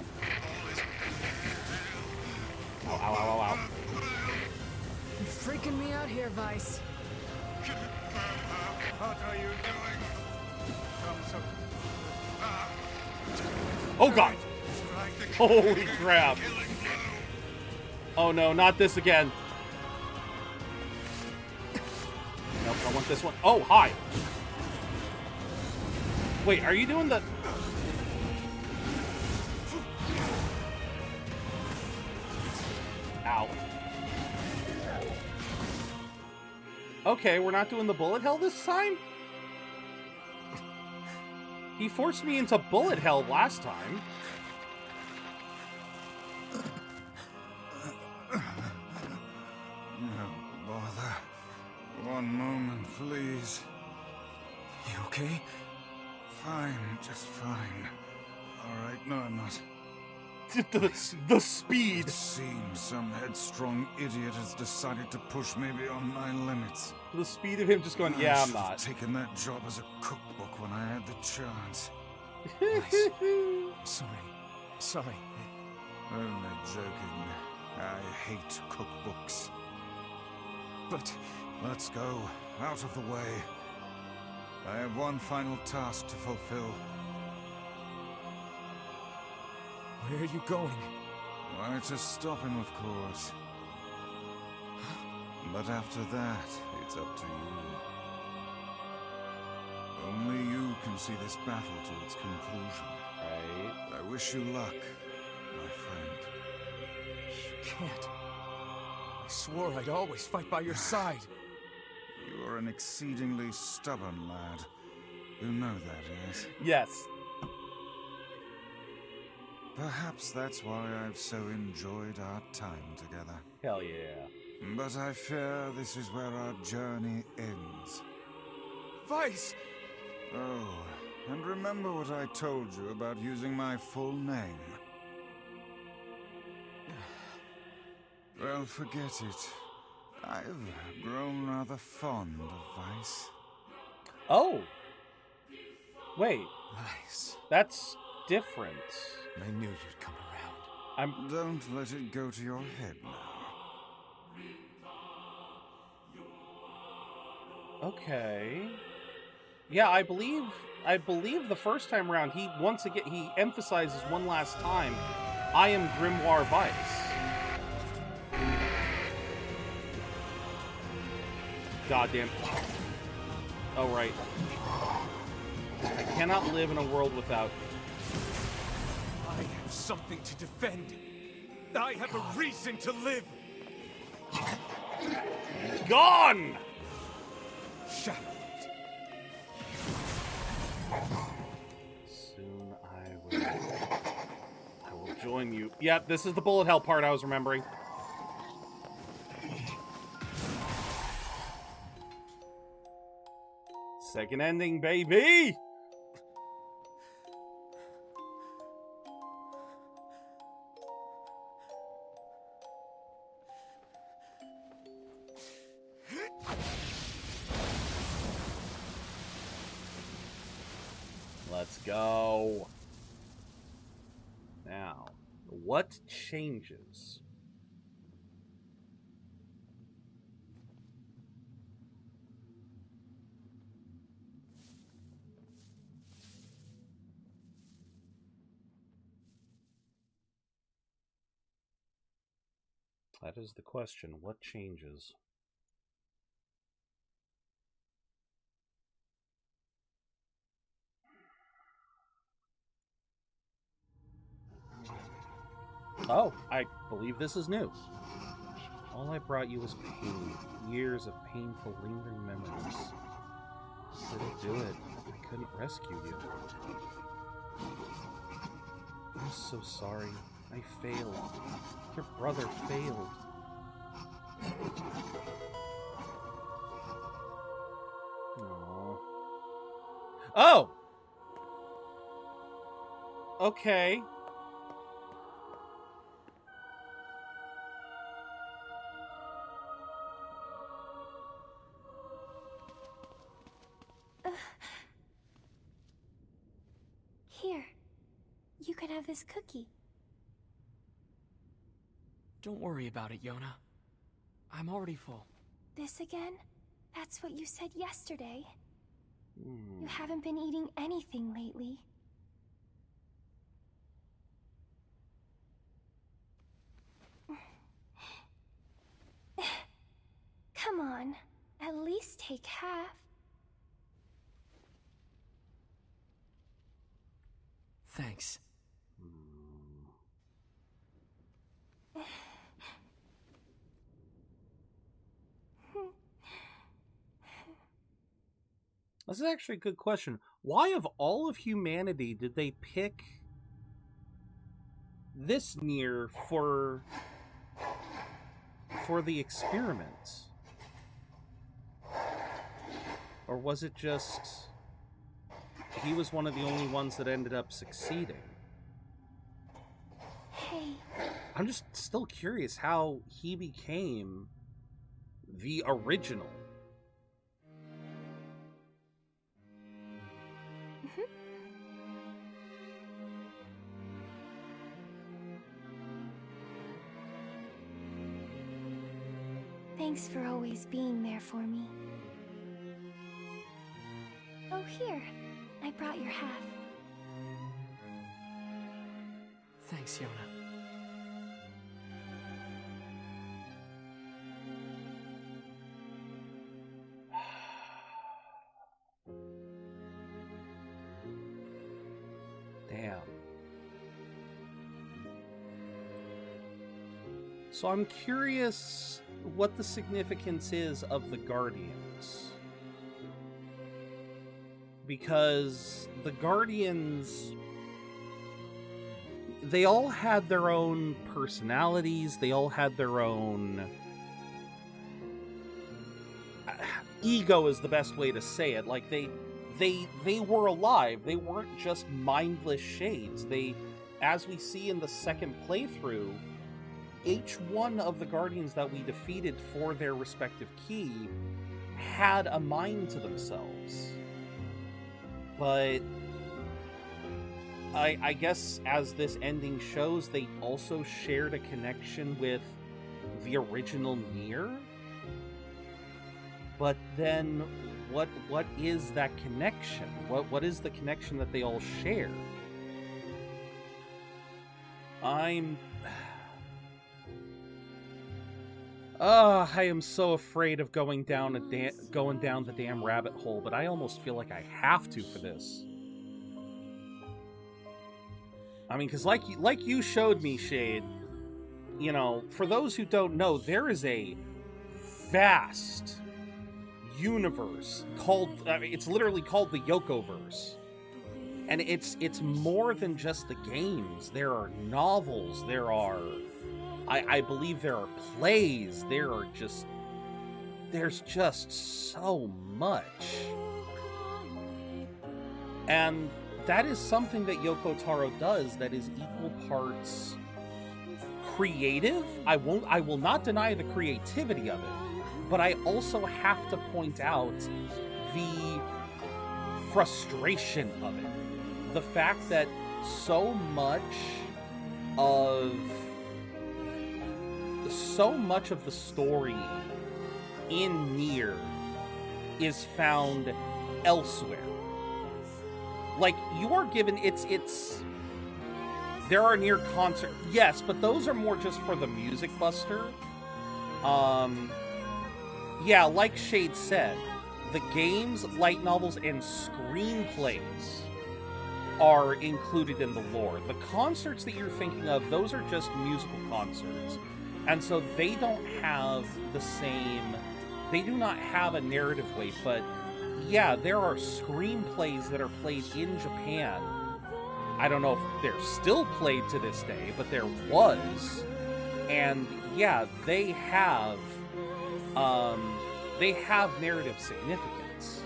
Ow. You're freaking me out here, Vice. What are you doing? Come so... Oh god! Holy crap! Oh no, not this again. Nope, I want this one. Oh, hi! Wait, are you doing the... Ow. Okay, we're not doing the bullet hell this time? He forced me into bullet hell last time. No bother. One moment, please. You okay? Fine, just fine. All right, no, I'm not. the speed. It seems some headstrong idiot has decided to push me beyond my limits. The speed of him just going, yeah, I'm should have not. taken that job as a cookbook when I had the chance. Nice. I'm sorry. Only joking. I hate cookbooks. But... Let's go. Out of the way. I have one final task to fulfill. Where are you going? Why, to stop him, of course. But after that, it's up to you. Only you can see this battle to its conclusion. Right. I wish you luck, my friend. You can't. I swore I'd always fight by your side. You are an exceedingly stubborn lad. You know that, yes? Yes. Perhaps that's why I've so enjoyed our time together. Hell yeah. But I fear this is where our journey ends. Vice! Oh, and remember what I told you about using my full name. Well, forget it. I've grown rather fond of Vice. Oh. Wait. Vice. That's different. I knew you'd come around. Don't let it go to your head now. Okay. Yeah, I believe the first time around he emphasizes one last time, I am Grimoire Vice. Goddamn. Oh right. I cannot live in a world without. I have something to defend. I have a reason to live. Gone! Shut up. Soon I will join you. Yep, this is the bullet hell part I was remembering. Second ending, baby! Let's go. Now, what changes? That is the question. What changes? Oh, I believe this is new. All I brought you was pain. Years of painful, lingering memories. Couldn't do it. I couldn't rescue you. I'm so sorry. I failed. Your brother failed. Aww. Oh! Okay. Here. You can have this cookie. Don't worry about it, Yona. I'm already full. This again? That's what you said yesterday. You haven't been eating anything lately. Come on. At least take half. Thanks. This is actually a good question. Why, of all of humanity, did they pick this Nier for the experiment? Or was it just he was one of the only ones that ended up succeeding? I'm just still curious how he became the original. Thanks for always being there for me. Oh, here. I brought your half. Thanks, Yona. Damn. So I'm curious what the significance is of the Guardians. Because the Guardians, they all had their own personalities, they all had their own... ego is the best way to say it. Like, they were alive. They weren't just mindless shades. They, as we see in the second playthrough, each one of the Guardians that we defeated for their respective key had a mind to themselves. But I guess as this ending shows, they also shared a connection with the original Nier. But then what is that connection? What is the connection that they all share? I am so afraid of going down the damn rabbit hole, but I almost feel like I have to for this. I mean, because like you showed me, Shade, you know, for those who don't know, there is a vast universe called, it's literally called the Yokoverse. And it's more than just the games. There are novels, there are... I believe there are plays, there's just so much. And that is something that Yoko Taro does that is equal parts creative. I will not deny the creativity of it, but I also have to point out the frustration of it. The fact that so much of the story in Nier is found elsewhere. Like, you are given, there are Nier concerts, yes, but those are more just for the music buster. Yeah, like Shade said, the games, light novels, and screenplays are included in the lore. The concerts that you're thinking of, those are just musical concerts. And so they don't have the same, they do not have a narrative weight, but yeah, there are screenplays that are played in Japan. I don't know if they're still played to this day, but there was. And yeah, they have narrative significance.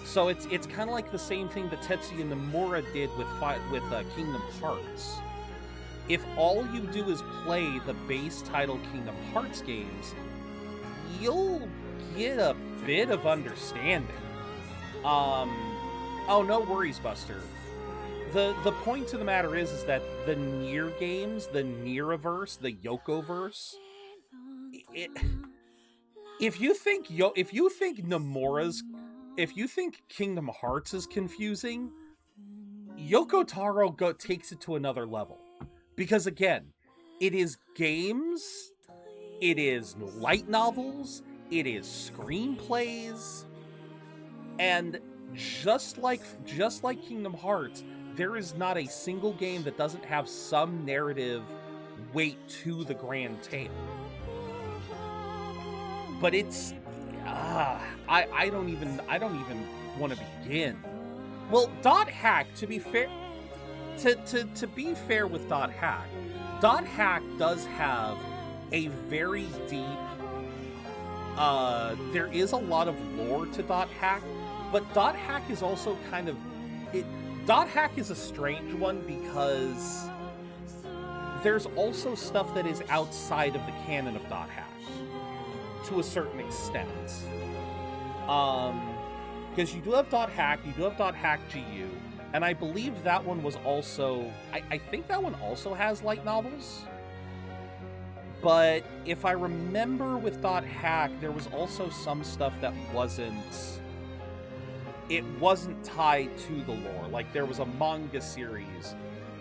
So it's kind of like the same thing that Tetsuya Nomura did with Kingdom Hearts. If all you do is play the base title Kingdom Hearts games, you'll get a bit of understanding. Oh, no worries, Buster. The point to the matter is that the Nier games, the Nieriverse, the Yokoverse, if you think Kingdom Hearts is confusing, Yoko Taro takes it to another level. Because again, it is games, it is light novels, it is screenplays, and just like Kingdom Hearts, there is not a single game that doesn't have some narrative weight to the grand tale. But it's I don't even want to begin. Well, Dot Hack, to be fair, to be fair with Dot Hack does have a very deep there is a lot of lore to Dot Hack, but Dot Hack is also kind of Dot Hack is a strange one because there's also stuff that is outside of the canon of .hack to a certain extent. Because you do have .hack, you do have .hack GU, and I believe that one was also... I think that one also has light novels. But if I remember with .hack, there was also some stuff that wasn't... It wasn't tied to the lore. Like, there was a manga series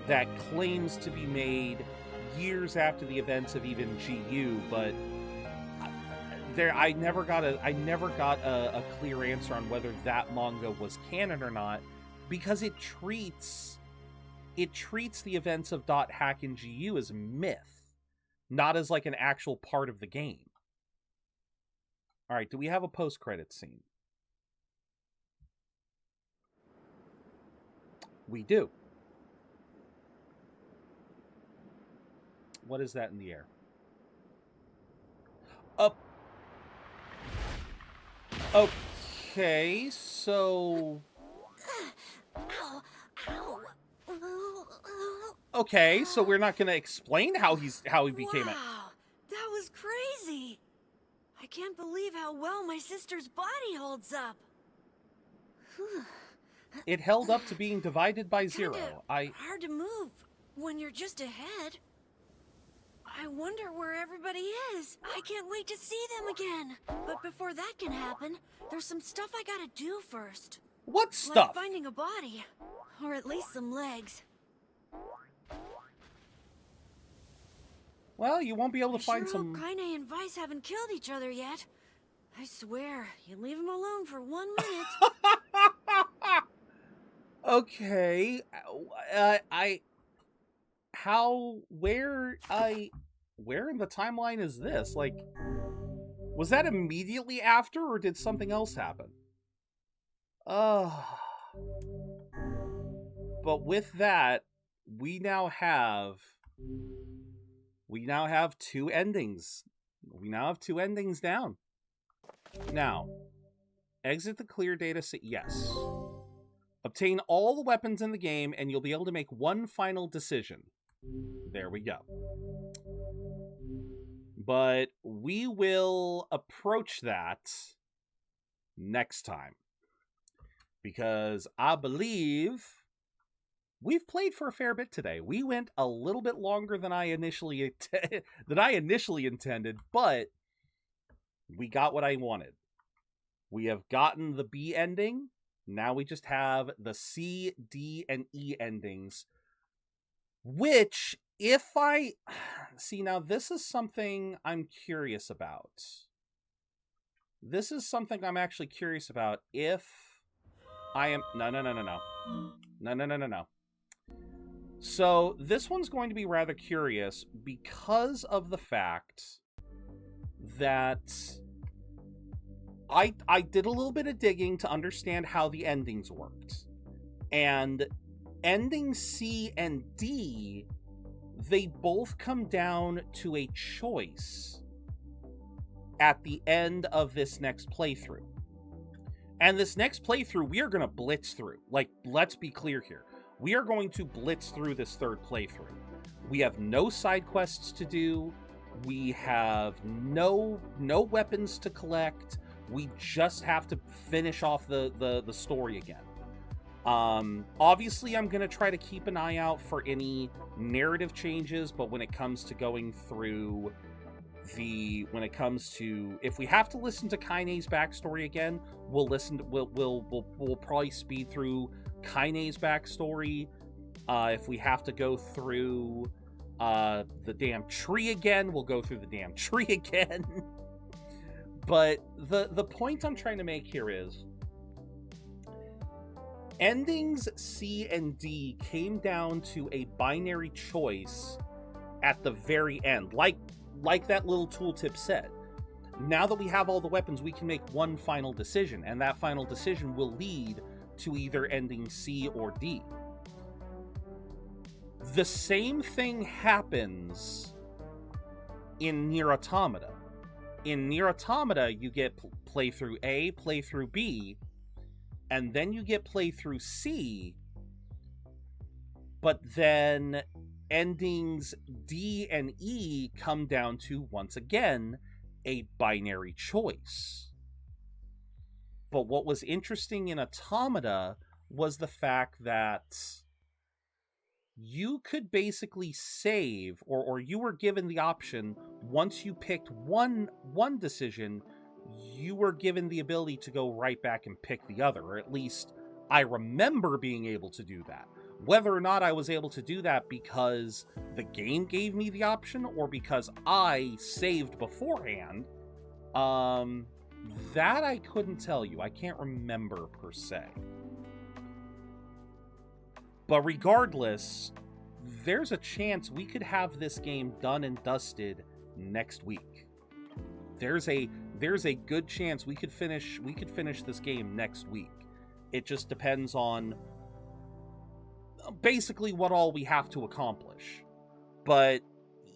that claims to be made years after the events of even GU, but I never got a clear answer on whether that manga was canon or not, because it treats the events of .hack and GU as myth, not as like an actual part of the game. All right, do we have a post-credit scene? We do. What is that in the air? Up. Okay, so... Okay, so we're not going to explain how he became it. Wow, that was crazy. I can't believe how well my sister's body holds up. It held up to being divided by zero. Hard to move when you're just ahead. I wonder where everybody is. I can't wait to see them again. But before that can happen, there's some stuff I gotta do first. What stuff? Like finding a body, or at least some legs. Well, you won't be able to find sure some... hope Kaine and Vice haven't killed each other yet. I swear, you leave them alone for 1 minute. Okay, where in the timeline is this? Like, was that immediately after, or did something else happen? But with that, we now have two endings. We now have two endings down. Now, exit the clear data set, yes. Obtain all the weapons in the game, and you'll be able to make one final decision. There we go. But we will approach that next time. Because I believe we've played for a fair bit today. We went a little bit longer than I initially intended, but we got what I wanted. We have gotten the B ending. Now we just have the C, D, and E endings. Which, if I... See, now this is something I'm curious about. This is something I'm actually curious about. If I am... No. So, this one's going to be rather curious because of the fact that I did a little bit of digging to understand how the endings worked. And ending C and D, they both come down to a choice at the end of this next playthrough. And this next playthrough, we are going to blitz through. Like, let's be clear here. We are going to blitz through this third playthrough. We have no side quests to do. We have no weapons to collect. We just have to finish off the story again. Obviously, I'm going to try to keep an eye out for any narrative changes, but when it comes to going through if we have to listen to Kaine's backstory again, we'll probably speed through Kaine's backstory. If we have to go through the damn tree again, we'll go through the damn tree again. But the point I'm trying to make here is endings C and D came down to a binary choice at the very end, like that little tooltip said. Now that we have all the weapons, we can make one final decision, and that final decision will lead to either ending C or D. The same thing happens in Nier Automata. In Nier Automata, you get playthrough A, playthrough B, and then you get playthrough C, but then endings D and E come down to, once again, a binary choice. But what was interesting in Automata was the fact that you could basically save, or you were given the option, once you picked one decision, you were given the ability to go right back and pick the other, or at least I remember being able to do that. Whether or not I was able to do that because the game gave me the option or because I saved beforehand, that I couldn't tell you. I can't remember per se. But regardless, there's a chance we could have this game done and dusted next week. There's a good chance we could finish this game next week. It just depends on basically what all we have to accomplish. But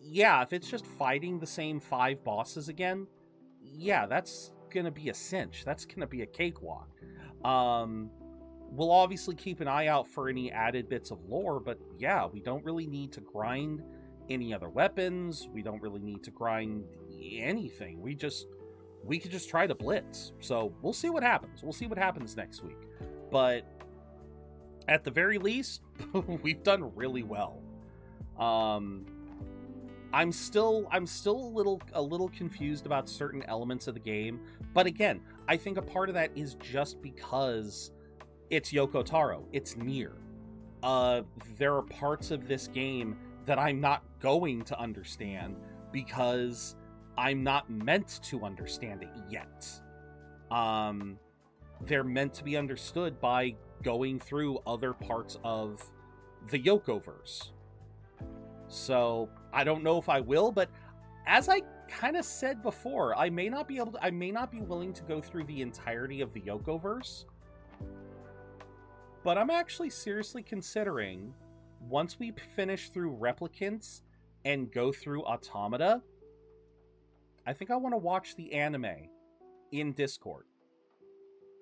yeah, if it's just fighting the same 5 bosses again, yeah, that's gonna be a cinch. That's gonna be a cakewalk. We'll obviously keep an eye out for any added bits of lore, but yeah, we don't really need to grind any other weapons. We don't really need to grind anything. We could just try to blitz. So we'll see what happens. We'll see what happens next week. But at the very least, we've done really well. I'm still a little confused about certain elements of the game, but again, I think a part of that is just because it's Yoko Taro, it's Nier. There are parts of this game that I'm not going to understand because I'm not meant to understand it yet. They're meant to be understood by going through other parts of the Yokoverse. So I don't know if I will, but as I kind of said before, I may not be willing to go through the entirety of the Yokoverse. But I'm actually seriously considering, once we finish through Replicants and go through Automata, I think I want to watch the anime in Discord.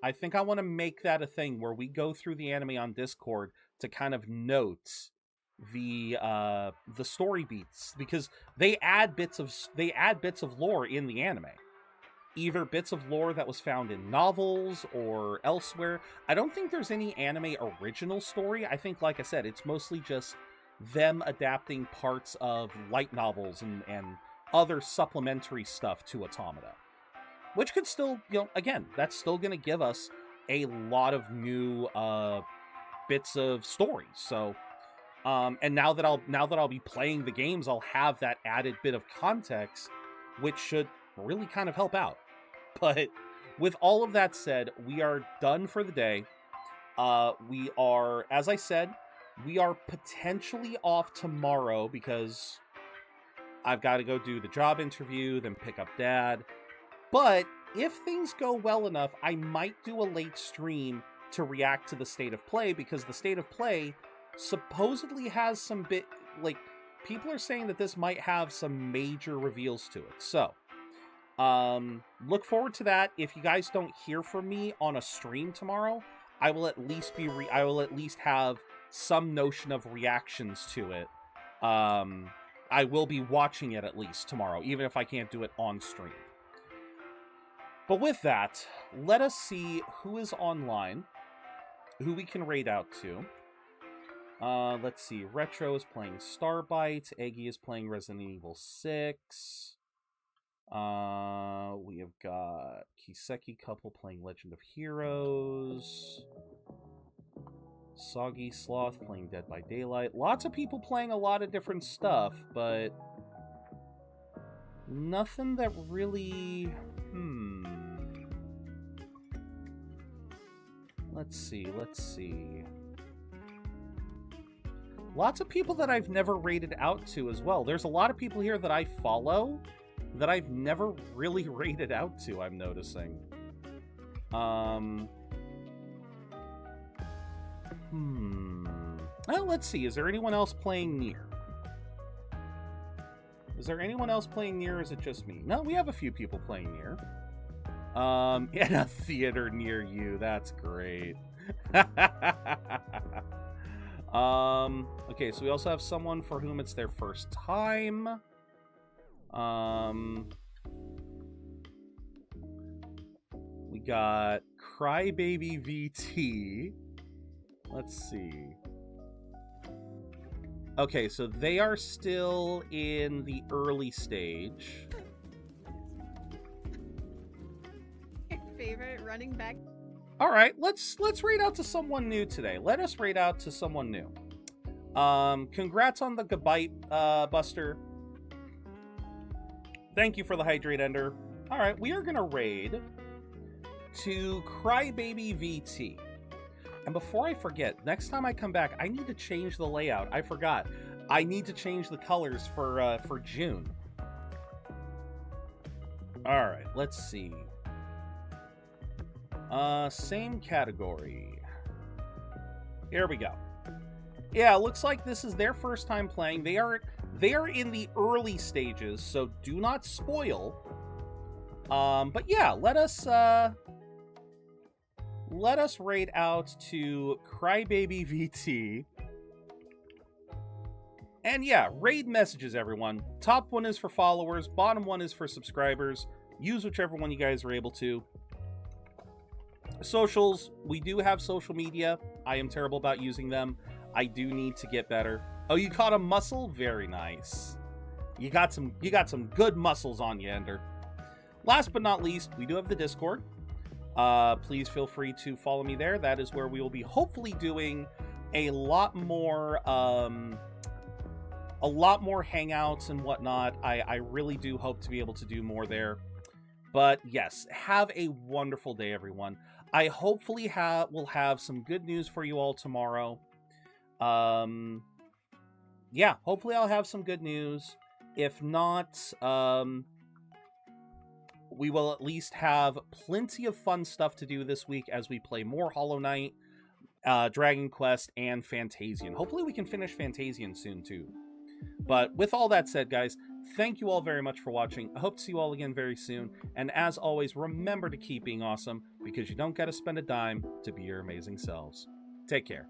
I think I want to make that a thing where we go through the anime on Discord to kind of note the story beats, because they add bits of lore in the anime. Either bits of lore that was found in novels or elsewhere. I don't think there's any anime original story. I think, like I said, it's mostly just them adapting parts of light novels and other supplementary stuff to Automata. Which could still, again, that's still going to give us a lot of new bits of stories. So, and now that I'll be playing the games, I'll have that added bit of context, which should really kind of help out. But with all of that said, we are done for the day. We are, as I said, we are potentially off tomorrow because I've got to go do the job interview, then pick up Dad. But if things go well enough, I might do a late stream to react to the State of Play, because the State of Play supposedly has some people are saying that this might have some major reveals to it. So, look forward to that. If you guys don't hear from me on a stream tomorrow, I will at least have some notion of reactions to it. I will be watching it at least tomorrow, even if I can't do it on stream. But with that, let us see who is online, who we can raid out to. Let's see. Retro is playing Starbite. Eggy is playing Resident Evil 6. We have got Kiseki couple playing Legend of Heroes. Soggy Sloth playing Dead by Daylight. Lots of people playing a lot of different stuff, but nothing that really... Let's see. Lots of people that I've never raided out to as well. There's a lot of people here that I follow that I've never really raided out to, I'm noticing. Well, let's see. Is there anyone else playing Nier? Is there anyone else playing Nier, or is it just me? No, we have a few people playing Nier. In a theater near you. That's great. Okay, so we also have someone for whom it's their first time. We got Crybaby VT. Let's see. Okay, so they are still in the early stage. Favorite running back. All right, let's raid out to someone new today. Let us raid out to someone new. Congrats on the Gabite, Buster. Thank you for the Hydrate Ender. All right, we are gonna raid to Crybaby VT. And before I forget, next time I come back, I need to change the layout. I forgot. I need to change the colors for June. All right, let's see. Same category. Here we go. Yeah, looks like this is their first time playing. They are in the early stages, so do not spoil. But yeah, let us raid out to Crybaby VT. And yeah, raid messages, everyone. Top one is for followers, bottom one is for subscribers. Use whichever one you guys are able to. Socials, we do have social media. I am terrible about using them. I do need to get better. Oh, you caught a muscle? Very nice. You got some good muscles on you, Ender. Last but not least, we do have the Discord. Please feel free to follow me there. That is where we will be hopefully doing a lot more hangouts and whatnot. I really do hope to be able to do more there. But yes, have a wonderful day, everyone. I hopefully will have some good news for you all tomorrow. Yeah, hopefully I'll have some good news. If not, we will at least have plenty of fun stuff to do this week as we play more Hollow Knight, Dragon Quest, and Fantasian. Hopefully we can finish Fantasian soon, too. But with all that said, guys, thank you all very much for watching. I hope to see you all again very soon. And as always, remember to keep being awesome, because you don't gotta spend a dime to be your amazing selves. Take care.